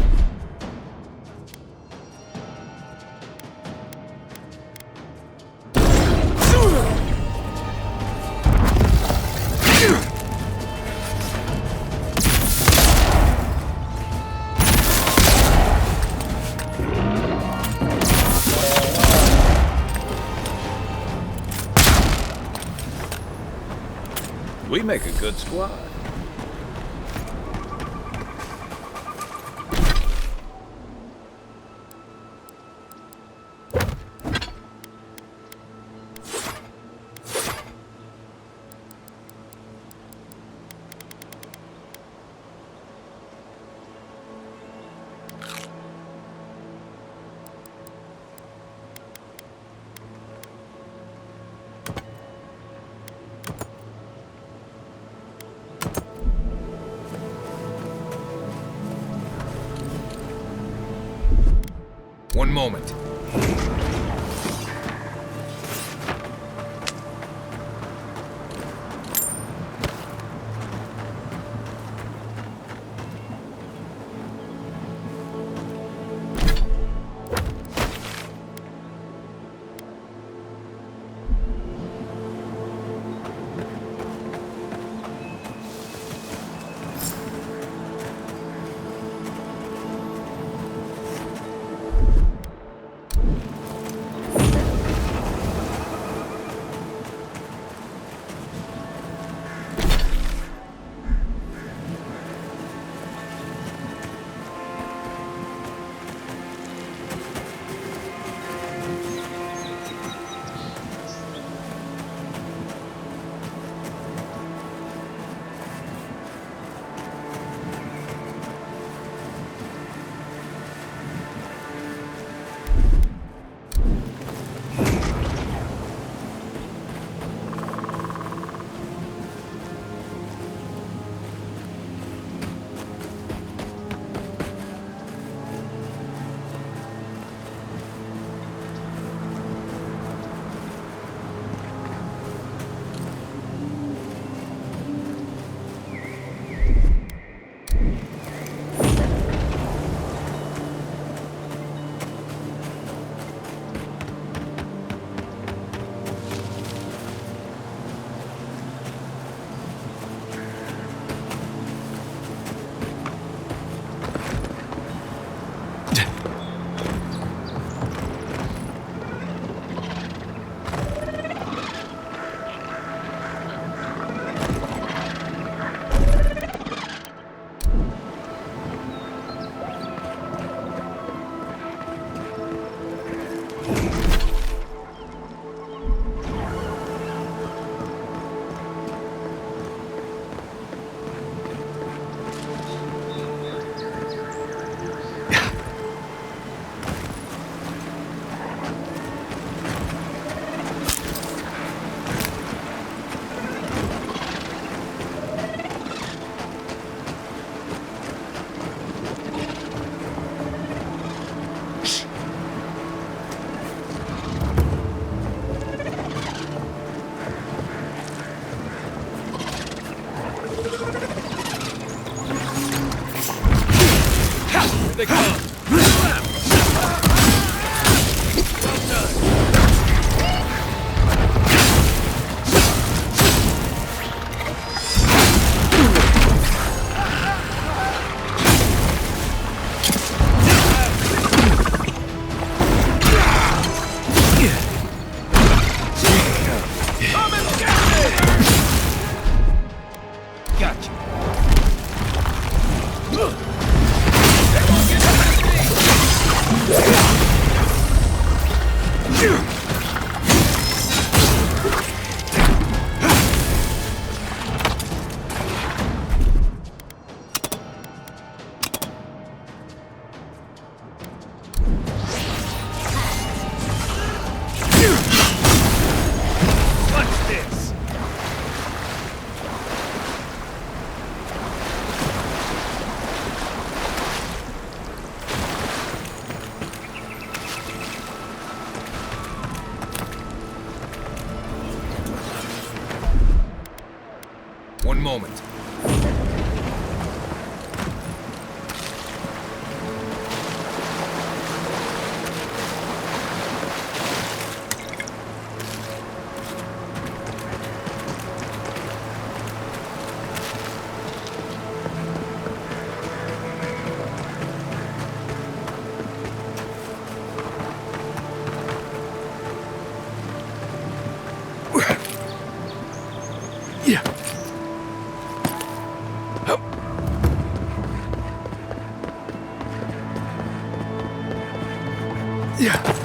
We make a good squad. One moment. they come! One moment. Yeah. Yeah.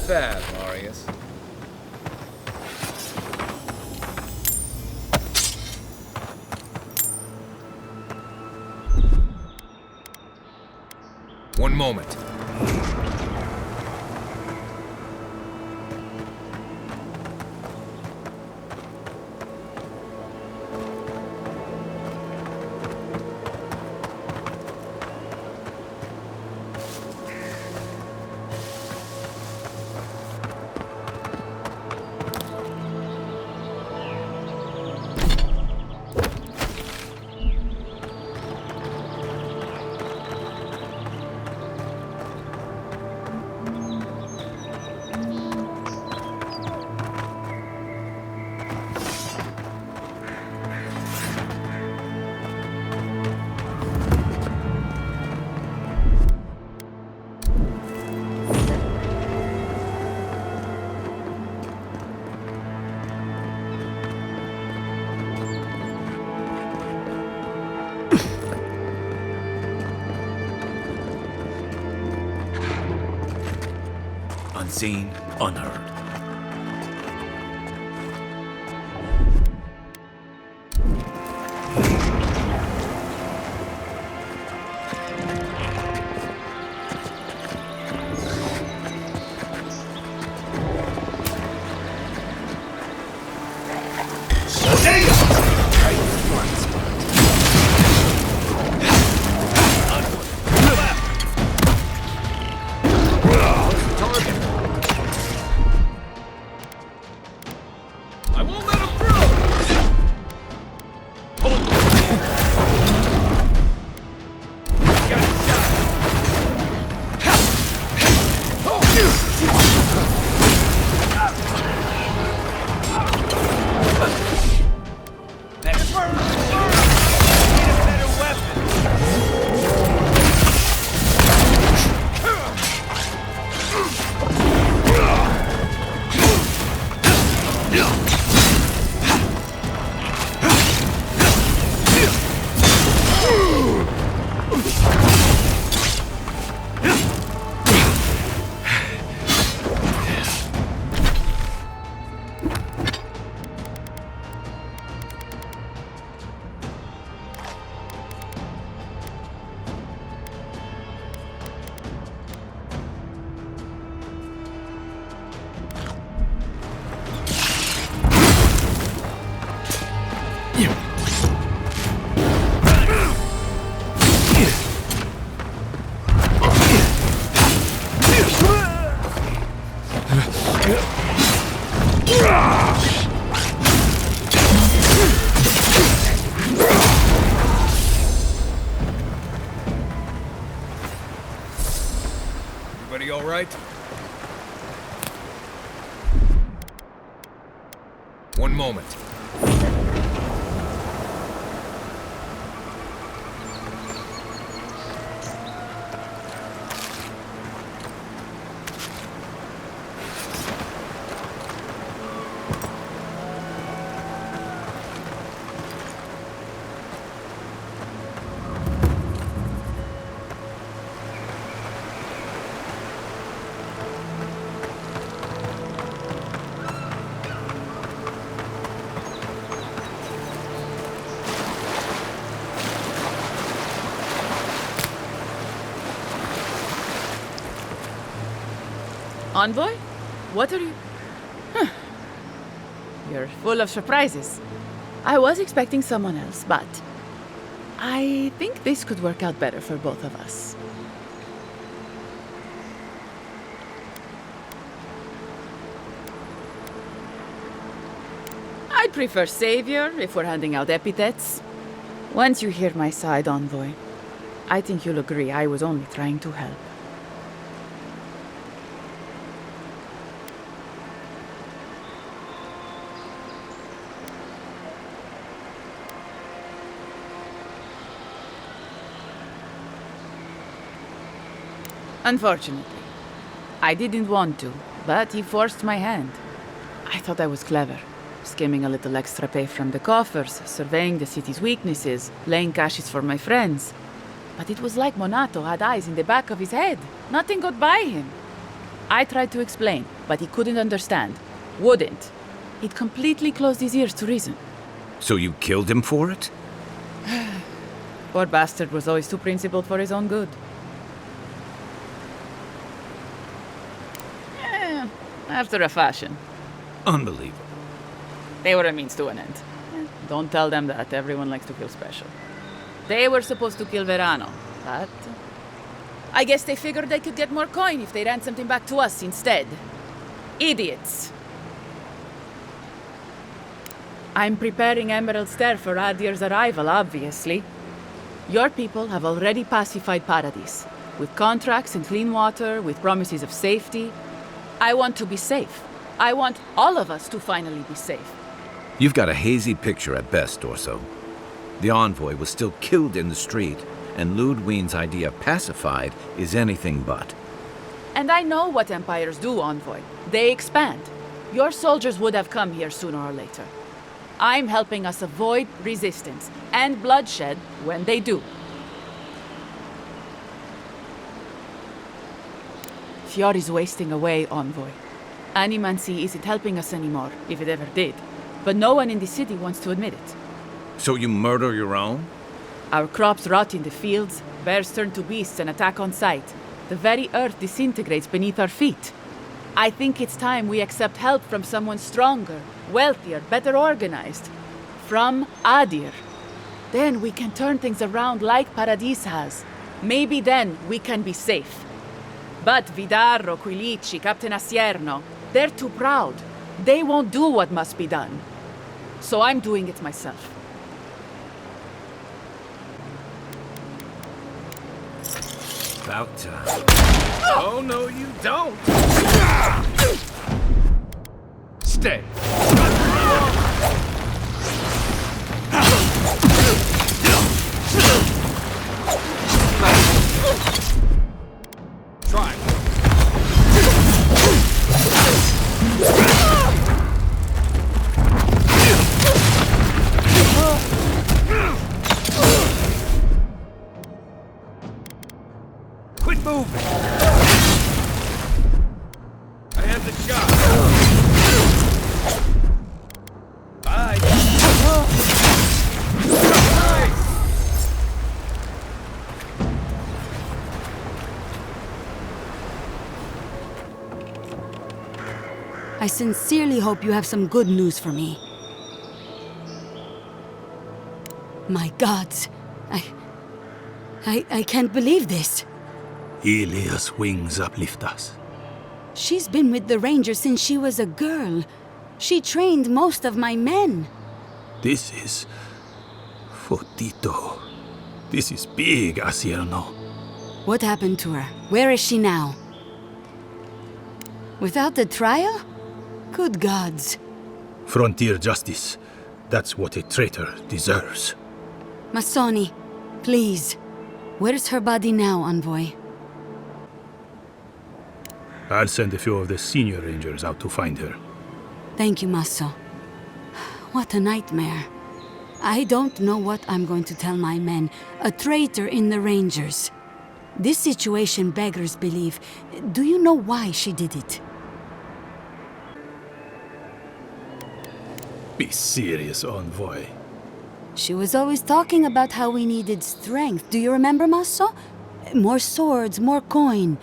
Not bad, Marius. One moment. Unseen, unheard. Everybody all right? One moment. Envoy? What are you... Huh. You're full of surprises. I was expecting someone else, but... I think this could work out better for both of us. I'd prefer Savior if we're handing out epithets. Once you hear my side, Envoy, I think you'll agree I was only trying to help. Unfortunately, I didn't want to, but he forced my hand. I thought I was clever, skimming a little extra pay from the coffers, surveying the city's weaknesses, laying caches for my friends. But it was like Monato had eyes in the back of his head. Nothing got by him. I tried to explain, but he couldn't understand. Wouldn't. He'd completely closed his ears to reason. So you killed him for it? Poor bastard was always too principled for his own good. After a fashion. Unbelievable. They were a means to an end. Don't tell them that. Everyone likes to feel special. They were supposed to kill Verano, but I guess they figured they could get more coin if they ransomed him back to us instead. Idiots. I'm preparing Emerald Stair for Aedyr's arrival, obviously. Your people have already pacified Paradise, with contracts and clean water, with promises of safety. I want to be safe. I want all of us to finally be safe. You've got a hazy picture at best, Dorso. The envoy was still killed in the street, and Ludwine's idea of pacified is anything but. And I know what empires do, Envoy. They expand. Your soldiers would have come here sooner or later. I'm helping us avoid resistance and bloodshed when they do. Fjord is wasting away, Envoy. Animancy isn't helping us anymore, if it ever did. But no one in the city wants to admit it. So you murder your own? Our crops rot in the fields, bears turn to beasts and attack on sight. The very earth disintegrates beneath our feet. I think it's time we accept help from someone stronger, wealthier, better organized. From Aedyr. Then we can turn things around like Paradis has. Maybe then we can be safe. But Vidarro, Quilici, Captain Asierno, they're too proud. They won't do what must be done. So I'm doing it myself. About time. Oh, no, you don't! Stay. Try. Quit moving! I had the shot. Bye! I sincerely hope you have some good news for me. My gods, I can't believe this. Ilia's wings uplift us. She's been with the Rangers since she was a girl. She trained most of my men. This is... Fotito. This is big, Asierno. What happened to her? Where is she now? Without the trial? Good gods. Frontier justice. That's what a traitor deserves. Massoni, please. Where's her body now, Envoy? I'll send a few of the senior rangers out to find her. Thank you, Masso. What a nightmare. I don't know what I'm going to tell my men. A traitor in the Rangers. This situation beggars belief. Do you know why she did it? Be serious, Envoy. She was always talking about how we needed strength. Do you remember, Masso? More swords, more coin.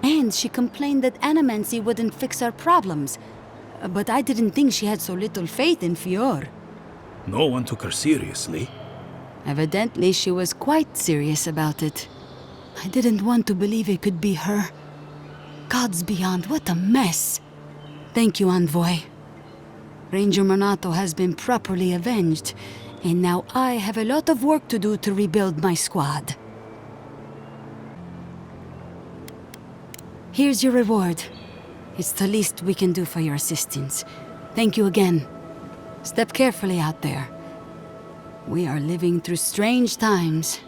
And she complained that animancy wouldn't fix our problems. But I didn't think she had so little faith in Fjord. No one took her seriously. Evidently, she was quite serious about it. I didn't want to believe it could be her. Gods beyond, what a mess. Thank you, Envoy. Ranger Monato has been properly avenged, and now I have a lot of work to do to rebuild my squad. Here's your reward. It's the least we can do for your assistance. Thank you again. Step carefully out there. We are living through strange times.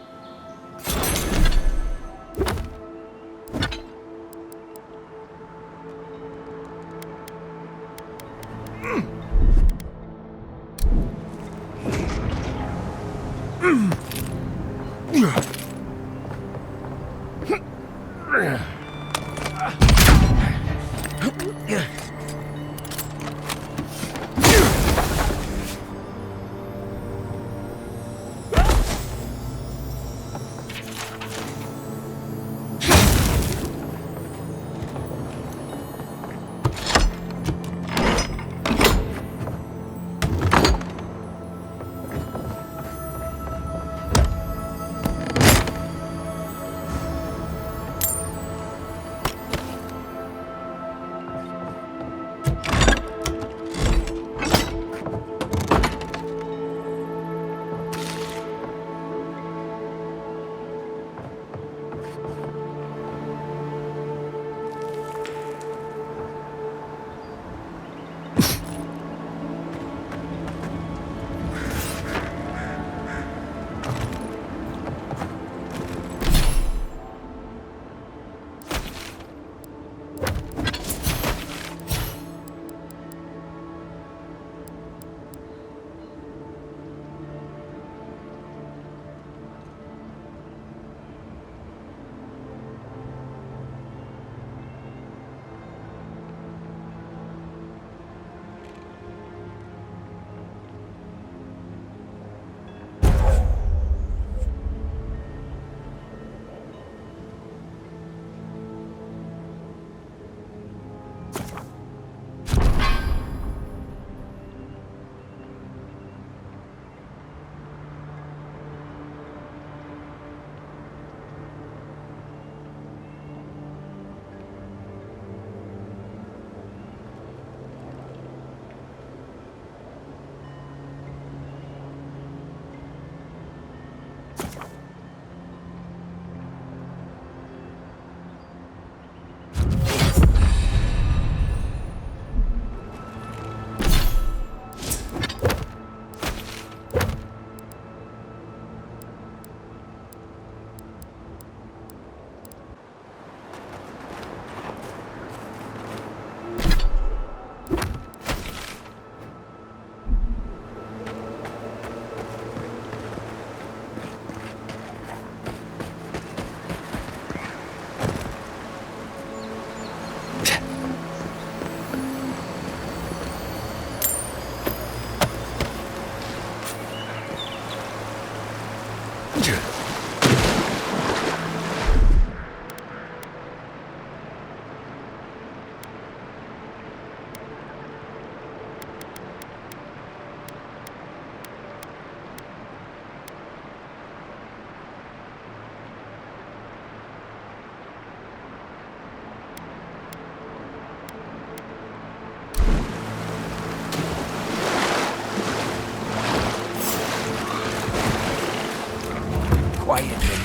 quiet, Mindy.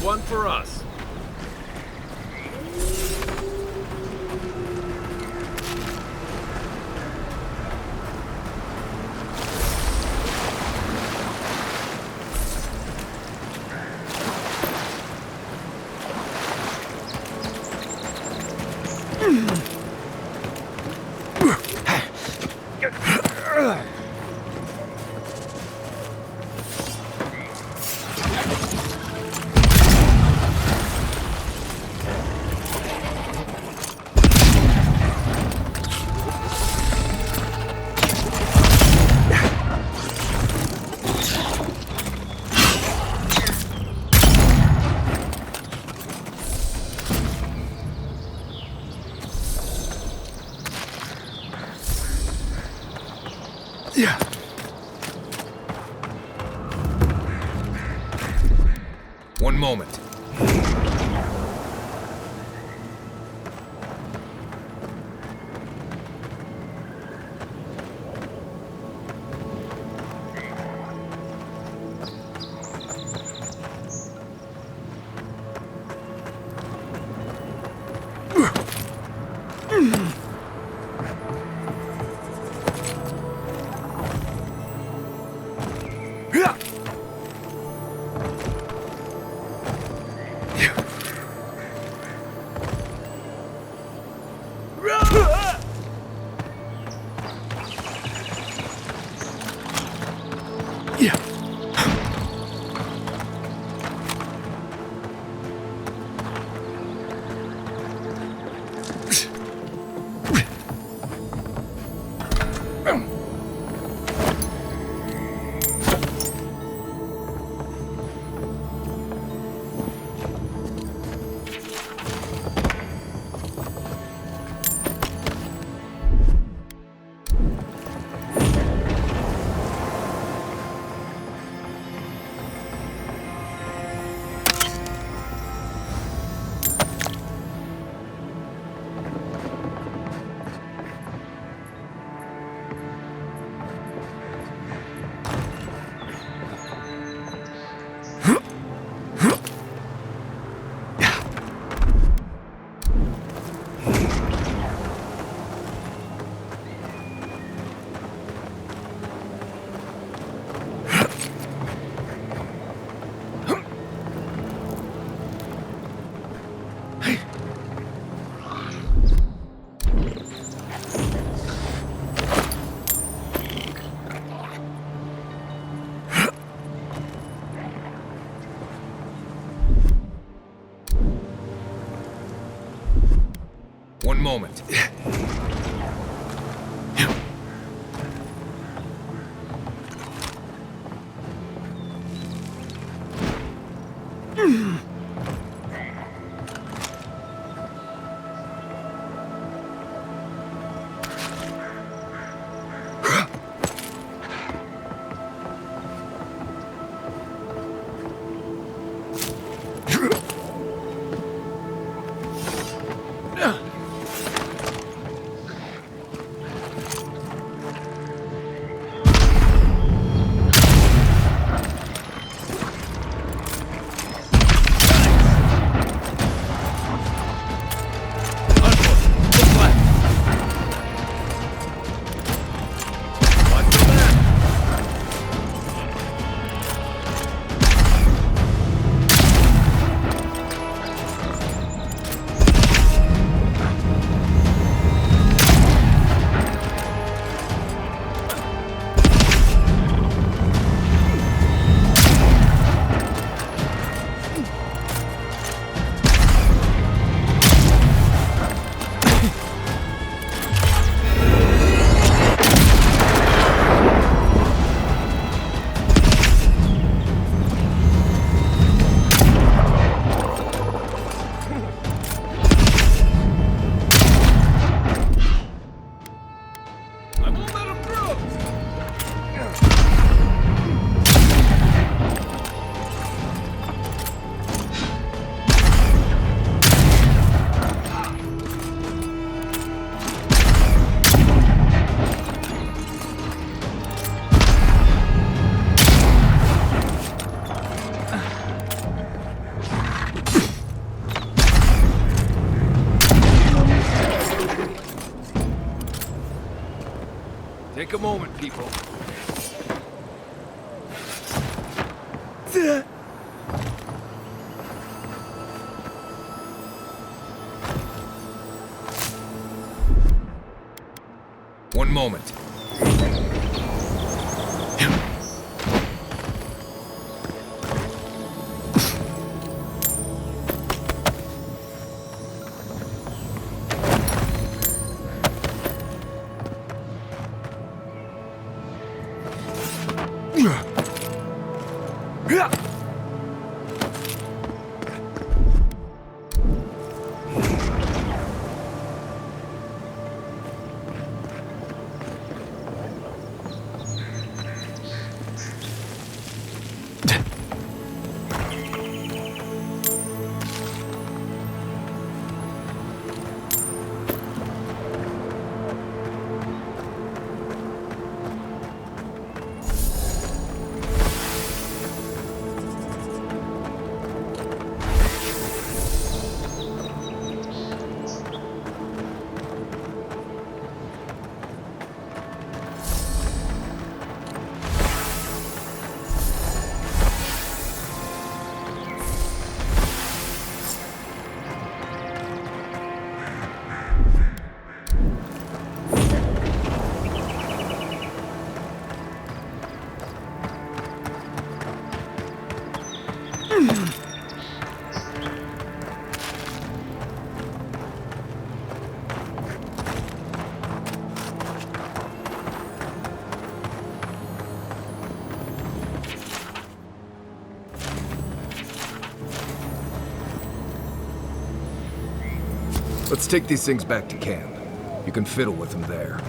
One for us. One moment. One moment. Take a moment, people. One moment. Let's take these things back to camp. You can fiddle with them there.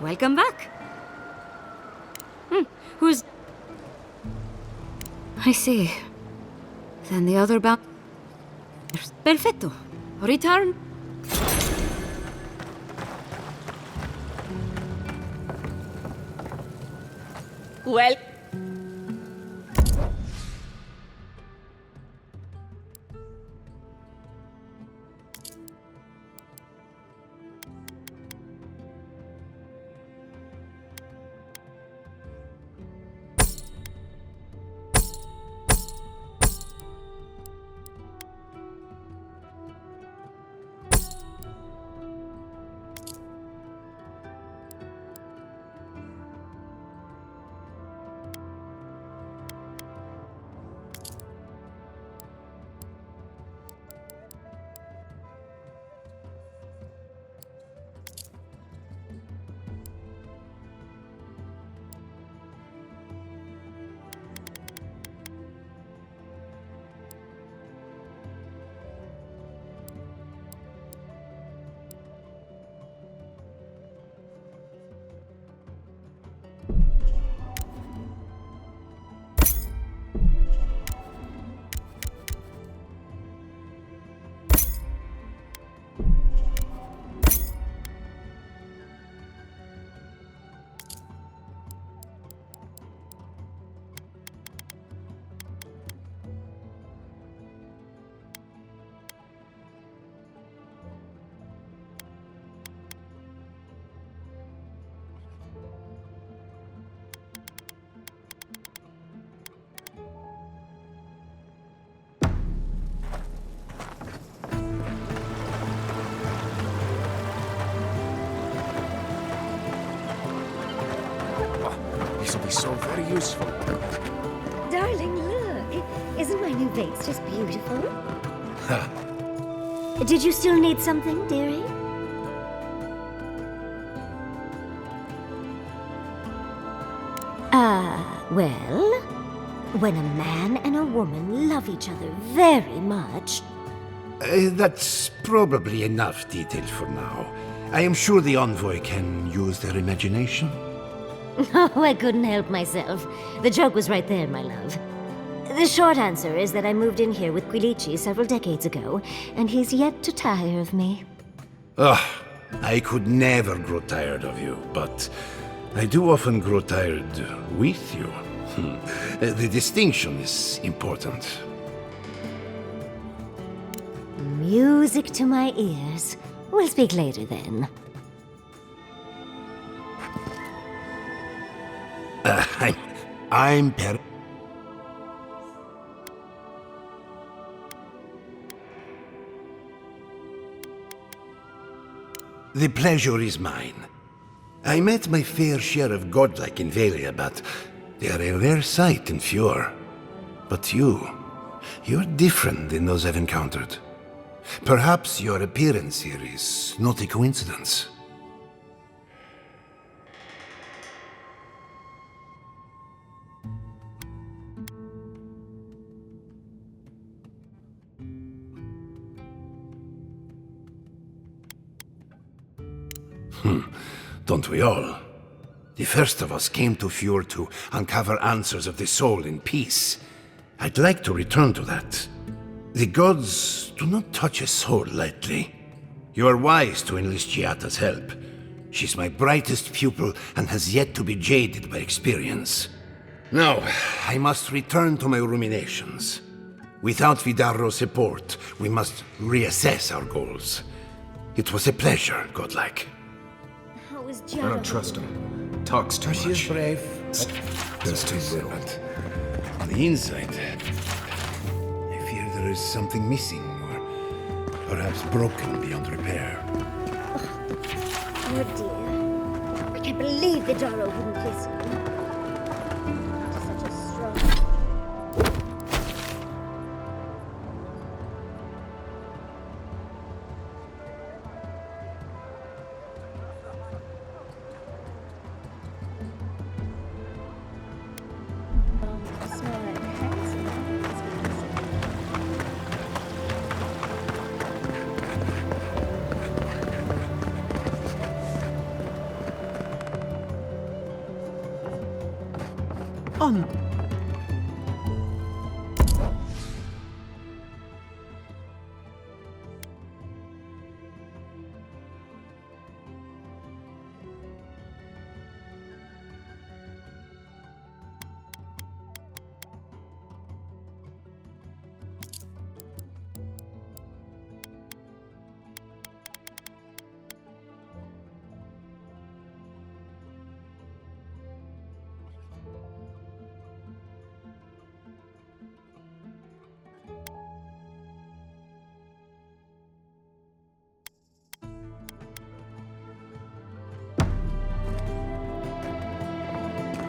Welcome back. Who's... I see. Then the other bound... Perfetto. Return. Well... so very useful. Darling, look. Isn't my new vase just beautiful? Did you still need something, dearie? Well, when a man and a woman love each other very much... That's probably enough detail for now. I am sure the envoy can use their imagination. Oh, I couldn't help myself. The joke was right there, my love. The short answer is that I moved in here with Quilici several decades ago, and he's yet to tire of me. Ugh, I could never grow tired of you, but I do often grow tired with you. The distinction is important. Music to my ears. We'll speak later, then. I'm per... The pleasure is mine. I met my fair share of godlike in Velia, but they are a rare sight in Fjord. But you're different than those I've encountered. Perhaps your appearance here is not a coincidence. Don't we all? The first of us came to Fjord to uncover answers of the soul in peace. I'd like to return to that. The gods do not touch a soul lightly. You are wise to enlist Giada's help. She's my brightest pupil and has yet to be jaded by experience. Now, I must return to my ruminations. Without Vidarro's support, we must reassess our goals. It was a pleasure, godlike. How is I don't trust him. Talks too much. She is brave. That's too little. On the inside, I fear there is something missing, or perhaps broken beyond repair. Oh dear. I can't believe Vidaro wouldn't listen. Such a strong...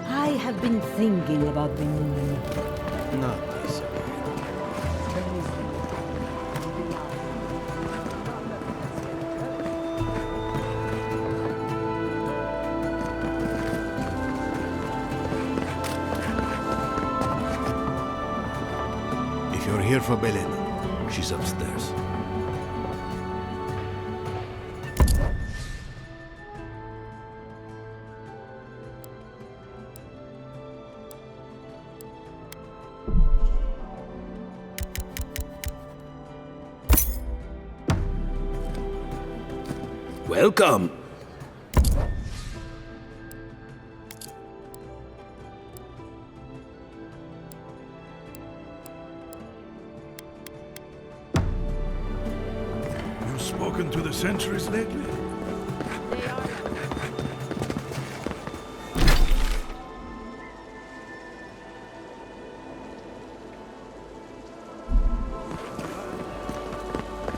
I have been thinking about the moon. Not this. If you're here for Belen, she's upstairs. Welcome. You spoken to the sentries lately?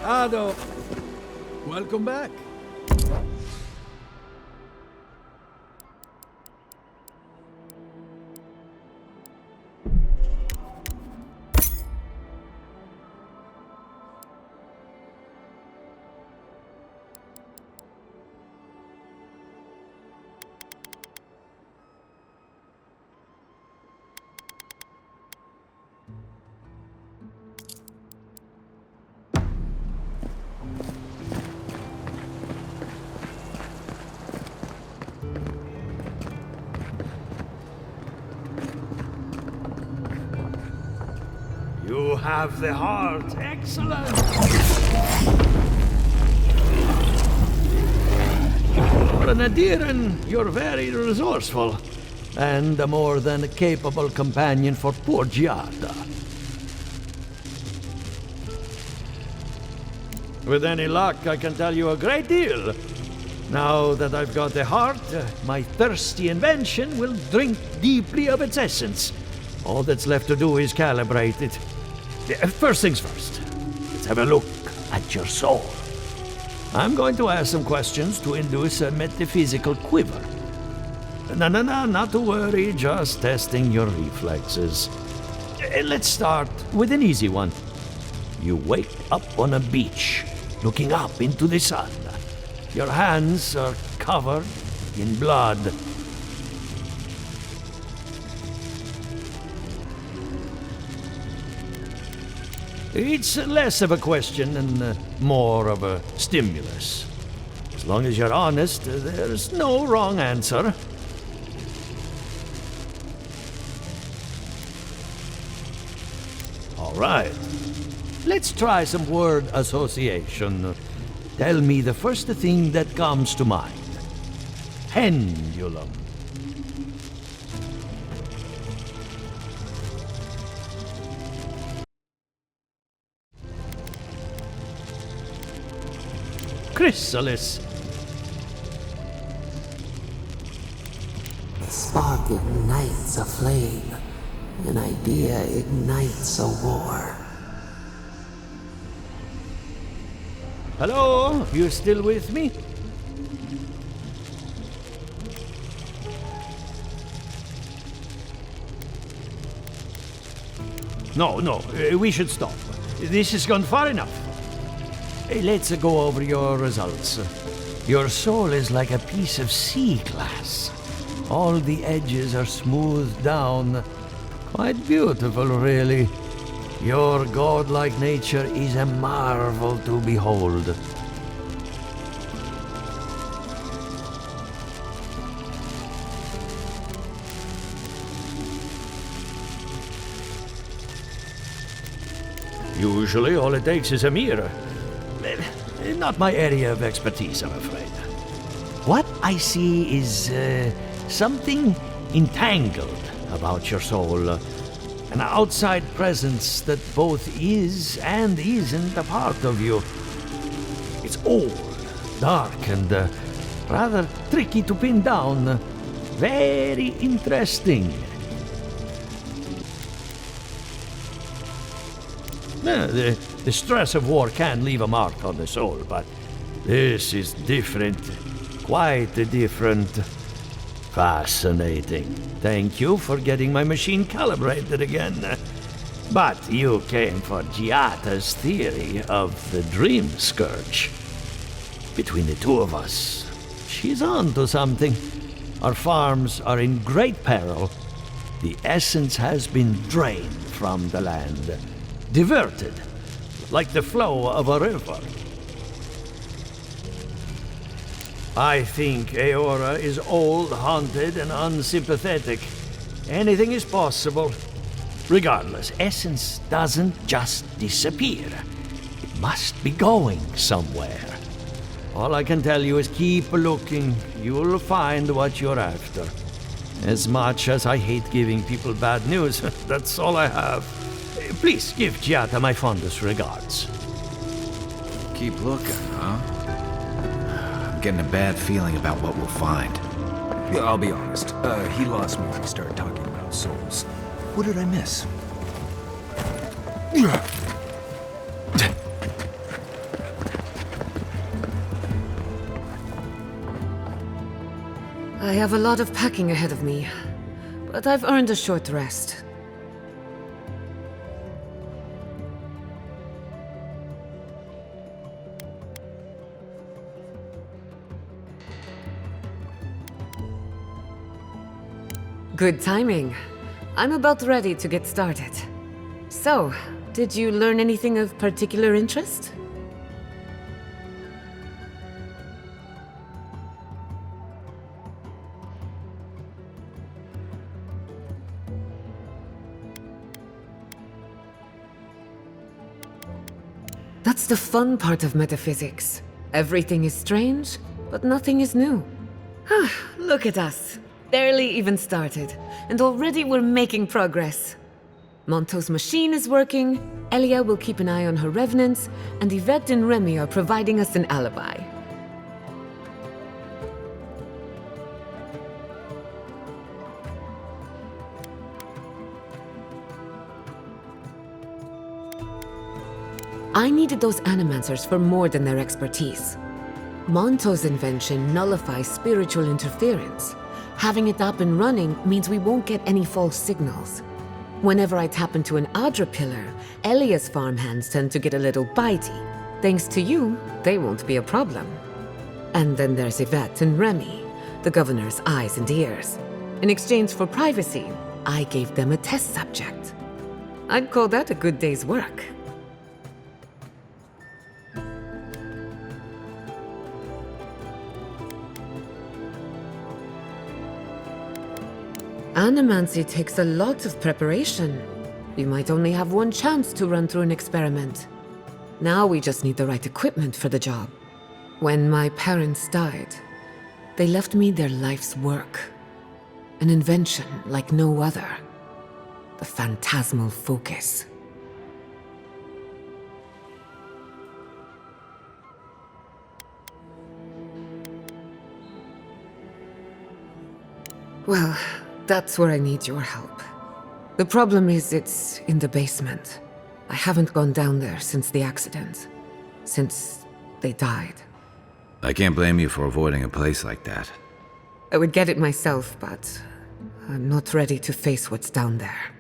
Ado, welcome back. have the heart. Excellent. For an Aedyran, you're very resourceful, and a more than capable companion for poor Giada. With any luck, I can tell you a great deal. Now that I've got the heart, my thirsty invention will drink deeply of its essence. All that's left to do is calibrate it. First things first, let's have a look at your soul. I'm going to ask some questions to induce a metaphysical quiver. No, not to worry, just testing your reflexes. Let's start with an easy one. You wake up on a beach, looking up into the sun. Your hands are covered in blood. It's less of a question and more of a stimulus. As long as you're honest, there's no wrong answer. All right. Let's try some word association. Tell me the first thing that comes to mind. Pendulum. Chrysalis. A spark ignites a flame. An idea ignites a war. Hello? You still with me? No, we should stop. This has gone far enough. Let's go over your results. Your soul is like a piece of sea glass. All the edges are smoothed down. Quite beautiful, really. Your godlike nature is a marvel to behold. Usually all it takes is a mirror. Not my area of expertise, I'm afraid. What I see is something entangled about your soul. An outside presence that both is and isn't a part of you. It's old, dark, and rather tricky to pin down. Very interesting. The stress of war can leave a mark on the soul, but this is different. Quite different. Fascinating. Thank you for getting my machine calibrated again. But you came for Giada's theory of the Dream Scourge. Between the two of us, she's on to something. Our farms are in great peril. The essence has been drained from the land. Diverted, like the flow of a river. I think Eora is old, haunted, and unsympathetic. Anything is possible. Regardless, essence doesn't just disappear. It must be going somewhere. All I can tell you is keep looking. You'll find what you're after. As much as I hate giving people bad news, that's all I have. Please give Giada my fondest regards. Keep looking, huh? I'm getting a bad feeling about what we'll find. Yeah, I'll be honest. He lost me when he started talking about souls. What did I miss? I have a lot of packing ahead of me, but I've earned a short rest. Good timing. I'm about ready to get started. So, did you learn anything of particular interest? That's the fun part of metaphysics. Everything is strange, but nothing is new. Look at us. Barely even started, and already we're making progress. Monto's machine is working, Elia will keep an eye on her revenants, and Yvette and Remy are providing us an alibi. I needed those animancers for more than their expertise. Monto's invention nullifies spiritual interference. Having it up and running means we won't get any false signals. Whenever I tap into an Aedyr pillar, Elia's farmhands tend to get a little bitey. Thanks to you, they won't be a problem. And then there's Yvette and Remy, the governor's eyes and ears. In exchange for privacy, I gave them a test subject. I'd call that a good day's work. Animancy takes a lot of preparation. You might only have one chance to run through an experiment. Now we just need the right equipment for the job. When my parents died, they left me their life's work. An invention like no other. The phantasmal focus. Well, that's where I need your help. The problem is it's in the basement. I haven't gone down there since the accident. Since they died. I can't blame you for avoiding a place like that. I would get it myself, but I'm not ready to face what's down there.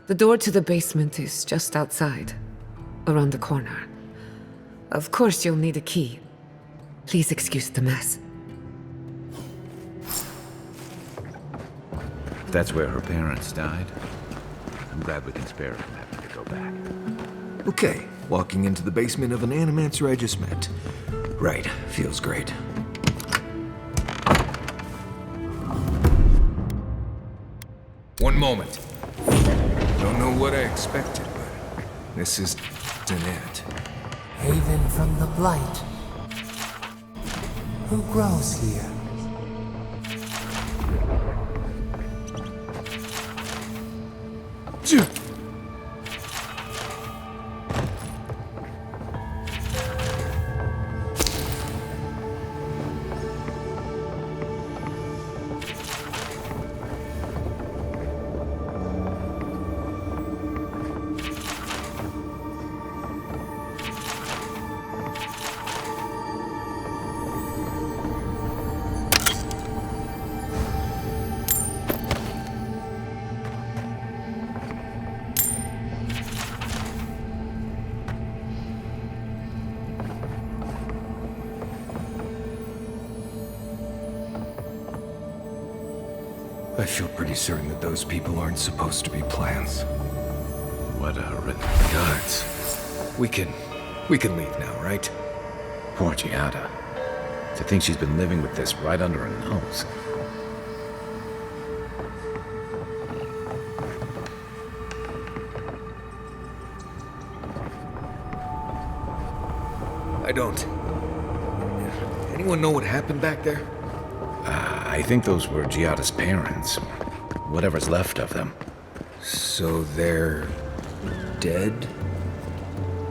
The door to the basement is just outside, around the corner. Of course you'll need a key. Please excuse the mess. If that's where her parents died, I'm glad we can spare her from having to go back. Okay, walking into the basement of an animancer I just met. Right, feels great. One moment. Don't know what I expected, but this isn't it. Haven from the blight. Who grows here? I feel pretty certain that those people aren't supposed to be plants. What a horrific... Guards. We can leave now, right? Poor Giada. To think she's been living with this right under her nose. I don't. Anyone know what happened back there? I think those were Giada's parents. Whatever's left of them. So they're... dead?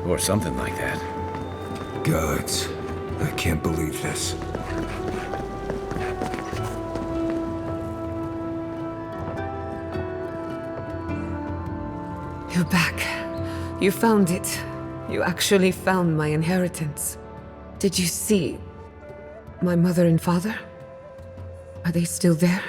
Or something like that. Gods. I can't believe this. You're back. You found it. You actually found my inheritance. Did you see my mother and father? Are they still there?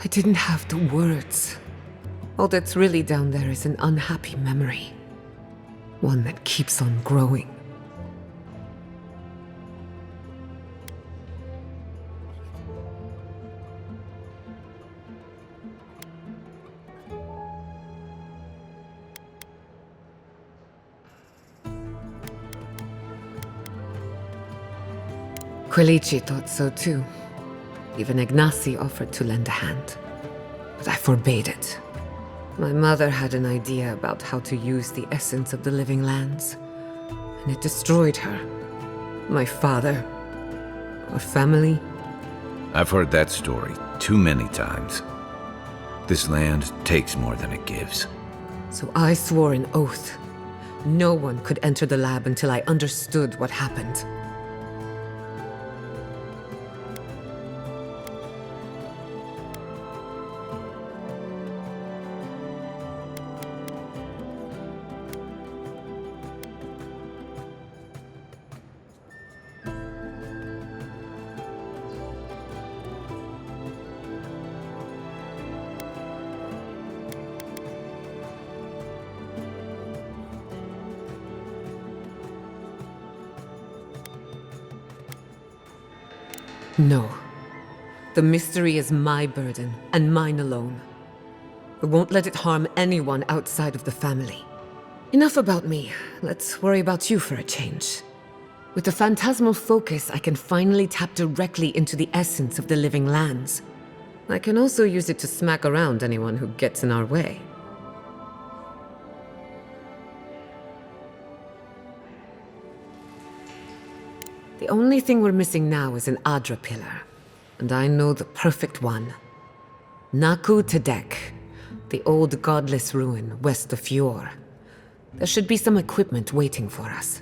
I didn't have the words. All that's really down there is an unhappy memory. One that keeps on growing. Quilici thought so too. Even Ignacy offered to lend a hand. But I forbade it. My mother had an idea about how to use the essence of the living lands, and it destroyed her. My father. Our family. I've heard that story too many times. This land takes more than it gives. So I swore an oath. No one could enter the lab until I understood what happened. No. The mystery is my burden, and mine alone. I won't let it harm anyone outside of the family. Enough about me. Let's worry about you for a change. With the phantasmal focus, I can finally tap directly into the essence of the living lands. I can also use it to smack around anyone who gets in our way. The only thing we're missing now is an Aedyr pillar. And I know the perfect one. Naku Tedek, the old godless ruin west of Eora. There should be some equipment waiting for us.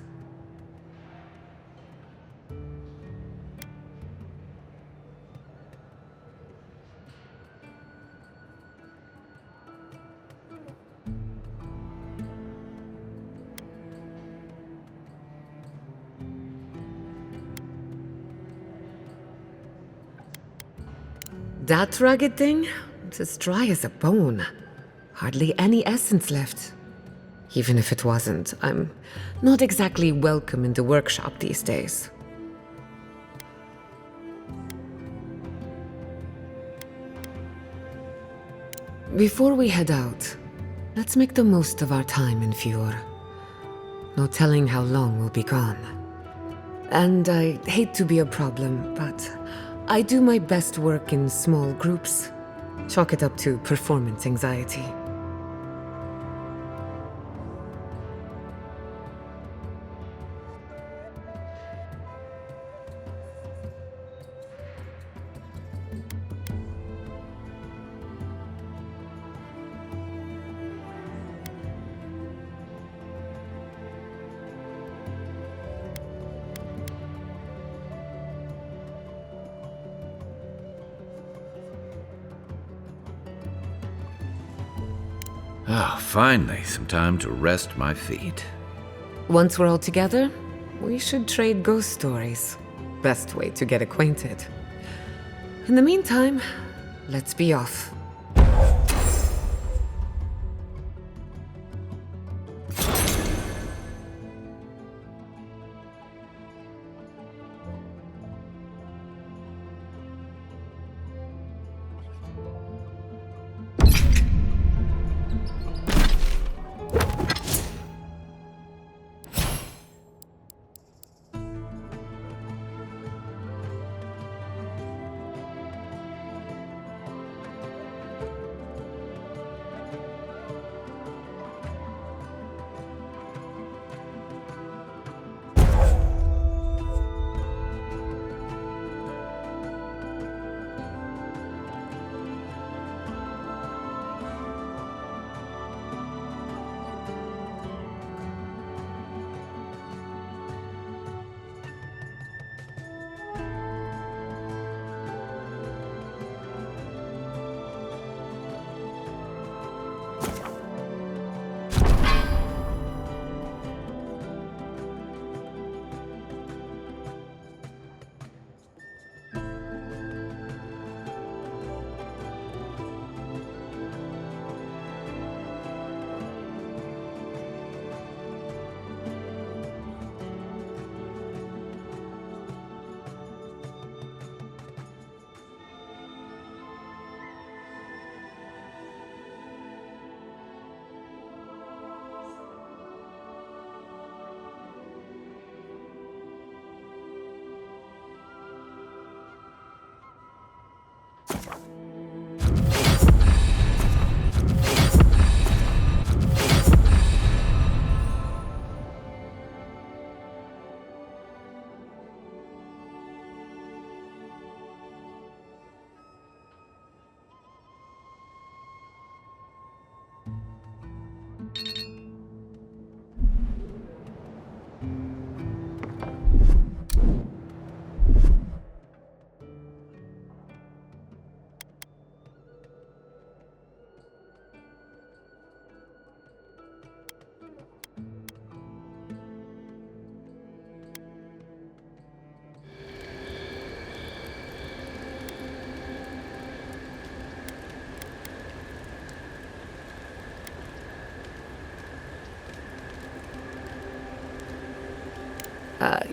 That rugged thing? It's as dry as a bone. Hardly any essence left. Even if it wasn't, I'm not exactly welcome in the workshop these days. Before we head out, let's make the most of our time in Eora. No telling how long we'll be gone. And I hate to be a problem, but I do my best work in small groups. Chalk it up to performance anxiety. Ah, finally, some time to rest my feet. Once we're all together, we should trade ghost stories. Best way to get acquainted. In the meantime, let's be off.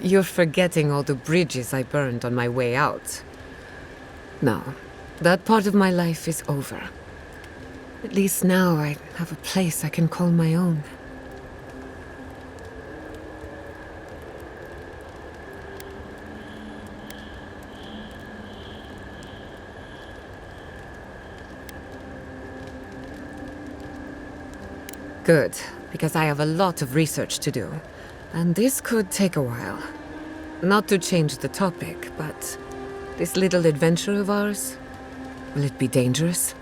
You're forgetting all the bridges I burned on my way out. No, that part of my life is over. At least now I have a place I can call my own. Good, because I have a lot of research to do, and this could take a while. Not to change the topic, but this little adventure of ours, will it be dangerous?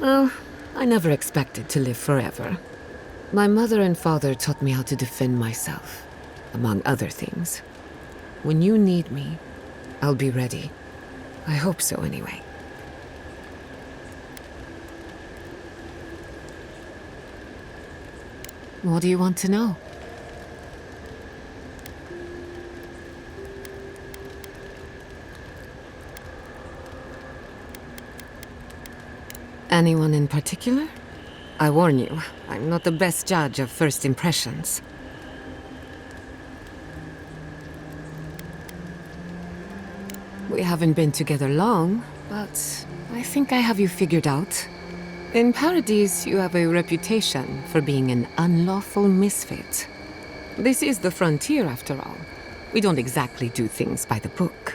Well, I never expected to live forever. My mother and father taught me how to defend myself, among other things. When you need me, I'll be ready. I hope so, anyway. What do you want to know? Anyone in particular? I warn you, I'm not the best judge of first impressions. We haven't been together long, but I think I have you figured out. In Paradise, you have a reputation for being an unlawful misfit. This is the frontier, after all. We don't exactly do things by the book.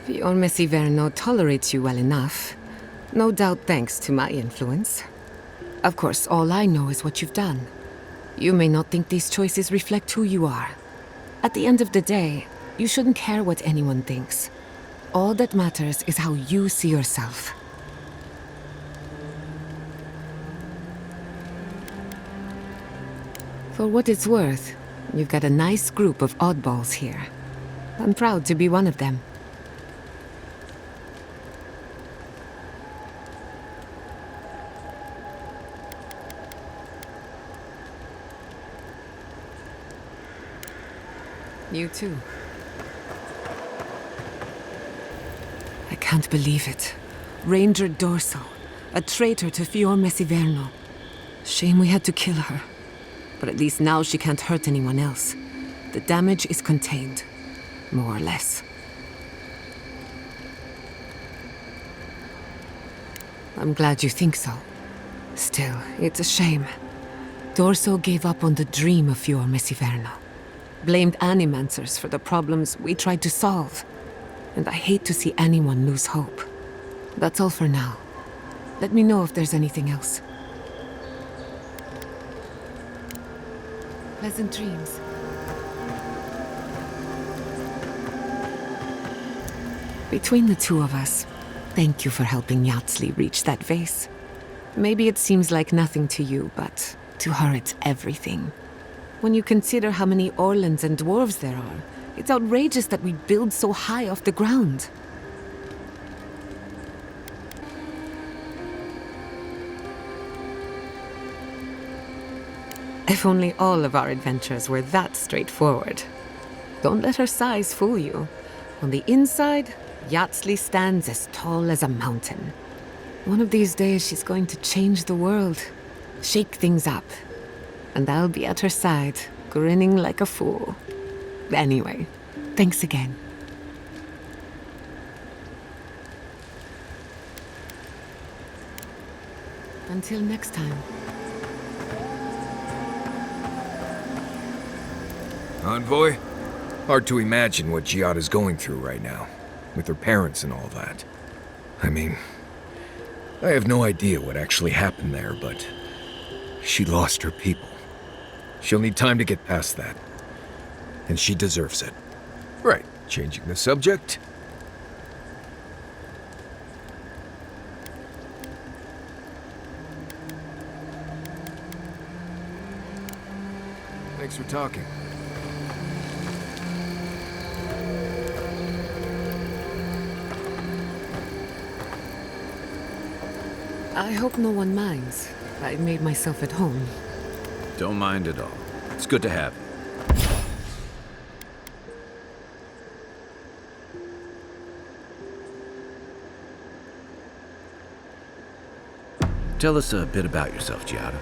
Fior Messiverno tolerates you well enough. No doubt thanks to my influence. Of course, all I know is what you've done. You may not think these choices reflect who you are. At the end of the day, you shouldn't care what anyone thinks. All that matters is how you see yourself. For what it's worth, you've got a nice group of oddballs here. I'm proud to be one of them. You too. I can't believe it. Ranger Dorso, a traitor to Fior Messiverno. Shame we had to kill her. But at least now she can't hurt anyone else. The damage is contained, more or less. I'm glad you think so. Still, it's a shame. Dorso gave up on the dream of Fior Messiverno. Blamed animancers for the problems we tried to solve. And I hate to see anyone lose hope. That's all for now. Let me know if there's anything else. Pleasant dreams. Between the two of us, thank you for helping Yatsli reach that vase. Maybe it seems like nothing to you, but to her it's everything. When you consider how many Orlans and dwarves there are, it's outrageous that we build so high off the ground. If only all of our adventures were that straightforward. Don't let her size fool you. On the inside, Yatsli stands as tall as a mountain. One of these days she's going to change the world, shake things up. And I'll be at her side, grinning like a fool. Anyway, thanks again. Until next time. Envoy? Hard to imagine what Giada's going through right now, with her parents and all that. I mean, I have no idea what actually happened there, but she lost her people. She'll need time to get past that. And she deserves it. Right, changing the subject. Thanks for talking. I hope no one minds. I made myself at home. Don't mind at all. It's good to have you. Tell us a bit about yourself, Giada.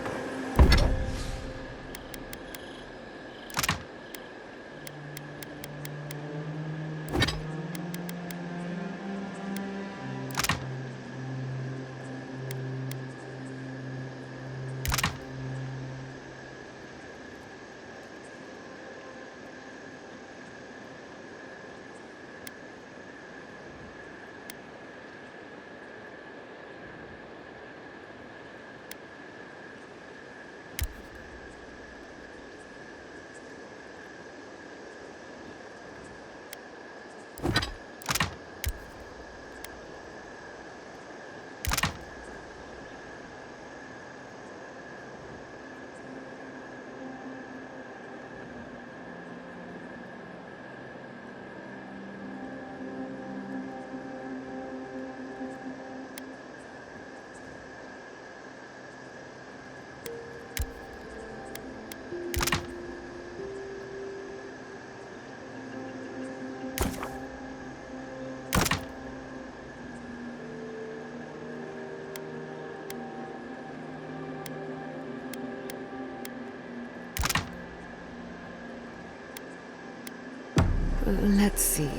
Let's see.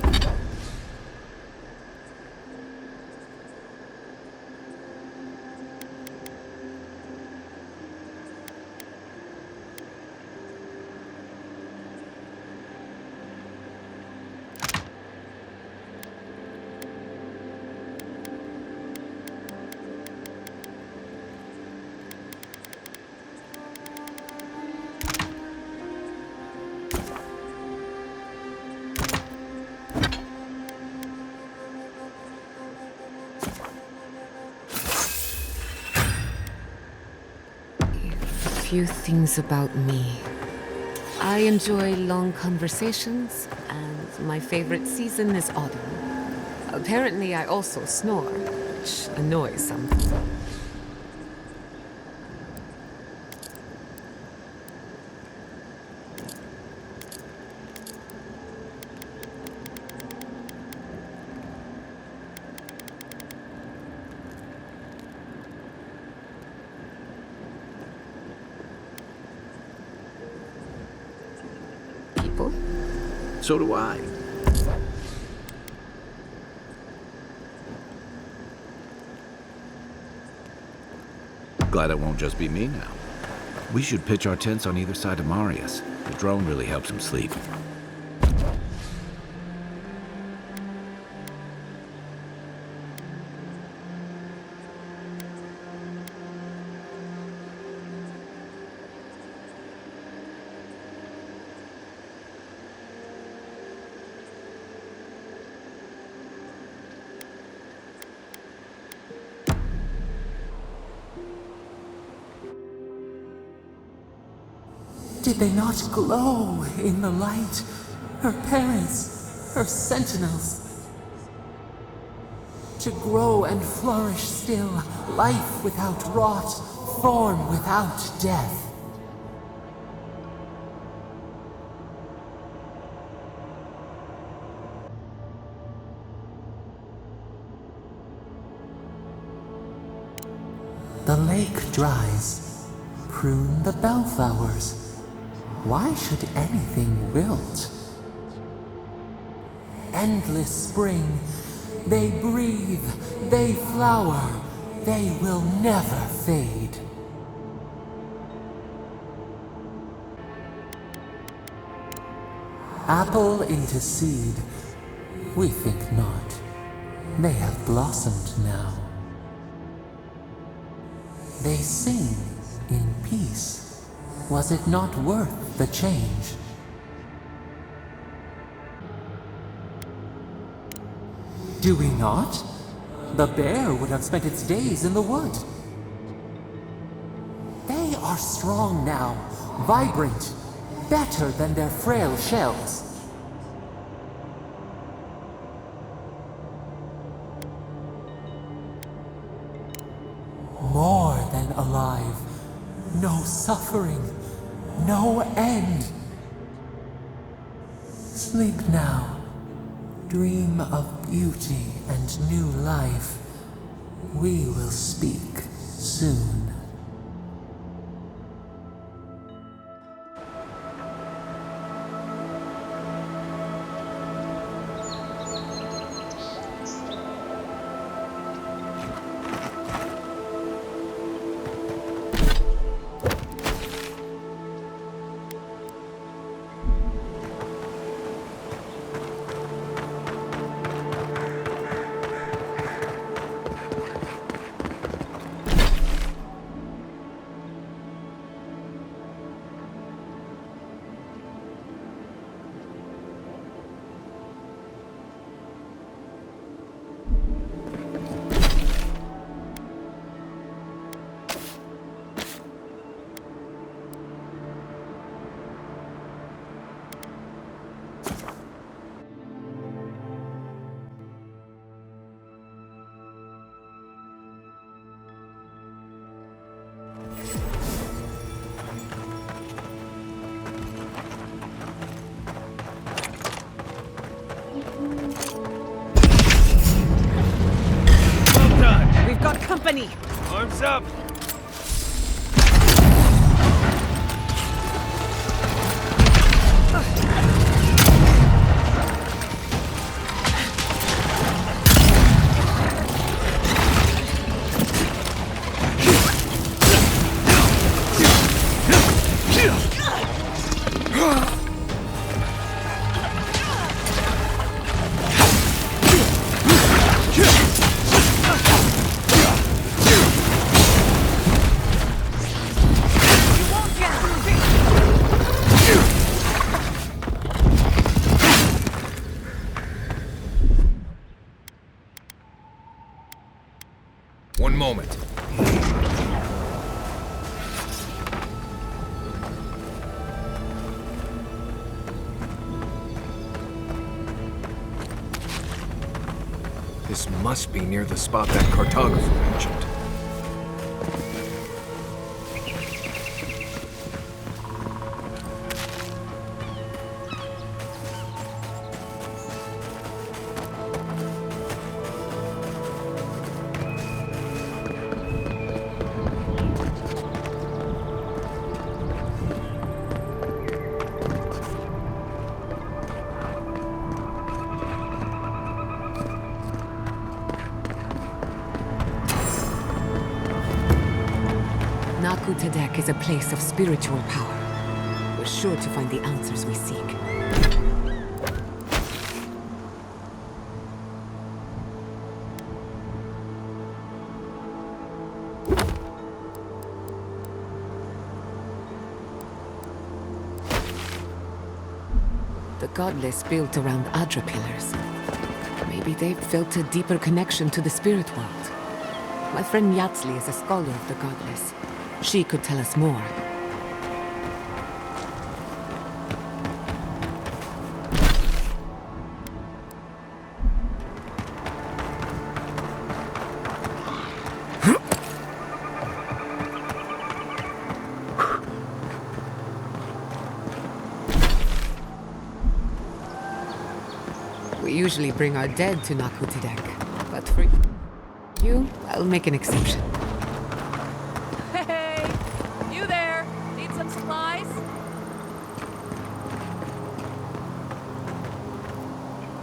Few things about me. I enjoy long conversations, and my favorite season is autumn. Apparently, I also snore, which annoys some people. So do I. Glad it won't just be me now. We should pitch our tents on either side of Marius. The drone really helps him sleep. Did they not glow in the light? Her parents, her sentinels. To grow and flourish still, life without rot, form without death. The lake dries. Prune the bellflowers. Why should anything wilt? Endless spring. They breathe, they flower, they will never fade. Apple into seed. We think not. They have blossomed now. They sing in peace. Was it not worth the change? Do we not? The bear would have spent its days in the wood. They are strong now, vibrant, better than their frail shells. More than alive. No suffering. No end. Sleep now. Dream of beauty and new life. We will speak soon. We've got company! Arms up! One moment. This must be near the spot that cartographer mentioned. Tedek is a place of spiritual power. We're sure to find the answers we seek. The godless built around Aedyr pillars. Maybe they've felt a deeper connection to the spirit world. My friend Yatzli is a scholar of the godless. She could tell us more. We usually bring our dead to Nakutidek, but for you, I'll make an exception.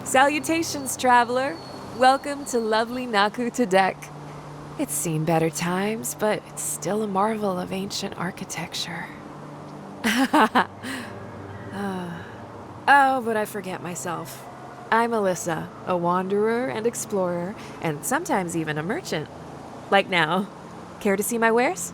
Salutations, traveler. Welcome to lovely Nakutidek. It's seen better times, but it's still a marvel of ancient architecture. Oh, but I forget myself. I'm Alyssa, a wanderer and explorer, and sometimes even a merchant. Like now. Care to see my wares?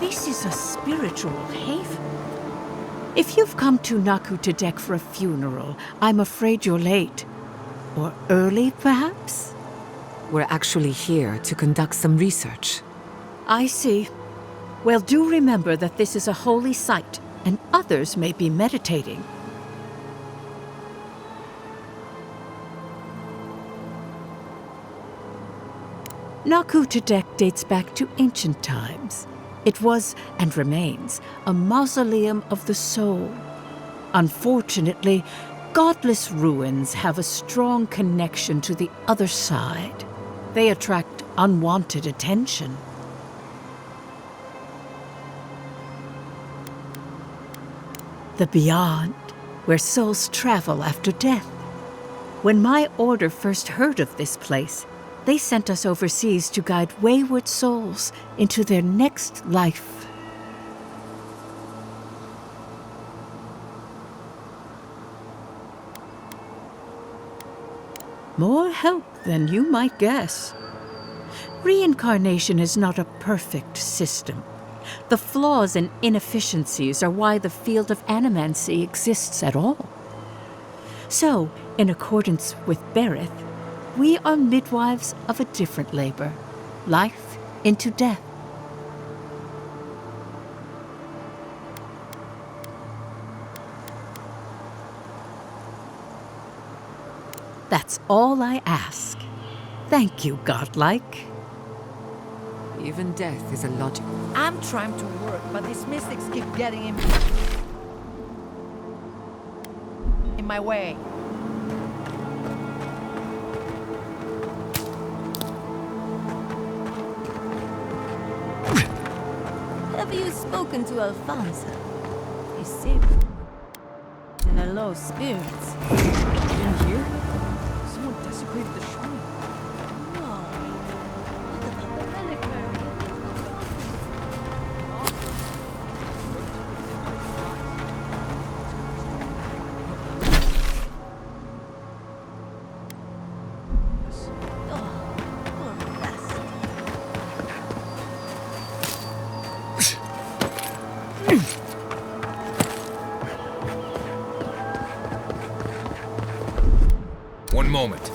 This is a spiritual haven. If you've come to Naku Tedek for a funeral, I'm afraid you're late. Or early, perhaps? We're actually here to conduct some research. I see. Well, do remember that this is a holy site, and others may be meditating. Naku Tedek dates back to ancient times. It was, and remains, a mausoleum of the soul. Unfortunately, godless ruins have a strong connection to the other side. They attract unwanted attention. The beyond, where souls travel after death. When my order first heard of this place, they sent us overseas to guide wayward souls into their next life. More help than you might guess. Reincarnation is not a perfect system. The flaws and inefficiencies are why the field of animancy exists at all. So, in accordance with Berith, we are midwives of a different labor, life into death. That's all I ask. Thank you, godlike. Even death is illogical. I'm trying to work, but these mystics keep getting in my way. Have you spoken to Alfonso? He seemed in a low spirits. Didn't you? Someone desecrated the shrine. No. What about the reliquary? One moment.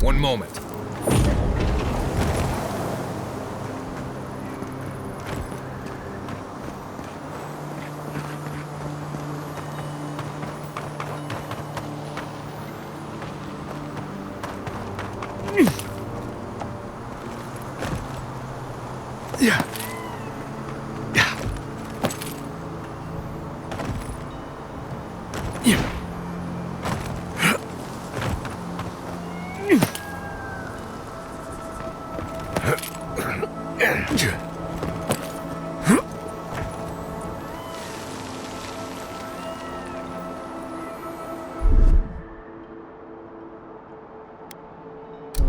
One moment.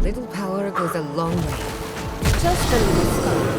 Little power goes a long way. Just a little spark.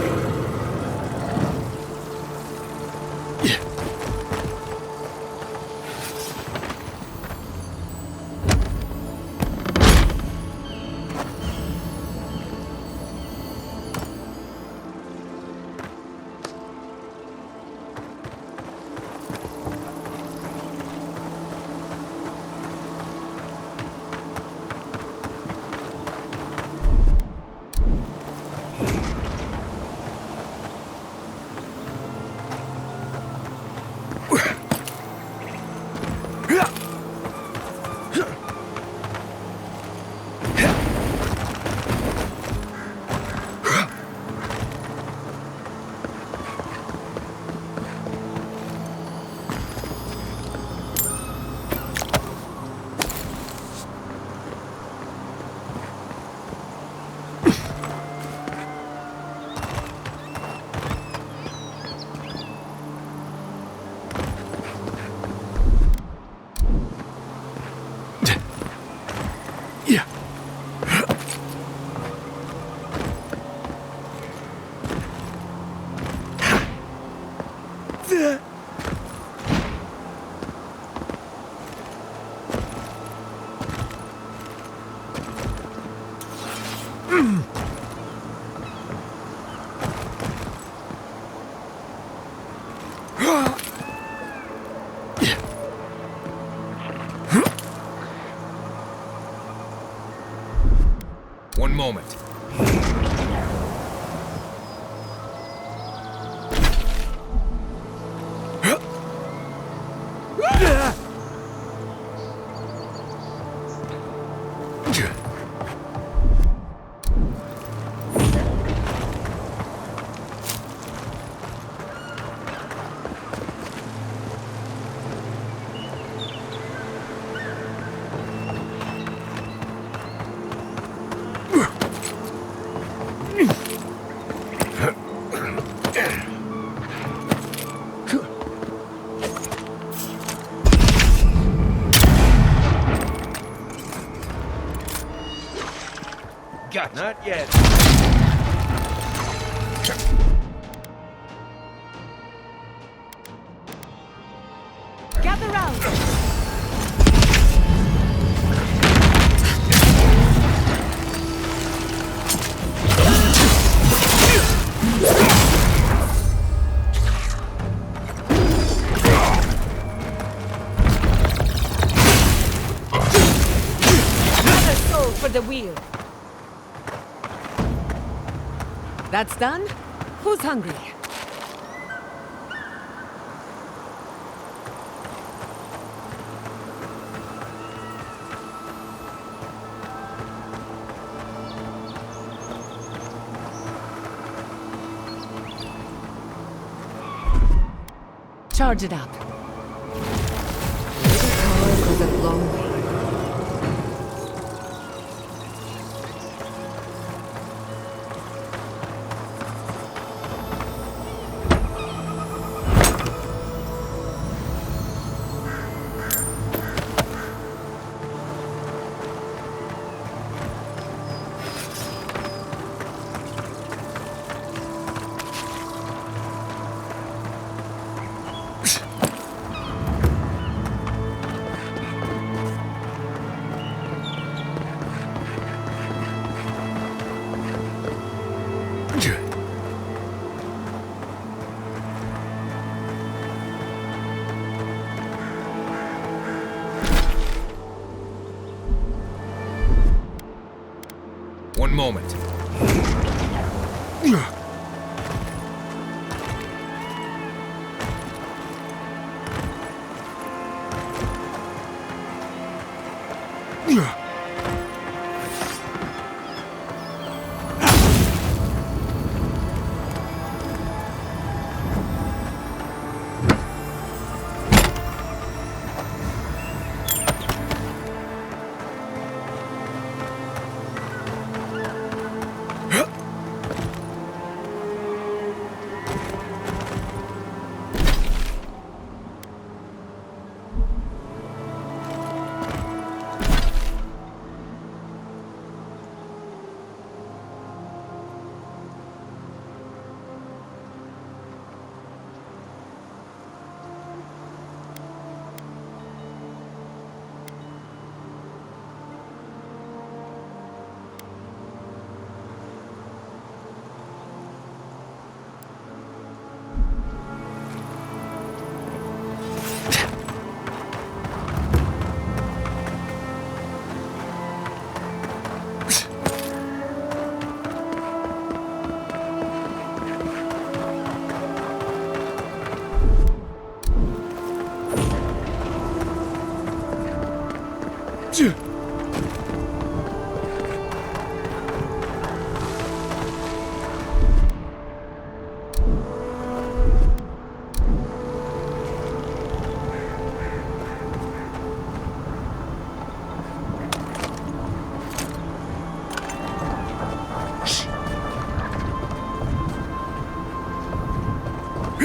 One moment. Not yet. Gather round. Another soul for the wheel. That's done? Who's hungry? Charge it up. Little power goes a long way. One moment.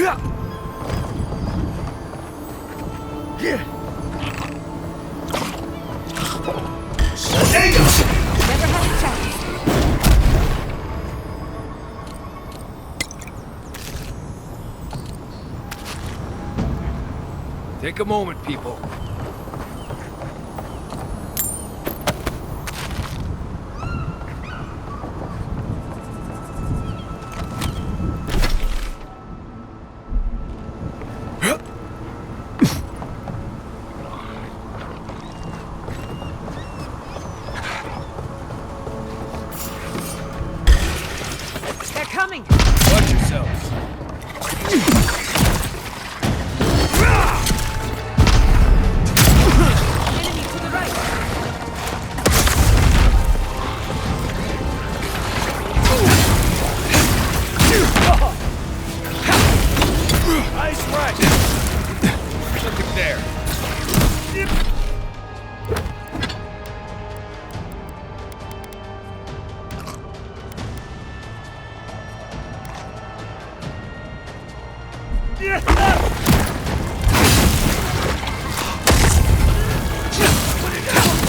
Never had a chance. Take a moment, people. They're coming. Watch yourselves. Enemy to the right. Nice right. Something there.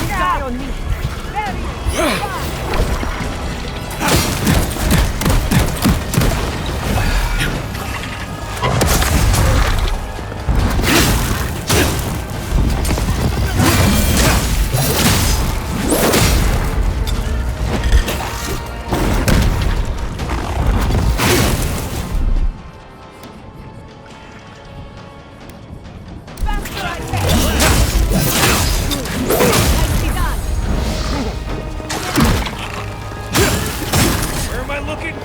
Die on me. There he is. Where am I looking?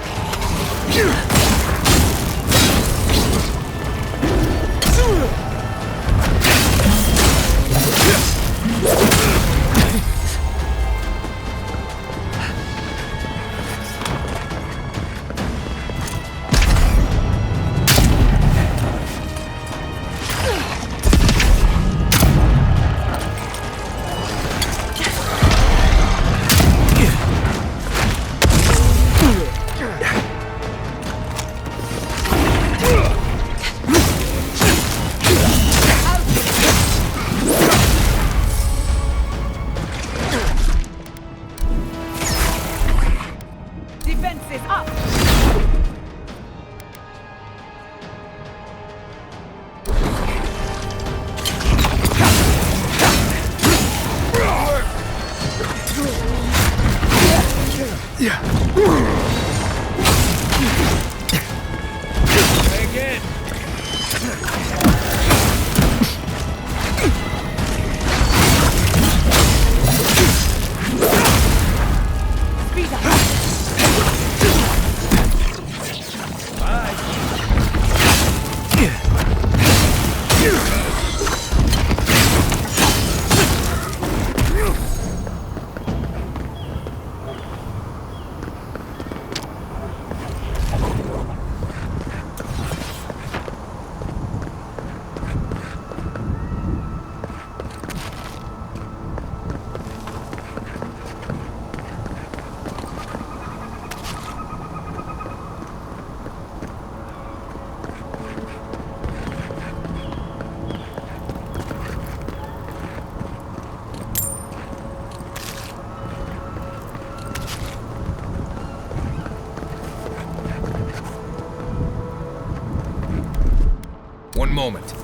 Defenses up. Again. Speed up. One moment.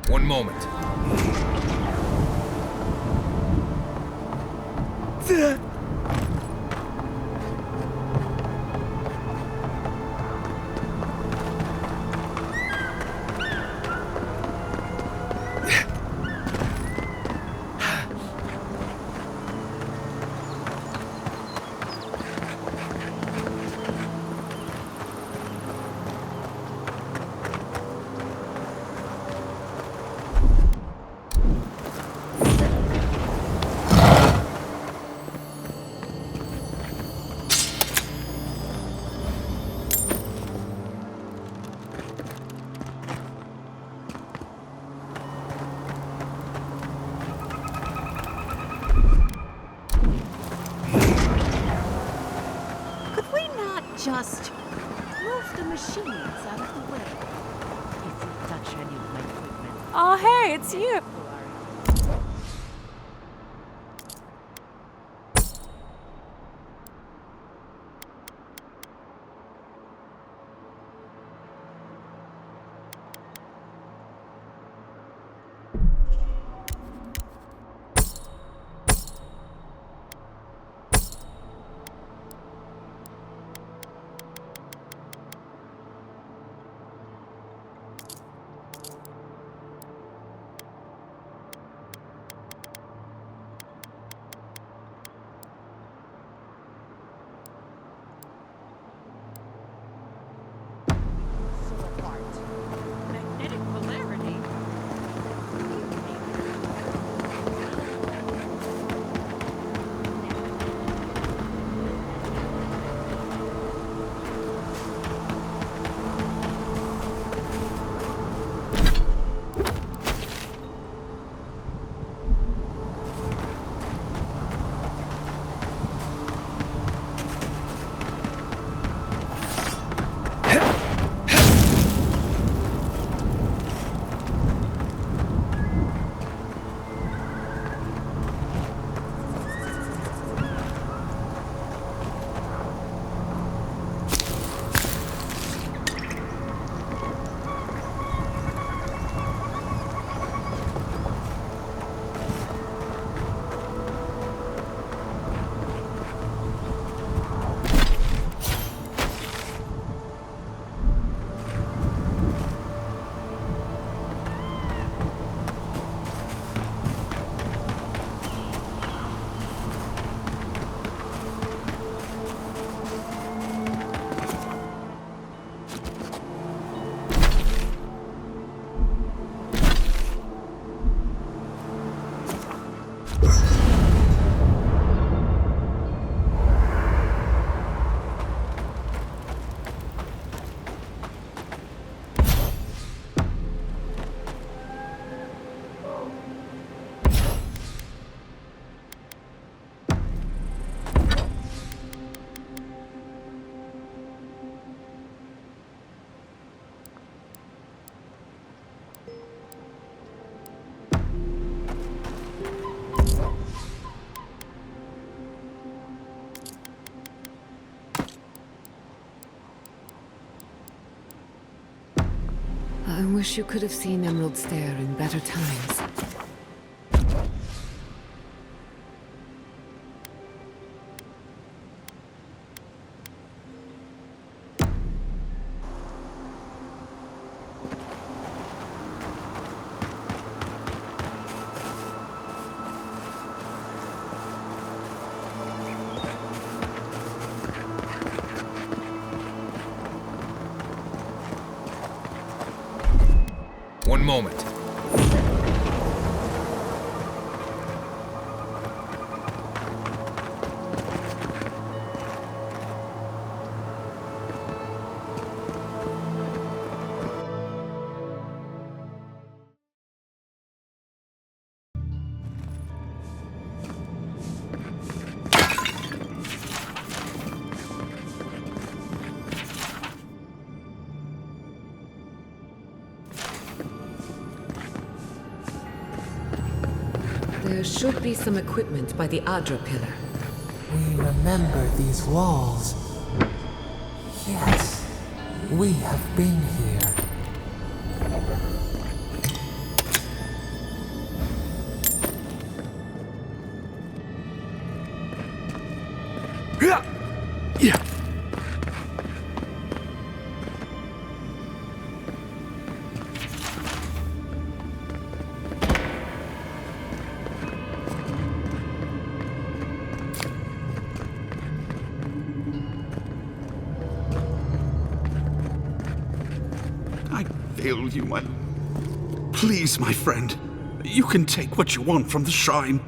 One moment. Just move the machines out of the way. If you touch any of my equipment. Oh, hey, it's you. I wish you could have seen Emerald Stair in better times. One moment. There should be some equipment by the Aedyr pillar. We remember these walls. Yes, We have been here. Yeah. I failed you, Please, my friend. You can take what you want from the shrine.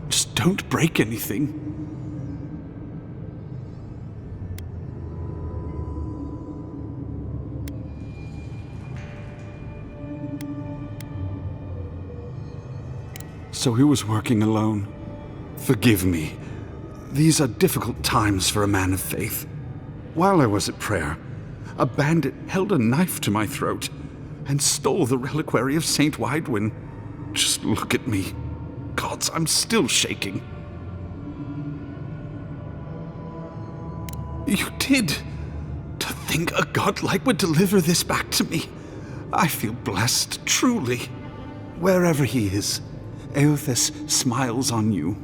Just don't break anything. So he was working alone. Forgive me. These are difficult times for a man of faith. While I was at prayer, a bandit held a knife to my throat and stole the reliquary of Saint Widwin. Just look at me. Gods, I'm still shaking. You did. To think a godlike would deliver this back to me. I feel blessed, truly. Wherever he is, Eothas smiles on you.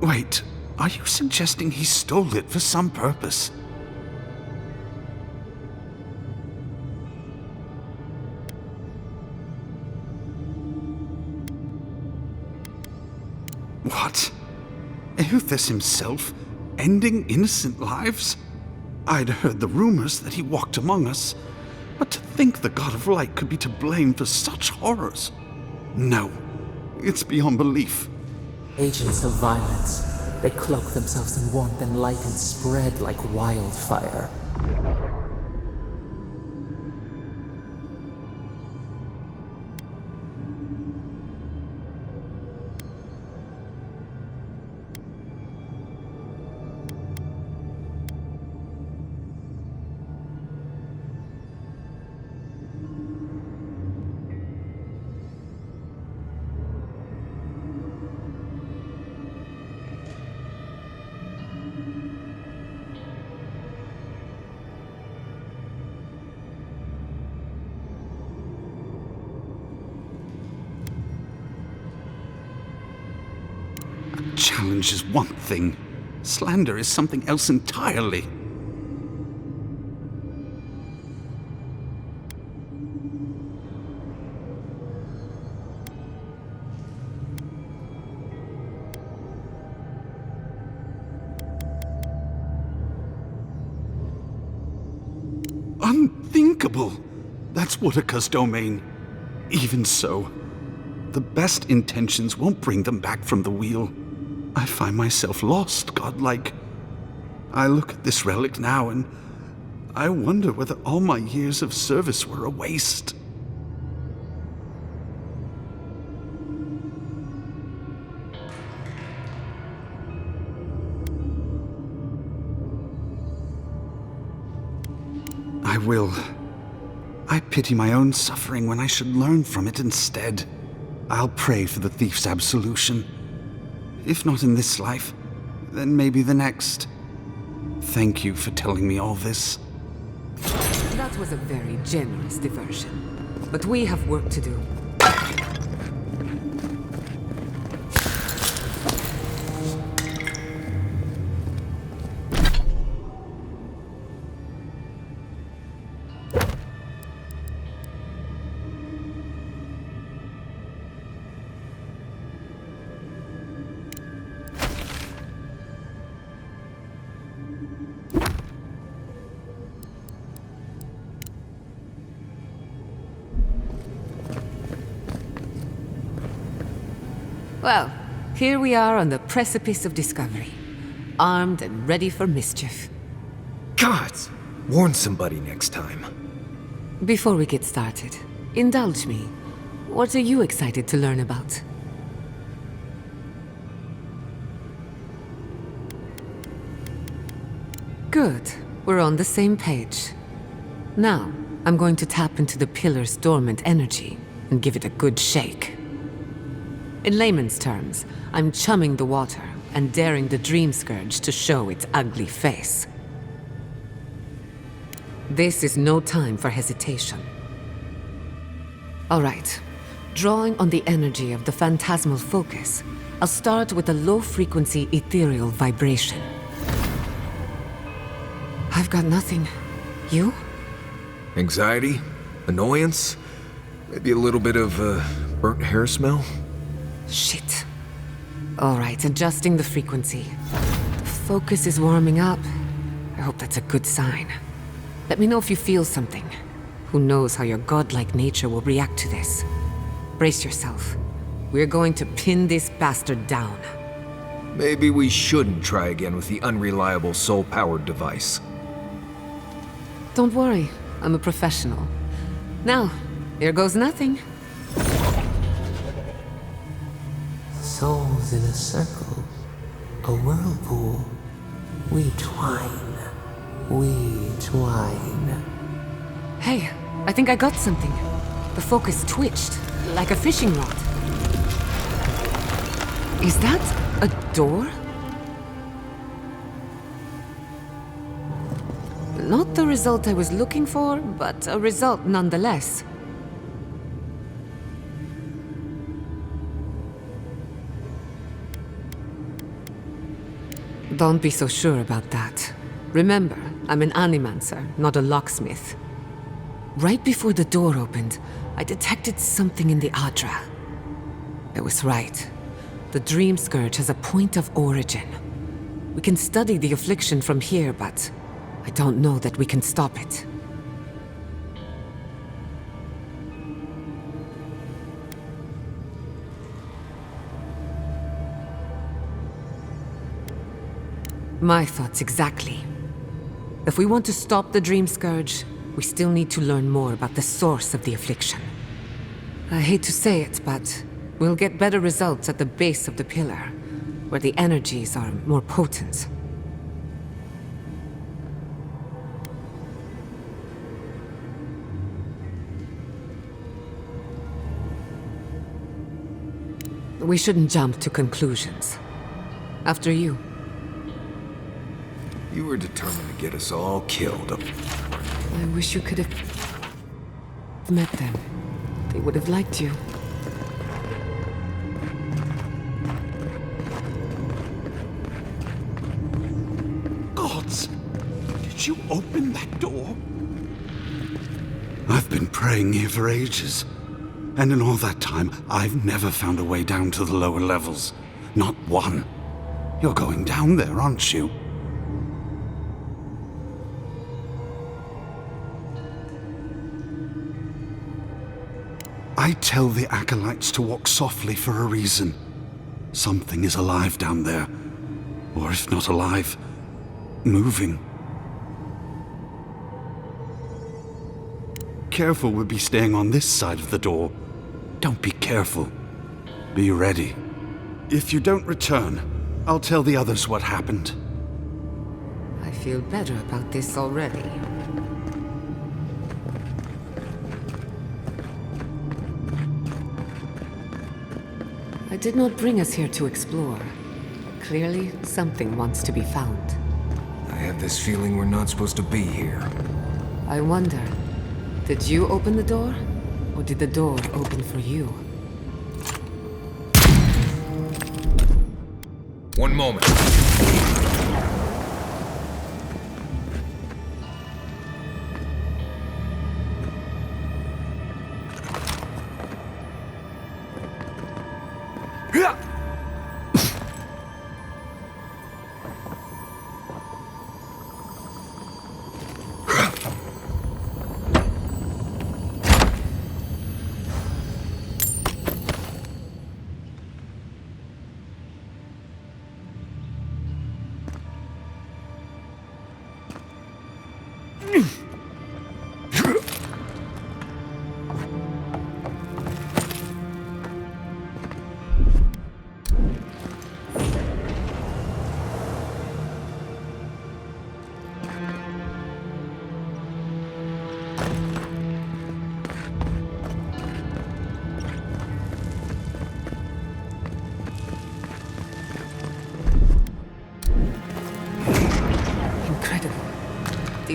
Wait, are you suggesting he stole it for some purpose? What? Eothas himself, ending innocent lives? I'd heard the rumors that he walked among us, but to think the God of Light could be to blame for such horrors. No, it's beyond belief. Agents of violence. They cloak themselves in warmth and light and spread like wildfire. Challenge is one thing. Slander is something else entirely. Unthinkable! That's Woodaka's domain. Even so, the best intentions won't bring them back from the wheel. I find myself lost, godlike. I look at this relic now and I wonder whether all my years of service were a waste. I will. I pity my own suffering when I should learn from it instead. I'll pray for the thief's absolution. If not in this life, then maybe the next. Thank you for telling me all this. That was a very generous diversion. But we have work to do. Well, here we are on the precipice of discovery. Armed and ready for mischief. Gods! Warn somebody next time. Before we get started, indulge me. What are you excited to learn about? Good. We're on the same page. Now, I'm going to tap into the pillar's dormant energy and give it a good shake. In layman's terms, I'm chumming the water and daring the Dream Scourge to show its ugly face. This is no time for hesitation. All right. Drawing on the energy of the phantasmal focus, I'll start with a low-frequency ethereal vibration. I've got nothing. You? Anxiety? Annoyance? Maybe a little bit of, burnt hair smell? Shit. All right, adjusting the frequency. The focus is warming up. I hope that's a good sign. Let me know if you feel something. Who knows how your godlike nature will react to this. Brace yourself. We're going to pin this bastard down. Maybe we shouldn't try again with the unreliable soul-powered device. Don't worry, I'm a professional. Now, here goes nothing. Souls in a circle, a whirlpool. We twine, we twine. Hey, I think I got something. The focus twitched, like a fishing rod. Is that a door? Not the result I was looking for, but a result nonetheless. Don't be so sure about that. Remember, I'm an animancer, not a locksmith. Right before the door opened, I detected something in the Aedyr. I was right. The Dream Scourge has a point of origin. We can study the affliction from here, but I don't know that we can stop it. My thoughts exactly. If we want to stop the Dream Scourge, we still need to learn more about the source of the affliction. I hate to say it, but we'll get better results at the base of the pillar, where the energies are more potent. We shouldn't jump to conclusions. After you. You were determined to get us all killed. I wish you could have met them. They would have liked you. Gods! Did you open that door? I've been praying here for ages. And in all that time, I've never found a way down to the lower levels. Not one. You're going down there, aren't you? I tell the acolytes to walk softly for a reason. Something is alive down there. Or if not alive, moving. Careful, we'll be staying on this side of the door. Don't be careful. Be ready. If you don't return, I'll tell the others what happened. I feel better about this already. I did not bring us here to explore. Clearly, something wants to be found. I have this feeling we're not supposed to be here. I wonder, did you open the door? Or did the door open for you? One moment.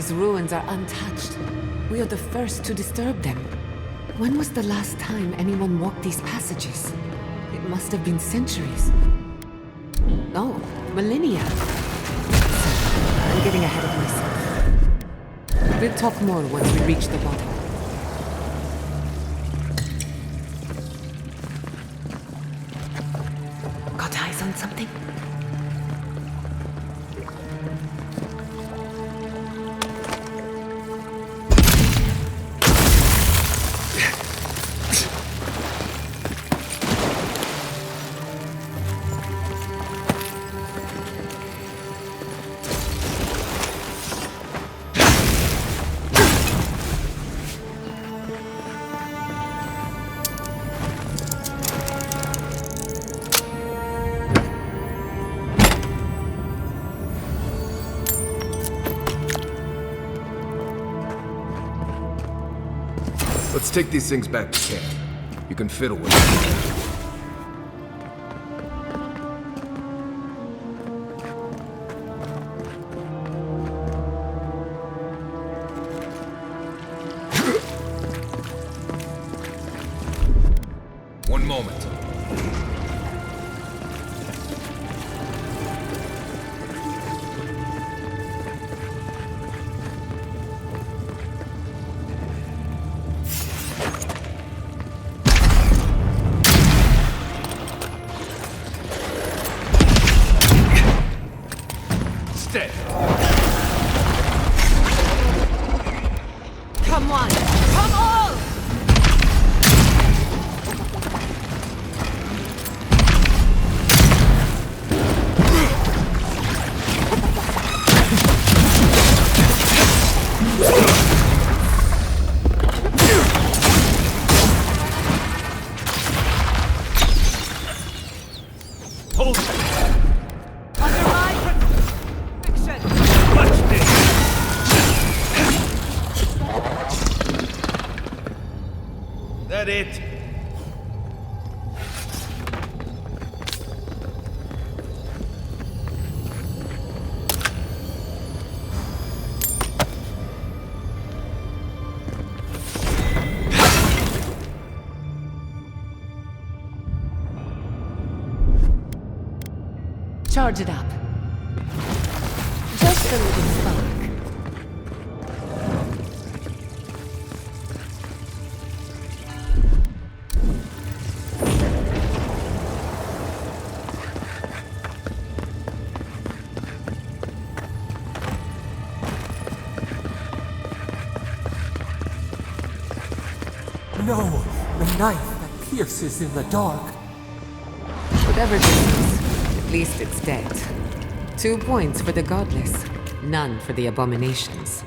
These ruins are untouched. We are the first to disturb them. When was the last time anyone walked these passages? It must have been centuries. Oh, millennia. I'm getting ahead of myself. We'll talk more once we reach the bottom. Got eyes on something? Let's take these things back to camp. You can fiddle with them. One moment. Come on! Come on! Hold it! Under my protection! Watch this! That it? Charge it up. Just a little spark. No, the knife that pierces in the dark. Whatever this is, at least it's dead. 2 points for the godless, none for the abominations.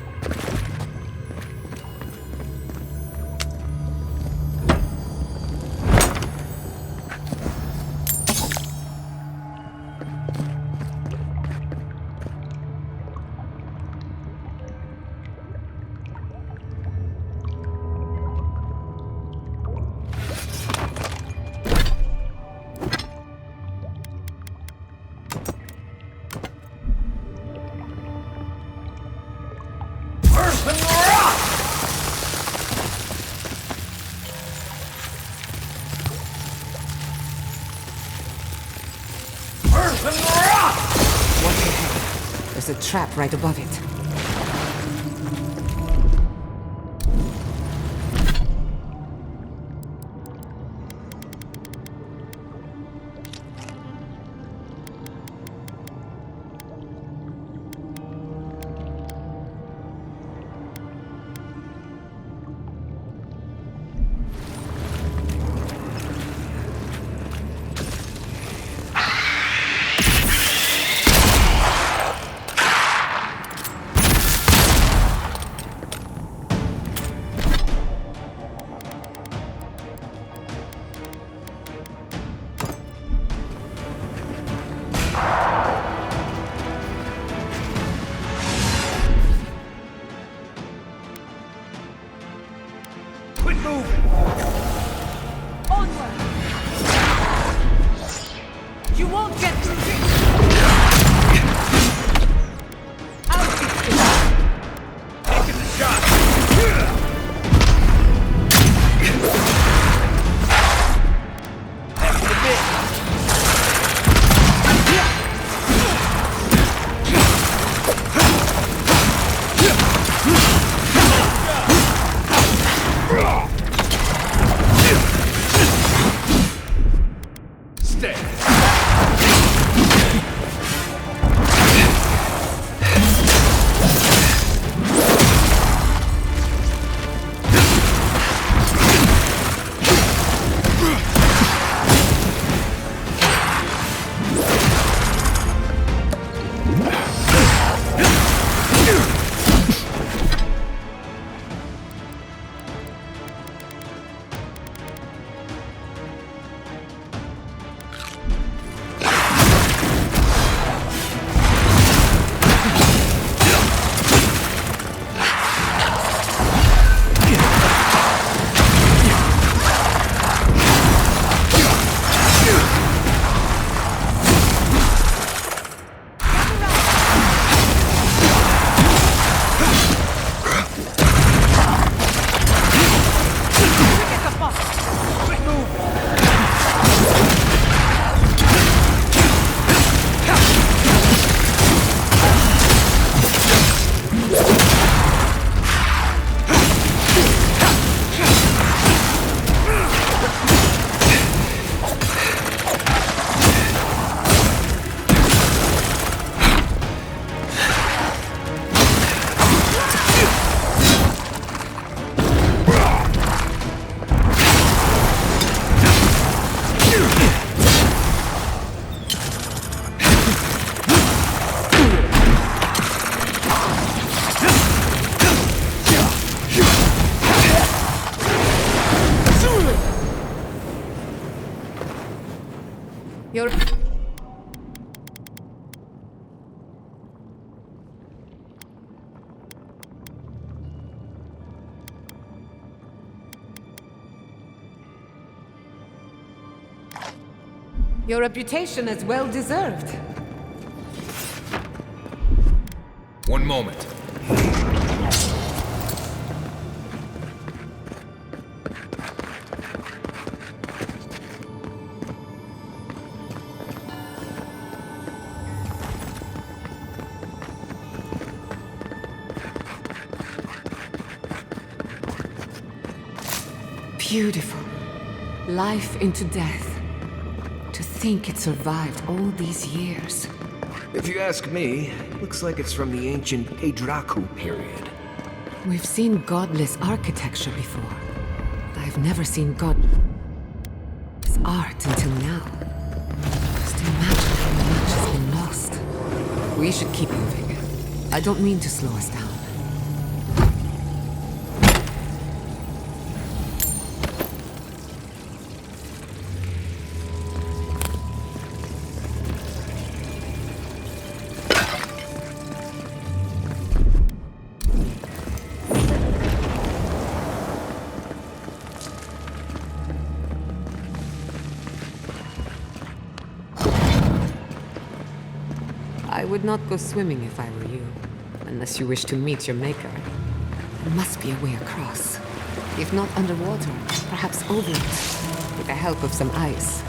Watch your head. There's a trap right above it. instead! Your reputation is well deserved. One moment. Beautiful. Life into death. To think it survived all these years. If you ask me, looks like it's from the ancient Aedyr period. We've seen godless architecture before. I've never seen godless art until now. Just imagine how much has been lost. We should keep moving. I don't mean to slow us down. I would not go swimming if I were you, unless you wish to meet your maker. There must be a way across. If not underwater, perhaps over it, with the help of some ice.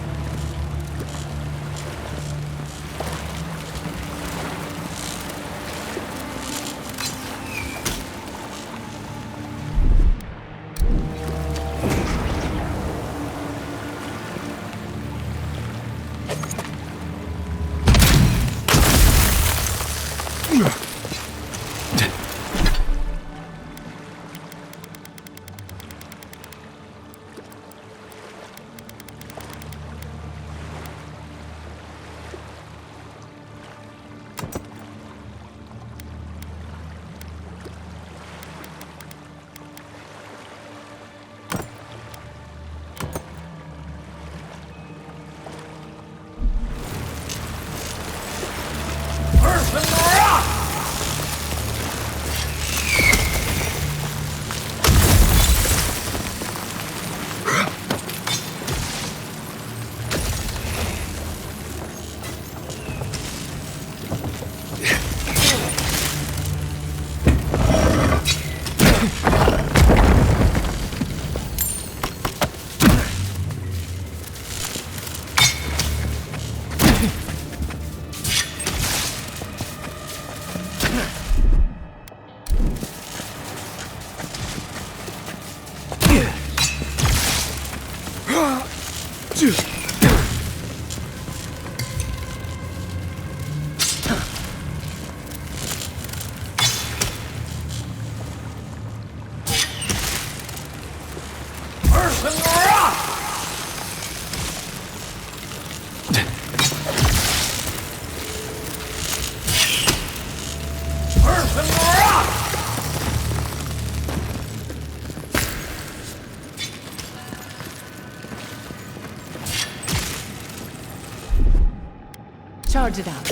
Charge it out.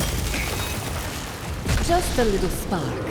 Just a little spark.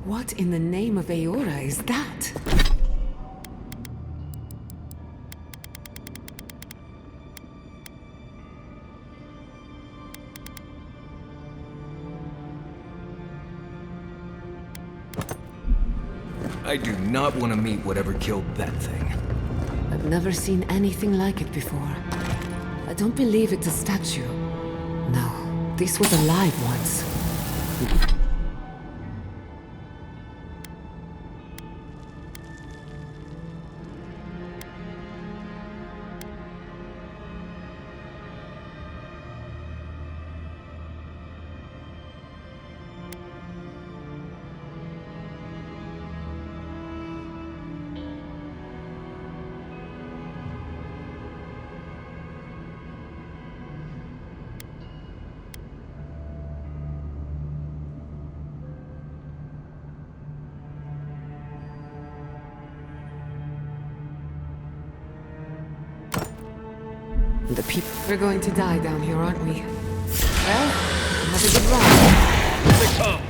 What in the name of Eora is that? I do not want to meet whatever killed that thing. I've never seen anything like it before. I don't believe it's a statue. No, this was alive once. The people are going to die down here, aren't we? Well, have a good ride. Here they come!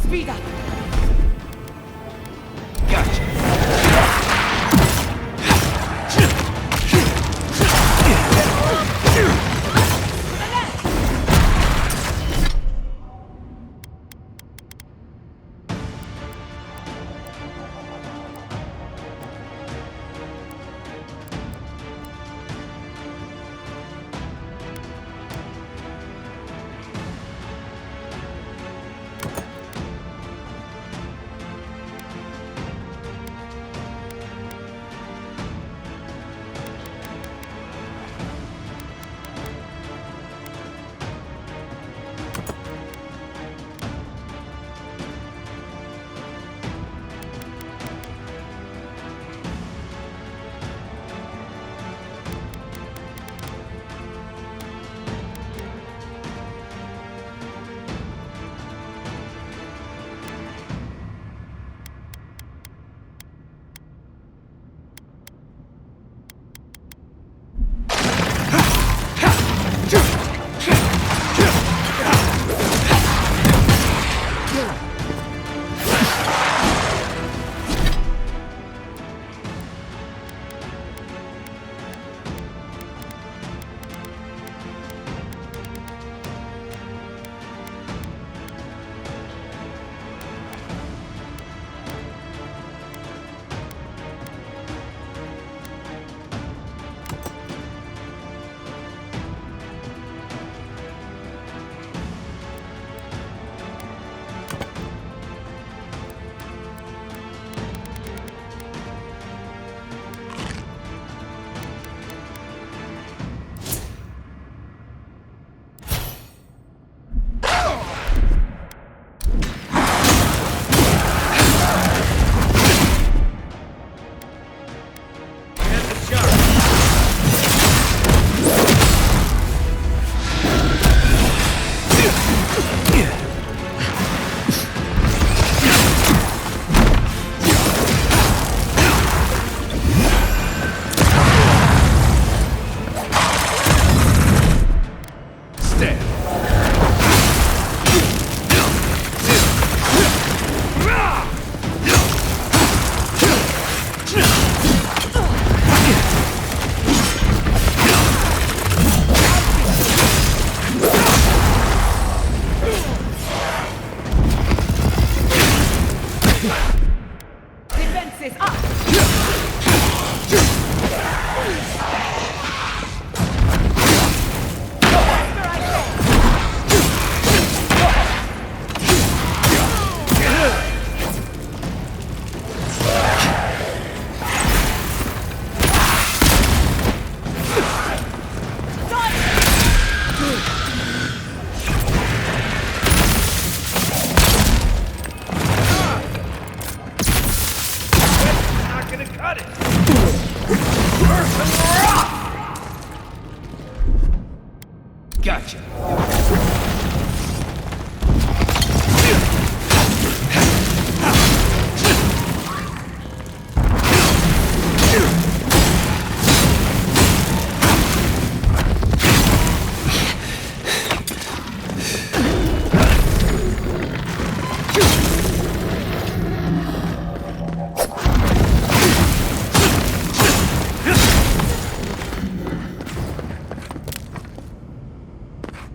Speed up! Gotcha! Gotcha.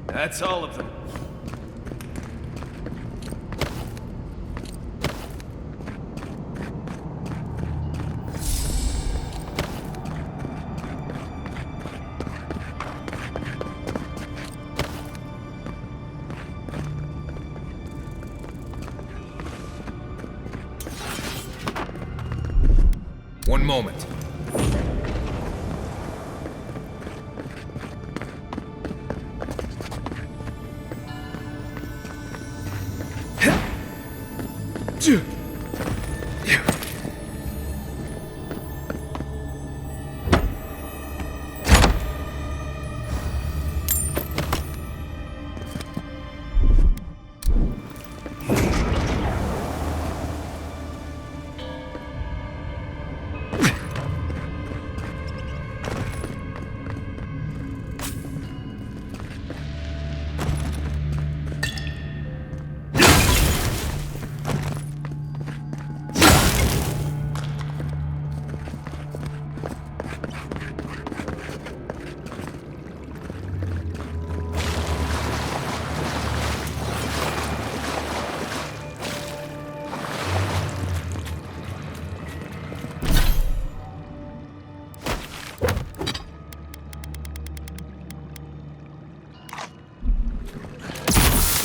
That's all of them. One moment.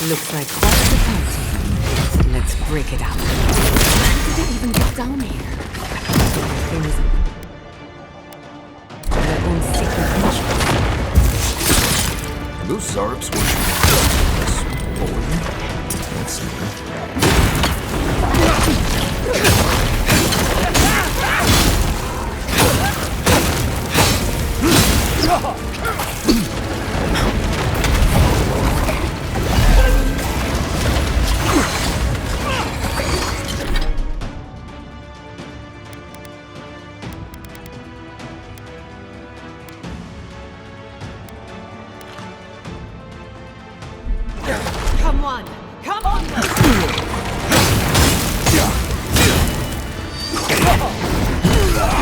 Looks like quite the party. Let's break it up. How did they even get down here? Their own secret entrance. Those Zarps worship boy. That's Come on! Come on!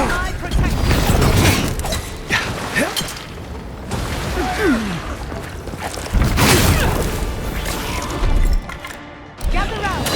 I protect you! Gather round!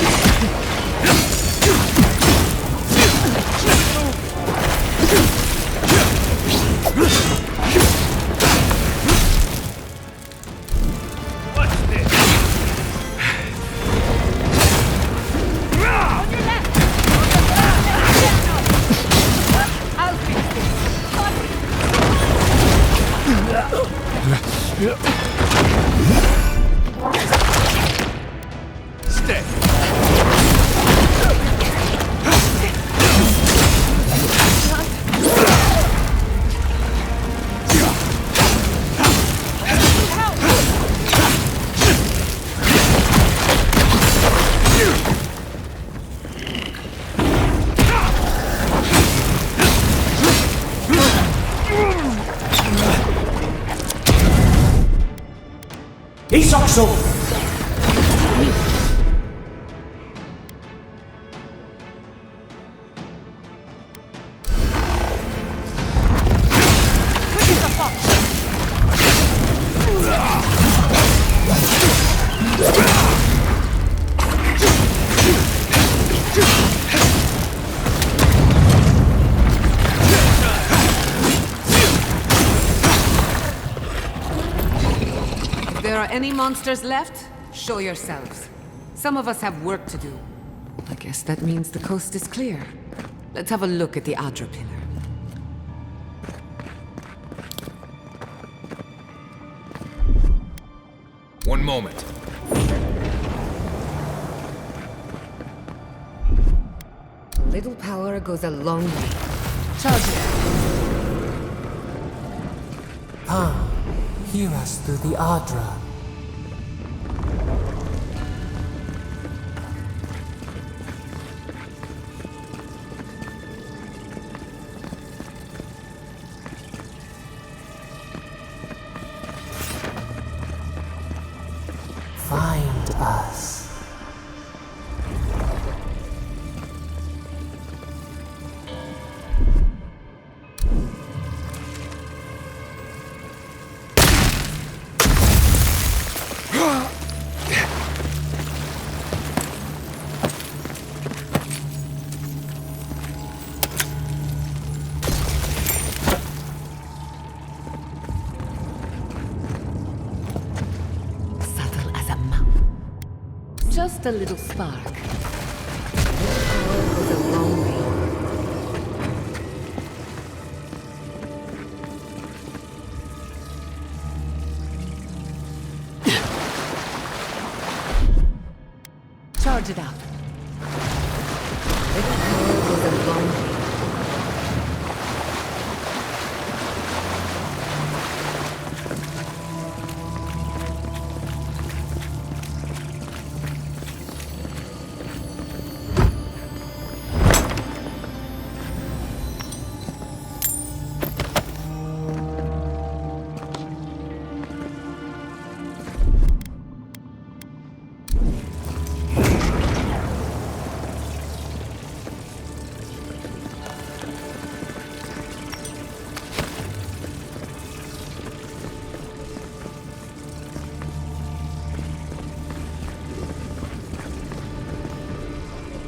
Stay. Isokso! If there are any monsters left, show yourselves. Some of us have work to do. I guess that means the coast is clear. Let's have a look at the Aedyr pillar. One moment. A little power goes a long way. Charge it. Come, hear us through the Aedyr. Find us. Just a little spark. This power goes a long way. Charge it up. Little power goes a long way.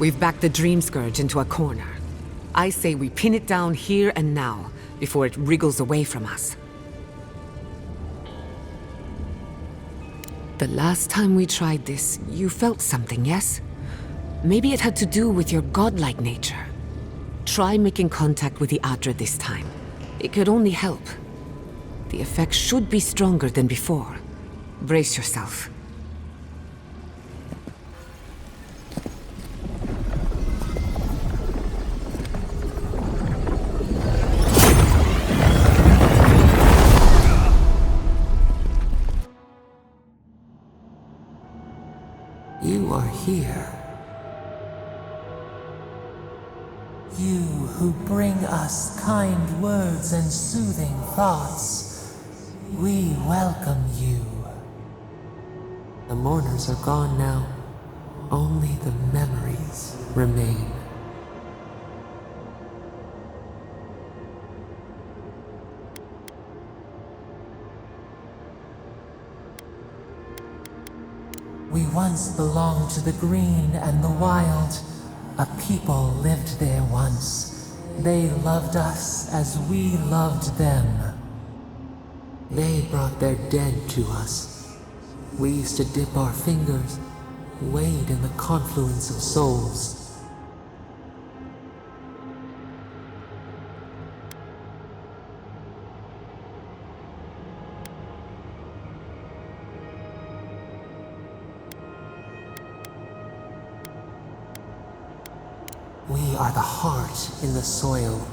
We've backed the Dream Scourge into a corner. I say we pin it down here and now, before it wriggles away from us. The last time we tried this, you felt something, yes? Maybe it had to do with your godlike nature. Try making contact with the Aedyr this time. It could only help. The effect should be stronger than before. Brace yourself. You are here. You who bring us kind words and soothing thoughts, we welcome you. The mourners are gone now. Only the memories remain. We once belonged to the green and the wild. A people lived there once. They loved us as we loved them. They brought their dead to us. We used to dip our fingers, wade in the confluence of souls. We are the heart in the soil,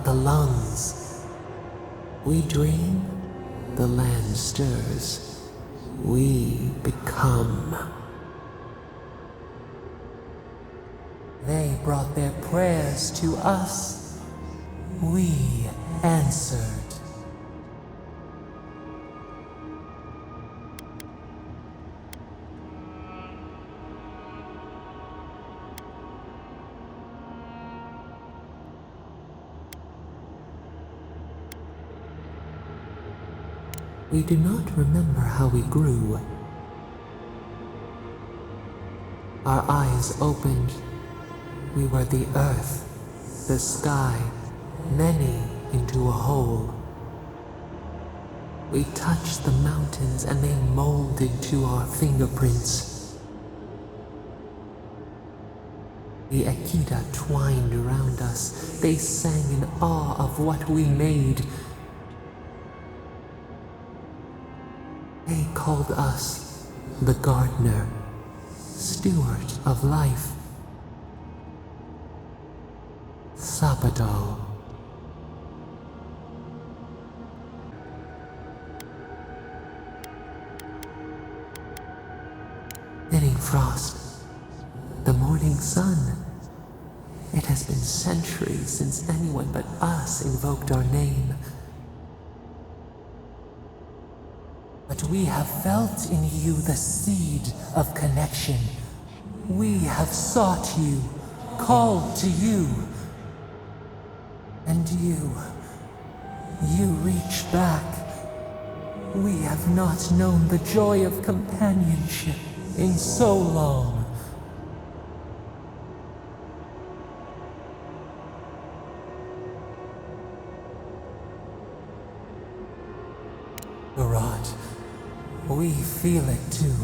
the lungs. We dream, the land stirs. We become. They brought their prayers to us. We answered. We do not remember how we grew. Our eyes opened. We were the earth, the sky, many into a whole. We touched the mountains and they molded to our fingerprints. The Aedyr twined around us. They sang in awe of what we made. They called us the gardener, steward of life. Sabado. frost. The morning sun. It has been centuries since anyone but us invoked our name. But we have felt in you the seed of connection. We have sought you, called to you. And you reach back. We have not known the joy of companionship in so long. The rot. We feel it too.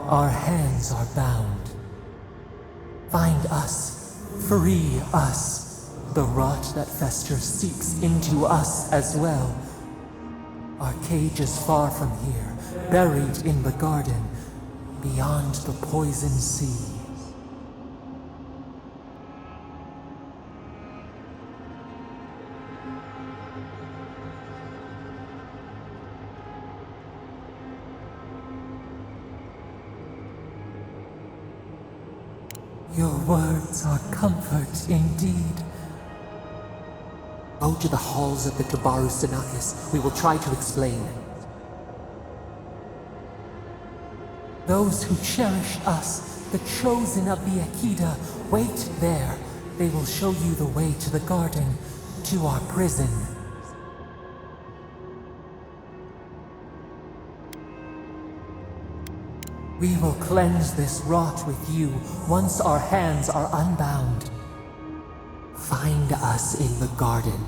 Our hands are bound. Find us. Free us. The rot that festers seeps into us as well. Our cage is far from here, buried in the garden, beyond the poison sea. Your words are comfort indeed. Go to the halls of the Tabaru Sinakis. We will try to explain. Those who cherish us, the chosen of the Akida, wait there. They will show you the way to the garden, to our prison. We will cleanse this rot with you once our hands are unbound. Find us in the garden.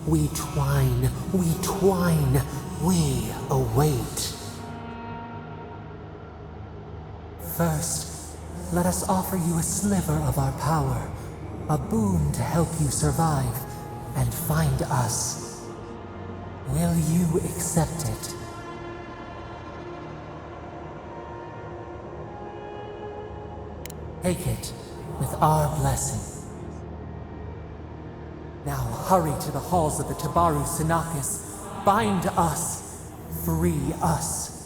We twine, we await. First, let us offer you a sliver of our power, a boon to help you survive and find us. Will you accept it? Take it with our blessing. Now hurry to the halls of the Tabaru Sinakis. Bind us. Free us.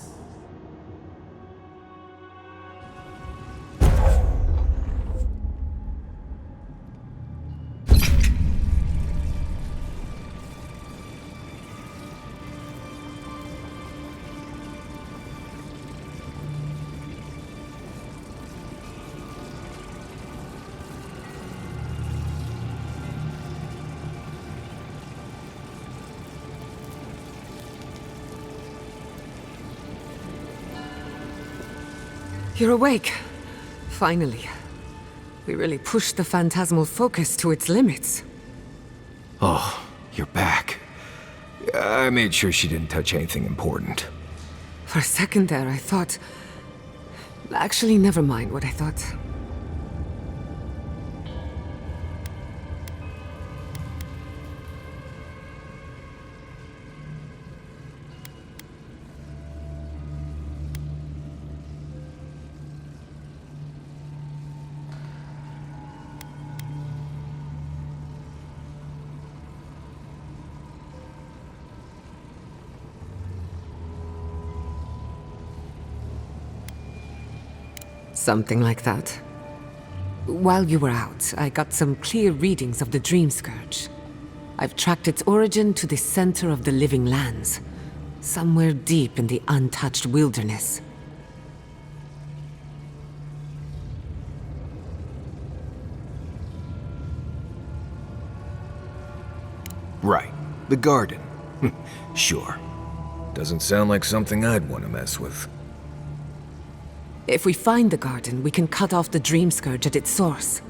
You're awake. Finally. We really pushed the phantasmal focus to its limits. Oh, you're back. I made sure she didn't touch anything important. For a second there, I thought... Actually, never mind what I thought. Something like that. While you were out, I got some clear readings of the Dream Scourge. I've tracked its origin to the center of the living lands, somewhere deep in the untouched wilderness. Right. The garden. Sure. Doesn't sound like something I'd want to mess with. If we find the garden, we can cut off the Dream Scourge at its source.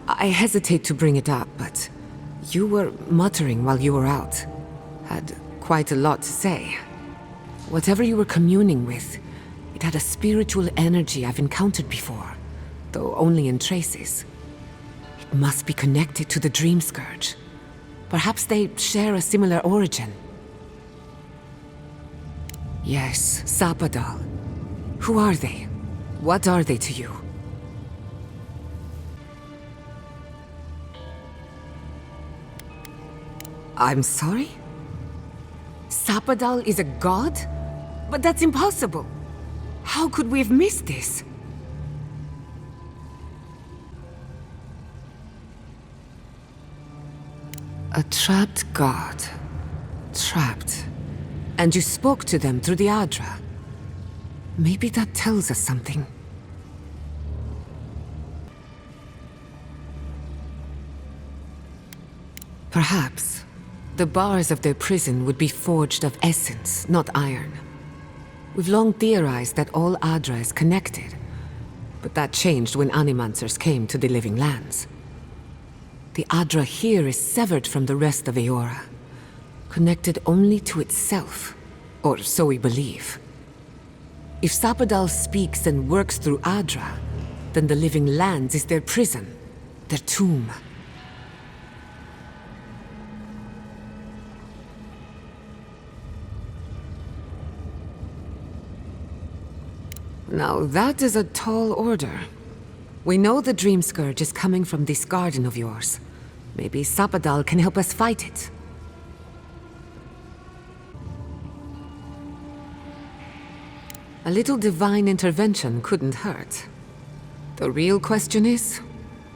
I hesitate to bring it up, but you were muttering while you were out. Had quite a lot to say. Whatever you were communing with, it had a spiritual energy I've encountered before, though only in traces. It must be connected to the Dream Scourge. Perhaps they share a similar origin. Yes, Sapadal. Who are they? What are they to you? I'm sorry? Sapadal is a god? But that's impossible. How could we have missed this? A trapped god. Trapped. And you spoke to them through the Aedyr. Maybe that tells us something. Perhaps the bars of their prison would be forged of essence, not iron. We've long theorized that all Aedyr is connected, but that changed when Animancers came to the Living Lands. The Aedyr here is severed from the rest of Eora, connected only to itself, or so we believe. If Sapadal speaks and works through Aedyr, then the Living Lands is their prison, their tomb. Now that is a tall order. We know the Dream Scourge is coming from this garden of yours. Maybe Sapadal can help us fight it. A little divine intervention couldn't hurt. The real question is,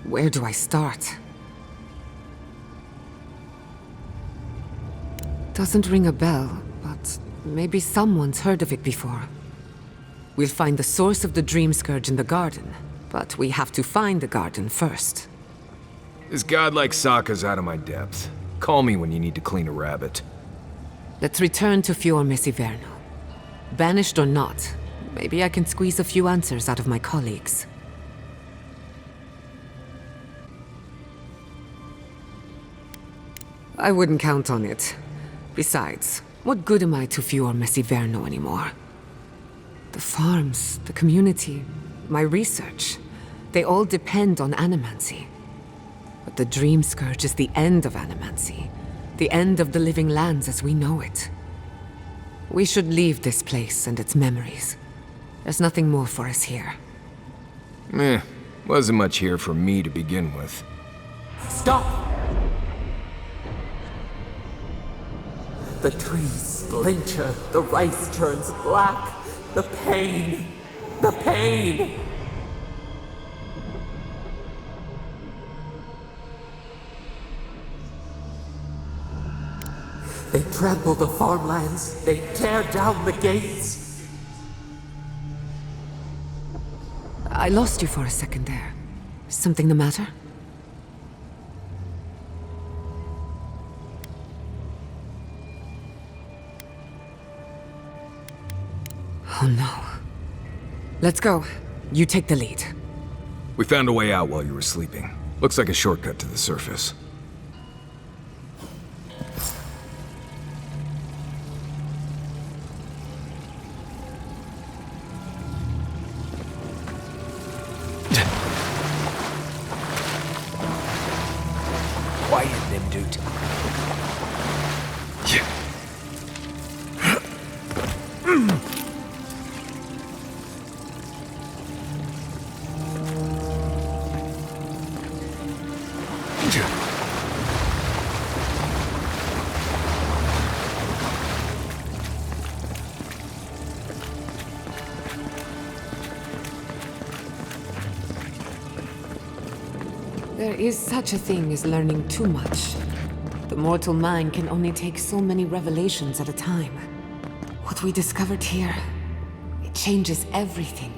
where do I start? Doesn't ring a bell, but maybe someone's heard of it before. We'll find the source of the Dream Scourge in the garden, but we have to find the garden first. This god like Sokka's out of my depth. Call me when you need to clean a rabbit. Let's return to Fior Messiverno. Banished or not, maybe I can squeeze a few answers out of my colleagues. I wouldn't count on it. Besides, what good am I to Fior Messiverno anymore? The farms, the community, my research, they all depend on animancy. But the Dream Scourge is the end of animancy, the end of the Living Lands as we know it. We should leave this place and its memories. There's nothing more for us here. Wasn't much here for me to begin with. Stop! The trees splinter, the rice turns black. The pain! The pain! They trample the farmlands, they tear down the gates. I lost you for a second there. Something the matter? Oh no. Let's go. You take the lead. We found a way out while you were sleeping. Looks like a shortcut to the surface. Quiet them, dude. There is such a thing as learning too much. The mortal mind can only take so many revelations at a time. What we discovered here, it changes everything.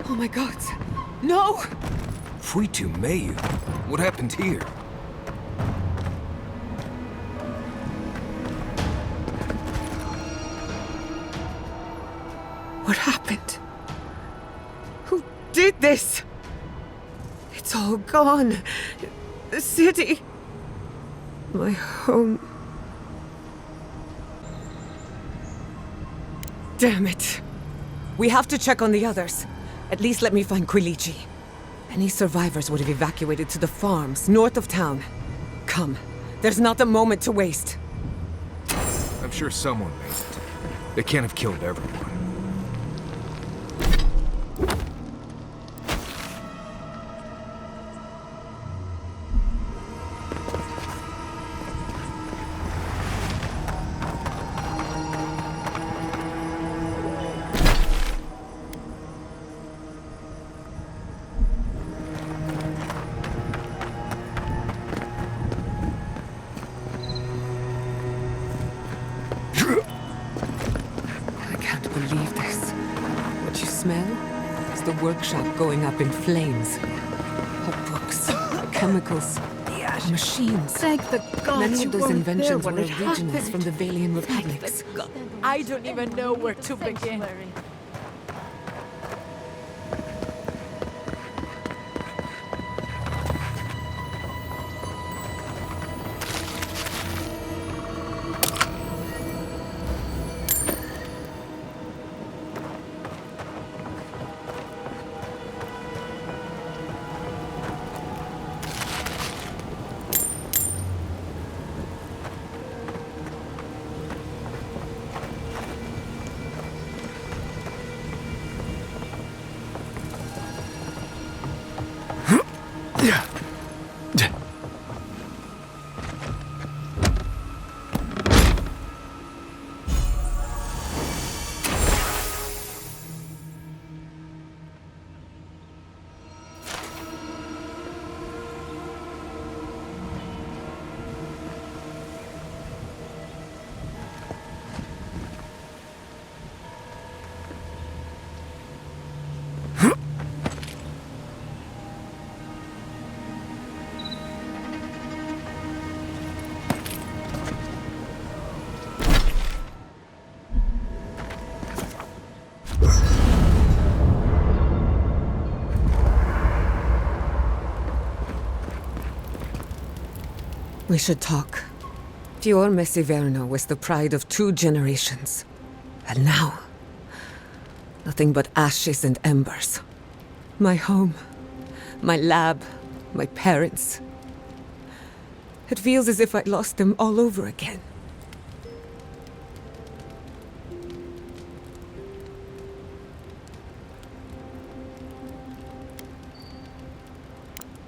Oh my god. No! Fuitu Mayu? What happened here? What happened? Who did this? It's all gone. The city. My home. Damn it. We have to check on the others. At least let me find Quilici. Any survivors would have evacuated to the farms north of town. Come, there's not a moment to waste. I'm sure someone made it. They can't have killed everyone. Workshop going up in flames. Hot books, chemicals, machines. Thank the gods. Many of those inventions were when it originals happened. from the Valian republics. I don't even know where to begin. We should talk. Fior Messiverno was the pride of 2 generations. And now, nothing but ashes and embers. My home, my lab, my parents. It feels as if I lost them all over again.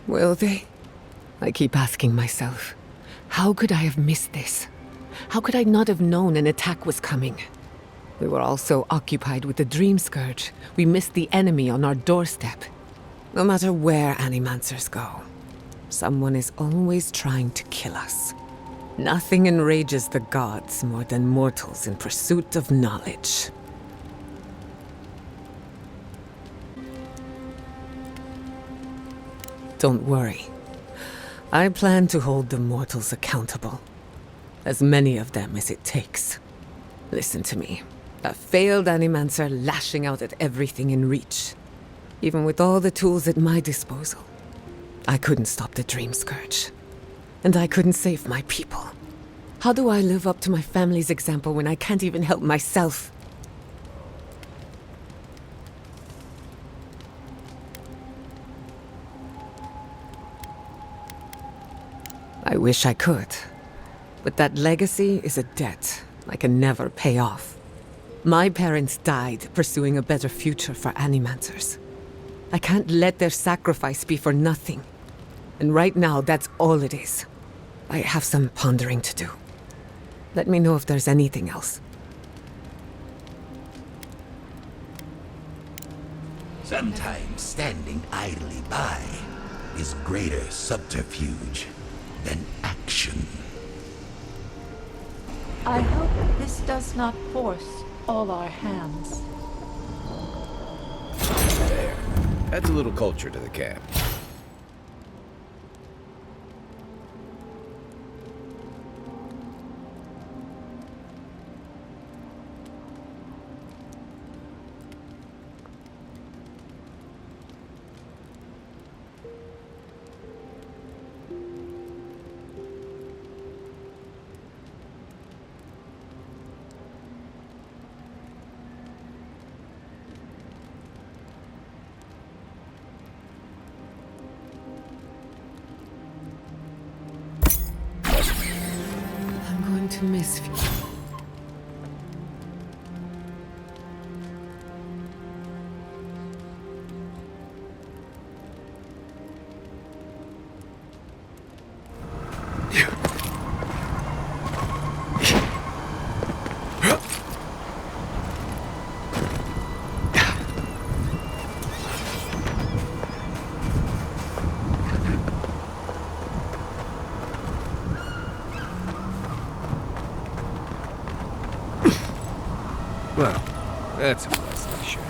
Will they? I keep asking myself. How could I have missed this? How could I not have known an attack was coming? We were all so occupied with the Dream Scourge, we missed the enemy on our doorstep. No matter where Animancers go, someone is always trying to kill us. Nothing enrages the gods more than mortals in pursuit of knowledge. Don't worry. I plan to hold the mortals accountable. As many of them as it takes. Listen to me. A failed Animancer lashing out at everything in reach. Even with all the tools at my disposal. I couldn't stop the Dream Scourge. And I couldn't save my people. How do I live up to my family's example when I can't even help myself? I wish I could. But that legacy is a debt I can never pay off. My parents died pursuing a better future for Animancers. I can't let their sacrifice be for nothing. And right now, that's all it is. I have some pondering to do. Let me know if there's anything else. Sometimes standing idly by is greater subterfuge than action. I hope this does not force all our hands. There. Adds a little culture to the camp. misfit. Well, that's a blessing, sure.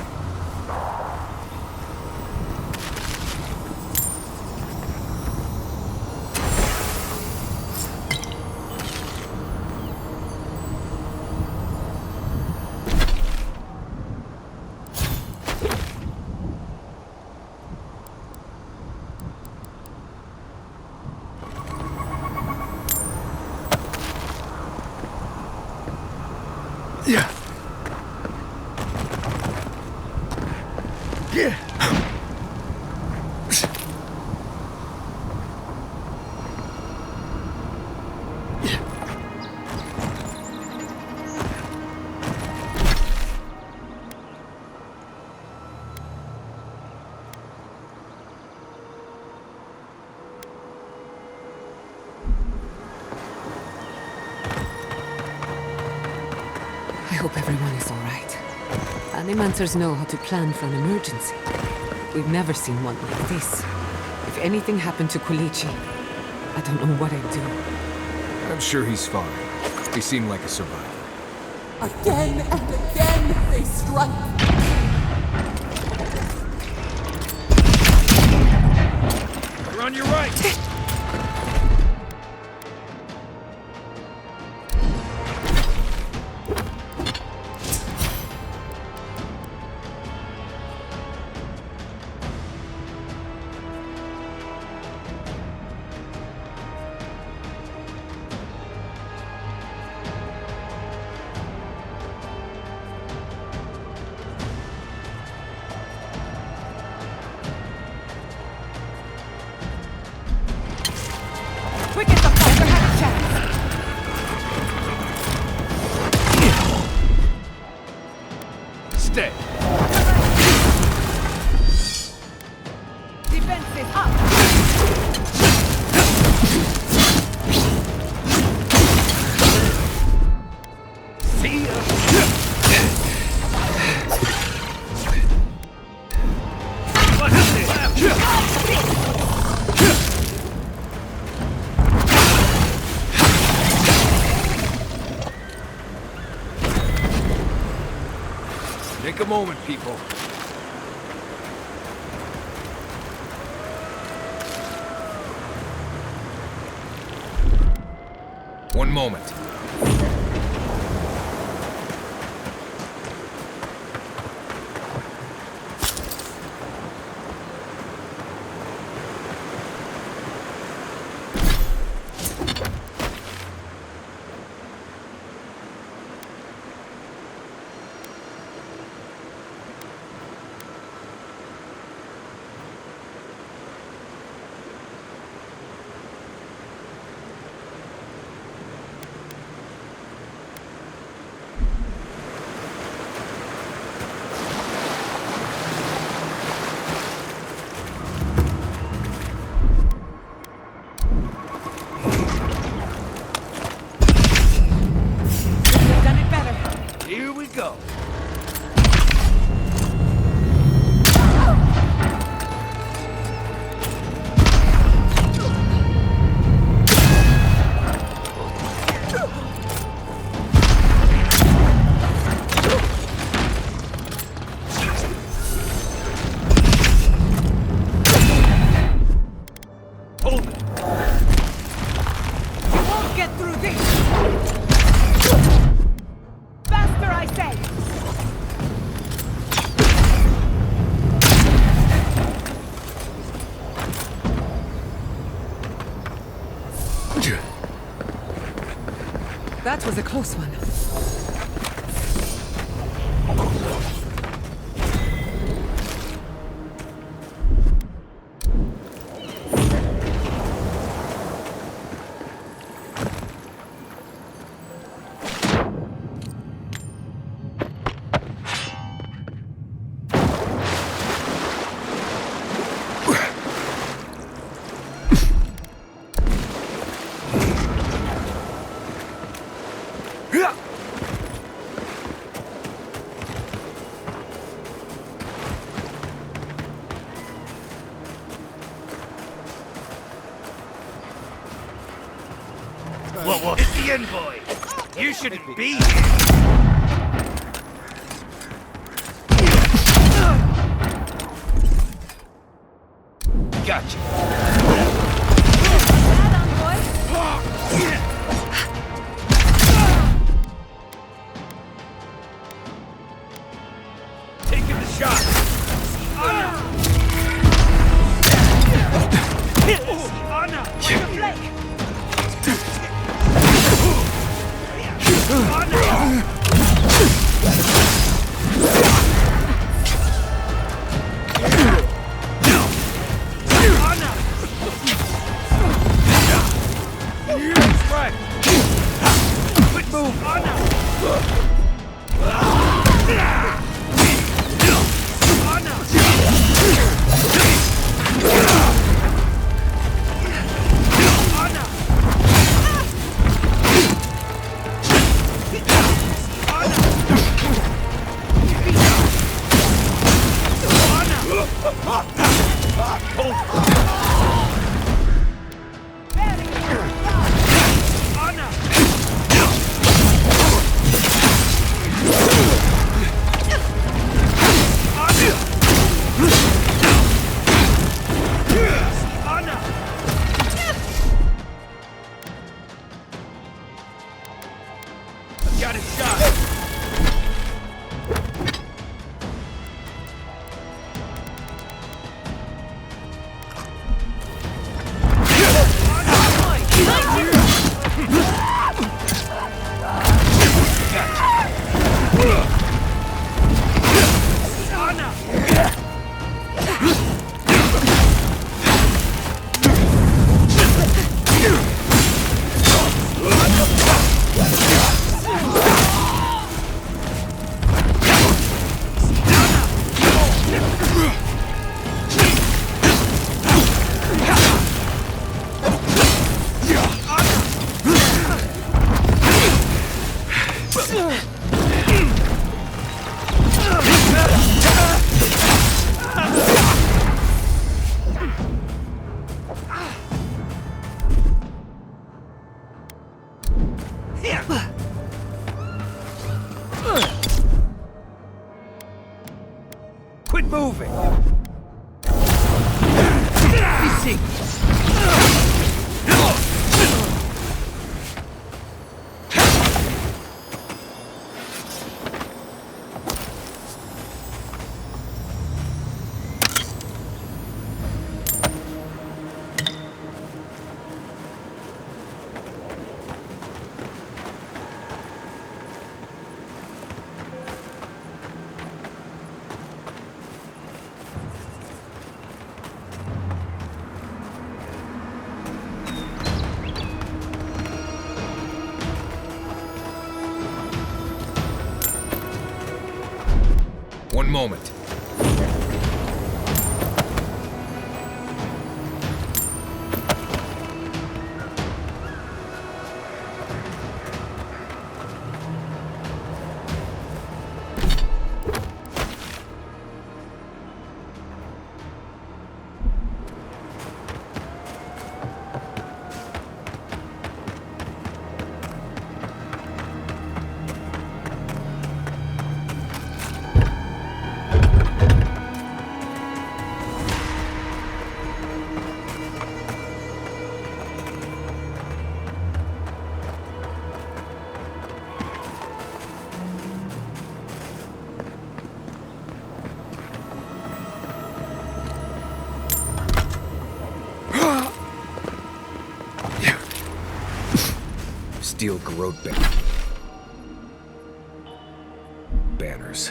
Yeah. Yeah. I hope everyone is all right. Animancers know how to plan for an emergency. We've never seen one like this. If anything happened to Quilici, I don't know what I'd do. I'm sure he's fine. He seemed like a survivor. Again and again they strike. You're on your right! Quick as the fighter had a chance. Stay. Defenses up. See ya. Take a moment, people. One moment. Here we go. Hold it. You won't get through this. Faster, I say. That was a close one. the envoy! You shouldn't be Gotcha. Taking the shot. Anna! Quick move, got a shot. Quit moving! Easy! One moment. Steel garrote banners.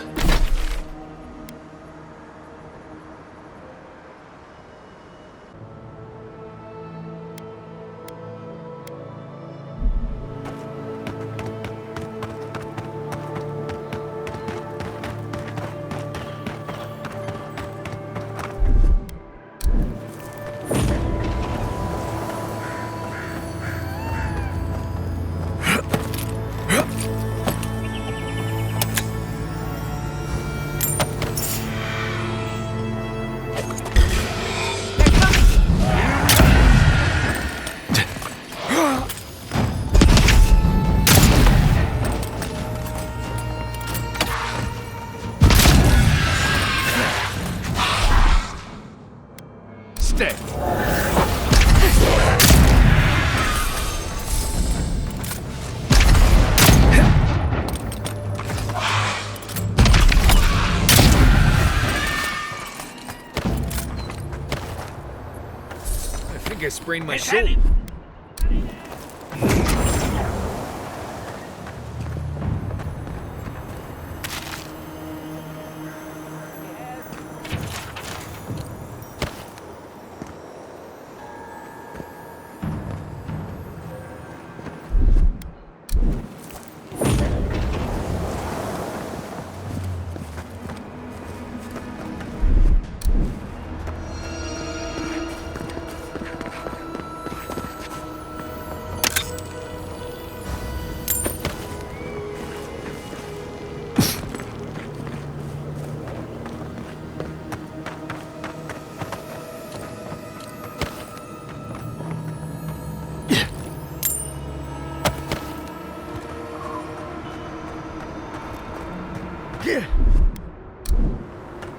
I sprained my shoulder.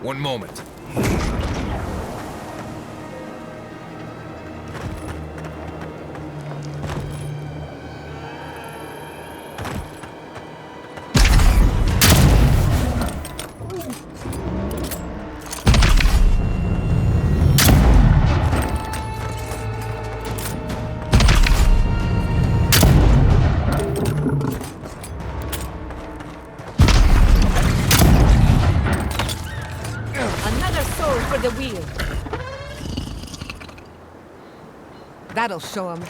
One moment. That'll show him.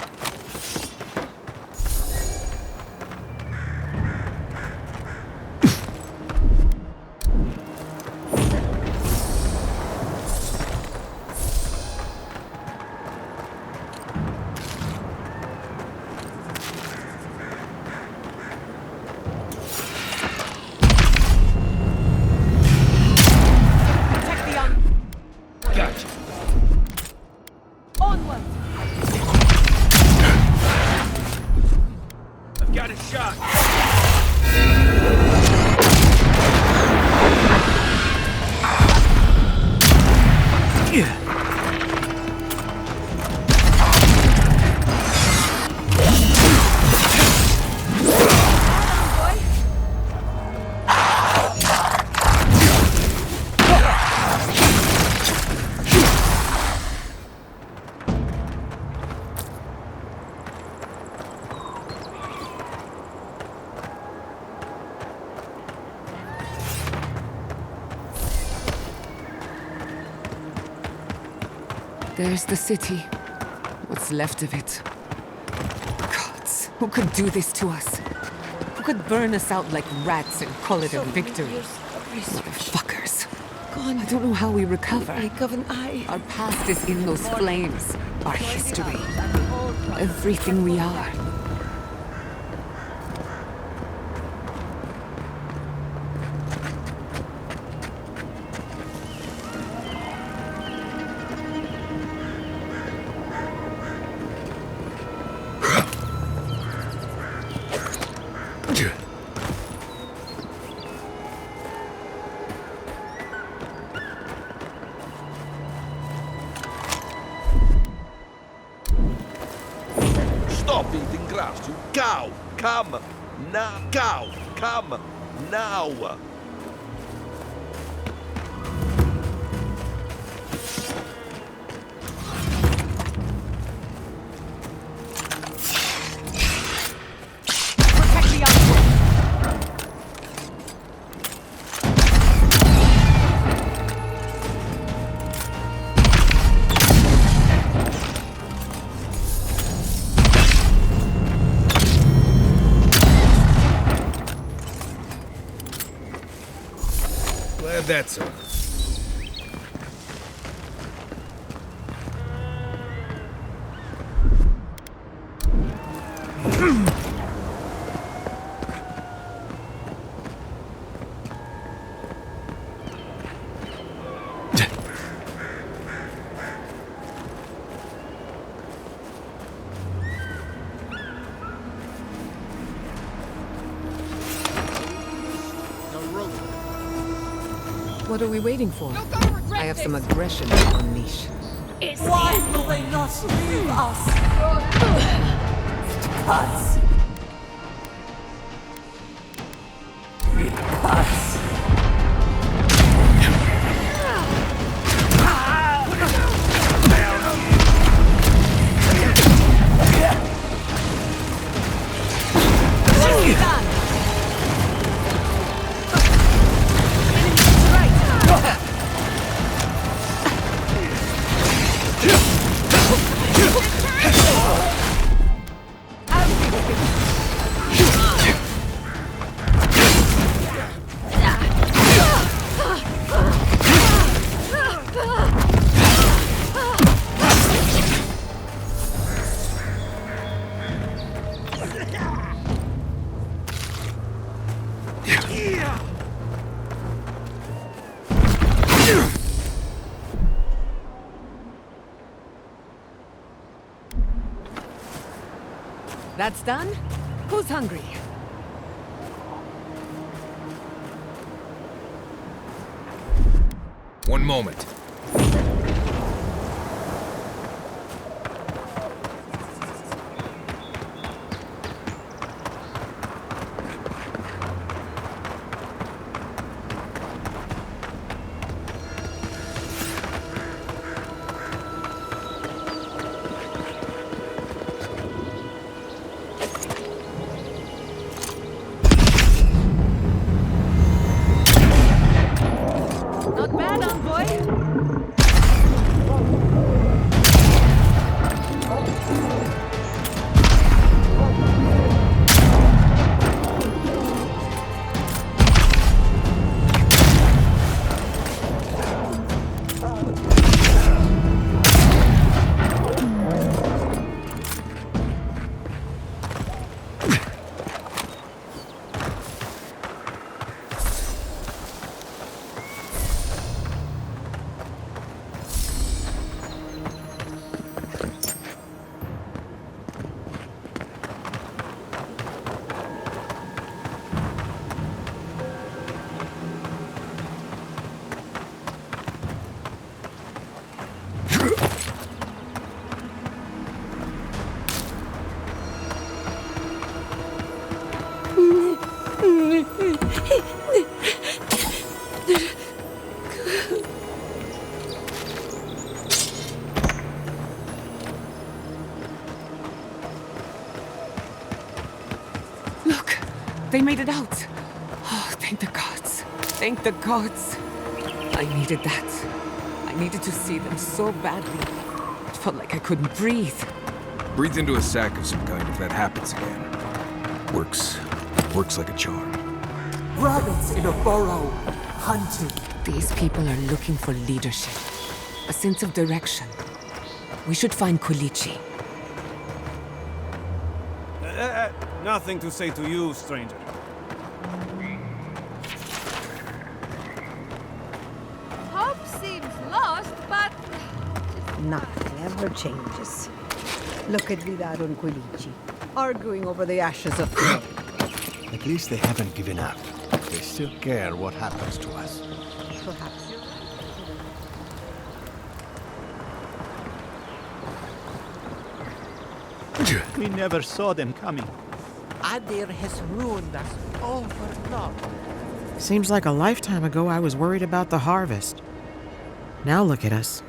Gotcha. Onward. I've got a shot. There's the city. What's left of it. Gods, who could do this to us? Who could burn us out like rats and call it a victory? Motherfuckers. I don't know how we recover. Our past is in those flames. Our history. Everything we are. Stop eating grass, you cow! Come now! Cow! Come now! Protect the outpost! Glad that's over. What are we waiting for? I have some aggression to unleash. Why will they not leave us? Because. That's done? Who's hungry? One moment. Not bad, envoy. Look, they made it out. Oh, thank the gods. Thank the gods. I needed that. I needed to see them so badly. It felt like I couldn't breathe. Breathe into a sack of some kind if that happens again. Works like a charm. Rabbits in a burrow, hunted. These people are looking for leadership, a sense of direction. We should find Kulichi. Nothing to say to you, stranger. Hope seems lost, but Nothing ever changes. Look at Vidar and Kulichi, arguing over the ashes of flame. At least they haven't given up. They still care what happens to us. Perhaps you're right. We never saw them coming. Aedyr has ruined us over and over. Seems like a lifetime ago I was worried about the harvest. Now look at us.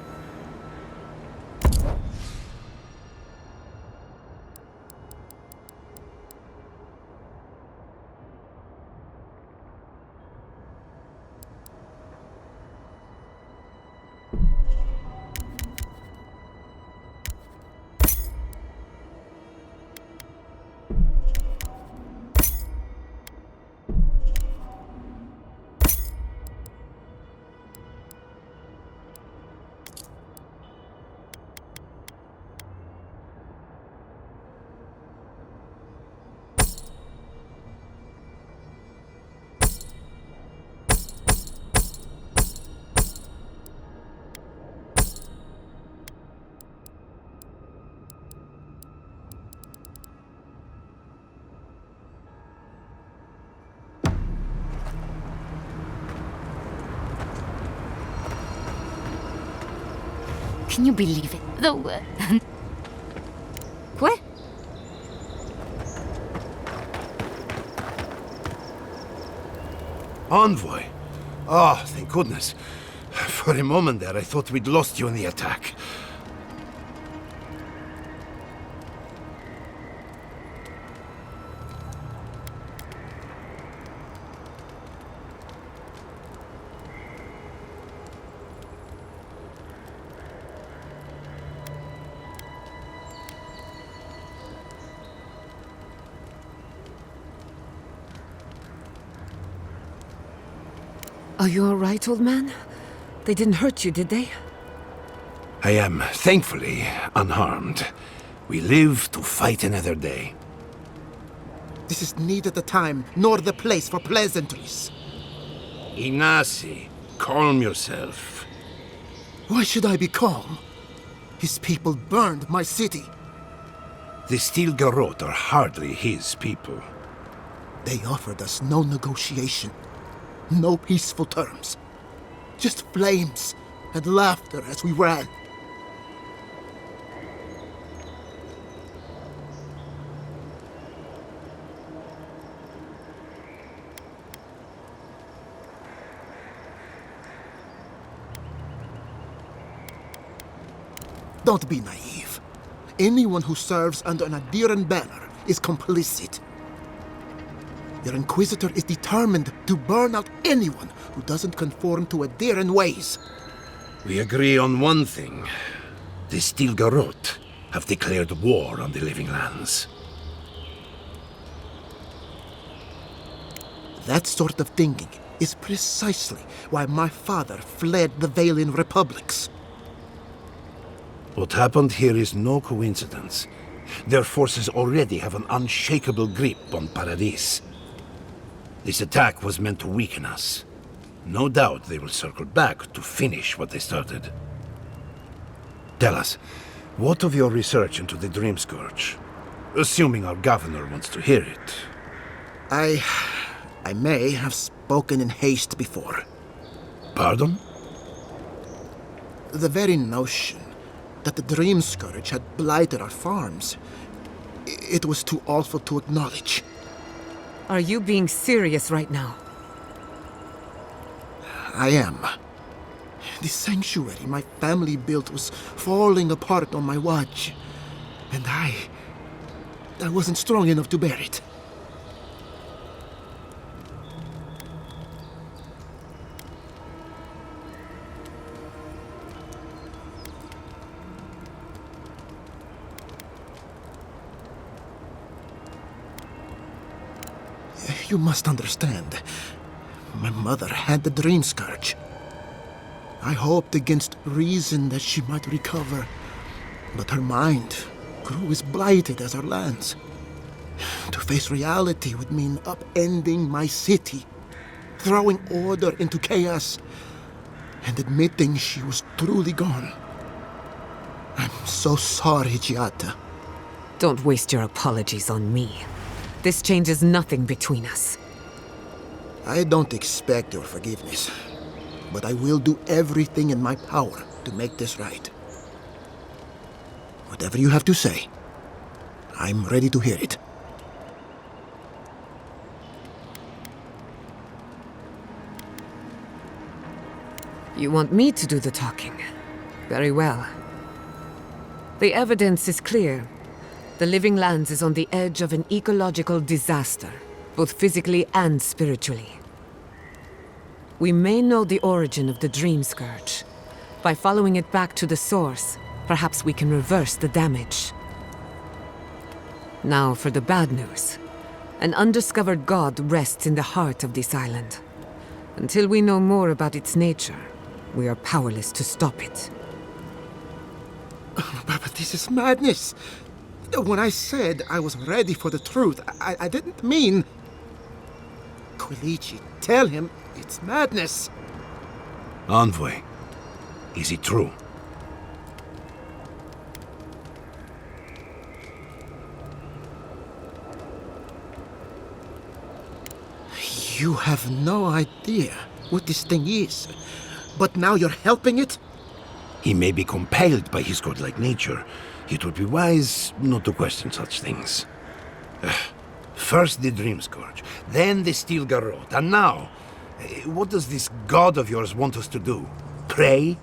Can you believe it? What? Envoy? Oh, thank goodness. For a moment there, I thought we'd lost you in the attack. Are you all right, old man? They didn't hurt you, did they? I am, thankfully, unharmed. We live to fight another day. This is neither the time nor the place for pleasantries. Ignacy, calm yourself. Why should I be calm? His people burned my city. The Steel Garrote are hardly his people. They offered us no negotiation, no peaceful terms. Just flames and laughter as we ran. Don't be naive. Anyone who serves under an Aedyran banner is complicit. Your Inquisitor is determined to burn out anyone who doesn't conform to Aedyran ways. We agree on one thing. The Steel Garrote have declared war on the Living Lands. That sort of thinking is precisely why my father fled the Valian Republics. What happened here is no coincidence. Their forces already have an unshakable grip on Paradis. This attack was meant to weaken us. No doubt they will circle back to finish what they started. Tell us, what of your research into the Dream Scourge? Assuming our governor wants to hear it. I may have spoken in haste before. Pardon? The very notion that the Dream Scourge had blighted our farms, it was too awful to acknowledge. Are you being serious right now? I am. The sanctuary my family built was falling apart on my watch, and I wasn't strong enough to bear it. You must understand. My mother had the Dream Scourge. I hoped against reason that she might recover, but her mind grew as blighted as her lands. To face reality would mean upending my city, throwing order into chaos, and admitting she was truly gone. I'm so sorry, Giada. Don't waste your apologies on me. This changes nothing between us. I don't expect your forgiveness, but I will do everything in my power to make this right. Whatever you have to say, I'm ready to hear it. You want me to do the talking? Very well. The evidence is clear. The Living Lands is on the edge of an ecological disaster, both physically and spiritually. We may know the origin of the Dream Scourge. By following it back to the source, perhaps we can reverse the damage. Now for the bad news. An undiscovered god rests in the heart of this island. Until we know more about its nature, we are powerless to stop it. But this is madness! When I said I was ready for the truth, I didn't mean... Quilici, tell him it's madness. Envoy, is it true? You have no idea what this thing is, but now you're helping it? He may be compelled by his godlike nature. It would be wise not to question such things. First the Dream Scourge, then the Steel Garrote, and now, what does this god of yours want us to do? Pray?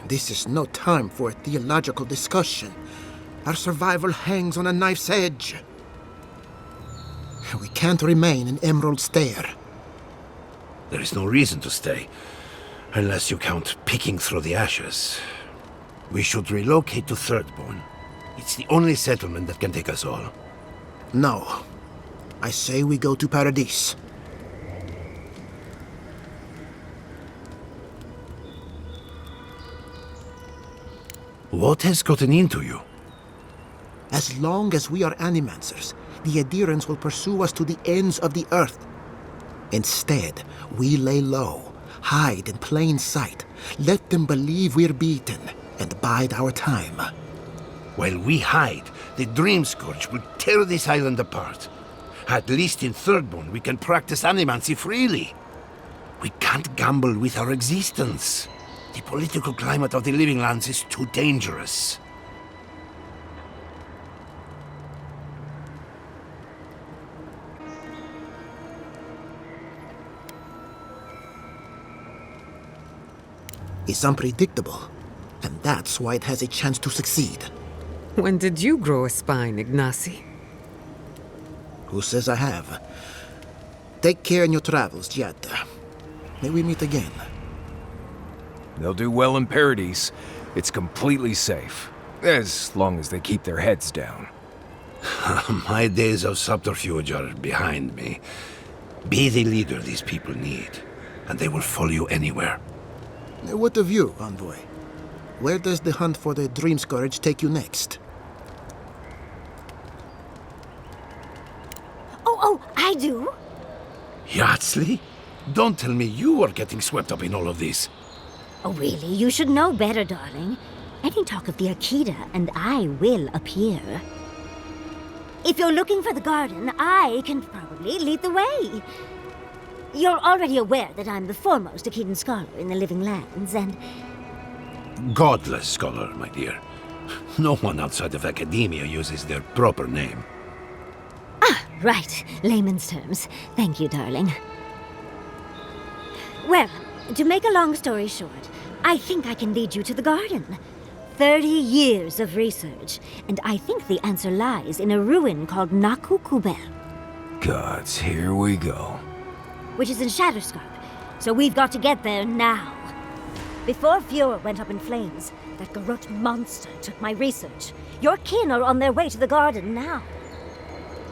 This is no time for a theological discussion. Our survival hangs on a knife's edge. We can't remain in Emerald Stair. There is no reason to stay, unless you count picking through the ashes. We should relocate to Thirdborn. It's the only settlement that can take us all. No. I say we go to Paradis. What has gotten into you? As long as we are animancers, the Aedyrans will pursue us to the ends of the earth. Instead, we lay low, hide in plain sight, let them believe we're beaten, and bide our time. While we hide, the Dream Scourge will tear this island apart. At least in Thirdborn, we can practice animancy freely. We can't gamble with our existence. The political climate of the Living Lands is too dangerous. It's unpredictable, and that's why it has a chance to succeed. When did you grow a spine, Ignacy? Who says I have? Take care in your travels, Giada. May we meet again. They'll do well in Paradise. It's completely safe. As long as they keep their heads down. My days of subterfuge are behind me. Be the leader these people need, and they will follow you anywhere. What of you, envoy? Where does the hunt for the Dream Scourge take you next? Oh, I do. Yardsley? Don't tell me you are getting swept up in all of this. Oh, really? You should know better, darling. Any talk of the Akita, and I will appear. If you're looking for the garden, I can probably lead the way. You're already aware that I'm the foremost Akitan scholar in the Living Lands, and... Godless scholar, my dear. No one outside of academia uses their proper name. Ah, right. Layman's terms. Thank you, darling. Well, to make a long story short, I think I can lead you to the garden. 30 years of research, and I think the answer lies in a ruin called Nakukubel. Gods, here we go. Which is in Shatterscarp, so we've got to get there now. Before Eora went up in flames, that Garut monster took my research. Your kin are on their way to the garden now.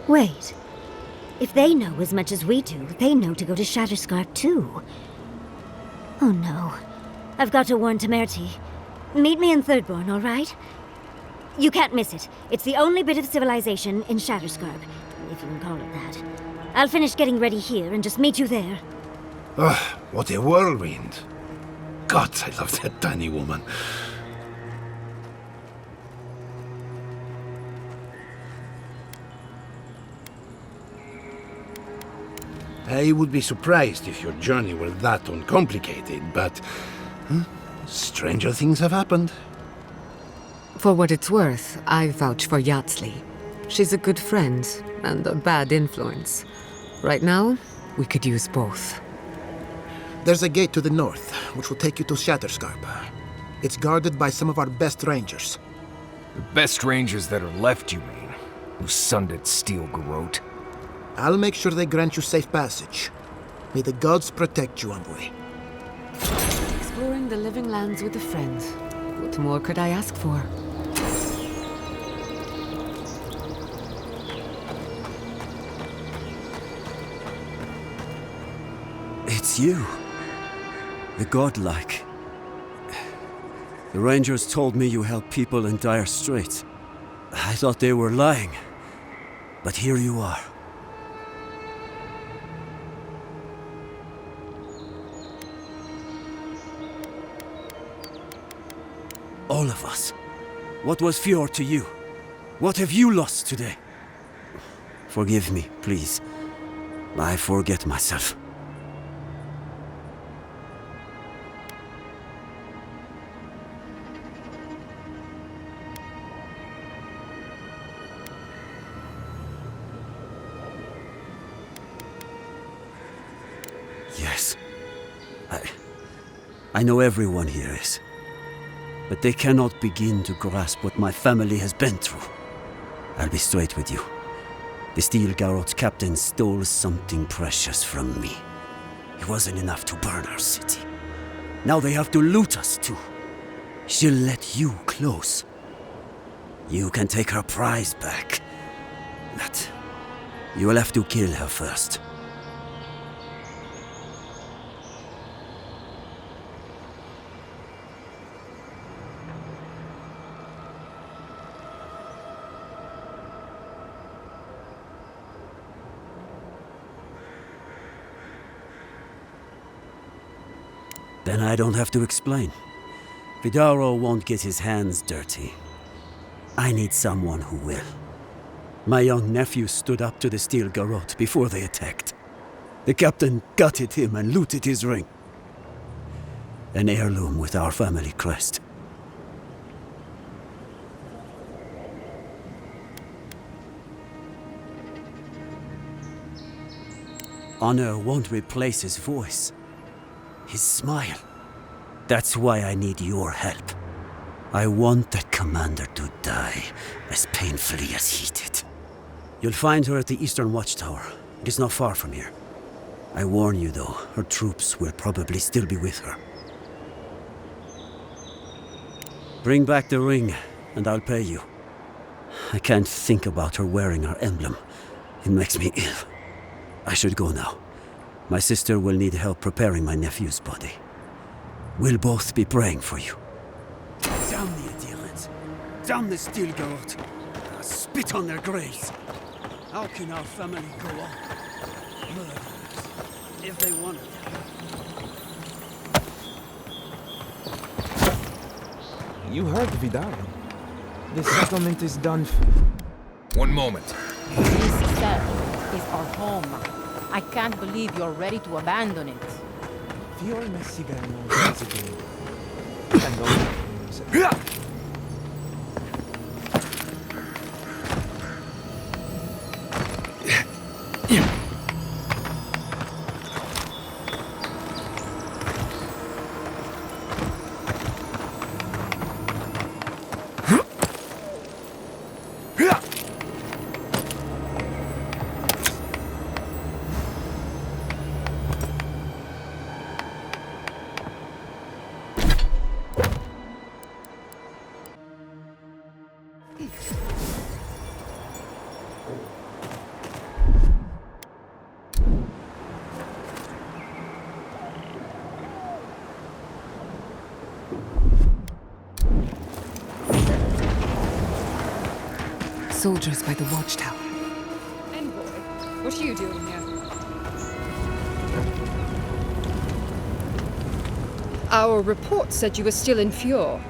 Wait. If they know as much as we do, they know to go to Shatterscarp too. Oh no. I've got to warn Temerity. Meet me in Thirdborn, all right? You can't miss it. It's the only bit of civilization in Shatterscarp, if you can call it that. I'll finish getting ready here and just meet you there. Ah, what a whirlwind. God, I love that tiny woman. I would be surprised if your journey were that uncomplicated, but stranger things have happened. For what it's worth, I vouch for Yardsley. She's a good friend and a bad influence. Right now, we could use both. There's a gate to the north, which will take you to Shatterscarp. It's guarded by some of our best rangers. The best rangers that are left, you mean? Who sundered Steel Garrote? I'll make sure they grant you safe passage. May the gods protect you, envoy. Exploring the Living Lands with a friend. What more could I ask for? It's you. The godlike. The Rangers told me you help people in dire straits. I thought they were lying. But here you are. All of us. What was Fjord to you? What have you lost today? Forgive me, please. I forget myself. Yes. I know everyone here is. But they cannot begin to grasp what my family has been through. I'll be straight with you. The Steel Garrote's captain stole something precious from me. It wasn't enough to burn our city. Now they have to loot us too. She'll let you close. You can take her prize back. But you will have to kill her first. Then I don't have to explain. Vidaro won't get his hands dirty. I need someone who will. My young nephew stood up to the steel garrote before they attacked. The captain gutted him and looted his ring. An heirloom with our family crest. Honor won't replace his voice. His smile. That's why I need your help. I want that commander to die as painfully as he did. You'll find her at the Eastern Watchtower. It is not far from here. I warn you though, her troops will probably still be with her. Bring back the ring, and I'll pay you. I can't think about her wearing her emblem. It makes me ill. I should go now. My sister will need help preparing my nephew's body. We'll both be praying for you. Damn the Aedyrans! Damn the steel garrote! I'll spit on their graves! How can our family go on? Murderers, if they wanted them. You heard Vidaro. The settlement is done for. One moment. This cell is our home. I can't believe you're ready to abandon it. Fior me sigano Obsidian. And Soldiers by the watchtower. Envoy, what are you doing here? Our report said you were still in Fjord.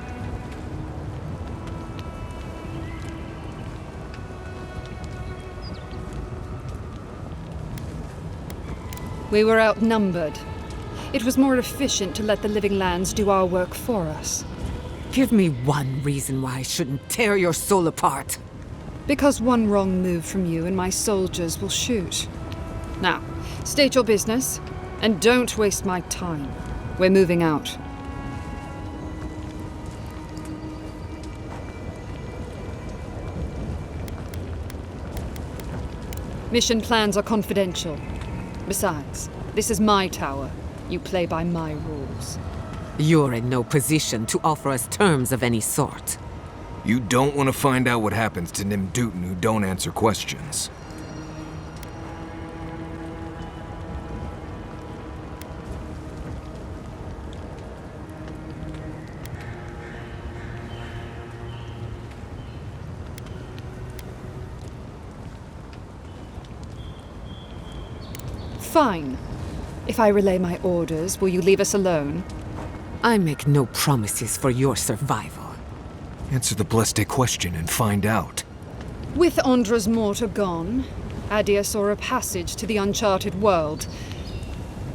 We were outnumbered. It was more efficient to let the living lands do our work for us. Give me one reason why I shouldn't tear your soul apart. Because one wrong move from you and my soldiers will shoot. Now, state your business, and don't waste my time. We're moving out. Mission plans are confidential. Besides, this is my tower. You play by my rules. You're in no position to offer us terms of any sort. You don't want to find out what happens to Nimdutin who don't answer questions. Fine. If I relay my orders, will you leave us alone? I make no promises for your survival. Answer the Bleste question and find out. With Andra's mortar gone, Aedyr saw a passage to the uncharted world.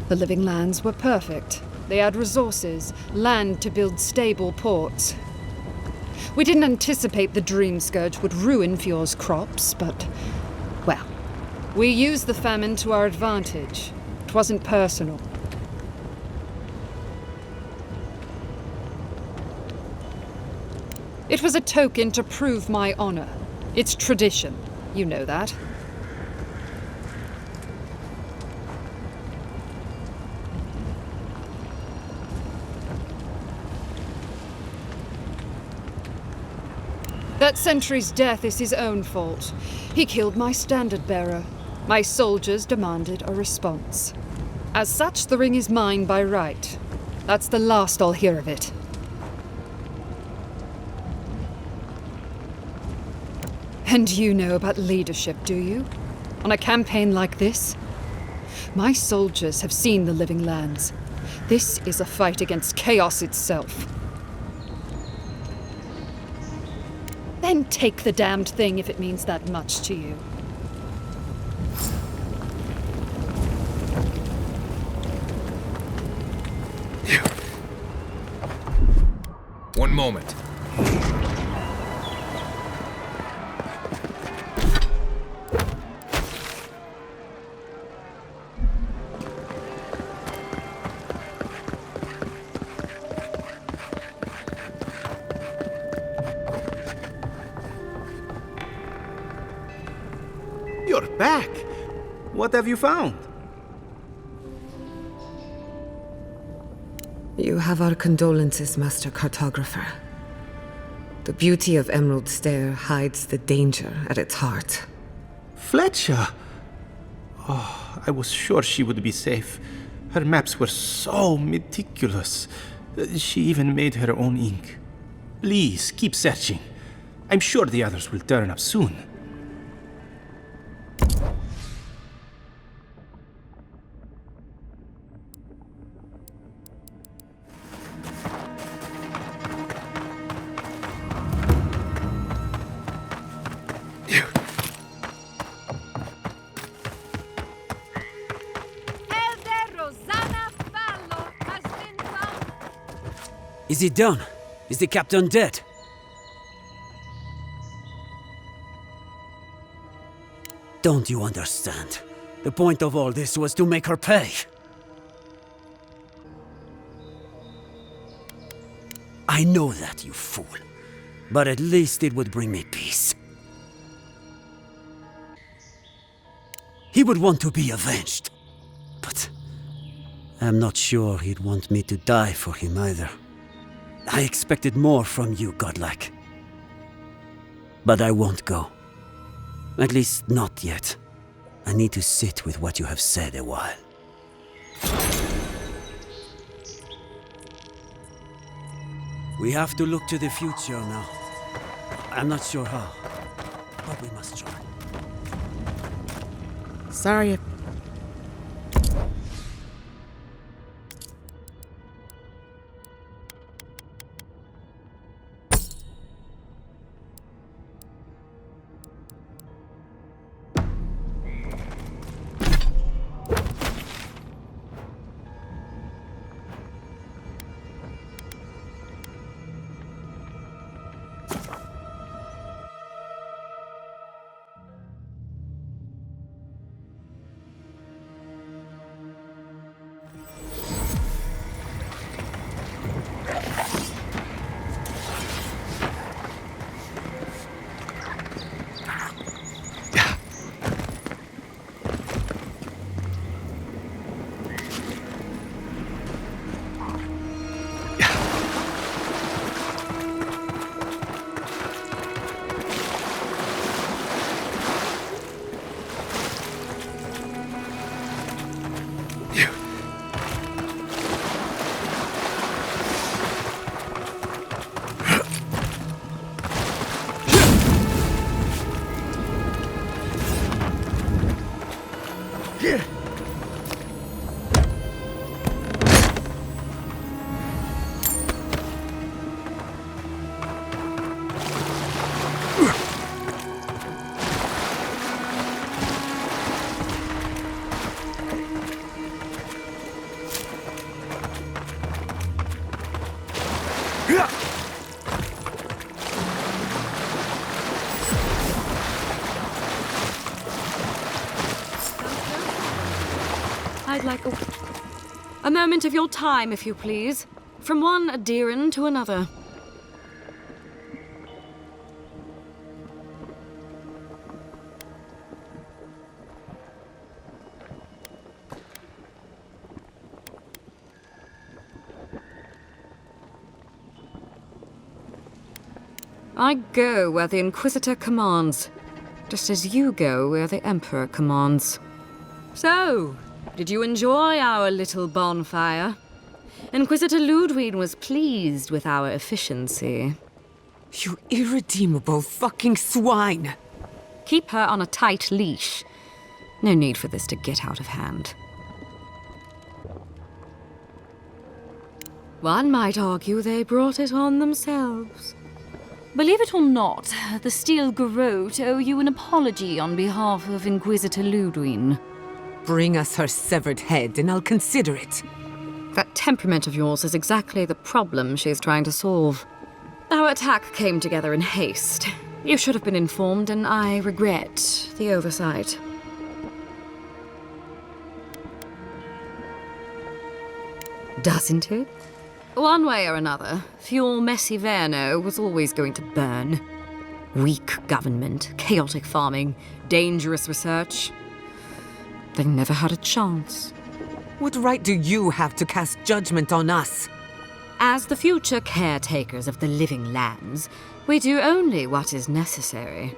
The living lands were perfect. They had resources, land to build stable ports. We didn't anticipate the Dream Scourge would ruin Fjord's crops, but, well, we used the famine to our advantage. It wasn't personal. It was a token to prove my honor. It's tradition. You know that. That sentry's death is his own fault. He killed my standard bearer. My soldiers demanded a response. As such, the ring is mine by right. That's the last I'll hear of it. And you know about leadership, do you? On a campaign like this? My soldiers have seen the living lands. This is a fight against chaos itself. Then take the damned thing if it means that much to you. One moment. You're back. What have you found? You have our condolences, Master Cartographer. The beauty of Emerald Stair hides the danger at its heart. Fletcher! Oh, I was sure she would be safe. Her maps were so meticulous. She even made her own ink. Please, keep searching. I'm sure the others will turn up soon. Is it done? Is the captain dead? Don't you understand? The point of all this was to make her pay. I know that, you fool. But at least it would bring me peace. He would want to be avenged. But I'm not sure he'd want me to die for him either. I expected more from you, godlike. But I won't go. At least not yet. I need to sit with what you have said a while. We have to look to the future now. I'm not sure how, but we must try. Sorry if... I'd like a moment of your time, if you please. From one Aedyran to another. I go where the Inquisitor commands, just as you go where the Emperor commands. So, did you enjoy our little bonfire? Inquisitor Ludwig was pleased with our efficiency. You irredeemable fucking swine! Keep her on a tight leash. No need for this to get out of hand. One might argue they brought it on themselves. Believe it or not, the Steel Garrote owe you an apology on behalf of Inquisitor Ludwig. Bring us her severed head and I'll consider it. That temperament of yours is exactly the problem she's trying to solve. Our attack came together in haste. You should have been informed, and I regret the oversight. Doesn't it? One way or another, Fjord Messiverno was always going to burn. Weak government, chaotic farming, dangerous research. They never had a chance. What right do you have to cast judgment on us? As the future caretakers of the living lands, we do only what is necessary.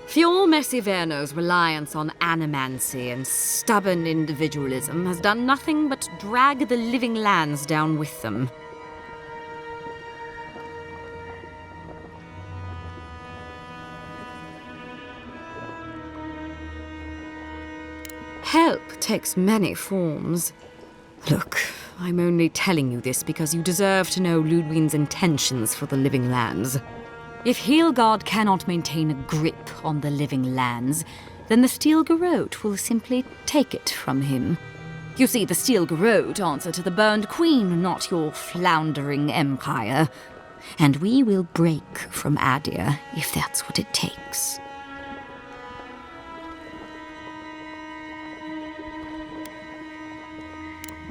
Fjord Messiverno's reliance on animancy and stubborn individualism has done nothing but drag the living lands down with them. Help takes many forms. Look, I'm only telling you this because you deserve to know Ludwig's intentions for the living lands. If Heelgard cannot maintain a grip on the living lands, then the Steel Garrote will simply take it from him. You see, the Steel Garrote answer to the Burned Queen, not your floundering empire. And we will break from Aedyr if that's what it takes.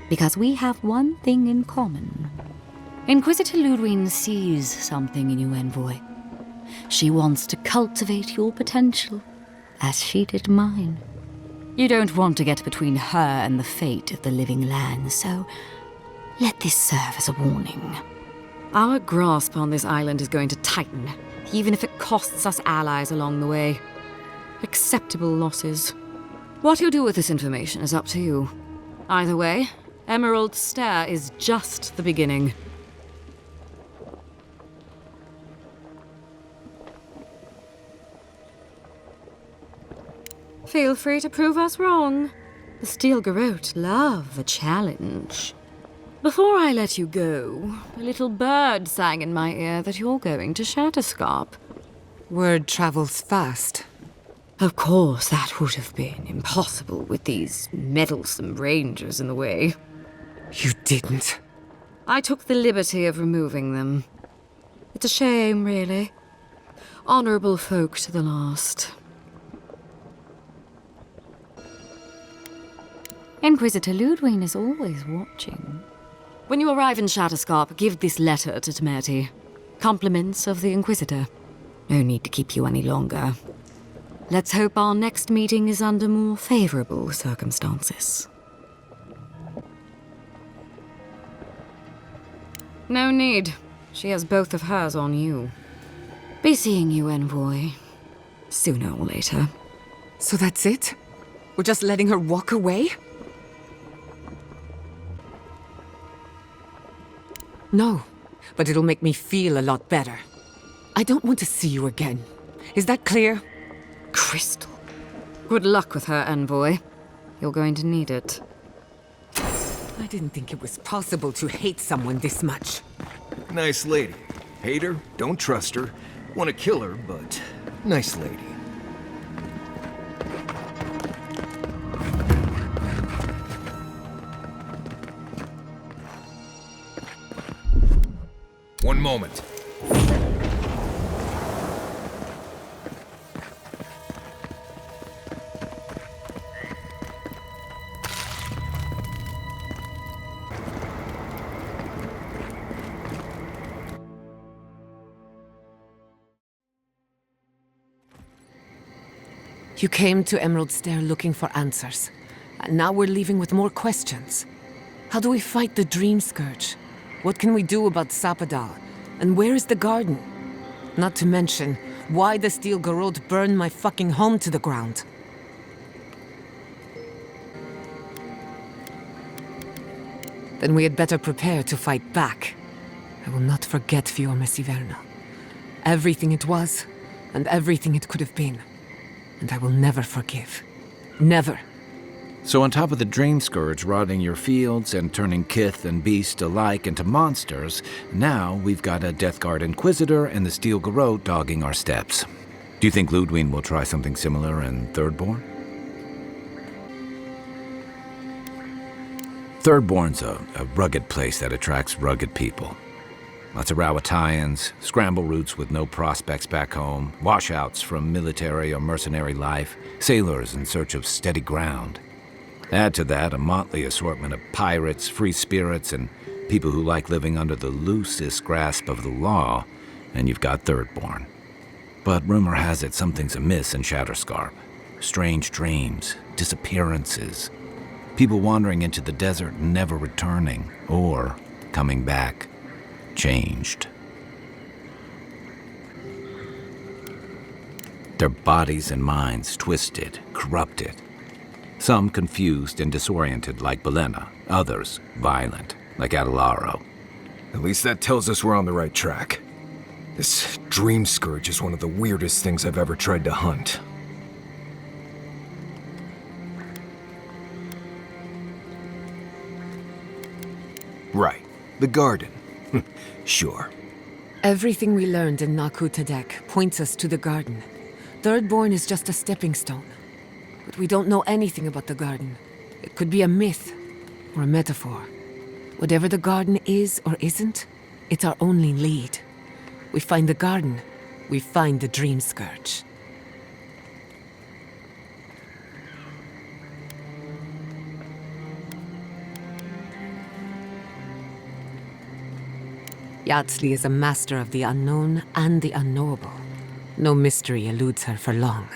Because we have one thing in common. Inquisitor Ludwig sees something in you, envoy. She wants to cultivate your potential, as she did mine. You don't want to get between her and the fate of the living land, so let this serve as a warning. Our grasp on this island is going to tighten, even if it costs us allies along the way. Acceptable losses. What you do with this information is up to you. Either way, Emerald Stair is just the beginning. Feel free to prove us wrong. The Steel Garrote love a challenge. Before I let you go, a little bird sang in my ear that you're going to Shatterscarp. Word travels fast. Of course, that would have been impossible with these meddlesome rangers in the way. You didn't. I took the liberty of removing them. It's a shame, really. Honorable folk to the last. Inquisitor Ludwig is always watching. When you arrive in Shatterscarp, give this letter to Temerty. Compliments of the Inquisitor. No need to keep you any longer. Let's hope our next meeting is under more favorable circumstances. No need. She has both of hers on you. Be seeing you, envoy. Sooner or later. So that's it? We're just letting her walk away? No, but it'll make me feel a lot better. I don't want to see you again. Is that clear? Crystal. Good luck with her, envoy. You're going to need it. I didn't think it was possible to hate someone this much. Nice lady. Hate her, don't trust her. Want to kill her, but nice lady. One moment. You came to Emerald Stair looking for answers. And now we're leaving with more questions. How do we fight the Dream Scourge? What can we do about Sapadal? And where is the garden? Not to mention, why the Steel Garrote burned my fucking home to the ground. Then we had better prepare to fight back. I will not forget Fjord Messiverno. Everything it was, and everything it could have been. And I will never forgive. Never. So on top of the Dream Scourge rotting your fields and turning kith and beast alike into monsters, now we've got a Death Guard Inquisitor and the Steel Garrote dogging our steps. Do you think Ludwig will try something similar in Thirdborn? Thirdborn's a rugged place that attracts rugged people. Lots of Rawatayans, scramble routes with no prospects back home, washouts from military or mercenary life, sailors in search of steady ground. Add to that a motley assortment of pirates, free spirits, and people who like living under the loosest grasp of the law, and you've got Thirdborn. But rumor has it something's amiss in Shatterscarp. Strange dreams, disappearances, people wandering into the desert and never returning, or coming back changed. Their bodies and minds twisted, corrupted. Some confused and disoriented like Belena, others violent like Aedyr. At least that tells us we're on the right track. This Dream Scourge is one of the weirdest things I've ever tried to hunt. Right, the garden. Sure. Everything we learned in Naku Tadek points us to the garden. Thirdborn is just a stepping stone. But we don't know anything about the garden. It could be a myth or a metaphor. Whatever the garden is or isn't, it's our only lead. We find the garden, we find the Dream Scourge. Yatsley is a master of the unknown and the unknowable. No mystery eludes her for long.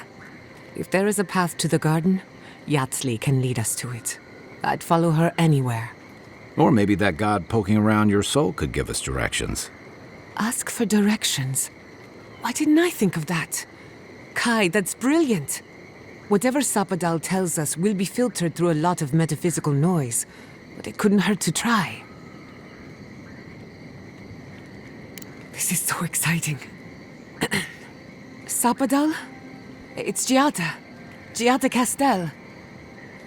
If there is a path to the garden, Yatsley can lead us to it. I'd follow her anywhere. Or maybe that god poking around your soul could give us directions. Ask for directions. Why didn't I think of that? Kai, that's brilliant. Whatever Sapadal tells us will be filtered through a lot of metaphysical noise, but it couldn't hurt to try. This is so exciting. Sapadal? It's Giada. Giada Castel.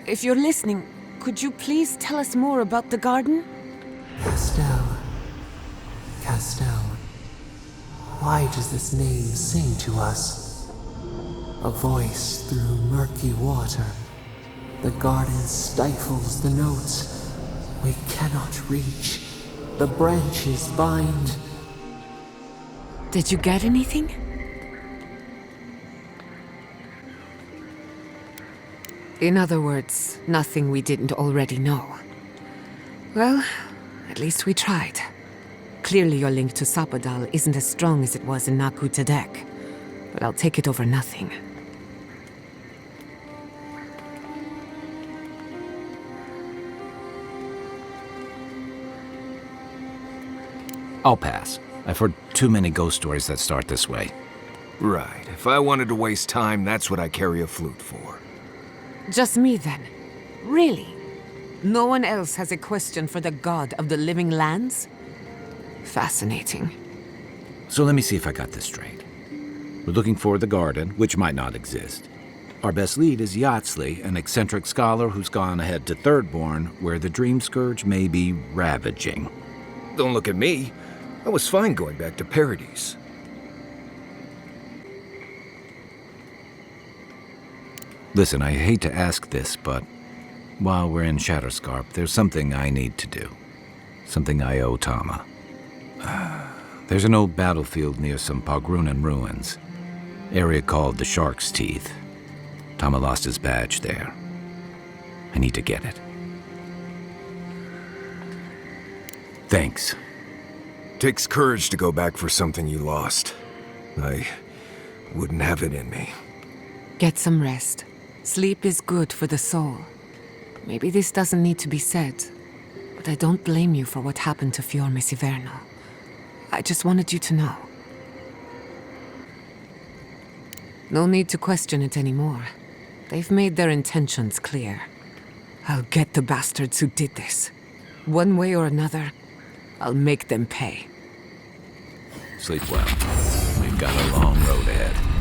If you're listening, could you please tell us more about the garden? Castel. Castel. Why does this name sing to us? A voice through murky water. The garden stifles the notes. We cannot reach. The branches bind. Did you get anything? In other words, nothing we didn't already know. Well, at least we tried. Clearly your link to Sapadal isn't as strong as it was in Naku Tadek, but I'll take it over nothing. I'll pass. I've heard too many ghost stories that start this way. Right. If I wanted to waste time, that's what I carry a flute for. Just me then? Really? No one else has a question for the god of the living lands? Fascinating. So let me see if I got this straight. We're looking for the garden, which might not exist. Our best lead is Yatsley, an eccentric scholar who's gone ahead to Thirdborn, where the Dream Scourge may be ravaging. Don't look at me. I was fine going back to Paradise. Listen, I hate to ask this, but while we're in Shatterscarp, there's something I need to do. Something I owe Tama. There's an old battlefield near some Pogrunan ruins. Area called the Shark's Teeth. Tama lost his badge there. I need to get it. Thanks. Takes courage to go back for something you lost. I wouldn't have it in me. Get some rest. Sleep is good for the soul. Maybe this doesn't need to be said, but I don't blame you for what happened to Fiorme Siverno. I just wanted you to know. No need to question it anymore. They've made their intentions clear. I'll get the bastards who did this. One way or another, I'll make them pay. Sleep well. We've got a long road ahead.